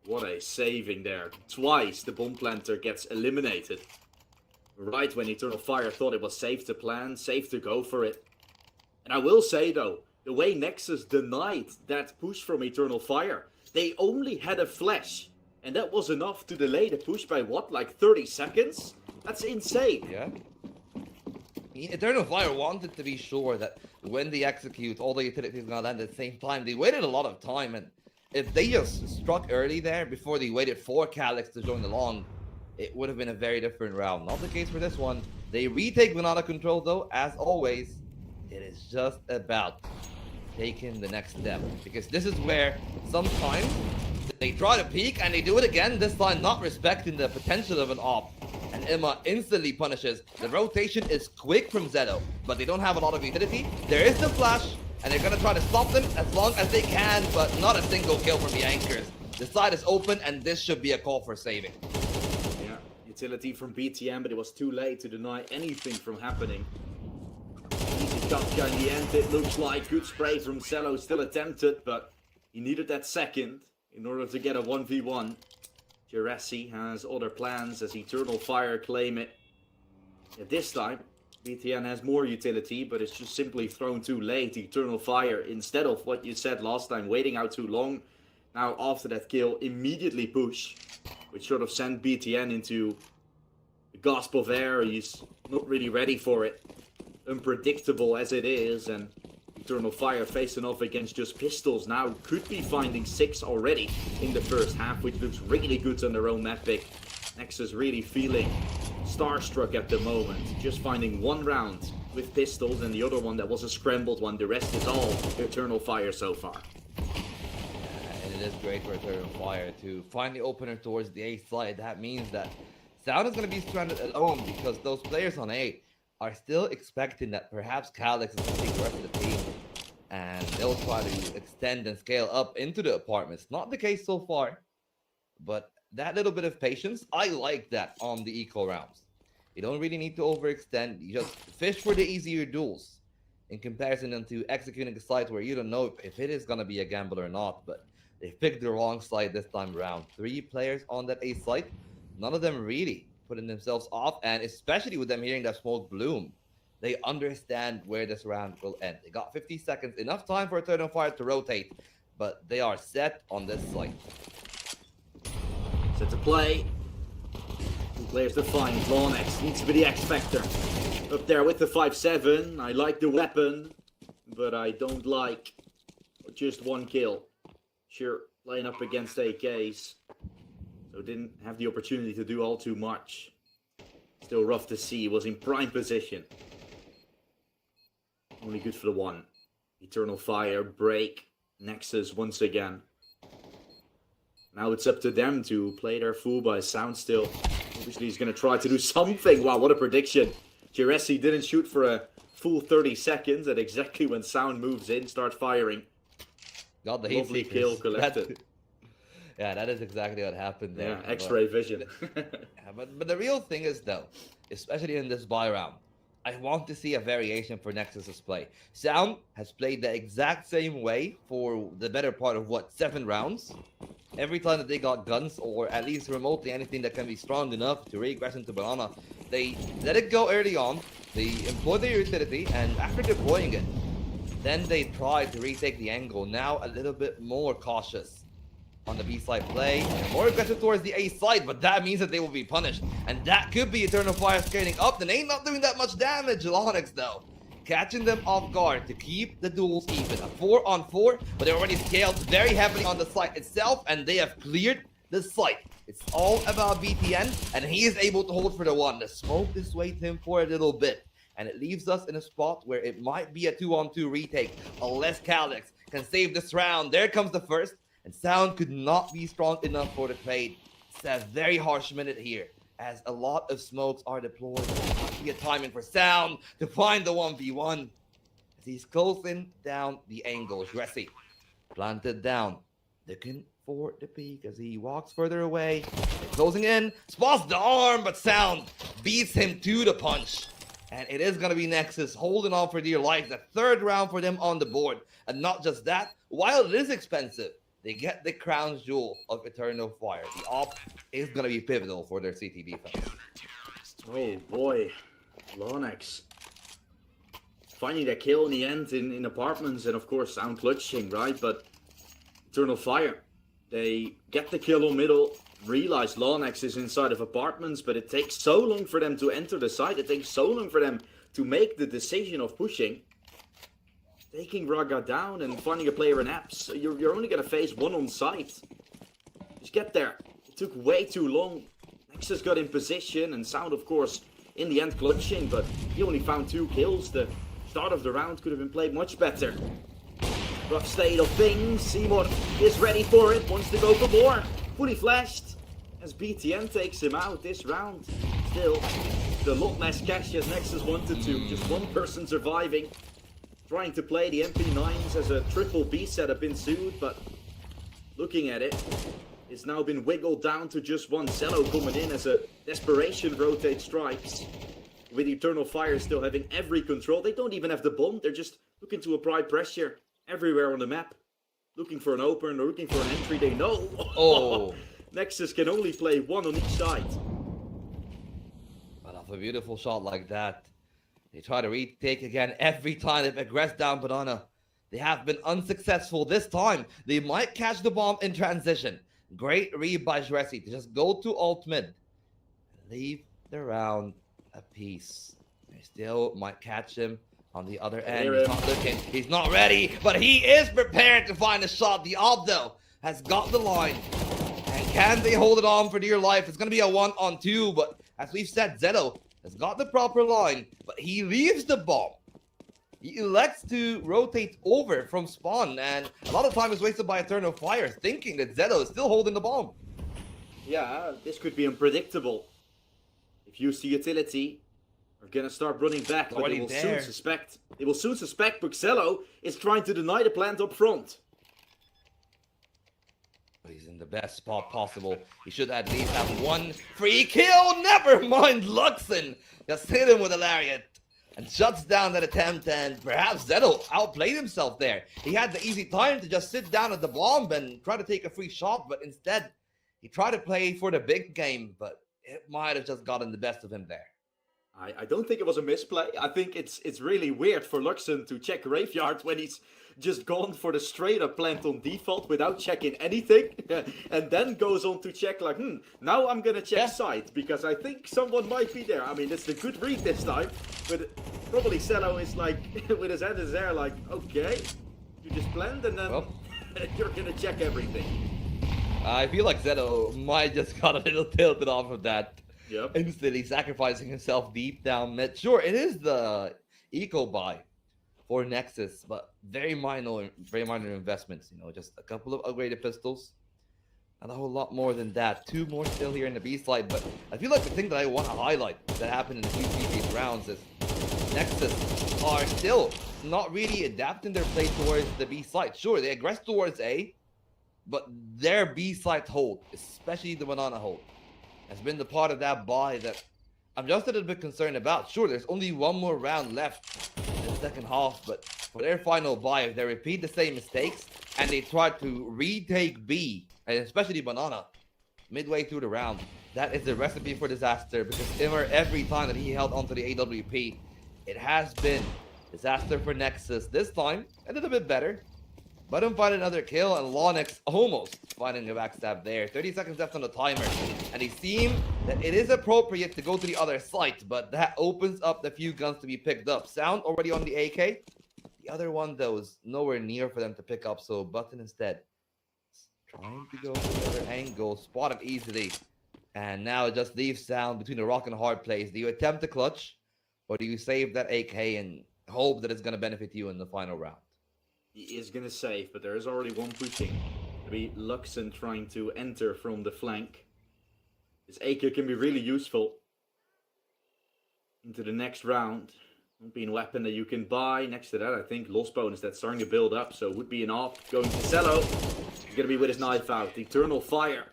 What a saving there. Twice the bomb planter gets eliminated. Right when Eternal Fire thought it was safe to plan, safe to go for it. And I will say though, the way Nexus denied that push from Eternal Fire, they only had a flash. And that was enough to delay the push by what, like 30 seconds? That's insane. Yeah. Eternal Fire wanted to be sure that when they execute, all the utilities are gonna land at the same time. They waited a lot of time, and if they just struck early there before they waited for Calyx to join along, it would have been a very different round. Not the case for this one. They retake Banana control though, as always. It is just about taking the next step, because this is where sometimes they try to peek and they do it again, this time not respecting the potential of an op. And Imma instantly punishes. The rotation is quick from Zedo, but they don't have a lot of utility. There is the flash, and they're gonna try to stop them as long as they can, but not a single kill from the anchors. The side is open, and this should be a call for saving. Yeah, utility from BTM, but it was too late to deny anything from happening. Easy Kafka in the end, it looks like. Good spray from Cello, still attempted, but he needed that second in order to get a 1v1. Jurassic has other plans as Eternal Fire claim it. Yeah, this time, BTN has more utility, but it's just simply thrown too late. Eternal Fire, instead of what you said last time, waiting out too long. Now, after that kill, immediately push, which sort of sent BTN into a gasp of air. He's not really ready for it. Unpredictable as it is, and Eternal Fire facing off against just pistols now could be finding 6 already in the first half, which looks really good on their own map pick. Nexus really feeling starstruck at the moment, just finding 1 round with pistols and the other one that was a scrambled one. The rest is all Eternal Fire so far. And it is great for Eternal Fire to find the opener towards the A side. That means that Sound is going to be stranded alone because those players on A are still expecting that perhaps Calyx is going to take the rest of the team and they'll try to extend and scale up into the apartments. Not the case so far, but that little bit of patience, I like that on the eco rounds. You don't really need to overextend. You just fish for the easier duels in comparison to executing a site where you don't know if it is going to be a gamble or not, but they picked the wrong side this time around. 3 players on that A site, none of them really putting themselves off, and especially with them hearing that smoke bloom, they understand where this round will end. They got 50 seconds, enough time for Eternal Fire to rotate, but they are set on this site. Set to play. 2 players defined. Lonex needs to be the X Factor. Up there with the 5-7. I like the weapon, but I don't like just 1 kill. Sure, playing up against AKs, so didn't have the opportunity to do all too much. Still rough to see, was in prime position. Only good for the 1. Eternal Fire, break, Nexus once again. Now it's up to them to play their fool by Sound still. Obviously he's going to try to do something. Wow, what a prediction. Giresi didn't shoot for a full 30 seconds, and exactly when Sound moves in, start firing. Got the heat Lovely seekers. kill collected. Yeah, that is exactly what happened there. Yeah, X-ray vision. Yeah, but the real thing is, though, especially in this buy round, I want to see a variation for Nexus's play. Sound has played the exact same way for the better part of, 7 rounds? Every time that they got guns, or at least remotely anything that can be strong enough to regress into Banana, they let it go early on, they employ their utility, and after deploying it, then they try to retake the angle. Now a little bit more cautious on the B side play, more aggressive towards the A side, but that means that they will be punished. And that could be Eternal Fire scaling up. They ain't not doing that much damage. Lonix, though, catching them off guard to keep the duels even. A 4-on-4, but they already scaled very heavily on the site itself, and they have cleared the site. It's all about BTN, and he is able to hold for the 1. The smoke dissuades him for a little bit, and it leaves us in a spot where it might be a 2-on-2 retake, unless Calyx can save this round. There comes the first, and Sound could not be strong enough for the trade. It's a very harsh minute here, as a lot of smokes are deployed. There must be a timing for Sound to find the 1v1, as he's closing down the angle. Giresi planted down, looking for the peak as he walks further away. They're closing in, spots the arm, but Sound beats him to the punch. And it is going to be Nexus holding on for dear life. The 3rd round for them on the board. And not just that, while it is expensive, they get the crown jewel of Eternal Fire. The op is going to be pivotal for their CT defense. Oh boy, Lonex finding that kill in the end in apartments, and of course Sound clutching, right? But Eternal Fire, they get the kill on middle, realize Lonex is inside of apartments, but it takes so long for them to enter the site. It takes so long for them to make the decision of pushing. Taking Raga down and finding a player in apps. You're only going to face 1 on site. Just get there. It took way too long. Nexus got in position, and Sound, of course, in the end clutching, but he only found 2 kills. The start of the round could have been played much better. Rough state of things. Seymour is ready for it, wants to go for more. Fully flashed as BTN takes him out this round. Still, a lot less cash as Nexus wanted to. Just 1 person surviving. Trying to play the MP9s as a triple B setup ensued, but looking at it, it's now been wiggled down to just 1. Cello coming in as a desperation rotate strikes. With Eternal Fire still having every control. They don't even have the bomb, they're just looking to apply pressure everywhere on the map. Looking for an open or looking for an entry, they know. Oh! Nexus can only play 1 on each side. But off a beautiful shot like that, they try to retake again every time they've aggressed down Banana. They have been unsuccessful this time. They might catch the bomb in transition. Great read by Giresi to just go to ult mid. Leave the round a piece. They still might catch him on the other end. He's not looking. He's not ready, but he is prepared to find a shot. The op, though, has got the line. And can they hold it on for dear life? It's going to be a 1-on-2, but as we've said, Zeto has got the proper line, but he leaves the bomb he elects to rotate over from spawn, and a lot of time is wasted by Eternal Fire, thinking that Zedo is still holding the bomb. Yeah, this could be unpredictable. If you see utility, are gonna start running back, but they will soon suspect. They will soon suspect Buxello is trying to deny the plant up front. He's in the best spot possible. He should at least have one free kill. Never mind, Luxon just hit him with a lariat and shuts down that attempt, and perhaps Zedo outplayed himself there. He had the easy time to just sit down at the bomb and try to take a free shot, but instead he tried to play for the big game, but it might have just gotten the best of him there. I don't think it was a misplay. I think it's really weird for Luxon to check Graveyard when he's just gone for the straight up plant on default without checking anything, and then goes on to check like, now I'm gonna check side because I think someone might be there. I mean, it's a good read this time, but probably Cello is like with his head in his air, like, okay, you just blend and then you're gonna check everything. I feel like Zedo might just got a little tilted off of that. Yep. Instantly sacrificing himself deep down mid. Sure, it is the eco buy for Nexus, but very minor investments. You know, just a couple of upgraded pistols, and a whole lot more than that. 2 more still here in the B side, but I feel like the thing that I want to highlight that happened in the few previous rounds is Nexus are still not really adapting their play towards the B side. Sure, they aggress towards A, but their B side hold, especially the banana hold, has been the part of that buy that I'm just a little bit concerned about. Sure, there's only 1 more round left in the second half, but for their final buy, if they repeat the same mistakes and they try to retake B, and especially banana, midway through the round, that is a recipe for disaster, because Immer, every time that he held onto the AWP, it has been disaster for Nexus. This time, a little bit better. But him find another kill, and Lonix almost finding a backstab there. 30 seconds left on the timer, and it seems that it is appropriate to go to the other site, but that opens up the few guns to be picked up. Sound already on the AK. The other one, though, is nowhere near for them to pick up, so Button instead is trying to go to the other angle, spotted easily, and now it just leaves Sound between a rock and a hard place. Do you attempt to clutch, or do you save that AK and hope that it's going to benefit you in the final round? He is going to save, but there is already one pushing. Maybe Luxon trying to enter from the flank. This AK can be really useful into the next round. Won't be a weapon that you can buy. Next to that, I think loss bonus that's starting to build up, so it would be an op. Going to Cello. He's going to be with his knife out. Eternal Fire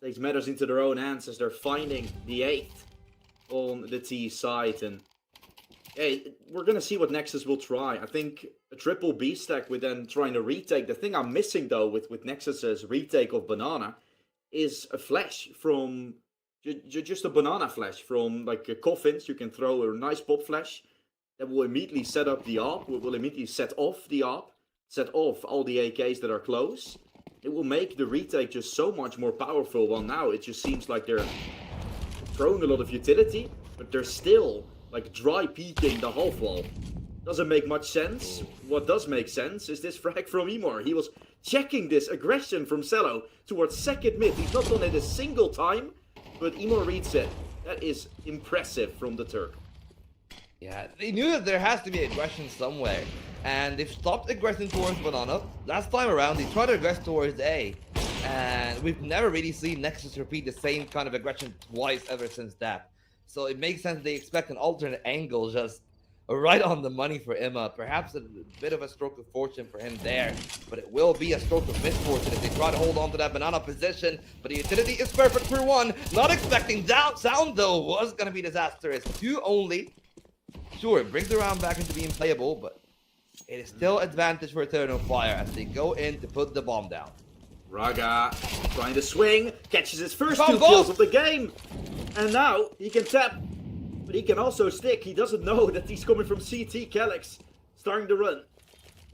takes matters into their own hands as they're finding the 8th on the T side. And hey, we're going to see what Nexus will try. I think a triple B stack with them trying to retake. The thing I'm missing, though, with Nexus's retake of Banana is a flash from... just a banana flash from, like, coffins. You can throw a nice pop flash that will immediately set up the AWP. Will immediately set off the AWP. Set off all the AKs that are close. It will make the retake just so much more powerful. Well, now it just seems like they're throwing a lot of utility, but they're still... like dry peeking the half wall. Doesn't make much sense. What does make sense is this frag from Emor. He was checking this aggression from Cello towards second mid. He's not done it a single time, but Emor reads it. That is impressive from the Turk. Yeah, they knew that there has to be aggression somewhere, and they've stopped aggressing towards Banana. Last time around, they tried to aggress towards A, and we've never really seen Nexus repeat the same kind of aggression twice ever since that. So it makes sense they expect an alternate angle, just right on the money for Emma. Perhaps a bit of a stroke of fortune for him there, but it will be a stroke of misfortune if they try to hold on to that banana position. But the utility is perfect for 1. Not expecting down. Sound, though, was going to be disastrous. 2 only. Sure, it brings the round back into being playable, but it is still advantage for Eternal Fire as they go in to put the bomb down. Raga trying to swing, catches his first 2 kills of the game. And now he can tap, but he can also stick. He doesn't know that he's coming from CT. Calyx starting to run.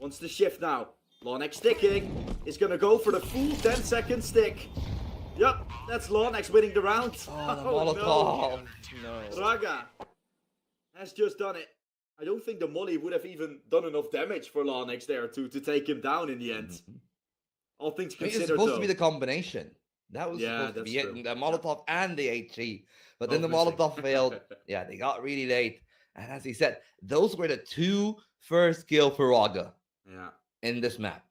Wants to shift now. Lonex sticking. Is going to go for the full 10-second stick. Yep, that's Lonex winning the round. Oh, no. Raga has just done it. I don't think the molly would have even done enough damage for Lonex there to take him down in the end. All things considered, it's supposed to be the combination. That was supposed to be it, the Molotov and the HE. But then the Molotov failed. Yeah, they got really late. And as he said, those were the 2 first kill for Raga Yeah. in this map.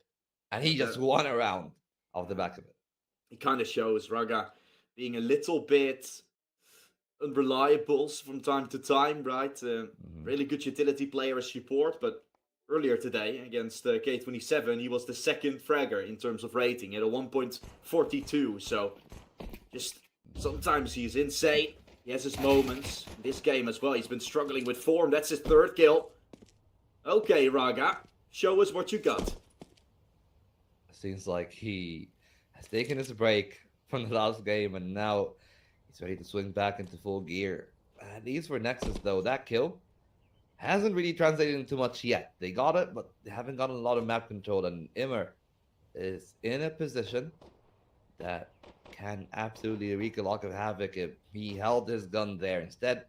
And he just won a round off the back of it. It kind of shows Raga being a little bit unreliable from time to time, right? Really good utility player as support, but earlier today against K27, he was the second fragger in terms of rating at a 1.42. So just sometimes he's insane. He has his moments. In this game as well, he's been struggling with form. That's his third kill. Okay, Raga, show us what you got. Seems like he has taken his break from the last game and now he's ready to swing back into full gear. At least for Nexus though, that kill hasn't really translated into much yet. They got it, but they haven't gotten a lot of map control, and Immer is in a position that can absolutely wreak a lot of havoc if he held his gun there. Instead,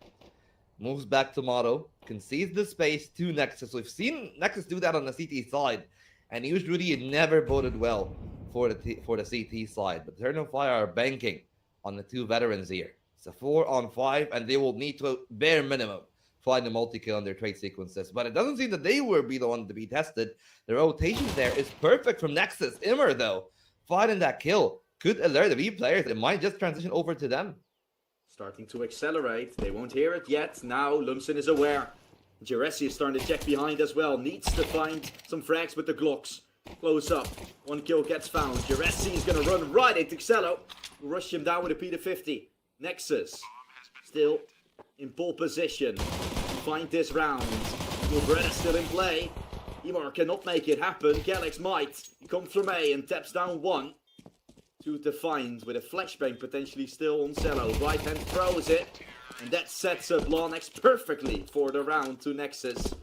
moves back to Motto, concedes the space to Nexus. We've seen Nexus do that on the CT side, and usually it never boded well for the CT side. But Eternal Fire are banking on the two veterans here. It's a 4-on-5, and they will need to, bare minimum, find a multi-kill on their trade sequences. But it doesn't seem that they will be the one to be tested. The rotation there is perfect from Nexus. Immer, though, finding that kill could alert the V players. It might just transition over to them. Starting to accelerate. They won't hear it yet. Now Lumsen is aware. Juresi is starting to check behind as well. Needs to find some frags with the Glocks. Close up. One kill gets found. Juresi is going to run right into Xello. Rush him down with a P50. Nexus still in pole position. Find this round. Mubreda still in play. Emar cannot make it happen. Galax might. He comes from A and taps down one. Two to find with a flashbang potentially still on Cello. Right hand throws it. And that sets up Lonex perfectly for the round to Nexus.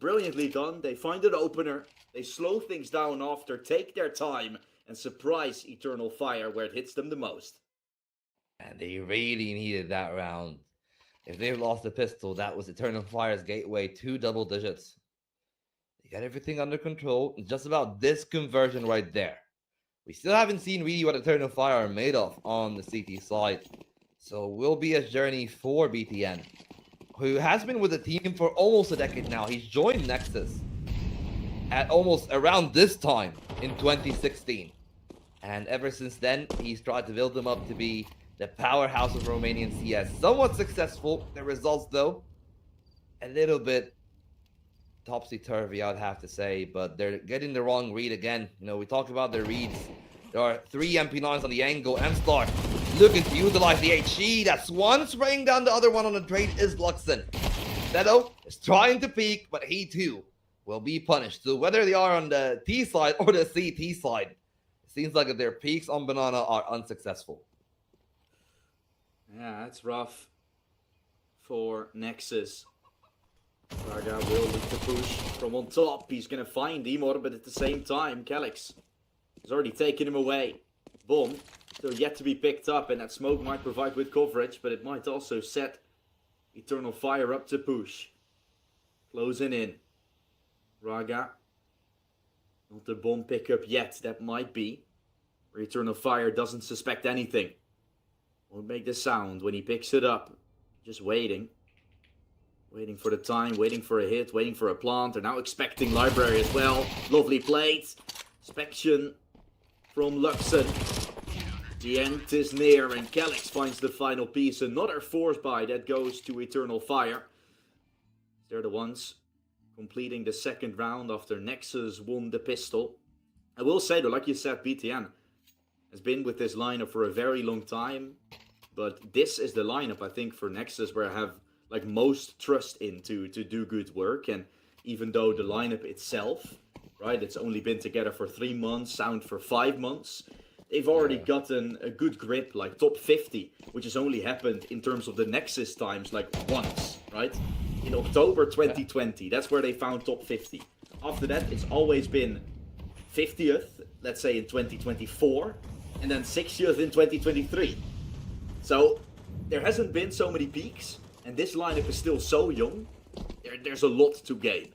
Brilliantly done. They find an opener. They slow things down after, take their time, and surprise Eternal Fire where it hits them the most. And they really needed that round. If they lost the pistol, that was Eternal Fire's gateway to double digits. They got everything under control. Just about this conversion right there. We still haven't seen really what Eternal Fire are made of on the CT side. So it will be a journey for BTN, who has been with the team for almost a decade now. He's joined Nexus at almost around this time in 2016. And ever since then, he's tried to build them up to be the powerhouse of Romanian CS. Somewhat successful. The results, though, a little bit topsy-turvy, I'd have to say, but they're getting the wrong read again. You know, we talk about their reads. There are 3 MP9s on the angle. M-Star looking to utilize the HE. That's one spraying down the other one on the trade is Luxon. Zedo is trying to peek, but he too will be punished. So whether they are on the T side or the CT side, it seems like their peaks on Banana are unsuccessful. Yeah, that's rough for Nexus. Raga will look to push from on top. He's going to find Emor, but at the same time, Calyx has already taken him away. Bomb still yet to be picked up, and that smoke might provide with coverage, but it might also set Eternal Fire up to push. Closing in. Raga. Not the bomb pickup yet. That might be where Eternal Fire doesn't suspect anything. Won't make the sound when he picks it up. Just waiting. Waiting for the time, waiting for a hit, waiting for a plant. They're now expecting Library as well. Lovely plate. Inspection from Luxon. The end is near, and Calyx finds the final piece. Another force buy that goes to Eternal Fire. They're the ones completing the second round after Nexus won the pistol. I will say though, like you said, BTN has been with this lineup for a very long time. But this is the lineup, I think, for Nexus where I have like most trust in to do good work. And even though the lineup itself, right, it's only been together for 3 months, Sound for 5 months, they've already gotten a good grip, like top 50, which has only happened in terms of the Nexus times like once, right? In October 2020, that's where they found top 50. After that, it's always been 50th, let's say in 2024, and then 60th in 2023. So there hasn't been so many peaks, and this lineup is still so young. There's a lot to gain.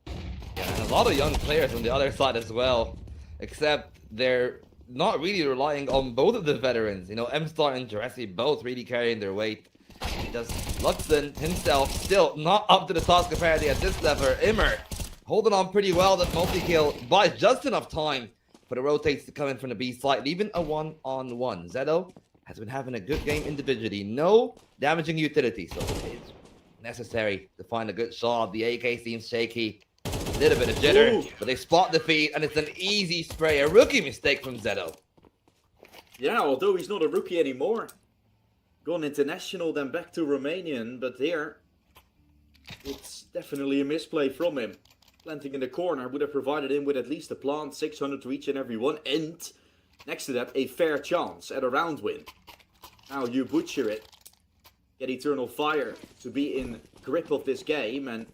Yeah, and a lot of young players on the other side as well, except they're not really relying on both of the veterans. You know, M-Star and Jurassic both really carrying their weight. He does Luxon himself, still not up to the task apparently at this level. Immer holding on pretty well. That multi-kill buys just enough time for the rotates to come in from the B side. Even a one-on-one. Zedo has been having a good game individually. No damaging utility, so it's necessary to find a good shot. The AK seems shaky. A little bit of jitter, but they spot the feed, and it's an easy spray. A rookie mistake from Zedo. Yeah, although he's not a rookie anymore. Gone international, then back to Romanian, but here it's definitely a misplay from him. Planting in the corner would have provided him with at least a plant, 600 to each and every one, and next to that, a fair chance at a round win. Now you butcher it, get Eternal Fire to be in grip of this game, and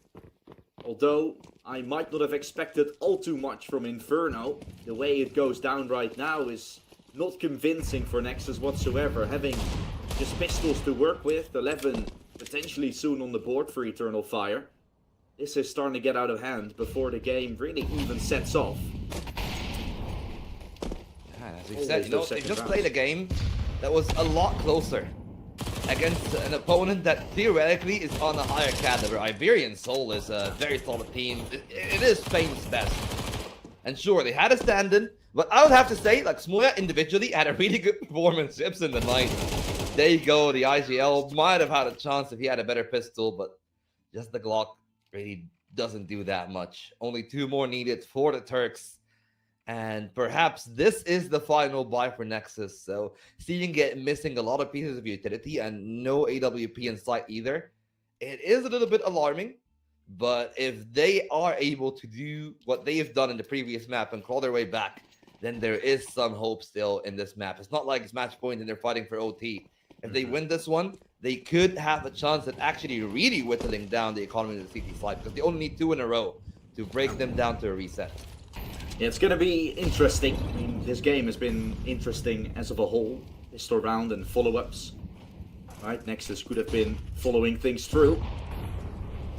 although I might not have expected all too much from Inferno, the way it goes down right now is not convincing for Nexus whatsoever. Having just pistols to work with, 11 potentially soon on the board for Eternal Fire. This is starting to get out of hand before the game really even sets off. Yeah, as we said, they just played a game that was a lot closer against an opponent that theoretically is on a higher caliber. Iberian Soul is a very solid team. It is Spain's best. And sure, they had a stand-in, but I would have to say, like, Smoya individually had a really good performance. Chips in the night. There you go, the IGL might have had a chance if he had a better pistol, but just the Glock really doesn't do that much. Only 2 more needed for the Turks. And perhaps this is the final buy for Nexus. So seeing it missing a lot of pieces of utility and no AWP in sight either, it is a little bit alarming. But if they are able to do what they have done in the previous map and crawl their way back, then there is some hope still in this map. It's not like it's match point and they're fighting for OT. If they win this one, they could have a chance at actually really whittling down the economy of the CT side, because they only need 2 in a row to break them down to a reset. Yeah, it's going to be interesting. I mean, this game has been interesting as of a whole. Pistol round and follow-ups. Right, Nexus could have been following things through.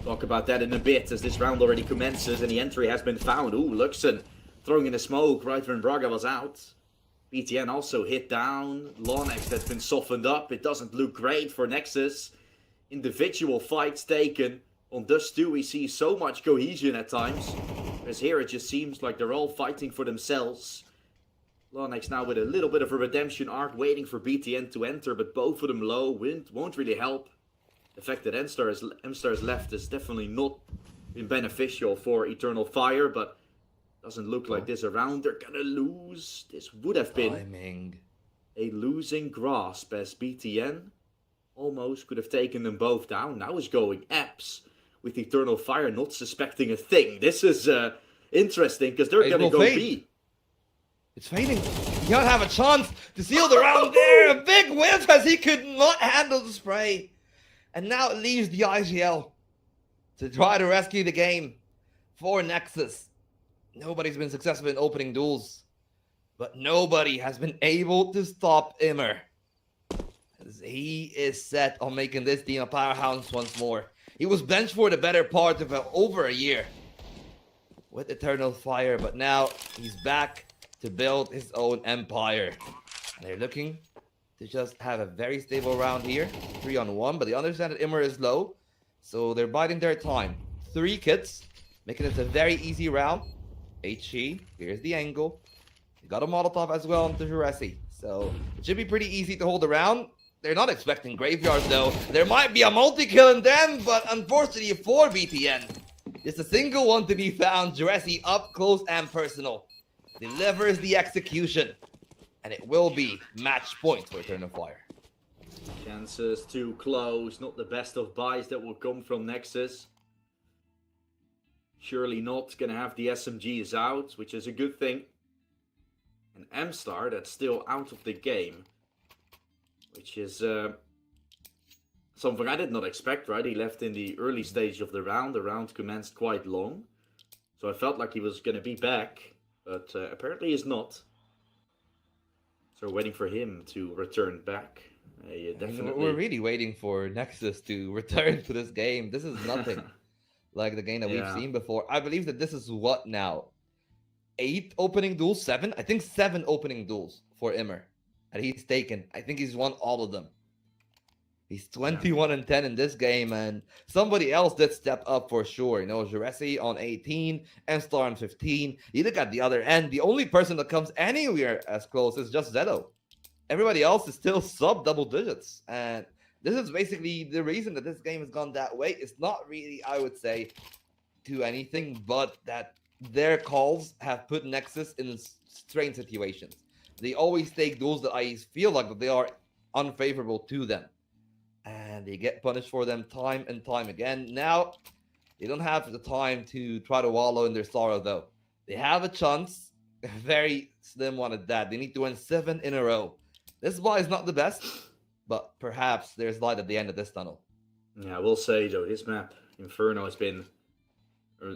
Talk about that in a bit as this round already commences and the entry has been found. Ooh, Luxon throwing in the smoke right when Braga was out. BTN also hit down. Lonex that's been softened up. It doesn't look great for Nexus. Individual fights taken. On Dust 2 we see so much cohesion at times. Whereas here it just seems like they're all fighting for themselves. Lonex now with a little bit of a redemption arc waiting for BTN to enter, but both of them low. Wind won't really help. The fact that M-Star is left has definitely not been beneficial for Eternal Fire, but doesn't look like this around. They're gonna lose. This would have been a losing grasp as BTN almost could have taken them both down. Now is going Eps with Eternal Fire not suspecting a thing. This is interesting because they're gonna go B. It's fading. You don't have a chance to seal the round there. A big whiff as he could not handle the spray. And now it leaves the IGL to try to rescue the game for Nexus. Nobody's been successful in opening duels, but nobody has been able to stop Immer. As he is set on making this team a powerhouse once more. He was benched for the better part of over a year with Eternal Fire, but now he's back to build his own empire. And they're looking to just have a very stable round here, 3-on-1, but they understand that Immer is low, so they're biding their time. 3 kits, making it a very easy round. HE, here's the angle. You got a Molotov as well onto Juresi, so it should be pretty easy to hold around. They're not expecting graveyards though. There might be a multi-kill in them, but unfortunately for BTN, just a single one to be found. Juresi up close and personal. Delivers the execution. And it will be match point for Eternal Fire. Chances to close. Not the best of buys that will come from Nexus. Surely not going to have the SMGs out, which is a good thing. And M-Star that's still out of the game. Which is something I did not expect, right? He left in the early stage of the round. The round commenced quite long. So I felt like he was going to be back. But apparently he's not. So we're waiting for him to return back. Definitely. We're really waiting for Nexus to return to this game. This is nothing like the game that we've seen before. I believe that this is what now? 8 opening duels? 7? I think 7 opening duels for Immer. And he's taken. I think he's won all of them. He's 21 and 10 in this game, and somebody else did step up for sure. Juresi on 18, M-Star on 15. You look at the other end, the only person that comes anywhere as close is just Zeto. Everybody else is still sub double digits, and this is basically the reason that this game has gone that way. It's not really, I would say, to anything but that their calls have put Nexus in strange situations. They always take those that I feel like that they are unfavorable to them, and they get punished for them time and time again. Now, they don't have the time to try to wallow in their sorrow, though. They have a chance, a very slim one at that. They need to win 7 in a row. This ball is not the best, but perhaps there's light at the end of this tunnel. Yeah, I will say, though, this map, Inferno, has been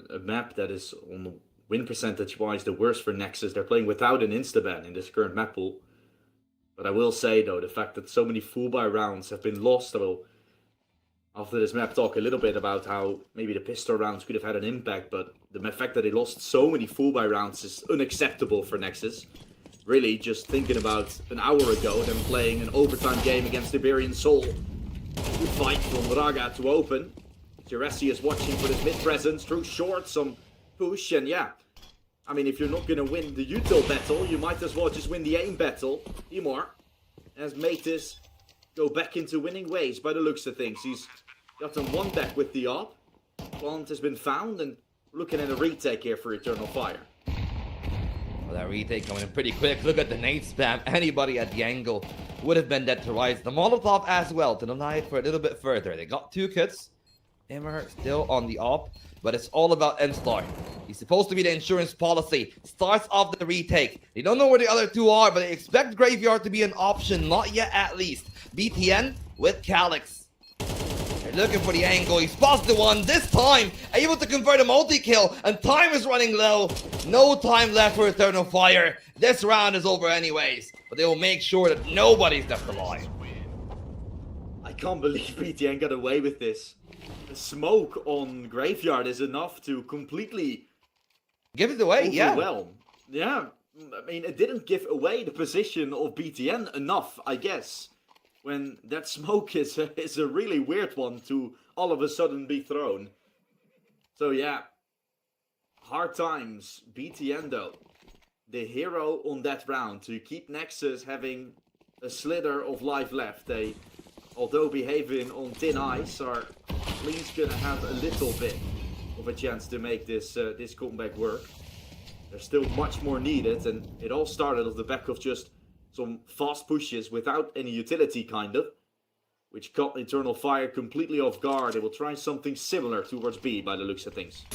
a map that is, on win percentage-wise, the worst for Nexus. They're playing without an insta-ban in this current map pool. But I will say, though, the fact that so many full-buy rounds have been lost, I will, after this map, talk a little bit about how maybe the pistol rounds could have had an impact, but the fact that they lost so many full-buy rounds is unacceptable for Nexus. Really, just thinking about an hour ago, them playing an overtime game against Iberian Soul. Good fight from Raga to open. Juresi is watching for this mid-presence, through short, some push, and yeah. I mean, if you're not going to win the util battle, you might as well just win the aim battle. Imor has made this go back into winning ways by the looks of things. He's gotten one back with the op. Plant has been found, and looking at a retake here for Eternal Fire. Well, that retake coming in pretty quick. Look at the nade spam. Anybody at the angle would have been dead to rise. The Molotov as well to deny it for a little bit further. They got 2 kits. Immer still on the op, but it's all about M-Star. He's supposed to be the insurance policy. Starts off the retake. They don't know where the other 2 are, but they expect Graveyard to be an option. Not yet, at least. BTN with Calyx. They're looking for the angle. He spots the one. This time, able to convert a multi-kill, and time is running low. No time left for Eternal Fire. This round is over anyways, but they will make sure that nobody's left alive. I can't believe BTN got away with this. The smoke on Graveyard is enough to completely give it away, overwhelm. Yeah, I mean, it didn't give away the position of BTN enough, I guess. When that smoke is a really weird one to all of a sudden be thrown. So yeah, hard times. BTN though, the hero on that round to keep Nexus having a slither of life left. They, although behaving on thin ice, are at least gonna have a little bit of a chance to make this this comeback work. There's still much more needed, and it all started off the back of just some fast pushes without any utility, kind of, which caught Eternal Fire completely off guard. They will try something similar towards B by the looks of things.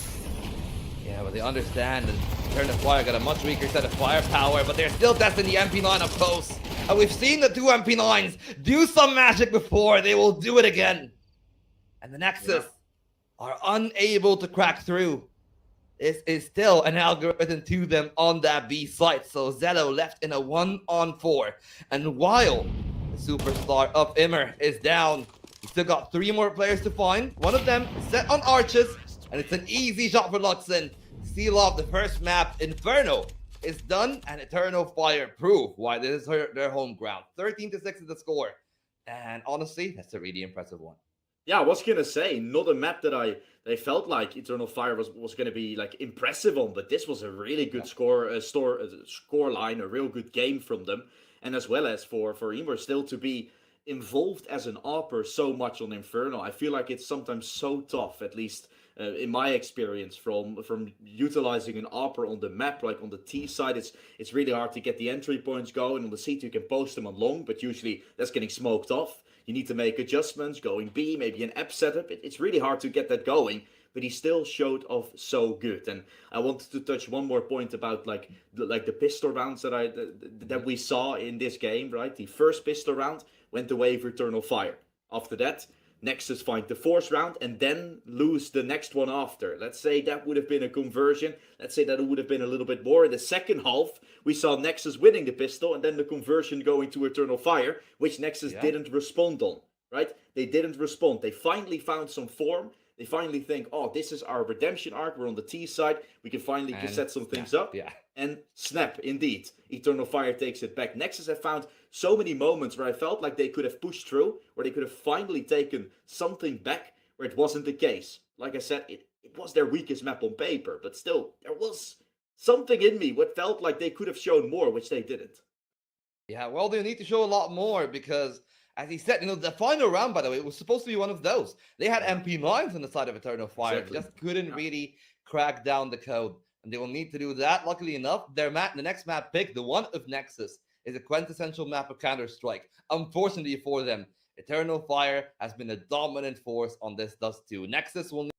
Yeah, but they understand that Eternal Fire got a much weaker set of firepower, but they're still testing the MP9 up close. And we've seen the 2 MP9s do some magic before. They will do it again. And the Nexus are unable to crack through. This is still an algorithm to them on that B site. So Zeto left in a 1-on-4. And while the superstar of Immer is down, he still got 3 more players to find. One of them set on arches, and it's an easy shot for Luxon. Seal off the first map. Inferno is done, and Eternal Fire prove why this is their home ground. 13-6 is the score. And honestly, that's a really impressive one. Yeah, I was gonna say, not a map that I felt like Eternal Fire was gonna be like impressive on, but this was a really good score line, a real good game from them, and as well as for Emer still to be involved as an AWPer so much on Inferno. I feel like it's sometimes so tough, at least in my experience, from utilizing an AWPer on the map, like on the T side, it's really hard to get the entry points going. On the C2 you can post them on long, but usually that's getting smoked off. You need to make adjustments, going B, maybe an app setup. It's really hard to get that going, but he still showed off so good. And I wanted to touch one more point about like the pistol rounds that we saw in this game, right? The first pistol round went away for Eternal Fire. After that, Nexus find the fourth round and then lose the next one after. Let's say that would have been a conversion. Let's say that it would have been a little bit more. In the second half, we saw Nexus winning the pistol and then the conversion going to Eternal Fire, which Nexus didn't respond on, right? They didn't respond. They finally found some form. They finally think, oh, this is our redemption arc. We're on the T side. We can finally set some things up. Yeah. And snap, indeed. Eternal Fire takes it back. Nexus have found so many moments where I felt like they could have pushed through, where they could have finally taken something back, where it wasn't the case. Like I said, it was their weakest map on paper, but still, there was something in me what felt like they could have shown more, which they didn't. Yeah, well, they need to show a lot more because, as he said, the final round, by the way, it was supposed to be one of those. They had MP9s on the side of Eternal Fire, Exactly. just couldn't really crack down the code. And they will need to do that. Luckily enough, their map, the next map pick, the one of Nexus, is a quintessential map of Counter-Strike. Unfortunately for them, Eternal Fire has been a dominant force on this Dust 2. Nexus will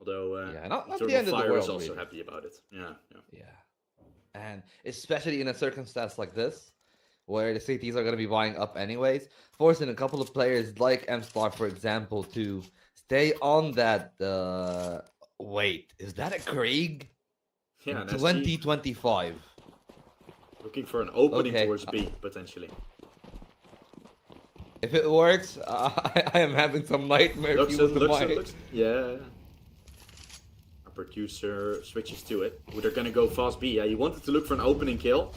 Although Yeah, not the Eternal end of the Fire is world, also really. happy about it. Yeah. Yeah. And especially in a circumstance like this, where the CTs are going to be buying up anyways, forcing a couple of players like M-Star, for example, to stay on that... Wait, is that a Krieg? Yeah, In an SG. 2025. Looking for an opening Okay. towards B, potentially. If it works, I am having some nightmare views of my... Yeah. Our producer switches to it. They're going to go fast B. Yeah, you wanted to look for an opening kill.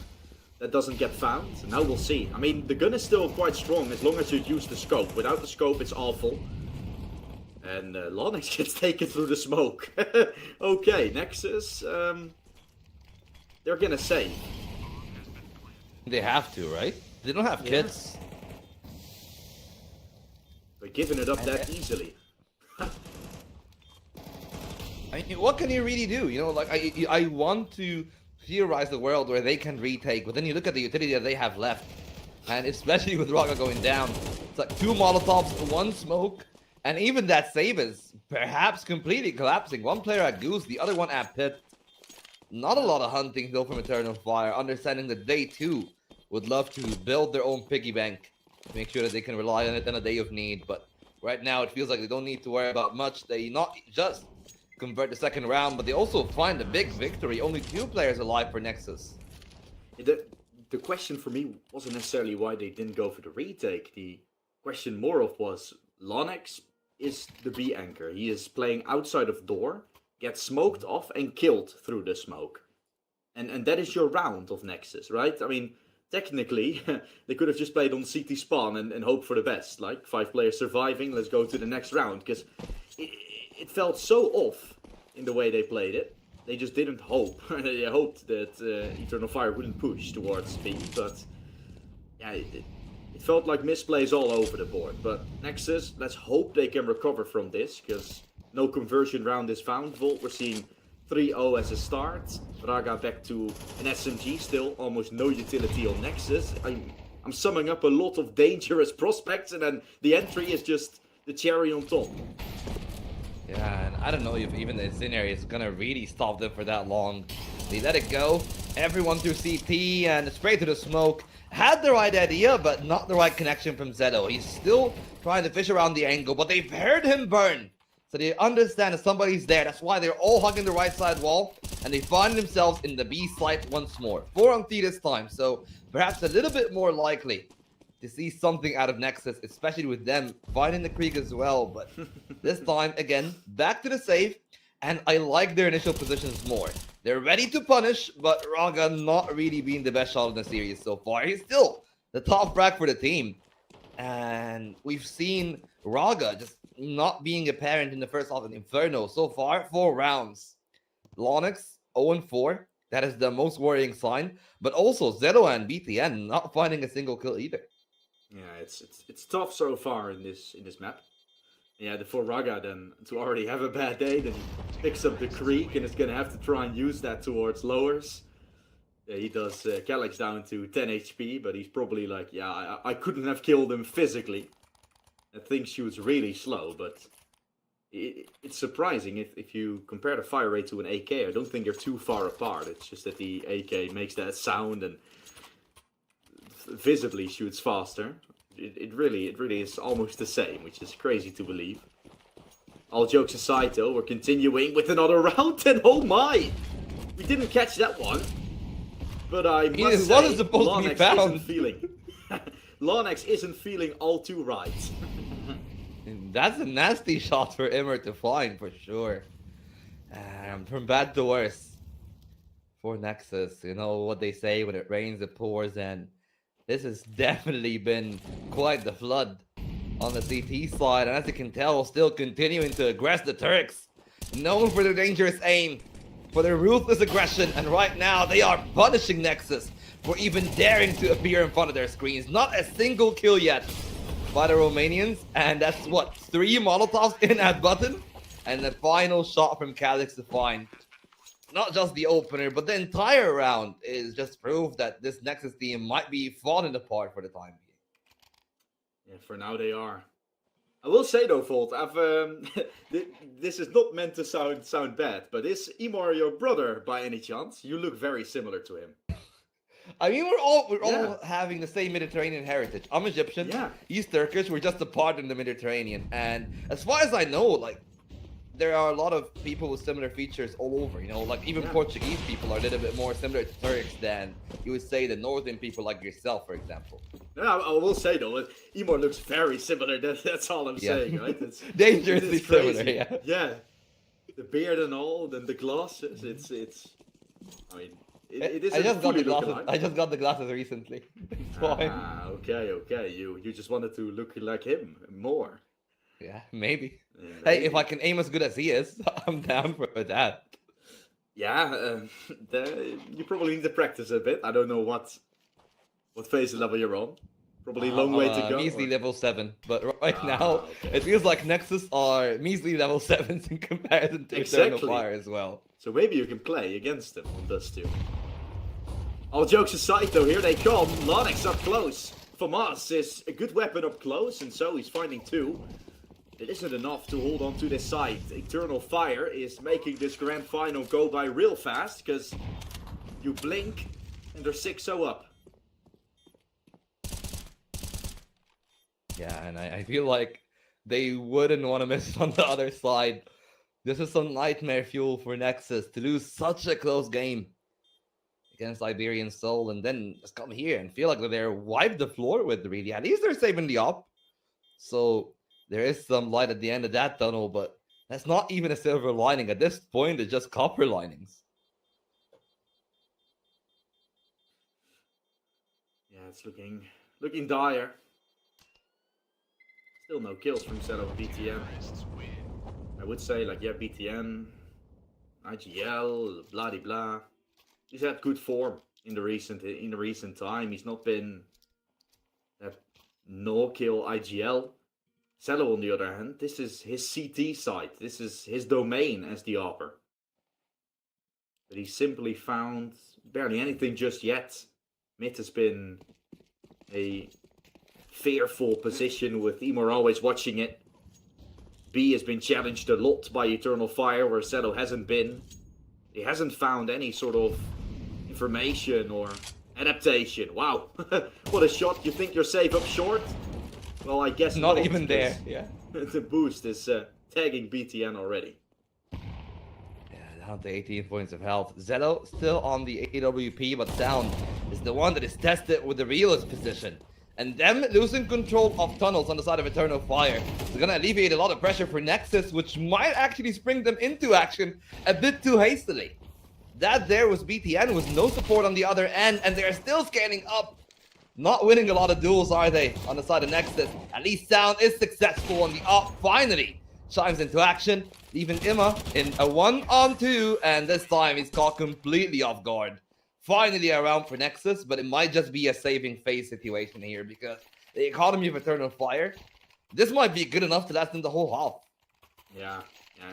That doesn't get found. Now we'll see. I mean, the gun is still quite strong as long as you use the scope. Without the scope, it's awful. And Lonix gets taken through the smoke. Okay, Nexus. They're going to save. They have to, right? They don't have kits. They're giving it up that easily. I mean, what can you really do? You know, like, I want to theorize the world where they can retake, but then you look at the utility that they have left, and especially with Raga going down, it's like 2 Molotovs, 1 smoke, and even that save is perhaps completely collapsing. 1 player at Goose, the other one at Pit. Not a lot of hunting though from Eternal Fire, understanding that they too would love to build their own piggy bank to make sure that they can rely on it in a day of need. But right now it feels like they don't need to worry about much. They not just convert the second round, but they also find a big victory. Only 2 players alive for Nexus. The question for me wasn't necessarily why they didn't go for the retake. The question more of was, Lonix is the B anchor. He is playing outside of door, gets smoked off and killed through the smoke. And that is your round of Nexus, right? I mean, technically, they could have just played on CT spawn and hoped for the best. Like, 5 players surviving, let's go to the next round. Because it felt so off in the way they played it. They just didn't hope. They hoped that Eternal Fire wouldn't push towards B, but yeah, it felt like misplays all over the board. But Nexus, let's hope they can recover from this, because no conversion round is found. Volt, we're seeing 3-0 as a start. Raga back to an SMG still, almost no utility on Nexus. I'm summing up a lot of dangerous prospects, and then the entry is just the cherry on top. Yeah, and I don't know if even the Zinner is gonna really stop them for that long. They let it go. Everyone through CT and straight to the smoke. Had the right idea, but not the right connection from Zedo. He's still trying to fish around the angle, but they've heard him burn. So they understand that somebody's there. That's why they're all hugging the right side wall. And they find themselves in the B site once more. 4 on T this time. So perhaps a little bit more likely to see something out of Nexus, especially with them finding the Krieg as well. But this time, again, back to the save. And I like their initial positions more. They're ready to punish, but Raga not really being the best shot in the series so far. He's still the top frag for the team. And we've seen Raga just not being apparent in the first half of Inferno. So far, 4 rounds. Lonix, 0-4. That is the most worrying sign. But also, Zedo and BTN not finding a single kill either. Yeah, it's tough so far in this map. Yeah, for Raga then to already have a bad day, then he picks up the Krieg and is gonna have to try and use that towards lowers. Yeah, he does Calyx down to 10 HP, but he's probably like, yeah, I couldn't have killed him physically. That thing shoots really slow, but it's surprising if you compare the fire rate to an AK. I don't think they're too far apart. It's just that the AK makes that sound and visibly shoots faster. It really is almost the same, which is crazy to believe. All jokes aside though, we're continuing with another round, and oh my! We didn't catch that one. But I must say, Lonix isn't feeling... Lonix isn't feeling all too right. That's a nasty shot for Immer to find, for sure. From bad to worse for Nexus. You know what they say, when it rains, it pours, and this has definitely been quite the flood on the CT side. And as you can tell, still continuing to aggress the Turks. Known for their dangerous aim, for their ruthless aggression, and right now they are punishing Nexus for even daring to appear in front of their screens. Not a single kill yet by the Romanians, and that's what, 3 Molotovs in at button, and the final shot from Calyx to find not just the opener, but the entire round is just proof that this Nexus team might be falling apart for the time being. Yeah, for now they are. I will say though, Volt, this is not meant to sound bad, but is Emor your brother by any chance? You look very similar to him. I mean, we're all Yeah. having the same Mediterranean heritage. I'm Egyptian. Yeah. He's Turkish. We're just apart in the Mediterranean. And as far as I know, like, there are a lot of people with similar features all over. You know, like even Yeah. Portuguese people are a little bit more similar to Turks than you would say the northern people, like yourself, for example. No, I will say though, Emor looks very similar. That's all I'm saying, right? It's Dangerously it's crazy. similar. Yeah. Yeah, the beard and all, then the glasses. It's. I mean, it is. I just got the looking glasses. I just got the glasses recently. It's fine. Okay. You just wanted to look like him more. Yeah, maybe. Yeah, Hey, if maybe. I can aim as good as he is, I'm down for that. Yeah, you probably need to practice a bit. I don't know what phase level you're on. Probably a long way to go. Measly or- level 7, but right now okay. it feels like Nexus are measly level 7s in comparison to Eternal Exactly. Fire as well. So maybe you can play against them on Dust 2. All jokes aside though, here they come. Lonix up close. Famas is a good weapon up close, and so he's finding 2. It isn't enough to hold on to this side. Eternal Fire is making this grand final go by real fast, because you blink and they're 6-0 up. Yeah, and I feel like they wouldn't want to miss on the other side. This is some nightmare fuel for Nexus to lose such a close game against Iberian Soul and then just come here and feel like they're wiped the floor with, really. At least they're saving the op. So there is some light at the end of that tunnel, but that's not even a silver lining. At this point, it's just copper linings. Yeah, it's looking dire. Still no kills from Zero BTN. I would say, like, yeah, BTN, IGL, blah de blah. He's had good form in the recent time. He's not been that no kill IGL. Cello, on the other hand, this is his CT side. This is his domain as the Opper. But he's simply found barely anything just yet. Mid has been a fearful position with Emor always watching it. B has been challenged a lot by Eternal Fire, where Cello hasn't been. He hasn't found any sort of information or adaptation. Wow, what a shot. You think you're safe up short? Well, I guess Not not, even there, because yeah. the boost is tagging BTN already. Yeah, down to 18 points of health. Zello still on the AWP, but down is the one that is tested with the realist position. And them losing control of tunnels on the side of Eternal Fire is going to alleviate a lot of pressure for Nexus, which might actually spring them into action a bit too hastily. That there was BTN with no support on the other end, and they're still scaling up. Not winning a lot of duels, are they, on the side of Nexus? At least Sound is successful on the up, finally. Chimes into action, leaving Imma in a 1-on-2, and this time he's caught completely off guard. Finally around for Nexus, but it might just be a saving phase situation here, because the economy of Eternal Fire, this might be good enough to last them the whole half. Yeah,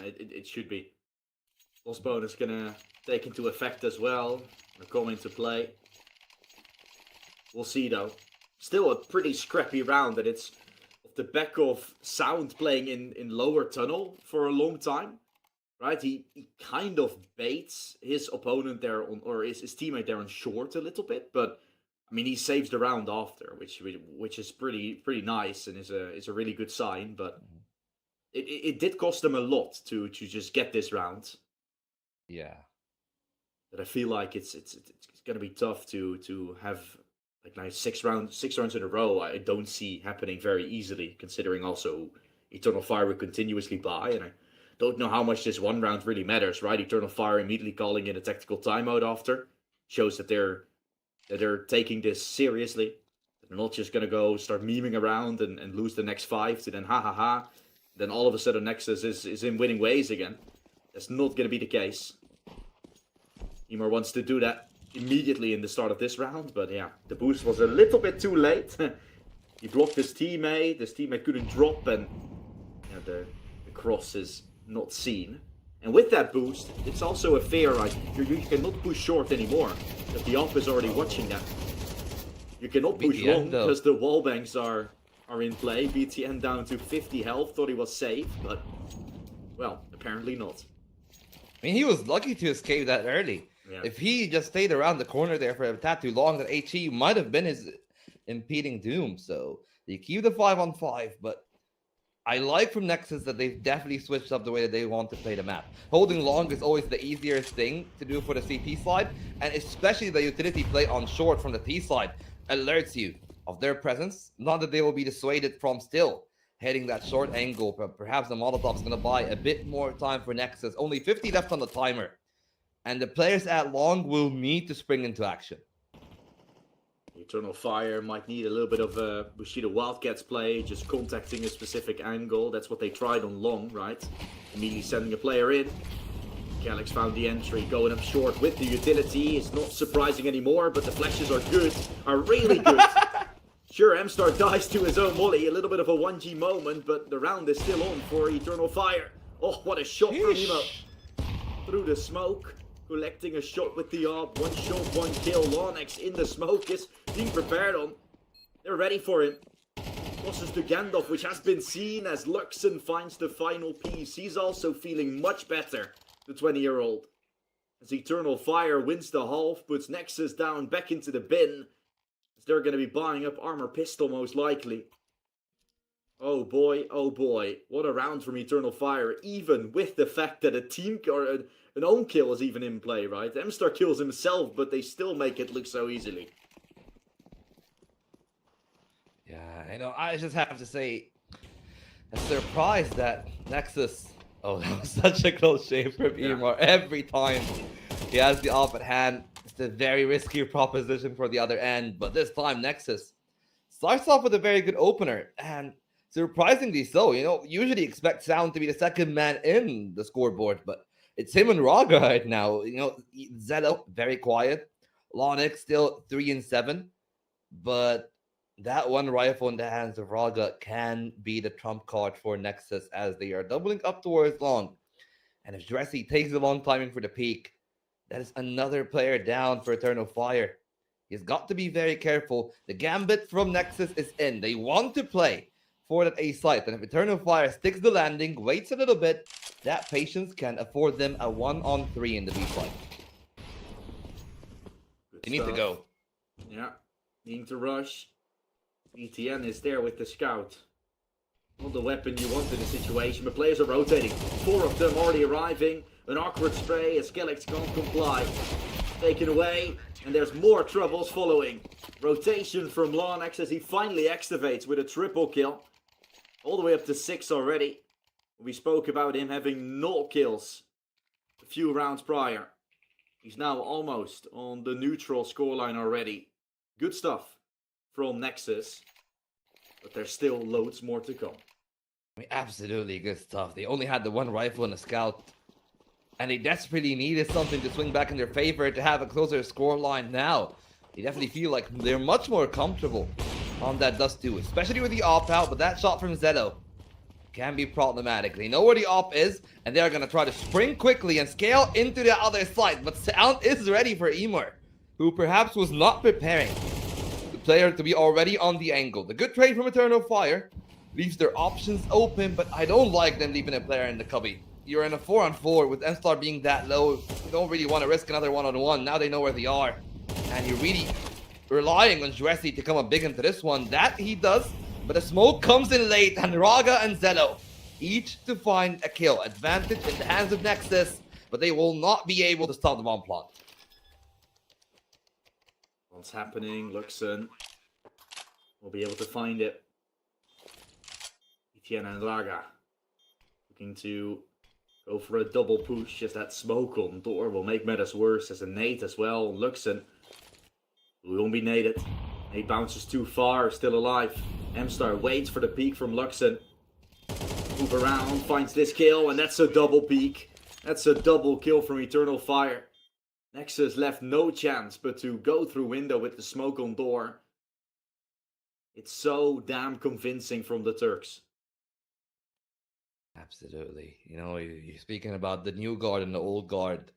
it should be. Loss bonus gonna take into effect as well, or come into play. We'll see though. Still a pretty scrappy round, and it's off the back of Sound playing in lower tunnel for a long time. Right? He kind of baits his opponent there on, or his teammate there on short a little bit, but I mean he saves the round after, which is pretty nice and is a really good sign. But it did cost them a lot to just get this round. Yeah. But I feel like it's gonna be tough to have like 6 rounds in a row. I don't see happening very easily, considering also Eternal Fire will continuously buy, and I don't know how much this one round really matters, right? Eternal Fire immediately calling in a tactical timeout after shows that they're taking this seriously. They're not just gonna go start memeing around and lose the next 5 to then ha. Then all of a sudden Nexus is in winning ways again. That's not gonna be the case. Emor wants to do that immediately in the start of this round, but yeah, the boost was a little bit too late. He blocked his teammate couldn't drop, and yeah, the cross is not seen. And with that boost, it's also a fear, right? You cannot push short anymore, because the op is already watching that. You cannot push BTN long, though. because the wall banks are are in play. BTN down to 50 health, thought he was safe, but, well, apparently not. I mean, he was lucky to escape that early. Yeah. If he just stayed around the corner there for a tad too long, that HE might have been his impeding doom. So they keep the 5-on-5, but I like from Nexus that they've definitely switched up the way that they want to play the map. Holding long is always the easiest thing to do for the CT side, and especially the utility play on short from the T side alerts you of their presence. Not that they will be dissuaded from still hitting that short angle, but perhaps the Molotov's going to buy a bit more time for Nexus. Only 50 left on the timer, and the players at long will need to spring into action. Eternal Fire might need a little bit of a Bushido Wildcats play, just contacting a specific angle. That's what they tried on long, right? Immediately sending a player in. Calyx found the entry, going up short with the utility. It's not surprising anymore, but the flashes are good, are really good. Sure, M-Star dies to his own molly, a little bit of a 1G moment, but the round is still on for Eternal Fire. Oh, what a shot from Emo. Through the smoke. Collecting a shot with the AWP. 1 shot, 1 kill. Lonex in the smoke is being prepared on. They're ready for him. Crosses to Gandalf, which has been seen as Luxon finds the final piece. He's also feeling much better, the 20-year-old. As Eternal Fire wins the half, puts Nexus down back into the bin. As they're going to be buying up Armor Pistol most likely. Oh boy, what a round from Eternal Fire, even with the fact that a team or an own kill is even in play, right? M-Star kills himself, but they still make it look so easily. Yeah, I know. I just have to say, a surprise that Nexus. Oh, that was such a close shave from Emar. Every time he has the AWP at hand, it's a very risky proposition for the other end. But this time, Nexus starts off with a very good opener, and surprisingly so. You know, usually expect Sound to be the second man in the scoreboard, but it's him and Raga right now. You know, Zelo, very quiet. Lonix still 3-7. But that one rifle in the hands of Raga can be the trump card for Nexus as they are doubling up towards long. And if Dressy takes the long timing for the peak, that is another player down for Eternal Fire. He's got to be very careful. The gambit from Nexus is in. They want to play for that A site. And if Eternal Fire sticks the landing, waits a little bit, that patience can afford them a 1-on-3 in the B site. They need to go. Yeah, needing to rush. ETN is there with the scout. Not the weapon you want in the situation, but players are rotating. 4 of them already arriving. An awkward spray as Calyx can't comply. Taken away, and there's more troubles following. Rotation from Lonex as he finally activates with a triple kill. All the way up to 6 already. We spoke about him having 0 kills a few rounds prior. He's now almost on the neutral scoreline already. Good stuff from Nexus. But there's still loads more to come. I mean, absolutely good stuff. They only had the 1 rifle and a scout. And they desperately needed something to swing back in their favor to have a closer scoreline now. They definitely feel like they're much more comfortable on that Dust 2, especially with the AWP out, but that shot from Zelo can be problematic. They know where the AWP is, and they're going to try to spring quickly and scale into the other side, but Sound is ready for Emor, who perhaps was not preparing the player to be already on the angle. The good trade from Eternal Fire leaves their options open, but I don't like them leaving a player in the cubby. You're in a 4-on-4 with M-Star being that low. You don't really want to risk another 1-on-1. Now they know where they are. And you're really relying on Dressy to come up big into this one. That he does, but the smoke comes in late, and Raga and Zelo each to find a kill. Advantage in the hands of Nexus, but they will not be able to stop the bomb plant. What's happening? Luxon will be able to find it. Etienne and Raga looking to go for a double push as that smoke on door will make matters worse as a nade as well. Luxon won't be naded. Nade bounces too far, still alive. M-Star waits for the peek from Luxon. Move around, finds this kill, and that's a double peek. That's a double kill from Eternal Fire. Nexus left no chance but to go through window with the smoke on door. It's so damn convincing from the Turks. Absolutely. You know, you're speaking about the new guard and the old guard.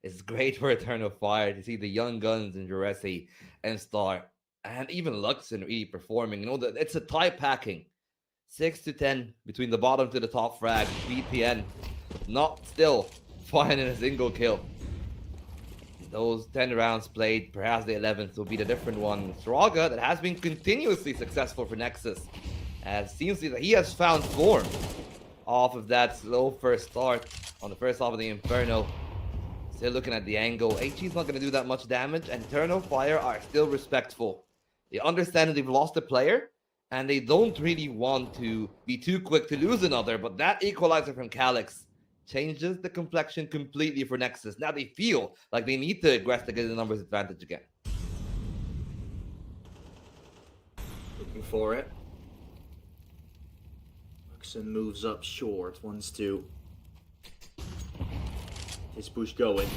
It's great for Eternal Fire to see the young guns in Juresi and Star And even Luxon really performing. You know, it's a tie packing. 6 to 10 between the bottom to the top frag. VPN not still finding a single kill. Those 10 rounds played, perhaps the 11th will be the different one. Straga, that has been continuously successful for Nexus. As seems that he has found form off of that slow first start on the first half of the Inferno. Still looking at the angle. HG's not going to do that much damage, and Eternal Fire are still respectful. They understand that they've lost a player, and they don't really want to be too quick to lose another, but that equalizer from Calyx changes the complexion completely for Nexus. Now they feel like they need to aggress to get the numbers advantage again. Looking for it. Luxon moves up short, wants to his push going.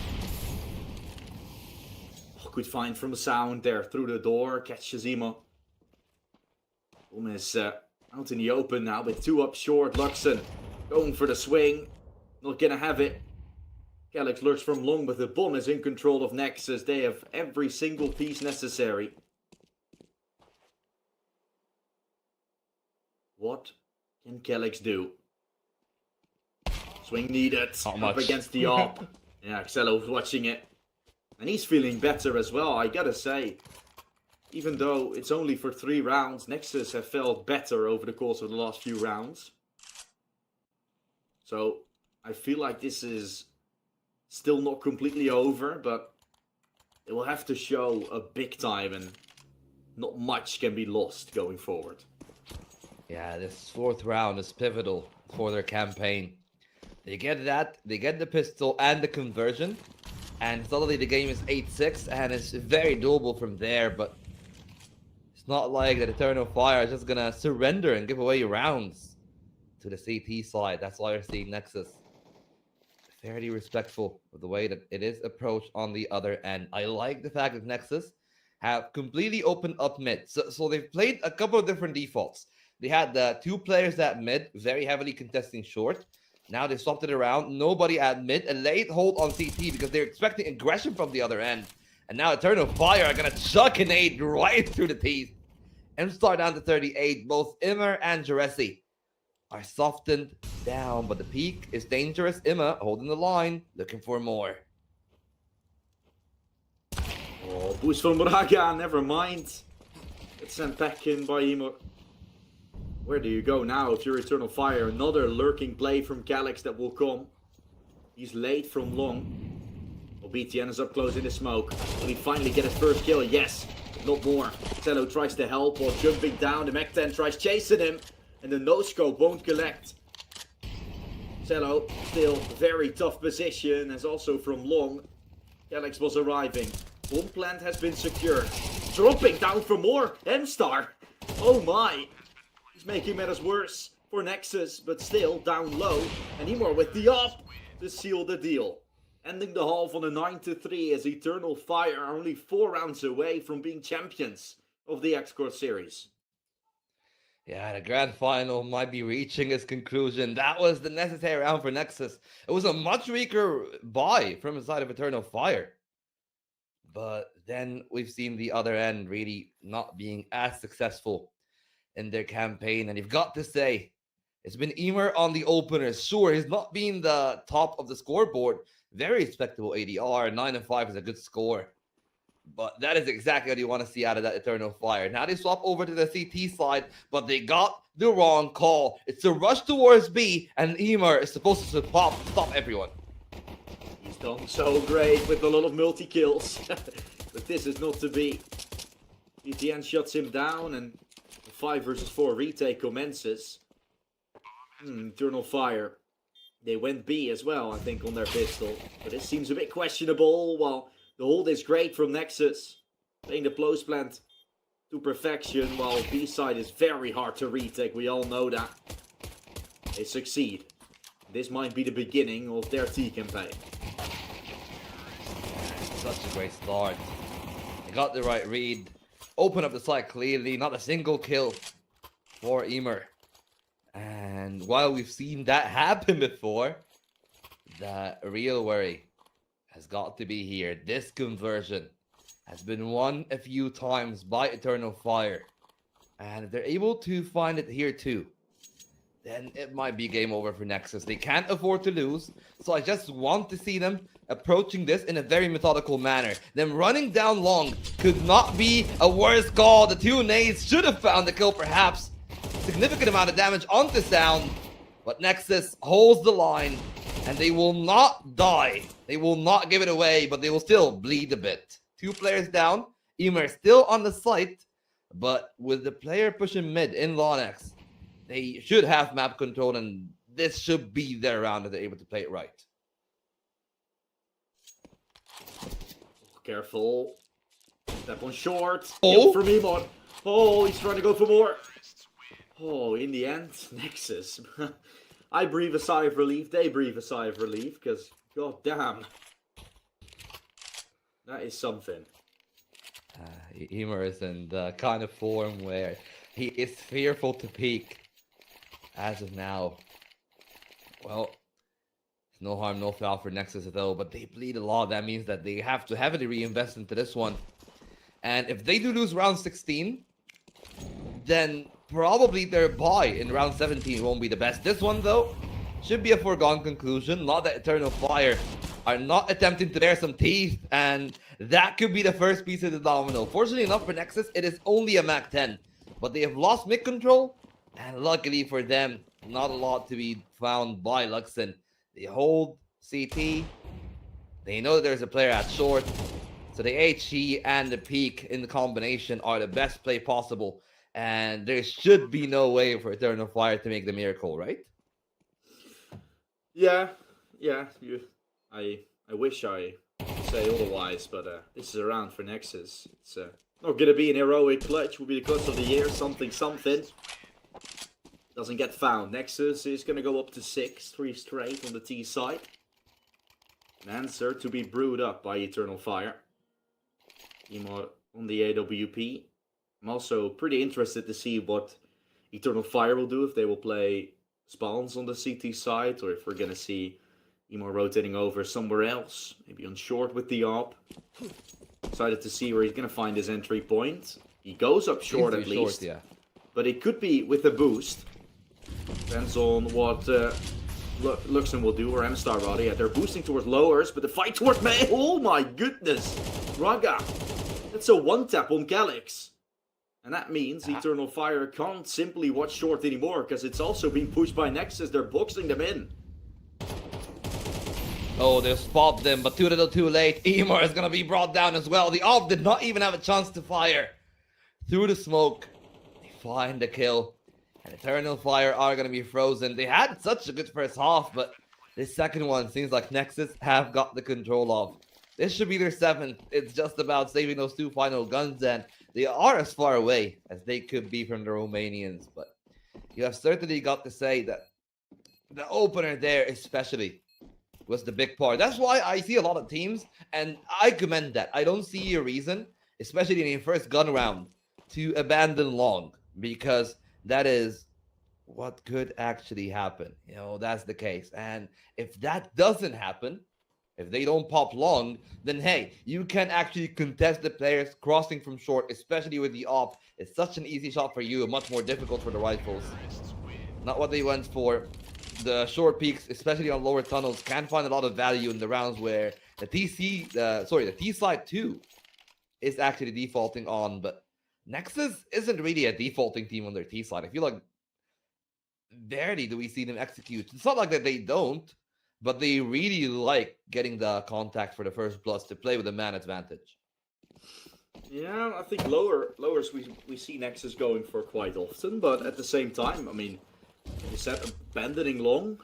Oh, good find from sound there through the door. Catches Emo. Boom is out in the open now with 2 up short. Luxon going for the swing. Not gonna have it. Calyx lurks from long, but the bomb is in control of Nexus. They have every single piece necessary. What can Calyx do? Swing needed. Up against the op. Yeah, Xelo's watching it. And he's feeling better as well, I gotta say. Even though it's only for 3 rounds, Nexus have felt better over the course of the last few rounds. So I feel like this is still not completely over, but it will have to show a big time, and not much can be lost going forward. Yeah, this 4th round is pivotal for their campaign. They get that, they get the pistol and the conversion, and suddenly the game is 8-6, and it's very doable from there, but it's not like that Eternal Fire is just gonna surrender and give away rounds to the CT side. That's why you're seeing Nexus fairly respectful of the way that it is approached on the other end. I like the fact that Nexus have completely opened up mid. So they've played a couple of different defaults. They had the 2 players at mid, very heavily contesting short. Now they swapped it around. Nobody at mid. A late hold on CT because they're expecting aggression from the other end. And now Eternal Fire are going to chuck an 8 right through the teeth. And start down to 38. Both Immer and Jaresi are softened down, but the peak is dangerous. Immer holding the line, looking for more. Oh, boost from Braga, never mind. It's sent back in by Immer. Where do you go now if you're Eternal Fire? Another lurking play from Calyx that will come. He's late from long. Well, BTN is up close in the smoke. Will he finally get his first kill? Yes, but not more. Xelo tries to help while jumping down. The Mech 10 tries chasing him. And the no-scope won't collect. Xelo still very tough position, as also from long. Calyx was arriving. Bomb plant has been secured. Dropping down for more. M-Star. Oh my. He's making matters worse for Nexus, but still down low. And Emor with the up to seal the deal. Ending the half on a 9-3 as Eternal Fire are only 4 rounds away from being champions of the Exort series. Yeah, the grand final might be reaching its conclusion. That was the necessary round for Nexus. It was a much weaker buy from the side of Eternal Fire. But then we've seen the other end really not being as successful in their campaign. And you've got to say, it's been Emer on the opener. Sure, he's not been the top of the scoreboard. Very respectable ADR. 9-5 is a good score. But that is exactly what you want to see out of that Eternal Fire. Now they swap over to the CT side, but they got the wrong call. It's a rush towards B, and Emer is supposed to stop everyone. He's done so great with a lot of multi-kills. But this is not to be. BTN shuts him down, and the 5 versus 4 retake commences. Eternal Fire. They went B as well, I think, on their pistol. But it seems a bit questionable, while the hold is great from Nexus. Playing the close plant to perfection, while B side is very hard to retake. We all know that. They succeed. This might be the beginning of their T campaign. Such a great start. They got the right read. Open up the site clearly. Not a single kill for Emer. And while we've seen that happen before, the real worry has got to be here. This conversion. has been won a few times by Eternal Fire. And if they're able to find it here too, then it might be game over for Nexus. They can't afford to lose, so I just want to see them approaching this in a very methodical manner. Them running down long could not be a worse call. The two nades should have found the kill, perhaps. Significant amount of damage onto Sound, but Nexus holds the line, and they will not die. They will not give it away, but they will still bleed a bit. 2 players down. Emer still on the site, but with the player pushing mid in Lonex, they should have map control, and this should be their round if they're able to play it right. Careful. Step on short. Oh. Kill from Emon. Oh, he's trying to go for more. Oh, in the end, Nexus. I breathe a sigh of relief. They breathe a sigh of relief because, god damn. That is something. Emer is in the kind of form where he is fearful to peak. As of now, well, no harm, no foul for Nexus though, but they bleed a lot. That means that they have to heavily reinvest into this one. And if they do lose round 16, then probably their buy in round 17 won't be the best. This one though, should be a foregone conclusion. Not that Eternal Fire are not attempting to bear some teeth, and that could be the first piece of the domino. Fortunately enough for Nexus, it is only a Mach 10, but they have lost mid control. And luckily for them, not a lot to be found by Luxon. They hold CT. They know that there's a player at short. So the HE and the peak in the combination are the best play possible. And there should be no way for Eternal Fire to make the miracle, right? Yeah. I wish I could say otherwise, but this is a round for Nexus. It's not going to be an heroic clutch. Will be the clutch of the year. Something. Doesn't get found. Nexus is going to go up to 6, 3 straight on the T side. An answer to be brewed up by Eternal Fire. Emo on the AWP. I'm also pretty interested to see what Eternal Fire will do, if they will play spawns on the CT side, or if we're going to see Emo rotating over somewhere else. Maybe on short with the op. Excited to see where he's going to find his entry point. He goes up short at least. Yeah. But it could be with a boost. Depends on what Luxon will do, or M-Star rather. Yeah, they're boosting towards lowers, but the fight towards May. Oh my goodness! Raga! That's a one-tap on Calyx. And that means Eternal Fire can't simply watch short anymore, because it's also being pushed by Nexus. They're boxing them in. Oh, they'll spot them, but too little too late. Emor is going to be brought down as well. The AWP did not even have a chance to fire. Through the smoke, they find the kill. And Eternal Fire are going to be frozen. They had such a good first half, but this second one seems like Nexus have got the control of. This should be their 7th. It's just about saving those 2 final guns, and they are as far away as they could be from the Romanians. But you have certainly got to say that the opener there especially was the big part. That's why I see a lot of teams, and I commend that. I don't see a reason, especially in your first gun round, to abandon long, because that is what could actually happen. You know, that's the case. And if that doesn't happen, if they don't pop long, then hey, you can actually contest the players crossing from short, especially with the op. It's such an easy shot for you, much more difficult for the rifles. Not what they went for. The short peaks, especially on lower tunnels, can find a lot of value in the rounds where the the T side 2 is actually defaulting on, but Nexus isn't really a defaulting team on their T side. I feel like barely do we see them execute. It's not like that they don't, but they really like getting the contact for the first bloods to play with a man advantage. Yeah, I think lowers we see Nexus going for quite often, but at the same time, I mean, you said abandoning long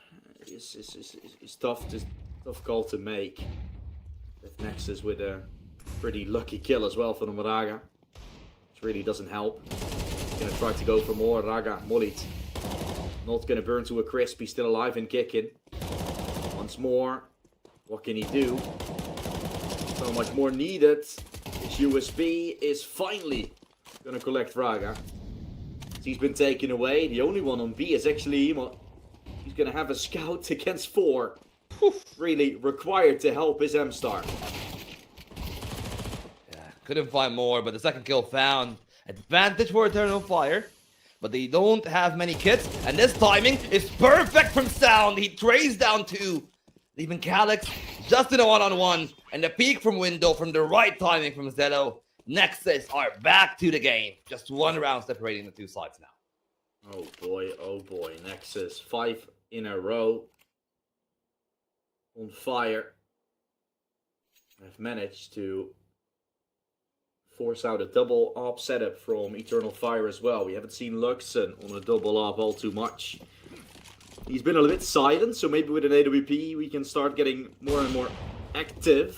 is tough call to make. With Nexus with a pretty lucky kill as well for the Raga. Which really doesn't help. He's gonna try to go for more. Raga, Mollit. Not gonna burn to a crisp, he's still alive and kicking. Once more. What can he do? So much more needed. His USP is finally gonna collect Raga. He's been taken away. The only one on B is actually Emo. He's gonna have a scout against 4. Really required to help his M-Star. Yeah, couldn't find more, but the second kill found. Advantage for Eternal Fire, but they don't have many kits, and this timing is perfect from Sound. He trays down 2, leaving Calyx just in a one-on-one, and the peek from Window from the right timing from Zelo. Nexus are back to the game. Just 1 round separating the 2 sides now. Oh boy, Nexus 5 in a row on fire. I've managed to force out a double AWP setup from Eternal Fire as well. We haven't seen Luxon on a double AWP all too much. He's been a little bit silent, so maybe with an AWP we can start getting more and more active.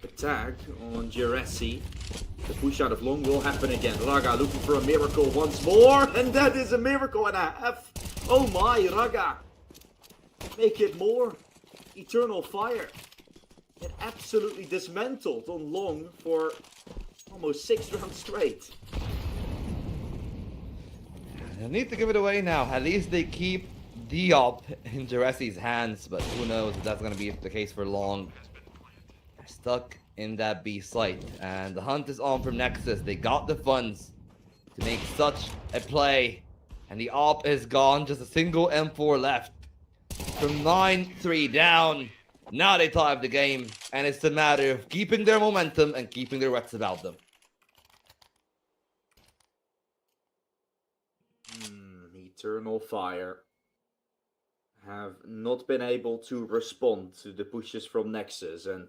Attack on Jirachi. The push out of long will happen again. Raga looking for a miracle once more, and that is a miracle and a half. Oh my, Raga. Make it more. Eternal Fire. Get absolutely dismantled on long for almost 6 rounds straight. They need to give it away now. At least they keep the AWP in Jirachi's hands, but who knows if that's going to be the case for long. They're stuck in that B site, and the hunt is on from Nexus. They got the funds to make such a play, and the AWP is gone. Just a single M4 left. From 9-3 down. Now they tie up the game, and it's a matter of keeping their momentum and keeping their wits about them. Eternal Fire have not been able to respond to the pushes from Nexus, and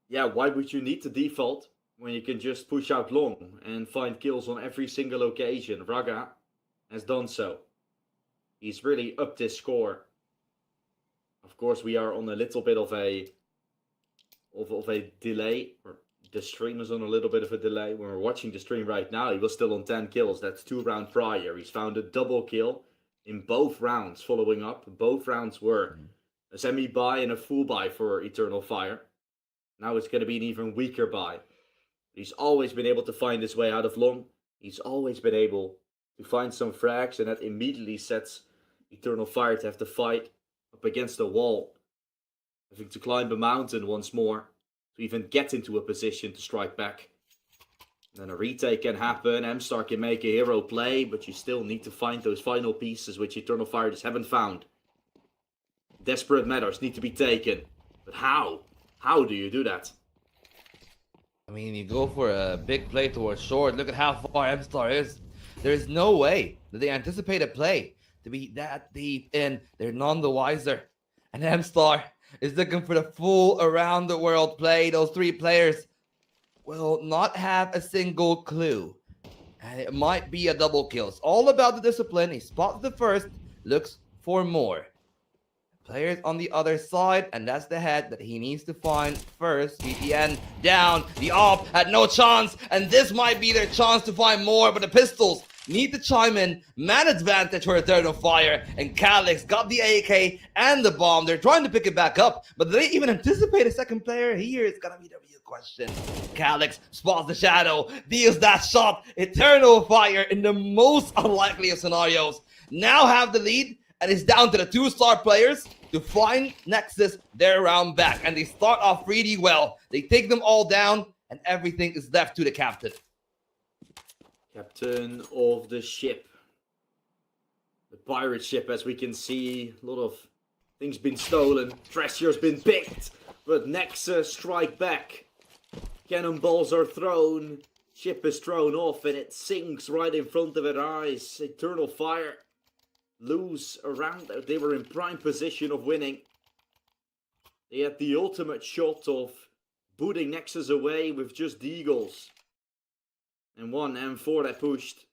yeah, why would you need to default when you can just push out long and find kills on every single occasion? Raga has done so. He's really upped his score. Of course, we are on a little bit of a delay, or the stream is on a little bit of a delay. When we're watching the stream right now, he was still on 10 kills. That's 2 rounds prior. He's found a double kill in both rounds following up. Both rounds were a semi-buy and a full buy for Eternal Fire. Now it's going to be an even weaker buy. He's always been able to find his way out of long. He's always been able to find some frags, and that immediately sets Eternal Fire to have to fight up against the wall, having to climb a mountain once more to even get into a position to strike back. And then a retake can happen, M-Star can make a hero play, but you still need to find those final pieces which Eternal Fire just haven't found. Desperate matters need to be taken, but how? How do you do that? I mean, you go for a big play towards short. Look at how far M-Star is. There's no way that they anticipate a play to be that deep in. They're none the wiser. And M-Star is looking for the full around the world play. Those 3 players will not have a single clue. And it might be a double kill. It's all about the discipline. He spots the first, looks for more. Players on the other side, and that's the head that he needs to find first. VPN down. The AWP had no chance, and this might be their chance to find more, but the pistols need to chime in. Man advantage for Eternal Fire, and Calyx got the AK and the bomb. They're trying to pick it back up, but do they even anticipate a second player here? It's gonna be the real question. Calyx spots the shadow, deals that shot. Eternal Fire, in the most unlikely of scenarios, now have the lead, and it's down to the 2-star players to find Nexus their round back. And they start off really well. They take them all down, and everything is left to the captain. Captain of the ship. The pirate ship, as we can see. A lot of things been stolen. Treasure's been picked. But Nexus strike back. Cannonballs are thrown. Ship is thrown off, and it sinks right in front of their eyes. Eternal Fire lose around. They were in prime position of winning. They had the ultimate shot of booting Nexus away with just Deagles. And one M4 that pushed.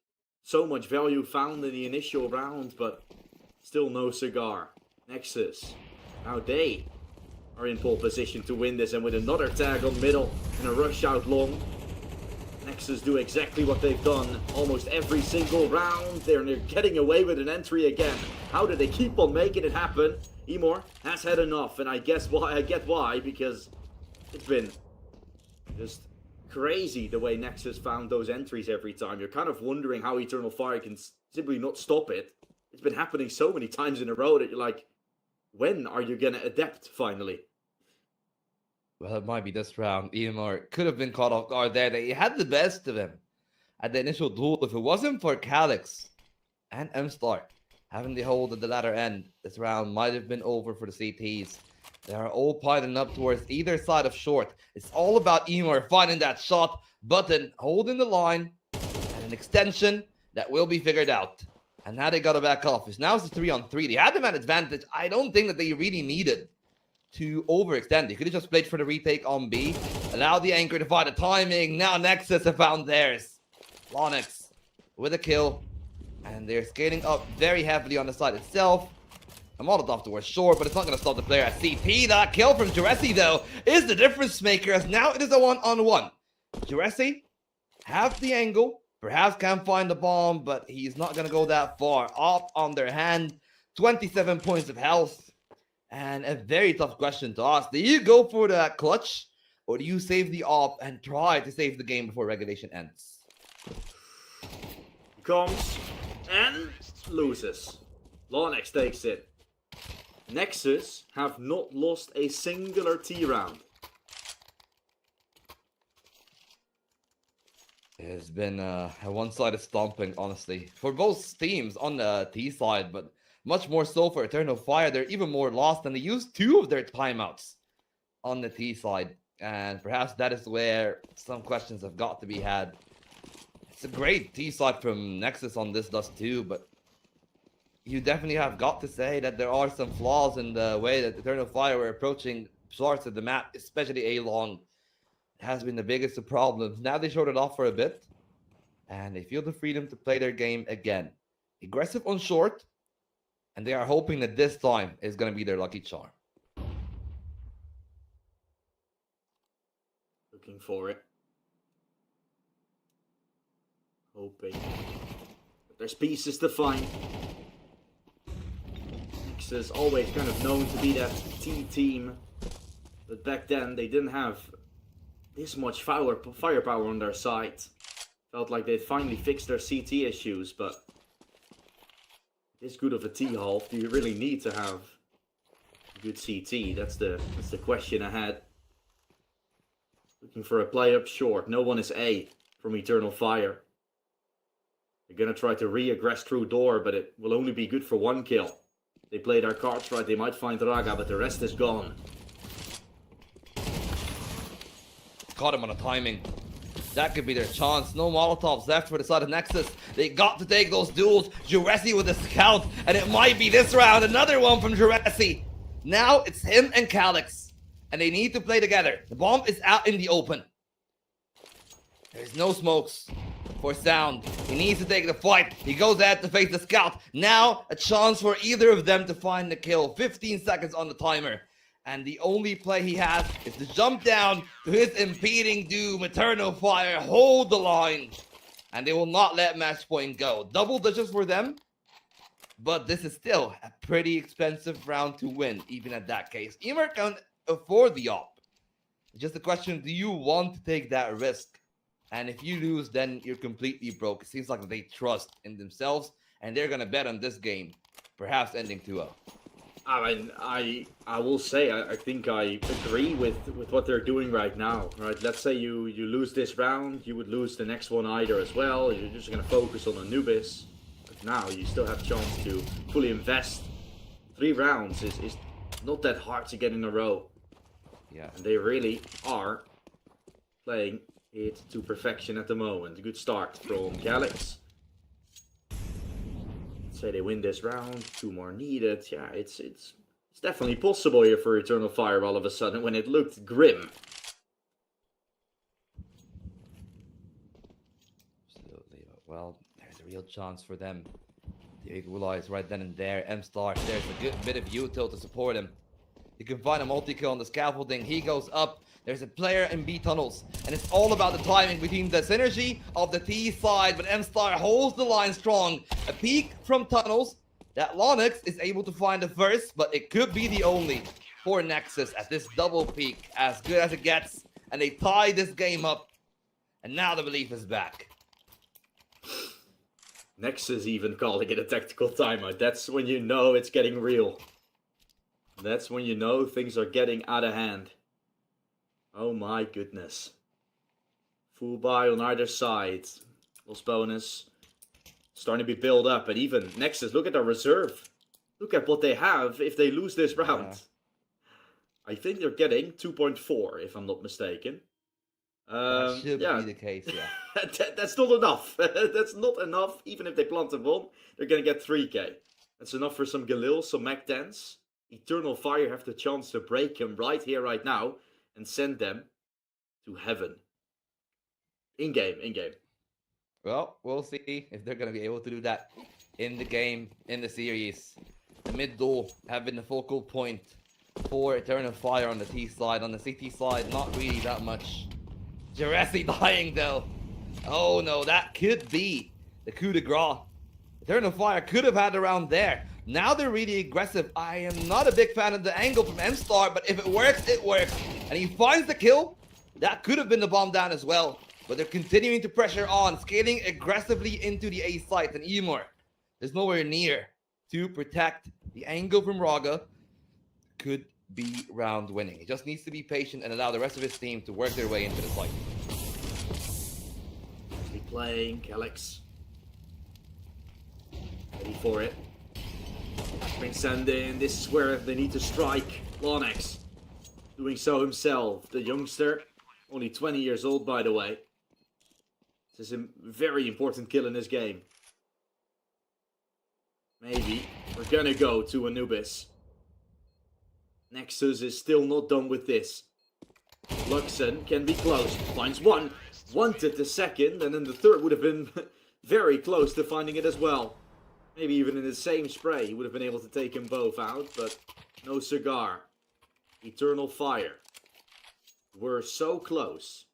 So much value found in the initial round, but still no cigar. Nexus, now they are in pole position to win this, and with another tag on middle and a rush out long, Nexus do exactly what they've done almost every single round. They're getting away with an entry again. How do they keep on making it happen? Emor has had enough, and I get why, because it's been just crazy the way Nexus found those entries every time. You're kind of wondering how Eternal Fire can simply not stop it. It's been happening so many times in a row that you're like, when are you gonna adapt finally? Well, it might be this round. EMR could have been caught off guard there. They had the best of him at the initial duel. If it wasn't for Calyx and M-Star having the hold at the latter end, this round might have been over for the CTs. They are all piling up towards either side of short. It's all about EMR finding that shot button, holding the line, and an extension that will be figured out. And now they got to back off. Now it's a 3-on-3. They had them at advantage. I don't think that they really needed to overextend. They could have just played for the retake on B, allowed the anchor to find the timing. Now Nexus have found theirs. Lonix with a kill, and they're scaling up very heavily on the side itself. A Molotov towards short, but it's not going to stop the player at CT. That kill from Juresi, though, is the difference maker, as now it is a 1-on-1. Juresi have the angle, perhaps can find the bomb, but he's not going to go that far. Up on their hand, 27 points of health. And a very tough question to ask. Do you go for the clutch, or do you save the op and try to save the game before regulation ends? Comes and loses. Lonix takes it. Nexus have not lost a singular T round. It's been a one-sided stomping, honestly, for both teams on the T side, but much more so for Eternal Fire. They're even more lost, and they used 2 of their timeouts on the T side. And perhaps that is where some questions have got to be had. It's a great T side from Nexus on this dust too, but you definitely have got to say that there are some flaws in the way that Eternal Fire were approaching parts of the map, especially A-Long. It has been the biggest of problems. Now they showed it off for a bit, and they feel the freedom to play their game again. Aggressive on short, and they are hoping that this time is going to be their lucky charm. Looking for it. Hoping. But there's pieces to find. Nexus always kind of known to be that T team. But back then they didn't have this much firepower on their side. Felt like they'd finally fixed their CT issues, but this good of a T-half, do you really need to have a good CT? That's the question I had. Looking for a play up short. No one is A from Eternal Fire. They're gonna try to re-aggress through door, but it will only be good for 1 kill. They play their cards right, they might find Raga, but the rest is gone. Caught him on a timing. That could be their chance. No Molotovs left for the side of Nexus. They got to take those duels. Juresi with the scout, and it might be this round. Another one from Juresi. Now it's him and Calyx, and they need to play together. The bomb is out in the open. There's no smokes for Sound. He needs to take the fight. He goes out to face the scout. Now a chance for either of them to find the kill. 15 seconds on the timer. And the only play he has is to jump down to his impeding doom. Eternal Fire hold the line. And they will not let match point go. Double digits for them. But this is still a pretty expensive round to win, even at that case. Emer can afford the op. Just a question, do you want to take that risk? And if you lose, then you're completely broke. It seems like they trust in themselves, and they're going to bet on this game. Perhaps ending 2-0. I mean, I will say, I think I agree with what they're doing right now, right? Let's say you lose this round, you would lose the next one either as well. You're just going to focus on Anubis. But now you still have a chance to fully invest. 3 rounds is not that hard to get in a row. Yeah. And they really are playing it to perfection at the moment. A good start from Calyx. Say they win this round, 2 more needed. Yeah, it's definitely possible here for Eternal Fire all of a sudden when it looked grim. Absolutely. Well, there's a real chance for them. They equalize right then and there. M-Star, there's a good bit of util to support him. You can find a multi-kill on the scaffolding. He goes up. There's a player in B tunnels, and it's all about the timing between the synergy of the T side, but M-Star holds the line strong. A peek from tunnels that Lonix is able to find the first, but it could be the only for Nexus at this double peek, as good as it gets, and they tie this game up, and now the belief is back. Nexus even calling it a tactical timeout. That's when you know it's getting real. That's when you know things are getting out of hand. Oh my goodness. Full buy on either side. Loss bonus. Starting to be built up. And even Nexus, look at their reserve. Look at what they have if they lose this round. Yeah. I think they're getting 2.4, if I'm not mistaken. That should Yeah. be the case, yeah. That's not enough. That's not enough. Even if they plant a bomb, they're going to get 3k. That's enough for some Galil, some Mac 10s. Eternal Fire have the chance to break him right here, right now, and send them to heaven. In-game, in-game. Well, we'll see if they're going to be able to do that in the game, in the series. The mid duel have been the focal point for Eternal Fire on the T side. On the CT side, not really that much. Jurassic dying though. Oh no, that could be the coup de grace. Eternal Fire could have had a round there. Now they're really aggressive. I am not a big fan of the angle from M-Star, but if it works, it works. And he finds the kill. That could have been the bomb down as well. But they're continuing to pressure on, scaling aggressively into the A site. And Emor is nowhere near to protect the angle from Raga. Could be round winning. He just needs to be patient and allow the rest of his team to work their way into the fight. Keep playing, Calyx. Ready for it. Bring Sand in. This is where they need to strike. Lonex doing so himself. The youngster, only 20 years old, by the way. This is a very important kill in this game. Maybe we're gonna go to Anubis. Nexus is still not done with this. Luxon can be close. Finds one. Wanted the second, and then the third would have been very close to finding it as well. Maybe even in the same spray, he would have been able to take them both out, but no cigar. Eternal Fire. We're so close.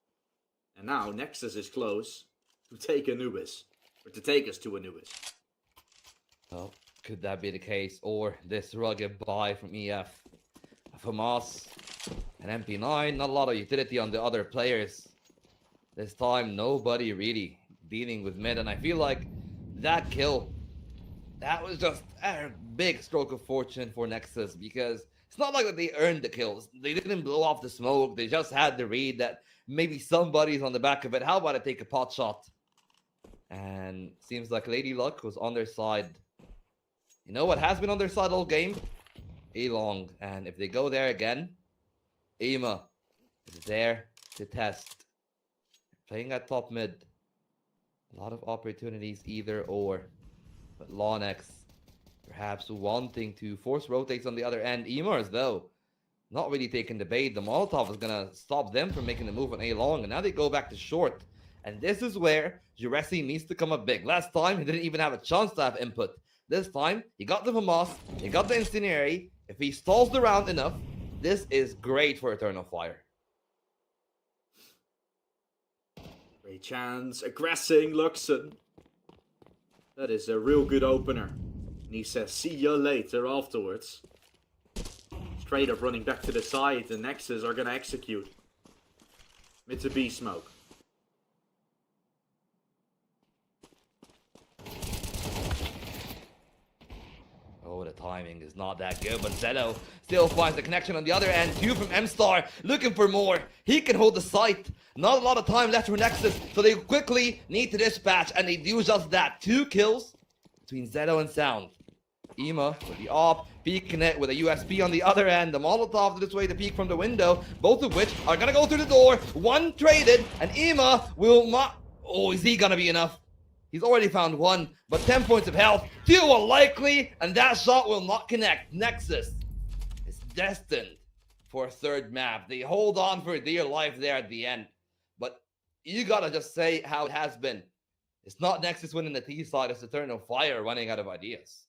And now Nexus is close to take Anubis. Or to take us to Anubis. Well, could that be the case? Or this rugged buy from EF? FAMAS, an MP9, not a lot of utility on the other players. This time, nobody really dealing with mid, and I feel like that kill, that was just a big stroke of fortune for Nexus, because it's not like that they earned the kills. They didn't blow off the smoke. They just had the read that maybe somebody's on the back of it. How about I take a pot shot? And seems like Lady Luck was on their side. You know what has been on their side all game? A-Long. And if they go there again, Ema is there to test. Playing at top mid. A lot of opportunities either or. But Lonex perhaps wanting to force rotates on the other end. Emers though, not really taking the bait. The Molotov is gonna stop them from making the move on A-Long. And now they go back to short. And this is where Jurassic needs to come up big. Last time he didn't even have a chance to have input. This time he got the FAMAS, he got the Incendiary. If he stalls the round enough, this is great for Eternal Fire. Great chance. Aggressing Luxon. That is a real good opener. And he says, see you later afterwards. Straight up running back to the side. The Nexus are going to execute. Mid to B smoke. Oh, the timing is not that good, but Zedo still finds the connection on the other end. Two from M-Star, looking for more. He can hold the site. Not a lot of time left for Nexus, so they quickly need to dispatch, and they do just that. 2 kills between Zedo and Sound. Ema with the op, peeking it with a USB on the other end. The Molotov this way to peek from the window, both of which are gonna go through the door. One traded, and Ema will not... Oh, is he gonna be enough? He's already found one, but 10 points of health. 2 will likely, and that shot will not connect. Nexus is destined for a third map. They hold on for dear life there at the end. But you gotta just say how it has been. It's not Nexus winning the T side, it's Eternal Fire running out of ideas.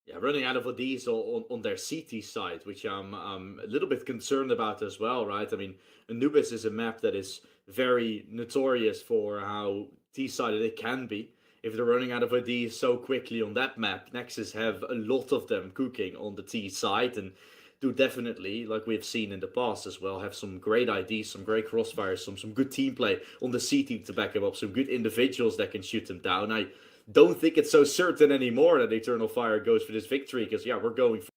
Yeah, running out of ideas on their CT side, which I'm a little bit concerned about as well, right? I mean, Anubis is a map that is very notorious for how T-sided it can be. If they're running out of ideas so quickly on that map, Nexus have a lot of them cooking on the T side and do definitely, like we've seen in the past as well, have some great ideas, some great crossfires, some good team play on the CT to back them up, some good individuals that can shoot them down. I don't think it's so certain anymore that Eternal Fire goes for this victory, because yeah, we're going for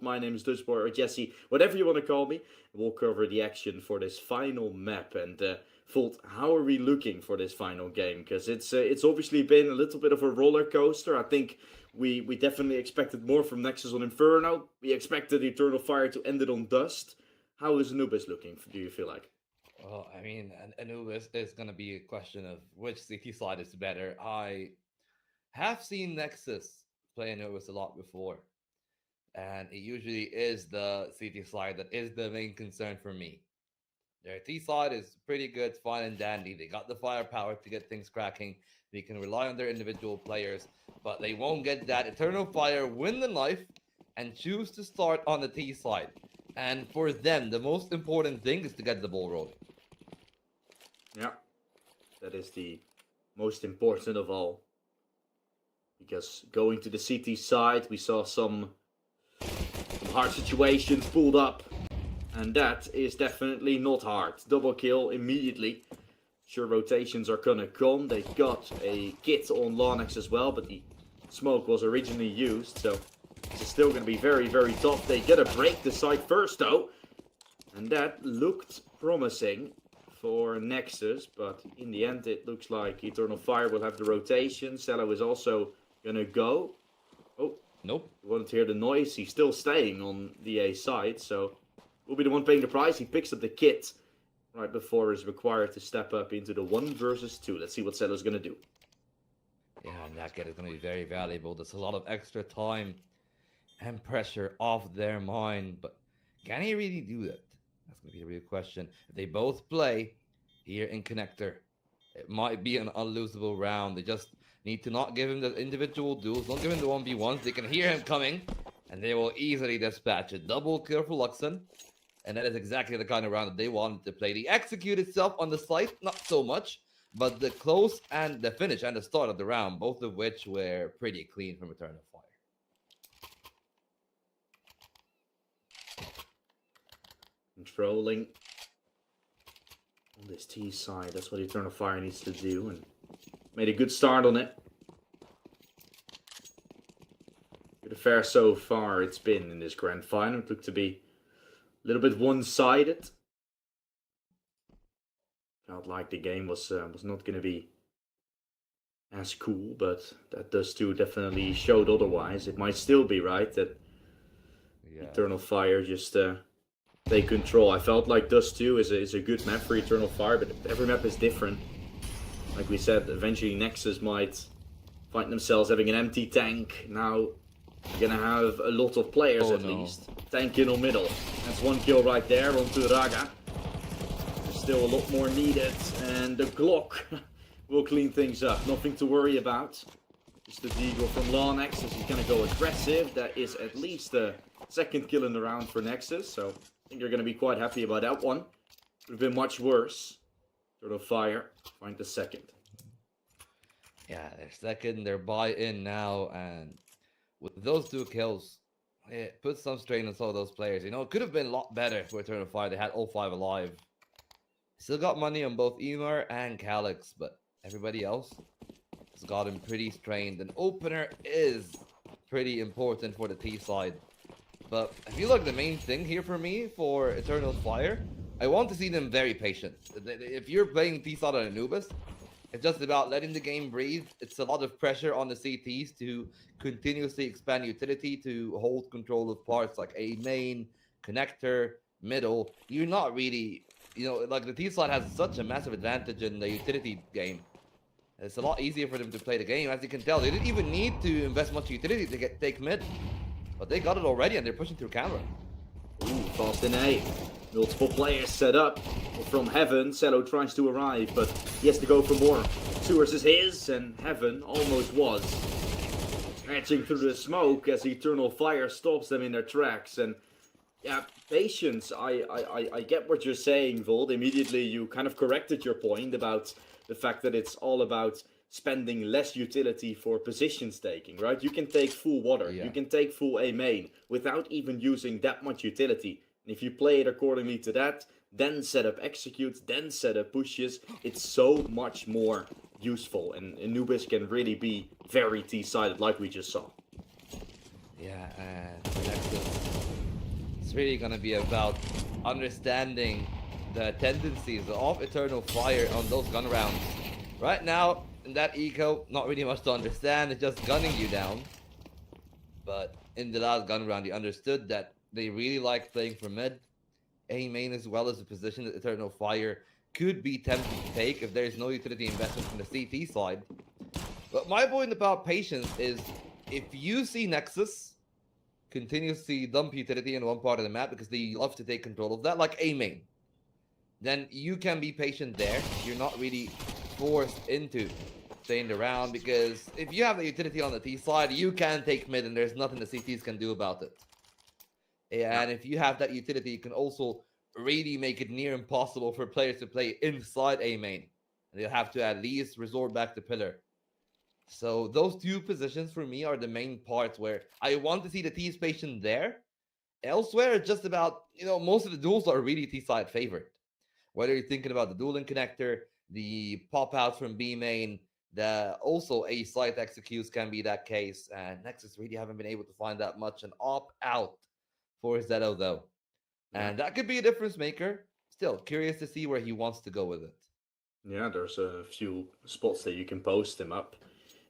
My name is Dutchboy or Jesse, whatever you want to call me. We'll cover the action for this final map. And Volt, how are we looking for this final game? Because it's obviously been a little bit of a roller coaster. I think we definitely expected more from Nexus on Inferno. We expected Eternal Fire to end it on Dust. How is Anubis looking, do you feel like? Well, I mean, Anubis is going to be a question of which CT side is better. I have seen Nexus play Anubis a lot before, and it usually is the CT side that is the main concern for me. Their T side is pretty good, fine and dandy. They got the firepower to get things cracking. They can rely on their individual players, but they won't get that. Eternal Fire win the knife and choose to start on the T side. And for them, the most important thing is to get the ball rolling. Yeah, that is the most important of all. Because going to the CT side, we saw some hard situations pulled up. And that is definitely not hard. Double kill immediately. Sure, rotations are gonna come. They got a kit on Lonex as well, but the smoke was originally used. So this is still gonna be very, very tough. They gotta break the site first though. And that looked promising for Nexus, but in the end it looks like Eternal Fire will have the rotation. Cello is also gonna go. Oh, nope. You wanted to hear the noise. He's still staying on the A side, so will be the one paying the price. He picks up the kit right before he's required to step up into the 1 versus 2. Let's see what Cello's gonna do. Yeah, and that kit is gonna be very valuable. There's a lot of extra time and pressure off their mind, but can he really do that? That's going to be the real question. If they both play here in Connector, it might be an unlosable round. They just need to not give him the individual duels. Don't give him the 1v1s. They can hear him coming, and they will easily dispatch a double kill for Luxon. And that is exactly the kind of round that they wanted to play. The execute itself on the site, not so much, but the close and the finish and the start of the round, both of which were pretty clean from Eternal Fire. Controlling on this T side. That's what Eternal Fire needs to do, and made a good start on it. Good affair so far it's been in this grand final. It looked to be a little bit one-sided. Felt like the game was not going to be as cool, but that Dust 2 definitely showed otherwise. It might still be, right, that Eternal Fire just take control. I felt like Dust 2 is a good map for Eternal Fire, but every map is different. Like we said, eventually Nexus might find themselves having an empty tank. Now you're gonna have a lot of players least. Tank in the middle. That's 1 kill right there onto Raga. There's still a lot more needed, and the Glock will clean things up. Nothing to worry about. Just the deagle from Lonex as he's gonna go aggressive. That is at least a 2nd kill in the round for Nexus, so I think you're going to be quite happy about that one. Would have been much worse. Eternal Fire, find the 2nd. Yeah, they're 2nd, they're buy-in now, and with those 2 kills, it puts some strain on some of those players. You know, it could have been a lot better for Eternal Fire. They had all 5 alive. Still got money on both Emar and Calyx, but everybody else has gotten pretty strained. An opener is pretty important for the T side. But I feel like the main thing here for me, for Eternal Fire, I want to see them very patient. If you're playing T-Side on Anubis, it's just about letting the game breathe. It's a lot of pressure on the CTs to continuously expand utility, to hold control of parts like A main, connector, middle. You're not really, you know, like the T-Side has such a massive advantage in the utility game. It's a lot easier for them to play the game. As you can tell, they didn't even need to invest much utility to take mid. But they got it already, and they're pushing through camera. Ooh, fast in A. Multiple players set up from Heaven. Cello tries to arrive, but he has to go for more. 2 versus his, and Heaven almost was. Catching through the smoke as Eternal Fire stops them in their tracks. And yeah, patience. I get what you're saying, Volt. Immediately you kind of corrected your point about the fact that it's all about spending less utility for positions taking, right? You can take full water, you can take full A main without even using that much utility. And if you play it accordingly to that, then set up executes, then set up pushes, it's so much more useful. And Anubis can really be very T-sided like we just saw. Yeah, and for Nexus, it's really gonna be about understanding the tendencies of Eternal Fire on those gun rounds. Right now, in that eco, not really much to understand, it's just gunning you down. But in the last gun round, he understood that they really like playing for mid. A main as well as the position that Eternal Fire could be tempted to take if there is no utility investment from the CT side. But my point about patience is if you see Nexus continuously dump utility in one part of the map because they love to take control of that, like A main, then you can be patient there. You're not really forced into staying around because if you have the utility on the T side, you can take mid and there's nothing the CTs can do about it. And if you have that utility, you can also really make it near impossible for players to play inside A main. And they'll have to at least resort back to pillar. So those two positions for me are the main parts where I want to see the T patient there. Elsewhere, it's just about, most of the duels are really T side favored. Whether you're thinking about the dueling connector, the pop out from B main, the also A site executes can be that case. And Nexus really haven't been able to find that much an op out for Zeto though. And that could be a difference maker. Still curious to see where he wants to go with it. Yeah, there's a few spots that you can post him up.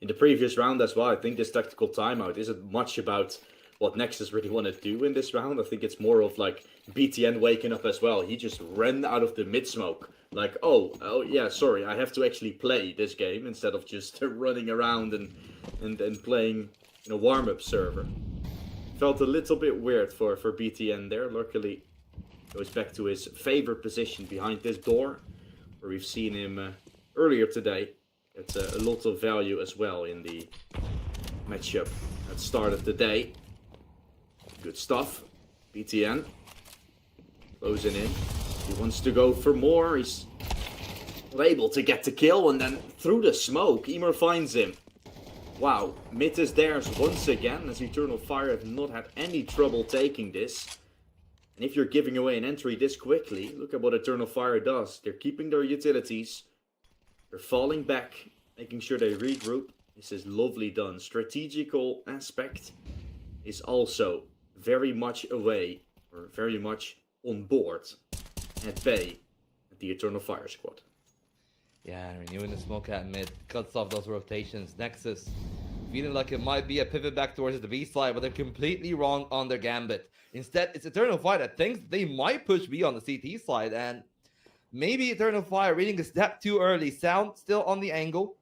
In the previous round as well, I think this tactical timeout isn't much about what Nexus really want to do in this round. I think it's more of like BTN waking up as well. He just ran out of the mid smoke. Like, oh yeah, sorry, I have to actually play this game instead of just running around and playing warm-up server. Felt a little bit weird for BTN there. Luckily, goes back to his favorite position behind this door, where we've seen him earlier today. It's a lot of value as well in the matchup at start of the day. Good stuff. BTN closing in. He wants to go for more. He's not able to get the kill, and then through the smoke, Emer finds him. Wow, mid is theirs once again, as Eternal Fire have not had any trouble taking this. And if you're giving away an entry this quickly, look at what Eternal Fire does. They're keeping their utilities. They're falling back, making sure they regroup. This is lovely done. Strategical aspect is also very much away, or very much on board at bay at the Eternal Fire squad. Yeah, renewing the smoke at mid, cuts off those rotations. Nexus feeling like it might be a pivot back towards the B side, but they're completely wrong on their gambit. Instead, it's Eternal Fire that thinks they might push B on the CT side, and maybe Eternal Fire reading a step too early. Sound still on the angle.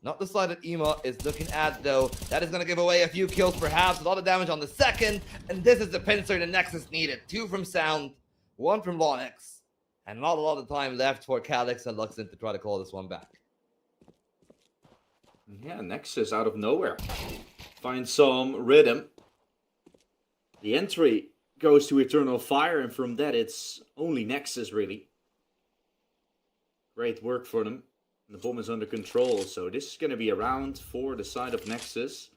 Not the side that Ema is looking at, though. That is going to give away a few kills, perhaps. A lot of damage on the second. And this is the pincer the Nexus needed. 2 from Sound, 1 from Lonix. And not a lot of time left for Calyx and Luxin to try to call this one back. Yeah, Nexus out of nowhere finds some rhythm. The entry goes to Eternal Fire, and from that it's only Nexus, really. Great work for them. The bomb is under control, so this is going to be a round for the side of Nexus.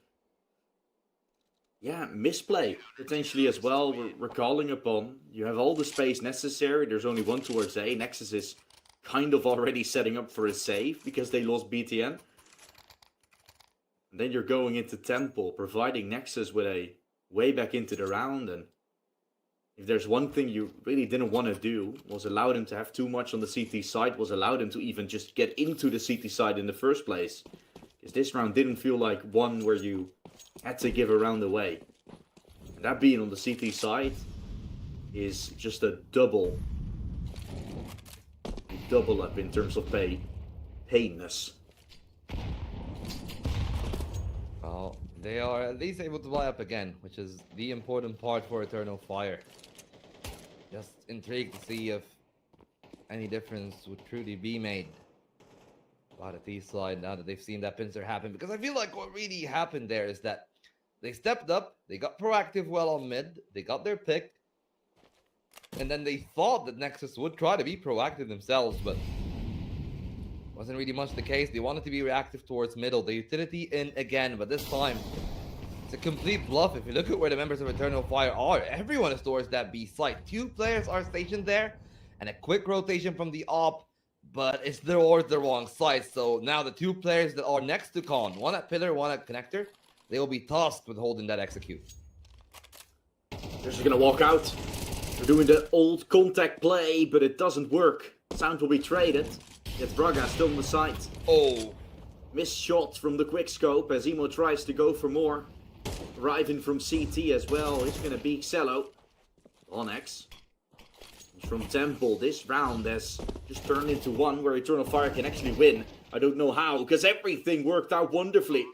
Yeah, misplay potentially as well. We're calling upon. You have all the space necessary. There's only one towards A. Nexus is kind of already setting up for a save because they lost BTN. And then you're going into Temple, providing Nexus with a way back into the round. And if there's one thing you really didn't want to do, was allow them to have too much on the CT side, was allow them to even just get into the CT side in the first place. Because this round didn't feel like one where you had to give a round away. And that being on the CT side is just a double up in terms of painness. Well, they are at least able to buy up again, which is the important part for Eternal Fire. Just intrigued to see if any difference would truly be made by the T side now that they've seen that pincer happen. Because I feel like what really happened there is that they stepped up, they got proactive well on mid, they got their pick, and then they thought that Nexus would try to be proactive themselves, but wasn't really much the case. They wanted to be reactive towards middle. The utility in again, but this time it's a complete bluff. If you look at where the members of Eternal Fire are, everyone is towards that B site. 2 players are stationed there, and a quick rotation from the op, but it's towards the wrong side. So now the 2 players that are next to Con, one at pillar, one at connector, they will be tasked with holding that execute. They're just gonna walk out. They're doing the old contact play, but it doesn't work. Sound will be traded. Yet Braga still on the side. Oh. Missed shot from the quickscope as Emo tries to go for more. Arriving from CT as well. It's gonna be Cello. Onyx. From Temple, this round has just turned into one where Eternal Fire can actually win. I don't know how, because everything worked out wonderfully.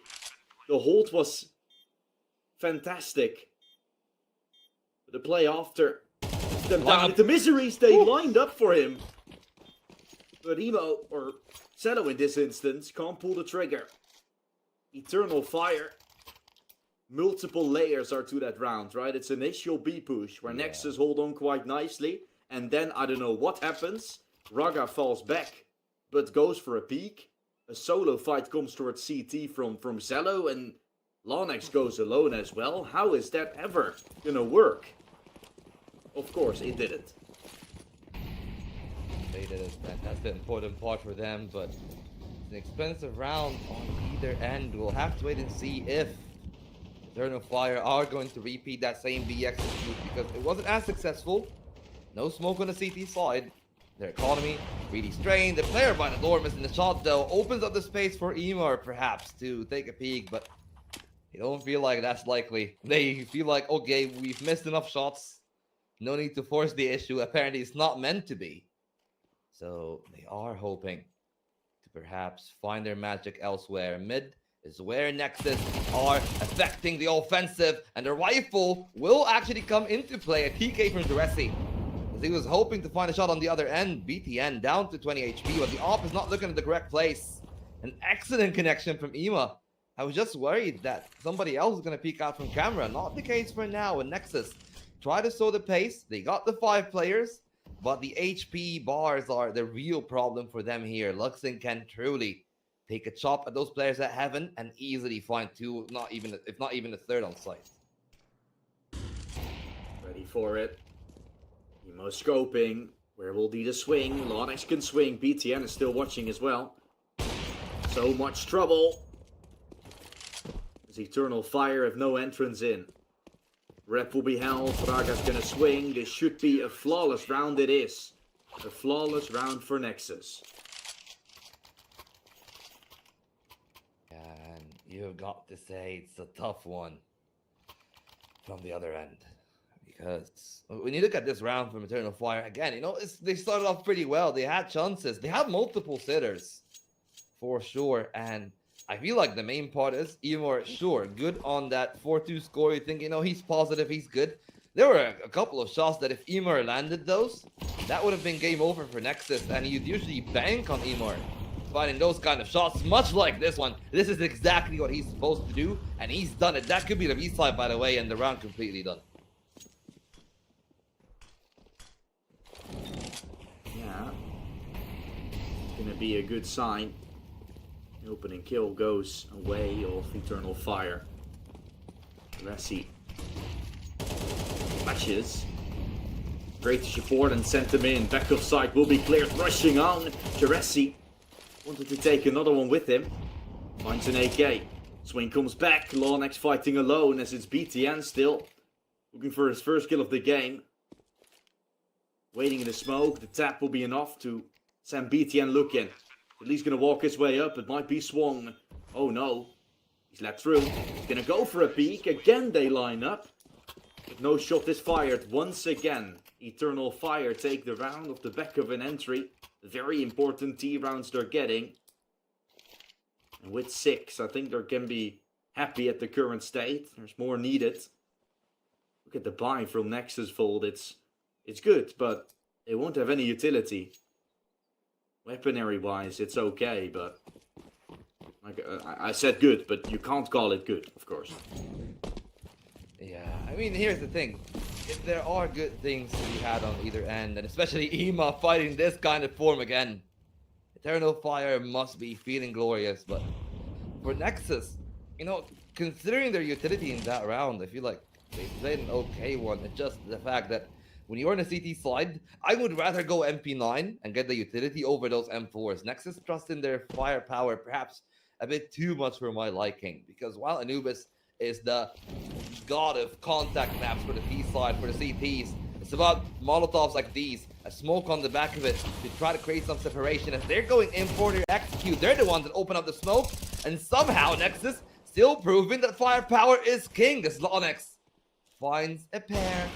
The hold was fantastic. The play after them down into miseries, they lined up for him. But Emo, or Cello in this instance, can't pull the trigger. Eternal Fire. Multiple layers are to that round, right? It's initial B push, where Nexus hold on quite nicely. And then, I don't know what happens. Raga falls back, but goes for a peek. A solo fight comes towards CT from Cello, and Lonex goes alone as well. How is that ever gonna work? Of course, it didn't. They did it. That's the important part for them, but it's an expensive round on either end. We'll have to wait and see if Eternal Fire are going to repeat that same B execute, because it wasn't as successful. No smoke on the CT side. Their economy really strained. The player by the door missing the shot though opens up the space for Emor perhaps to take a peek, but they don't feel like that's likely. They feel like, okay, we've missed enough shots. No need to force the issue. Apparently it's not meant to be. So they are hoping to perhaps find their magic elsewhere. Mid is where Nexus are affecting the offensive, and the rifle will actually come into play. A TK from Duresi. He was hoping to find a shot on the other end. BTN down to 20 HP, but the op is not looking at the correct place. An excellent connection from Ema. I was just worried that somebody else is going to peek out from camera. Not the case for now. And Nexus try to slow the pace. They got the 5 players, but the HP bars are the real problem for them here. Luxon can truly take a chop at those players at Heaven and easily find 2, if not even a 3rd on site. Ready for it. Emo scoping. Where will be the swing? Lonex can swing. BTN is still watching as well. So much trouble. As Eternal Fire have no entrance in. Rep will be held. Braga's gonna swing. This should be a flawless round. It is. A flawless round for Nexus. And you've got to say it's a tough one from the other end. Because when you look at this round from Eternal Fire, again, you know, they started off pretty well. They had chances. They had multiple sitters, for sure. And I feel like the main part is, Emor, sure, good on that 4-2 score. You think, you know, he's positive, he's good. There were a couple of shots that if Emor landed those, that would have been game over for Nexus. And you'd usually bank on Emor finding those kind of shots, much like this one. This is exactly what he's supposed to do, and he's done it. That could be the B-side, by the way, and the round completely done. Gonna be a good sign. The opening kill goes away of Eternal Fire. Ressi flashes. Great support and sent them in. Back of side will be cleared. Rushing on. Jaresi wanted to take another one with him. Finds an AK. Swing comes back. Lonex fighting alone as it's BTN still. Looking for his first kill of the game. Waiting in the smoke. The tap will be enough to send BTN looking. At least gonna walk his way up. It might be swung. Oh no. He's let through. He's gonna go for a peek. Again they line up. But no shot is fired once again. Eternal Fire take the round off the back of an entry. Very important T rounds they're getting. And with 6, I think they can be happy at the current state. There's more needed. Look at the buy from Nexus Fold. It's good, but it won't have any utility. Weaponry wise, it's okay, but like I said good, but you can't call it good, of course. Yeah, I mean, here's the thing. If there are good things to be had on either end, and especially Ema fighting this kind of form again, Eternal Fire must be feeling glorious. But for Nexus, you know, considering their utility in that round, I feel like they played an okay one. It's just the fact that when you're on a CT side, I would rather go MP9 and get the utility over those M4s. Nexus trust in their firepower perhaps a bit too much for my liking, because while Anubis is the god of contact maps for the B side, for the CTs. It's about Molotovs like these, a smoke on the back of it to try to create some separation. If they're going in for their execute, they're the ones that open up the smoke, and somehow Nexus still proving that firepower is king as Lonex finds a pair,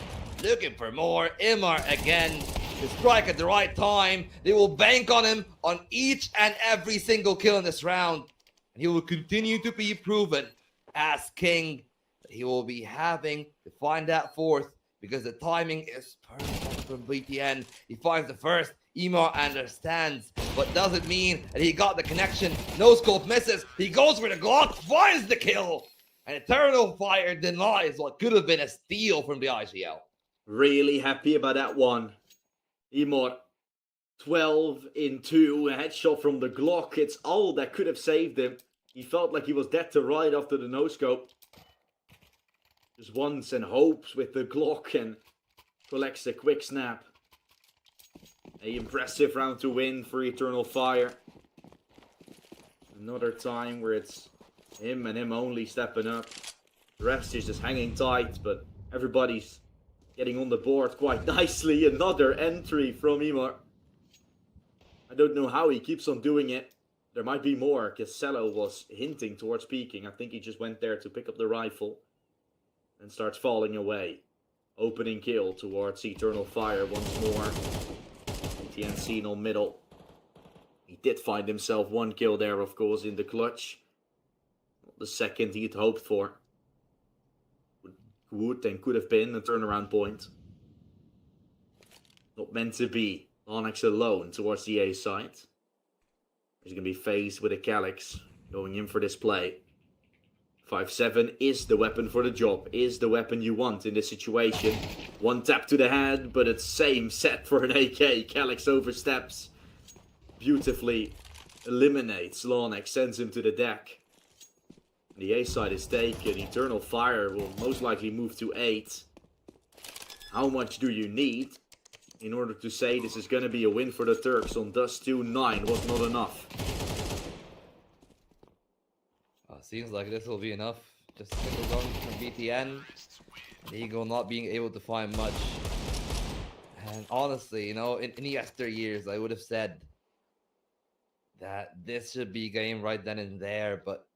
looking for more. Imar again to strike at the right time. They will bank on him on each and every single kill in this round, and he will continue to be proven as king. He will be having to find that fourth because the timing is perfect from BTN. He finds the first. Imar understands, but doesn't mean that he got the connection. No scope misses. He goes for the Glock, finds the kill, and Eternal Fire denies what could have been a steal from the IGL. Really happy about that one. Imar, 12 in 2, a headshot from the Glock. It's all that could have saved him. He felt like he was dead to right after the no-scope. Just wants and hopes with the Glock and collects a quick snap. An impressive round to win for Eternal Fire. Another time where it's him and him only stepping up. The rest is just hanging tight, but everybody's getting on the board quite nicely. Another entry from Imar. I don't know how he keeps on doing it. There might be more, because Cello was hinting towards peeking. I think he just went there to pick up the rifle and starts falling away. Opening kill towards Eternal Fire once more. BTN seen on middle. He did find himself one kill there, of course, in the clutch. Not the second he'd hoped for. Would and could have been a turnaround point. Not meant to be. Onyx alone towards the A side. He's going to be faced with a Calyx going in for this play. 5-7 is the weapon for the job, is the weapon you want in this situation. One tap to the head, but it's same set for an AK. Calyx oversteps. Beautifully eliminates Lonex, sends him to the deck. The A side is taken. Eternal Fire will most likely move to 8. How much do you need in order to say this is going to be a win for the Turks on Dust 2? 9 was not enough. Seems like this will be enough. Just a single gun from BTN. Eagle not being able to find much. And honestly, you know, in yesteryears, I would have said that this should be game right then and there. But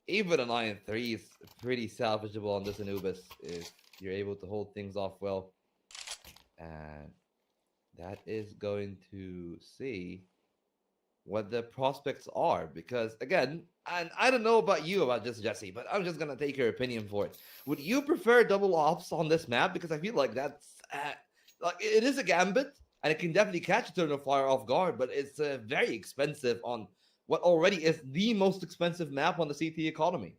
even a 9-3 is pretty salvageable on this Anubis if you're able to hold things off well. And that is going to see what the prospects are, because again, and I don't know about you, about just Jesse, but I'm just gonna take your opinion for it. Would you prefer double ops on this map? Because I feel like that's like it is a gambit, and it can definitely catch Eternal Fire off guard, but it's very expensive on what already is the most expensive map on the CT economy.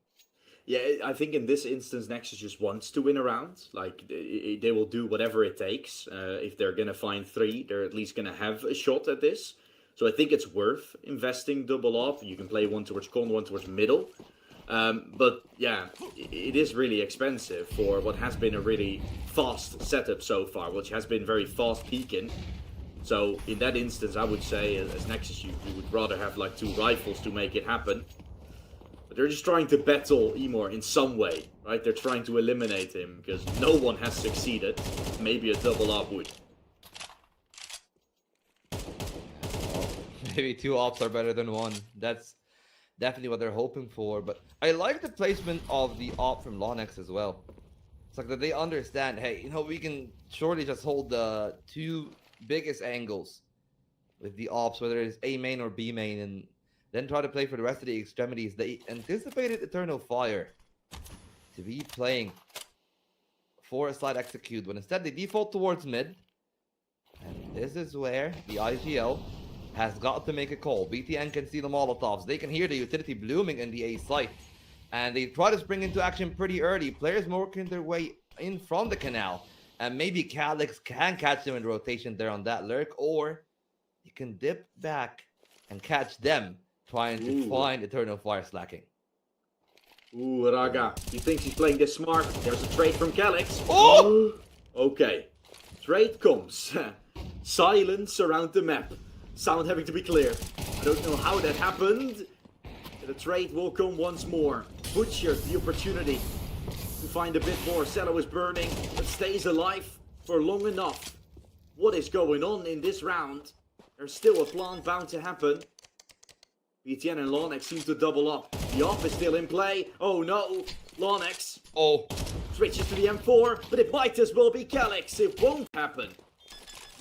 Yeah, I think in this instance, Nexus just wants to win a round. Like, they will do whatever it takes. If they're gonna find 3, they're at least gonna have a shot at this. So I think it's worth investing double off. You can play one towards con, one towards middle. But yeah, it is really expensive for what has been a really fast setup so far, which has been very fast peaking. So in that instance, I would say as Nexus, you would rather have like 2 rifles to make it happen. But they're just trying to battle Imar in some way, right? They're trying to eliminate him because no one has succeeded. Maybe a double up would. Maybe 2 ops are better than 1. That's definitely what they're hoping for. But I like the placement of the op from Lonex as well. It's like that they understand, hey, you know, we can surely just hold the 2 biggest angles with the ops, whether it's A main or B main, and then try to play for the rest of the extremities. They anticipated Eternal Fire to be playing for a side execute, but instead they default towards mid. And this is where the IGL has got to make a call. BTN can see the Molotovs. They can hear the utility blooming in the A site. And they try to spring into action pretty early. Players working their way in from the canal. And maybe Calyx can catch them in rotation there on that lurk. Or you can dip back and catch them trying to find Eternal Fire slacking. Ooh, Raga. He thinks he's playing this smart. There's a trade from Calyx. Oh! Okay. Trade comes. Silence around the map. Sound having to be clear. I don't know how that happened. The trade will come once more. Butchered the opportunity to find a bit more. Cello is burning, but stays alive for long enough. What is going on in this round? There's still a plant bound to happen. BTN and Lonex seem to double up. The off is still in play. Oh no, Lonex. Oh, Switches to the M4, but it might as well be Calyx. It won't happen.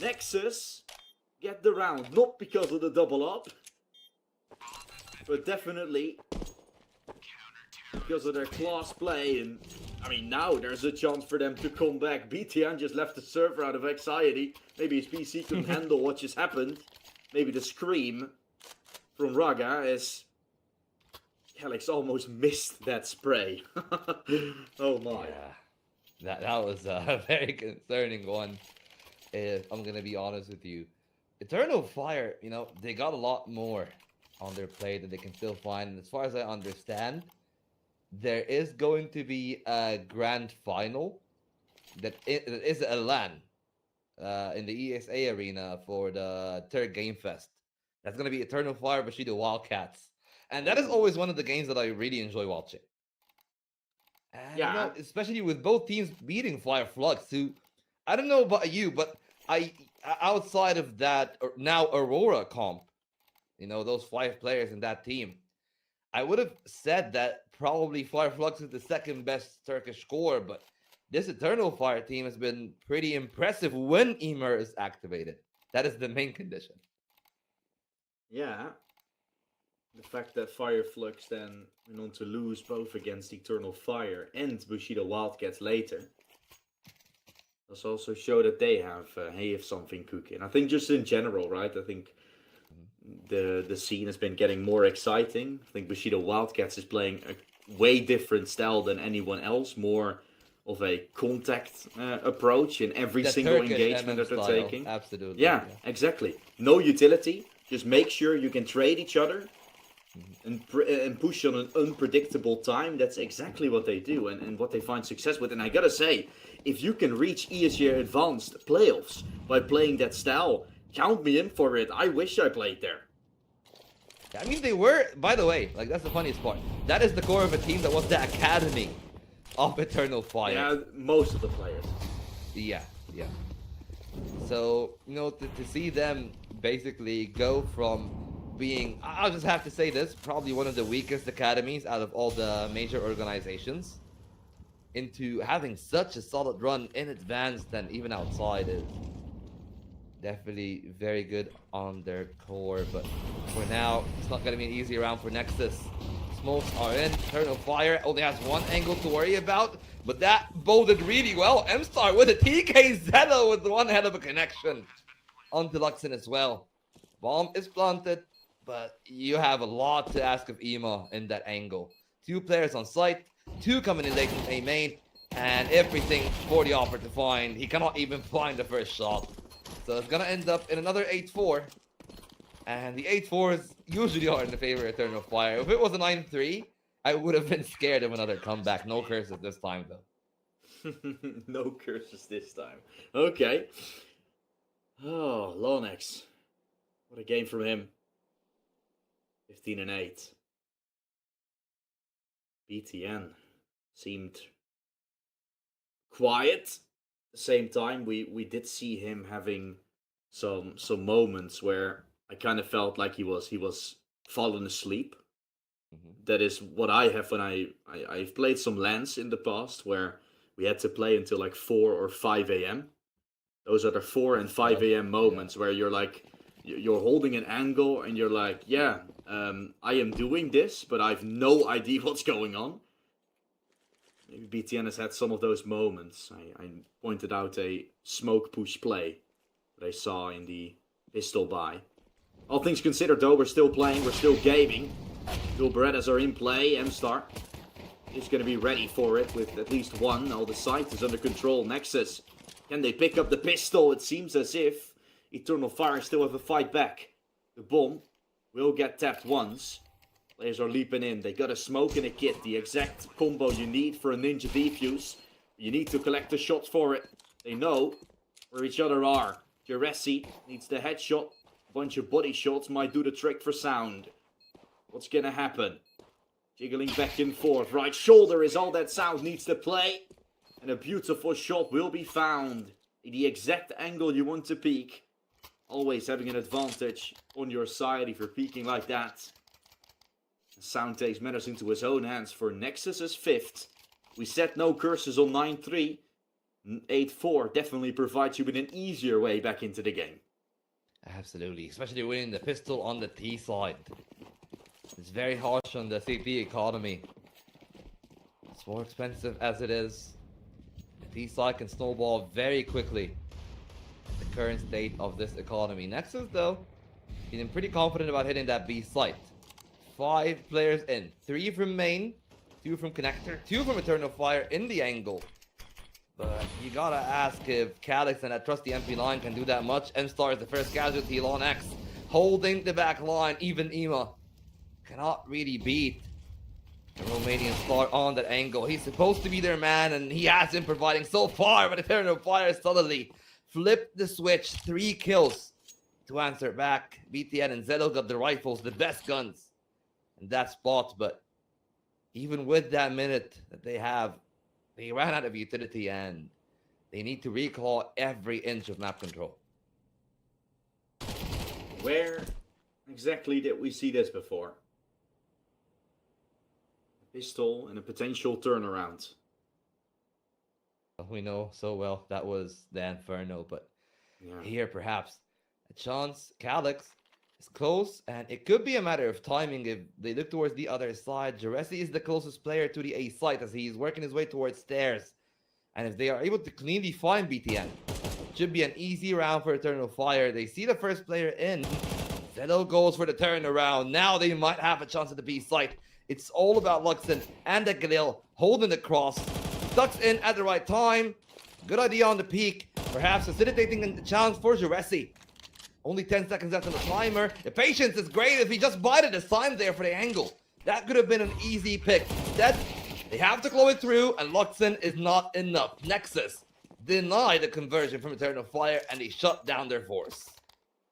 Nexus get the round, not because of the double up, but definitely because of their class play. And I mean, now there's a chance for them to come back. BTN just left the server out of anxiety. Maybe his PC couldn't handle what just happened. Maybe the scream from Raga as Calyx almost missed that spray. Oh my. yeah. That was a very concerning one, if I'm going to be honest with you. Eternal Fire, you know, they got a lot more on their plate that they can still find. And as far as I understand, there is going to be a grand final that is a LAN in the ESA arena for the third Game Fest. That's going to be Eternal Fire Bushido Wildcats. And that is always one of the games that I really enjoy watching. And, Yeah. you know, especially with both teams beating Fire Flux, who, I don't know about you, but outside of that, now Aurora comp, you know, those 5 players in that team, I would have said that probably Fire Flux is the second best Turkish scorer, but this Eternal Fire team has been pretty impressive when Emer is activated. That is the main condition. Yeah. The fact that Fire Flux then went on to lose both against Eternal Fire and Bushido Wildcats later does also show that they have something cooking. And I think just in general, right? I think the scene has been getting more exciting. I think Bushido Wildcats is playing a way different style than anyone else. More of a contact approach in every That single Turkish engagement MM that they're style, taking. absolutely. Yeah, exactly. No utility. Just make sure you can trade each other and push on an unpredictable time. That's exactly what they do and what they find success with. And I gotta say, if you can reach ESG Advanced playoffs by playing that style, count me in for it. I wish I played there. I mean, they were, by the way, like, that's the funniest part. That is the core of a team that was the academy of Eternal Fire. Yeah, most of the players. Yeah. So, you know, to see them basically go from being, I'll just have to say this, probably one of the weakest academies out of all the major organizations, into having such a solid run in advanced and even outside is definitely very good on their core. But for now, it's not going to be an easy round for Nexus. Smokes are in. Eternal Fire only has one angle to worry about, but that boded really well. M-Star with a TK Zello with one hell of a connection onto Luxon as well. Bomb is planted, but you have a lot to ask of Ema in that angle. 2 players on site, 2 coming in late from A main, and everything for the offer to find. He cannot even find the first shot. So it's gonna end up in another 8-4. And the 8-4s usually are in the favor of Eternal Fire. If it was a 9-3, I would have been scared of another comeback. No curses this time, though. No curses this time. Okay. Oh, Lonex. What a game from him. 15-8. BTN seemed quiet. At the same time, we did see him having some moments where I kind of felt like he was falling asleep. That is what I have when I've played some LANs in the past where we had to play until like 4 or 5 a.m. Those are the 4 and 5 a.m. moments where you're like, you're holding an angle and you're like, yeah, I am doing this, but I have no idea what's going on. Maybe BTN has had some of those moments. I pointed out a smoke push play that I saw in the pistol buy. All things considered, though, we're still playing, we're still gaming. Dual Berettas are in play. M-Star is going to be ready for it with at least one. All the site is under control. Nexus, can they pick up the pistol? It seems as if Eternal Fire still have a fight back. The bomb will get tapped once. Players are leaping in. They got a smoke and a kit. The exact combo you need for a Ninja defuse. You need to collect the shots for it. They know where each other are. Juresi needs the headshot. A bunch of body shots might do the trick for sound. What's gonna happen? Jiggling back and forth. Right shoulder is all that Sound needs to play. And a beautiful shot will be found. In the exact angle you want to peek. Always having an advantage on your side if you're peeking like that. Sound takes matters into his own hands for Nexus's 5th. We said no curses on 9-3. 8-4 definitely provides you with an easier way back into the game. Absolutely, especially winning the pistol on the T side. It's very harsh on the CP economy. It's more expensive as it is. The T side can snowball very quickly. The current state of this economy. Nexus, though, feeling pretty confident about hitting that B site. 5 players in. 3 from main, 2 from connector, 2 from Eternal Fire in the angle. But you gotta ask if Calyx and that trusty MP line can do that much. M-Star is the first casualty, Lon X holding the back line. Even Ema cannot really beat the Romanian star on that angle. He's supposed to be their man, and he has been providing so far, but Eternal Fire suddenly flipped the switch. 3 kills to answer back. BTN and Zelo got the rifles, the best guns in that spot, but even with that minute that they have, they ran out of utility, and they need to reclaw every inch of map control. Where exactly did we see this before? A pistol and a potential turnaround. We know so well that was the Inferno, but here perhaps a chance. Calyx is close, and it could be a matter of timing if they look towards the other side. Jaresi is the closest player to the A site as he's working his way towards stairs. And if they are able to cleanly find BTN, it should be an easy round for Eternal Fire. They see the first player in. Zelo goes for the turnaround. Now they might have a chance at the B site. It's all about Luxon and the Galil holding the cross. Ducks in at the right time. Good idea on the peak. Perhaps facilitating the challenge for Jaresi. Only 10 seconds left on the timer. The patience is great if he just bided his time there for the angle. That could have been an easy pick. Instead, they have to claw it through, and Luxon is not enough. Nexus deny the conversion from Eternal Fire, and they shut down their force.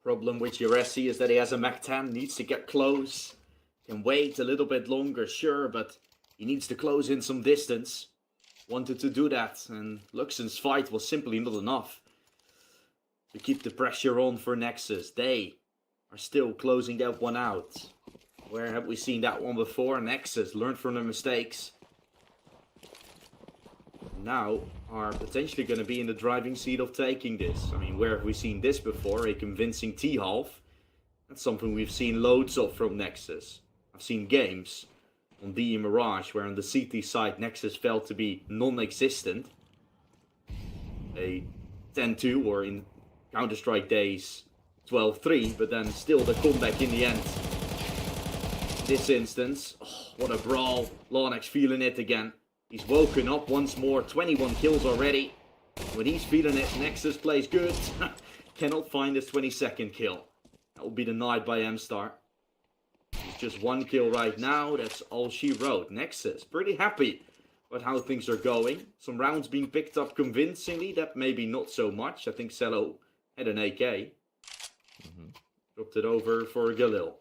Problem with Jaresi is that he has a Mac 10, needs to get close. Can wait a little bit longer, sure, but he needs to close in some distance. Wanted to do that, and Luxon's fight was simply not enough to keep the pressure on for Nexus. They are still closing that one out. Where have we seen that one before? Nexus learned from their mistakes. Now are potentially going to be in the driving seat of taking this. I mean, where have we seen this before? A convincing T-half. That's something we've seen loads of from Nexus. I've seen games on DE Mirage where on the CT side Nexus felt to be non-existent. A 10-2 or in Counter-Strike days 12-3, but then still the comeback in the end. This instance, oh, what a brawl. Lonex feeling it again. He's woken up once more, 21 kills already. When he's feeling it, Nexus plays good. Cannot find his 22nd kill. That will be denied by M-Star. Just 1 kill right now, that's all she wrote. Nexus, pretty happy with how things are going. Some rounds being picked up convincingly, that maybe not so much. I think Cello had an AK. Dropped it over for Galil.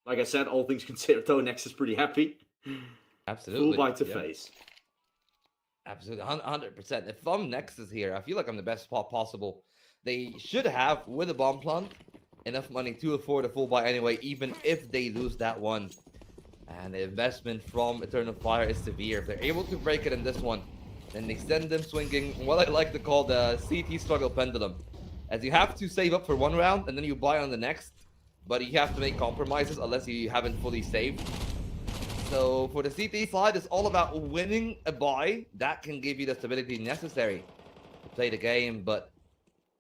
Like I said, all things considered though, Nexus pretty happy. Absolutely. Full bite to face. Absolutely, 100%. If I'm Nexus here, I feel like I'm the best spot possible. They should have, with a bomb plant, enough money to afford a full buy anyway, even if they lose that one. And the investment from Eternal Fire is severe. If they're able to break it in this one, then they send them swinging what I like to call the CT struggle pendulum. As you have to save up for one round, and then you buy on the next, but you have to make compromises unless you haven't fully saved. So for the CT side, it's all about winning a buy. That can give you the stability necessary to play the game, but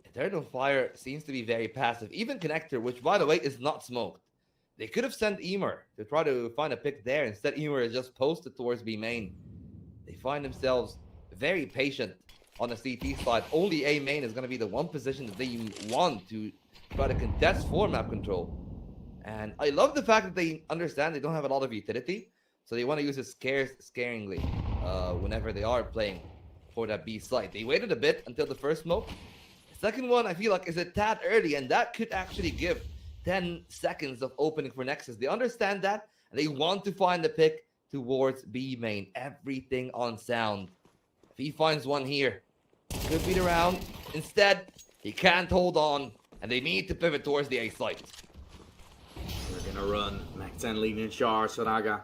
Eternal Fire seems to be very passive. Even Connector, which by the way is not smoked. They could have sent Emer to try to find a pick there. Instead, Emer is just posted towards B main. They find themselves very patient on the CT side. Only A main is going to be the one position that they want to try to contest for map control. And I love the fact that they understand they don't have a lot of utility. So they want to use it scaringly whenever they are playing for that B site. They waited a bit until the first smoke. The second one, I feel like, is a tad early, and that could actually give 10 seconds of opening for Nexus. They understand that, and they want to find the pick towards B main. Everything on sound. If he finds one here, could be the round. Instead, he can't hold on, and they need to pivot towards the A site. We're gonna run Mac 10 leading in charge. Saraga,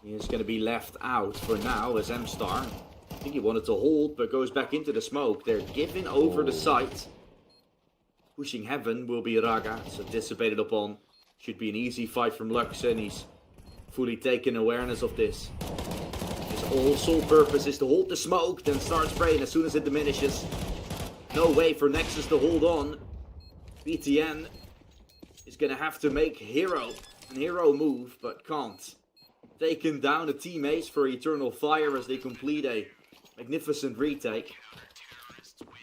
he is gonna be left out for now as M-Star. I think he wanted to hold, but goes back into the smoke. They're giving over the site. Pushing heaven will be Raga. It's anticipated upon. Should be an easy fight from Luxon. He's fully taken awareness of this. His whole sole purpose is to hold the smoke, then start spraying as soon as it diminishes. No way for Nexus to hold on. BTN is gonna have to make hero move, but can't. Taking down the teammates for Eternal Fire as they complete a magnificent retake.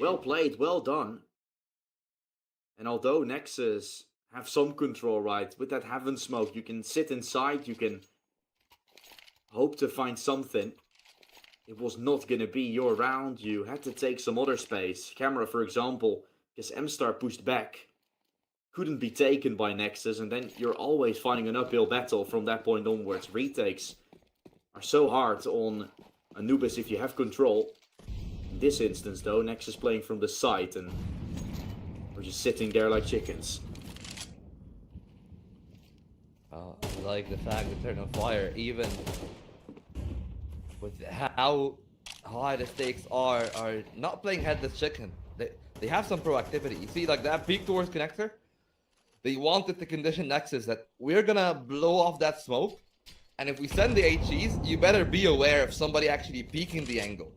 Well played, well done. And although Nexus have some control, right, with that heaven smoke, you can sit inside, you can hope to find something. It was not going to be your round. You had to take some other space. Camera, for example, because M-Star pushed back, couldn't be taken by Nexus, and then you're always finding an uphill battle from that point onwards. Retakes are so hard on Anubis if you have control. In this instance, though, Nexus playing from the side, and we're just sitting there like chickens. I like the fact that Eternal Fire, even with how high the stakes are not playing headless chicken. They have some proactivity. You see, like that peek towards connector, they wanted to condition Nexus that we're gonna blow off that smoke, and if we send the HEs, you better be aware of somebody actually peeking the angle.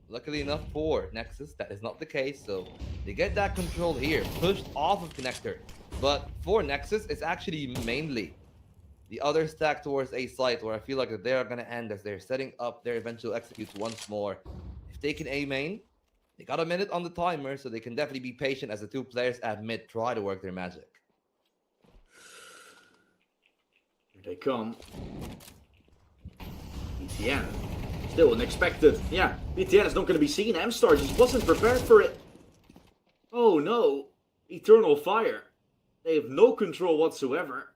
Luckily enough for Nexus, that is not the case, so they get that control here, pushed off of connector. But for Nexus, it's actually mainly the other stack towards A site, where I feel like that they are going to end as they're setting up their eventual executes once more. If they can A main, they got a minute on the timer, so they can definitely be patient as the two players at mid try to work their magic. Here they come. BTN. Still unexpected. Yeah, BTN is not going to be seen. M-Star just wasn't prepared for it. Oh no. Eternal Fire. They have no control whatsoever.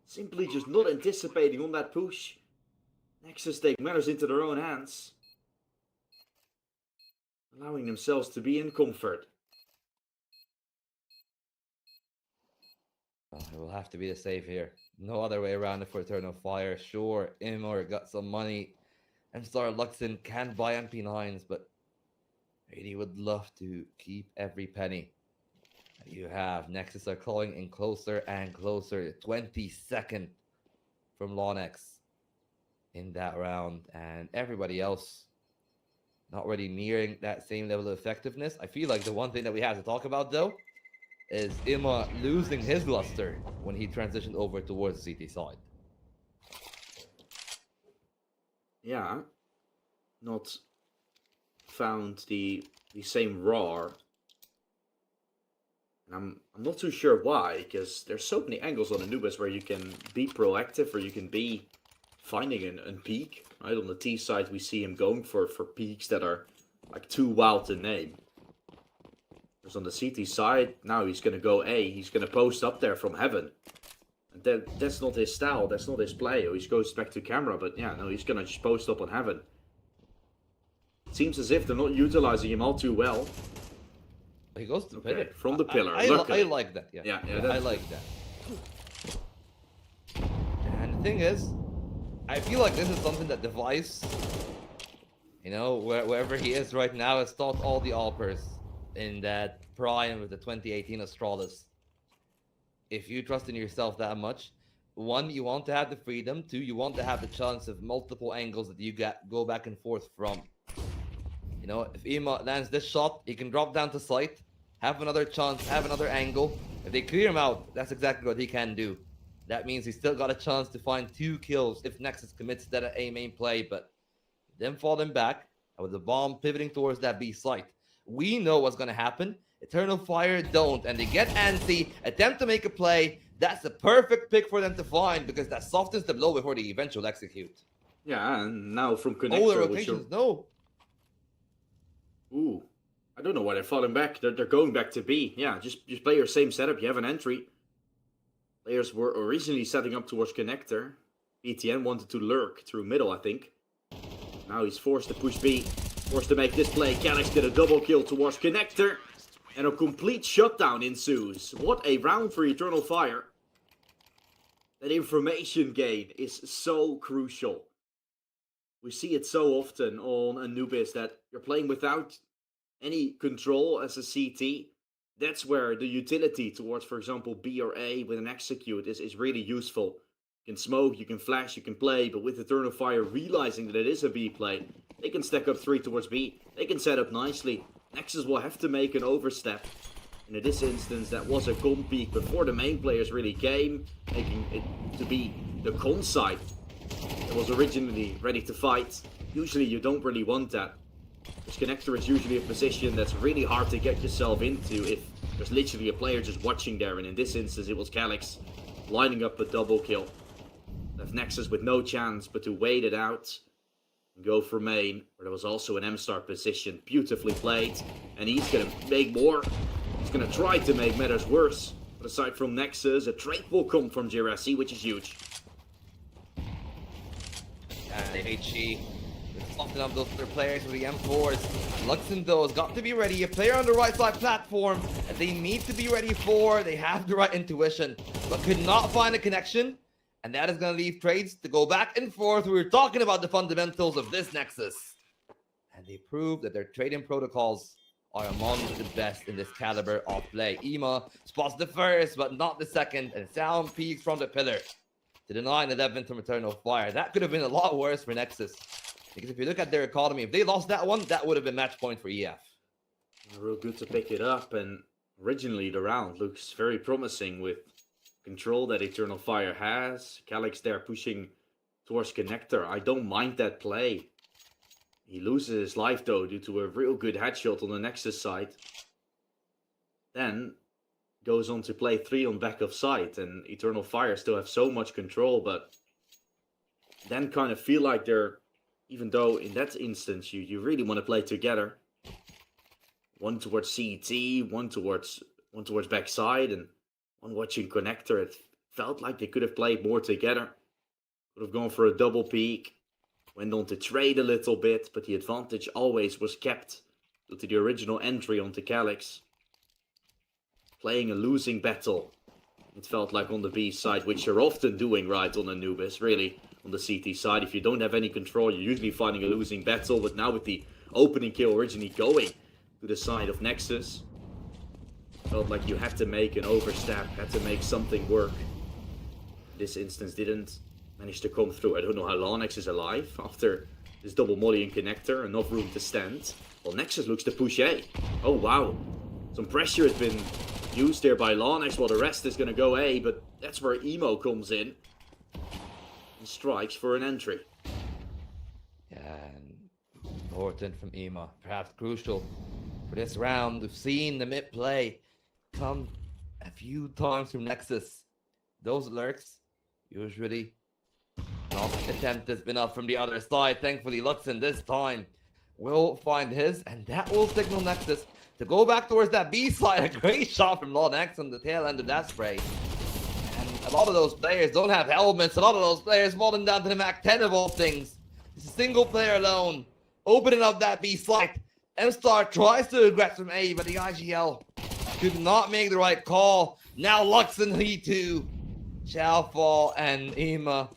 Simply just not anticipating on that push. Nexus take matters into their own hands. Allowing themselves to be in comfort. It will have to be the save here. No other way around it for Eternal Fire. Sure, Imor got some money. M-Star Luxon can buy MP9s, but really would love to keep every penny that you have. Nexus are calling in closer and closer. 22nd from Lonex in that round, and everybody else not really nearing that same level of effectiveness. I feel like the one thing that we have to talk about, though, is Ima losing his luster when he transitioned over towards the CT side. Yeah, not found the same roar. And I'm not too sure why, because there's so many angles on Anubis where you can be proactive or you can be finding a peak. Right, on the T side we see him going for peaks that are like too wild to name. Whereas on the CT side, now he's going to go A, he's going to post up there from heaven. And that's not his style, that's not his play. He goes back to camera, but yeah, no, he's going to just post up on heaven. It seems as if they're not utilizing him all too well. He goes to pillar. From the pillar. I like that, yeah. I like that. And the thing is, I feel like this is something that Device, you know, wherever he is right now, has taught all the Alpers in that prime with the 2018 Astralis. If you trust in yourself that much, one, you want to have the freedom. Two, you want to have the chance of multiple angles that you go back and forth from. You know, if Ima lands this shot, he can drop down to sight, have another chance, have another angle. If they clear him out, that's exactly what he can do. That means he's still got a chance to find 2 kills if Nexus commits that A main play, but then fall them back, and with the bomb pivoting towards that B site. We know what's going to happen. Eternal Fire don't, and they get antsy, attempt to make a play. That's the perfect pick for them to find, because that softens the blow before the eventual execute. Yeah, and now from connector. Oh, the rotations, no. Ooh, I don't know why they're falling back. They're going back to B. Yeah, just play your same setup. You have an entry. Players were originally setting up towards connector. BTN wanted to lurk through middle, I think. Now he's forced to push B. Forced to make this play. Calyx did a double kill towards connector. And a complete shutdown ensues. What a round for Eternal Fire. That information gain is so crucial. We see it so often on Anubis that you're playing without any control as a CT. That's where the utility towards, for example, B or A with an execute is really useful. You can smoke, you can flash, you can play, but with Eternal Fire realizing that it is a B play, they can stack up 3 towards B. They can set up nicely. Nexus will have to make an overstep. And in this instance, that was a con peek before the main players really came, making it to be the con side that was originally ready to fight. Usually you don't really want that. This connector is usually a position that's really hard to get yourself into if there's literally a player just watching there, and in this instance it was Calyx lining up a double kill. Left Nexus with no chance but to wait it out and go for main, where there was also an M-star position. Beautifully played, and he's gonna make more. He's gonna try to make matters worse. But aside from Nexus, a trade will come from Jirachi, which is huge. And the HE soften up those other players with the M4s. Luxon though has got to be ready. A player on the right side platform that they need to be ready for. They have the right intuition, but could not find a connection. And that is going to leave trades to go back and forth. We were talking about the fundamentals of this Nexus. And they prove that their trading protocols are among the best in this caliber of play. Ema spots the first, but not the second. And sound peaks from the pillar to the 9-11 from Eternal Fire. That could have been a lot worse for Nexus. Because if you look at their economy, if they lost that one, that would have been match point for EF. Real good to pick it up, and originally the round looks very promising with control that Eternal Fire has. Calyx there pushing towards connector. I don't mind that play. He loses his life though due to a real good headshot on the Nexus side. Then goes on to play 3 on back of site, and Eternal Fire still have so much control, but then kind of feel like they're, even though in that instance you really want to play together. One towards CT, one towards backside, and one watching connector. It felt like they could have played more together. Could have gone for a double peak. Went on to trade a little bit, but the advantage always was kept due to the original entry onto Calyx. Playing a losing battle, it felt like on the B side, which you're often doing right on Anubis, really. On the CT side, if you don't have any control, you're usually finding a losing battle, but now with the opening kill originally going to the side of Nexus, felt like you had to make an overstep, had to make something work. This instance didn't manage to come through. I don't know how long Nexus is alive after this double molly and connector, enough room to stand. Well, Nexus looks to push A. Oh wow, some pressure has been used there by Larnex while the rest is going to go A, but that's where Emo comes in and strikes for an entry. Yeah, and important from Ema, perhaps crucial for this round. We've seen the mid play come a few times from Nexus. Those lurks usually not attempted enough from the other side. Thankfully, Luxon this time will find his, and that will signal Nexus to go back towards that B side. A great shot from Larnex on the tail end of that spray. And a lot of those players don't have helmets. A lot of those players falling down to the Mac 10 of all things. It's a single player alone, opening up that B side. M-Star tries to aggress from A, but the IGL could not make the right call. Now Luxon, he too shall fall, and Ema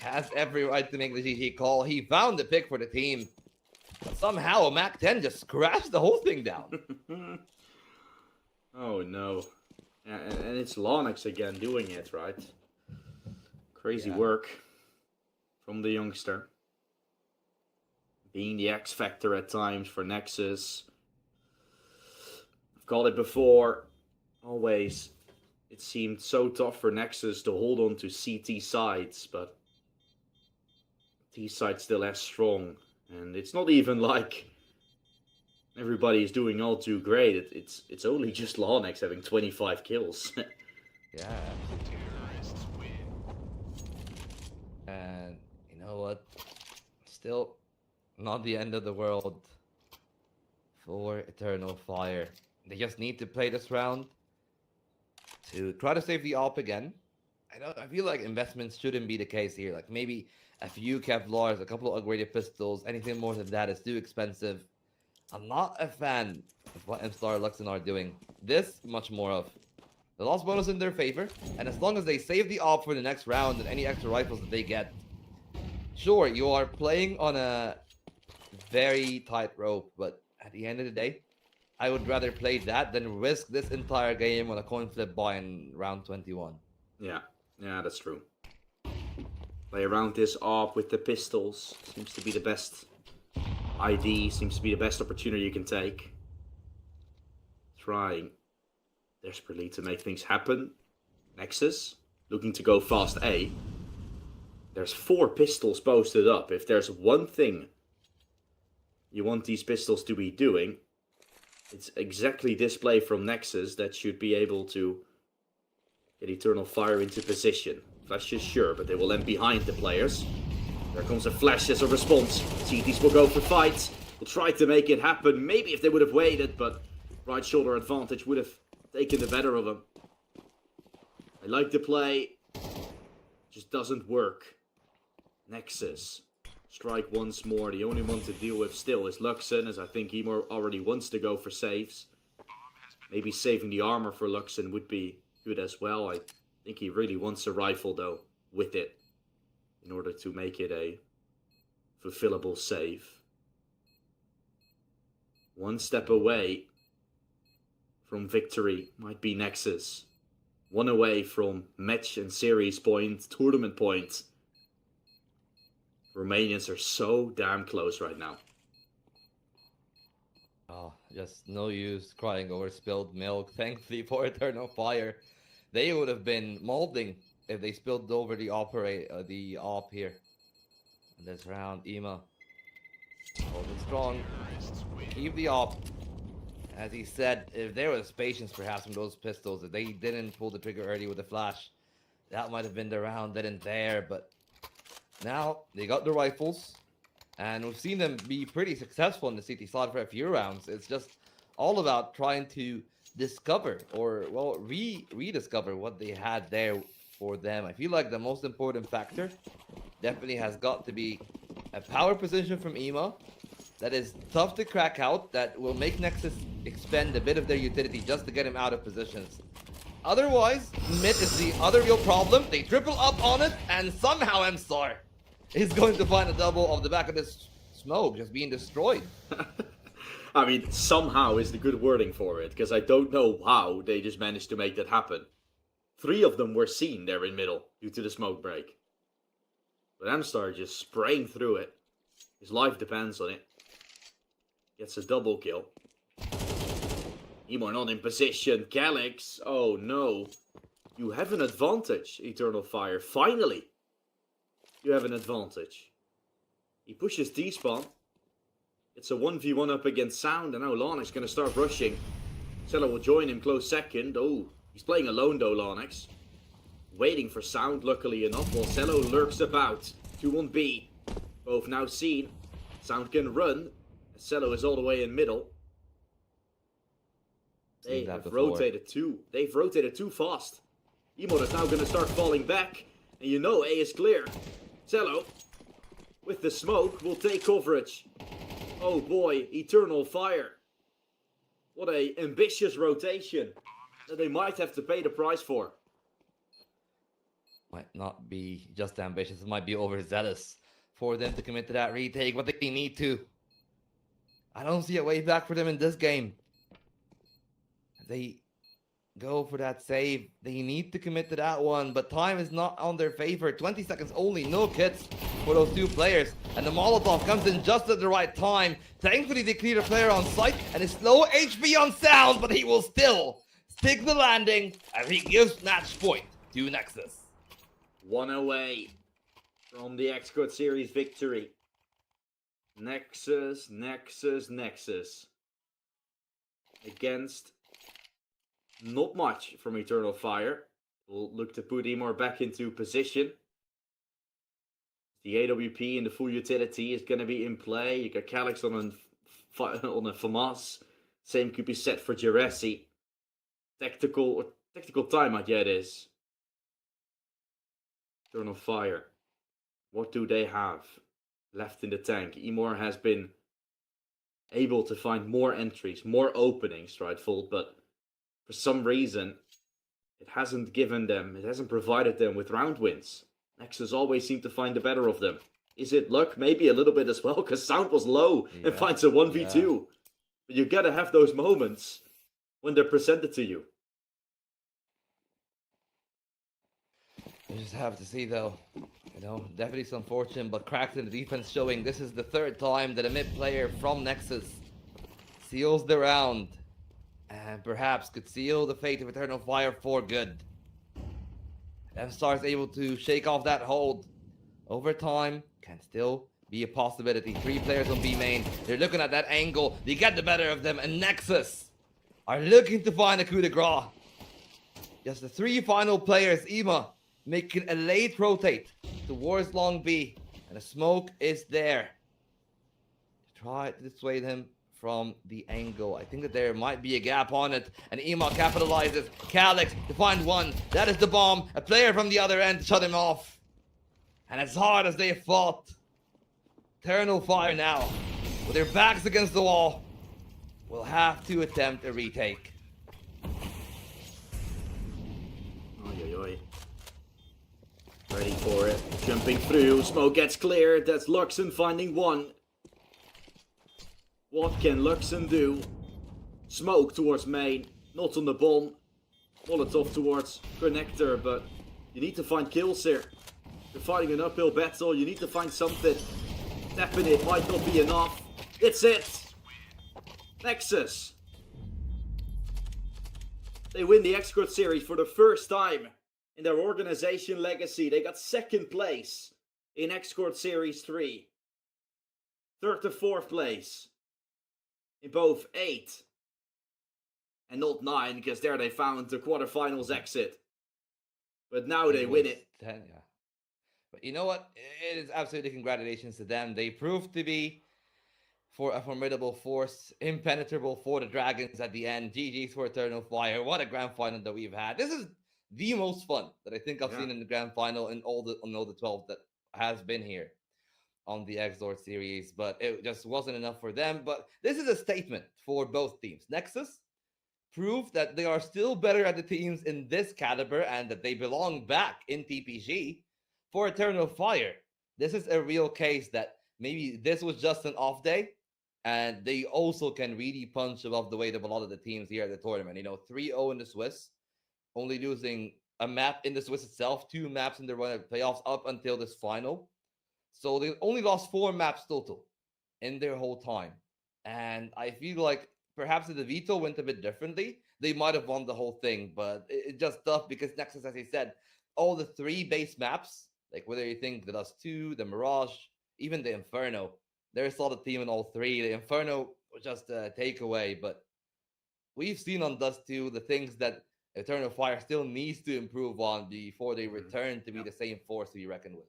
has every right to make the GG call. He found the pick for the team. But somehow a Mac 10 just crashed the whole thing down. Oh no. And it's Larnex again doing it, right? Crazy work from the youngster. Being the X factor at times for Nexus. I've called it before. Always, it seemed so tough for Nexus to hold on to CT sides, but T side still as strong. And it's not even like everybody is doing all too great. It's only just Larnex having 25 kills. Yeah. And you know what? Still not the end of the world for Eternal Fire. They just need to play this round to try to save the AWP again. I feel like investments shouldn't be the case here. Like maybe a few Kevlars, a couple of upgraded pistols, anything more than that is too expensive. I'm not a fan of what MStar Luxon are doing. This, much more of. The loss bonus in their favor, and as long as they save the AWP for the next round and any extra rifles that they get, sure, you are playing on a very tight rope, but at the end of the day, I would rather play that than risk this entire game on a coin flip buy in round 21. Yeah, that's true. Play around this AWP with the pistols. Seems to be the best ID, seems to be the best opportunity you can take. Trying desperately to make things happen. Nexus, looking to go fast A. There's 4 pistols posted up. If there's one thing you want these pistols to be doing, it's exactly this play from Nexus that should be able to get Eternal Fire into position. Flashes, sure, but they will end behind the players. There comes a flash as a response. CTs will go for fights. Will try to make it happen. Maybe if they would have waited, but right shoulder advantage would have taken the better of them. I like the play. Just doesn't work. Nexus. Strike once more. The only one to deal with still is Luxon, as I think he already wants to go for saves. Maybe saving the armor for Luxon would be good as well. I think he really wants a rifle, though, with it, in order to make it a fulfillable save. One step away from victory might be Nexus. One away from match and series point, tournament point. Romanians are so damn close right now. Oh, just no use crying over spilled milk. Thankfully for Eternal Fire, they would have been molding if they spilled over the AWP here. In this round, Ema holding strong. Keep the AWP. As he said, if there was patience perhaps from those pistols, if they didn't pull the trigger early with the flash, that might have been the round then and there. But now they got the rifles, and we've seen them be pretty successful in the CT slot for a few rounds. It's just all about trying to discover, or well, rediscover what they had there for them. I feel like the most important factor definitely has got to be a power position from Ema that is tough to crack out, that will make Nexus expend a bit of their utility just to get him out of positions. Otherwise, mid is the other real problem. They triple up on it, and somehow MStar is going to find a double off the back of this smoke just being destroyed. I mean, somehow is the good wording for it, because I don't know how they just managed to make that happen. 3 of them were seen there in middle due to the smoke break. But MStar just spraying through it. His life depends on it. Gets a double kill. Emo not in position. Calyx. Oh no. You have an advantage, Eternal Fire. Finally. You have an advantage. He pushes T-spawn. It's a 1v1 up against Sound, and now Larnax going to start rushing. Cello will join him close second. Oh, he's playing alone though, Larnax. Waiting for Sound, luckily enough, while Cello lurks about. 2 on B. Both now seen. Sound can run. Cello is all the way in middle. They have rotated too. They've rotated too fast. Emo is now going to start falling back. And you know A is clear. Cello, with the smoke, will take coverage. Oh boy, Eternal Fire. What a ambitious rotation that they might have to pay the price for. Might not be just ambitious, it might be overzealous for them to commit to that retake, but they need to. I don't see a way back for them in this game. If they go for that save, they need to commit to that one, but time is not on their favor. 20 seconds only, no kits for those 2 players, and the Molotov comes in just at the right time. Thankfully, they clear a player on site, and it's low HP on Sound, but he will still stick the landing, as he gives match point to Nexus. 1 away from the Exort series victory. Nexus, Nexus, Nexus. Against not much from Eternal Fire. We'll look to put Emor back into position. The AWP and the full utility is going to be in play. You got Calyx on a FAMAS. Same could be set for Jurassic. Tactical timeout, yeah, it is. Turn on fire. What do they have left in the tank? Emor has been able to find more entries, more openings, right, Full, but for some reason, it hasn't provided them with round wins. Nexus always seem to find the better of them. Is it luck? Maybe a little bit as well, because Sound was low and finds a 1v2. But you gotta have those moments when they're presented to you. We just have to see, though. Definitely some fortune, but cracks in the defense showing this is the third time that a mid player from Nexus seals the round and perhaps could seal the fate of Eternal Fire for good. M-Star is able to shake off that hold. Overtime can still be a possibility. 3 players on B main. They're looking at that angle. They get the better of them, and Nexus are looking to find a coup de grace. Just the 3 final players, Ema making a late rotate towards long B, and the smoke is there. Try to dissuade him from the angle. I think that there might be a gap on it, and Ema capitalizes. Calyx to find one. That is the bomb. A player from the other end to shut him off. And as hard as they fought, Eternal Fire now, with their backs against the wall, will have to attempt a retake. Oi. Ready for it. Jumping through. Smoke gets cleared. That's Luxon finding one. What can Luxon do? Smoke towards main. Not on the bomb. Molotov towards connector, but you need to find kills here. You're fighting an uphill battle. You need to find something. Tapping it might not be enough. It's it. Nexus. They win the Exort series for the first time in their organization legacy. They got 2nd place in Exort Series 3. 3rd to 4th place in both 8 and not 9, because there they found the quarterfinals exit. But now they win it. 10, yeah. But you know what? It is absolutely congratulations to them. They proved to be for a formidable force, impenetrable for the Dragons at the end. GG's for Eternal Fire. What a grand final that we've had. This is the most fun that I think I've seen in the grand final in all the 12 that has been here on the Exort series, but it just wasn't enough for them. But this is a statement for both teams. Nexus proved that they are still better at the teams in this caliber and that they belong back in TPG. For Eternal Fire, this is a real case that maybe this was just an off day, and they also can really punch above the weight of a lot of the teams here at the tournament. 3-0 in the Swiss, only losing a map in the Swiss itself, 2 maps in the run of playoffs up until this final. So they only lost 4 maps total in their whole time. And I feel like perhaps if the veto went a bit differently, they might have won the whole thing. But it's just tough because Nexus, as I said, all the 3 base maps, like whether you think the Dust 2, the Mirage, even the Inferno, they're a solid team in all 3. The Inferno was just a takeaway, but we've seen on Dust 2 the things that Eternal Fire still needs to improve on before they return to be the same force to be reckoned with.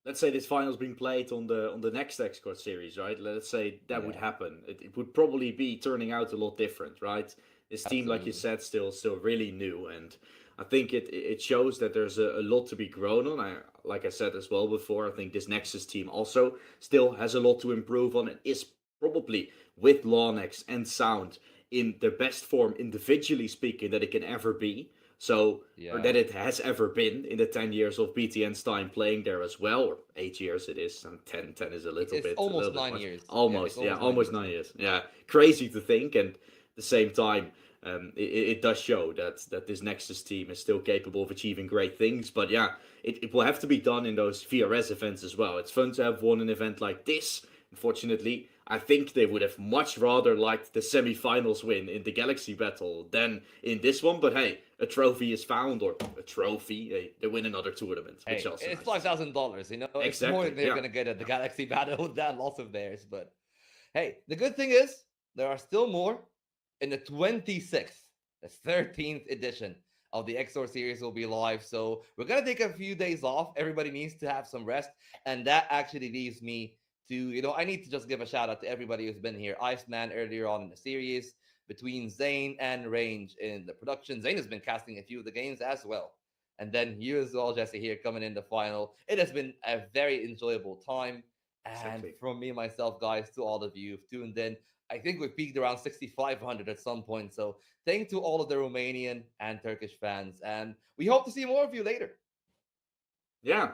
Let's say this final's being played on the next Exort series, right? Let's say that would happen. It would probably be turning out a lot different, right? This team, like you said, still really new, and I think it shows that there's a lot to be grown on. Like I said as well before, I think this Nexus team also still has a lot to improve on. It is probably with Lawnex and Sound in the best form, individually speaking, that it can ever be. So, or that it has ever been in the 10 years of BTN's time playing there as well, or 8 years it is, and 10 is a little bit. Almost 9 years. Almost, almost 9 years. Yeah, crazy to think, and at the same time, it does show that this Nexus team is still capable of achieving great things. But yeah, it will have to be done in those VRS events as well. It's fun to have won an event like this. Unfortunately, I think they would have much rather liked the semifinals win in the Galaxy Battle than in this one. But hey, a trophy is found, or a trophy, they win another tournament. Hey, it's $5,000, Exactly, it's more than they're going to get at the Galaxy Battle with that loss of theirs. But hey, the good thing is there are still more in the 26th, the 13th edition of the Exort series will be live. So we're going to take a few days off. Everybody needs to have some rest. And that actually leaves me to, I need to just give a shout out to everybody who's been here. Iceman earlier on in the series, between Zane and Range in the production. Zane has been casting a few of the games as well. And then you as well, Jesse, here coming in the final. It has been a very enjoyable time. And Exactly. from me, myself, guys, to all of you who've tuned in, I think we peaked around 6,500 at some point. So thank to all of the Romanian and Turkish fans. And we hope to see more of you later. Yeah.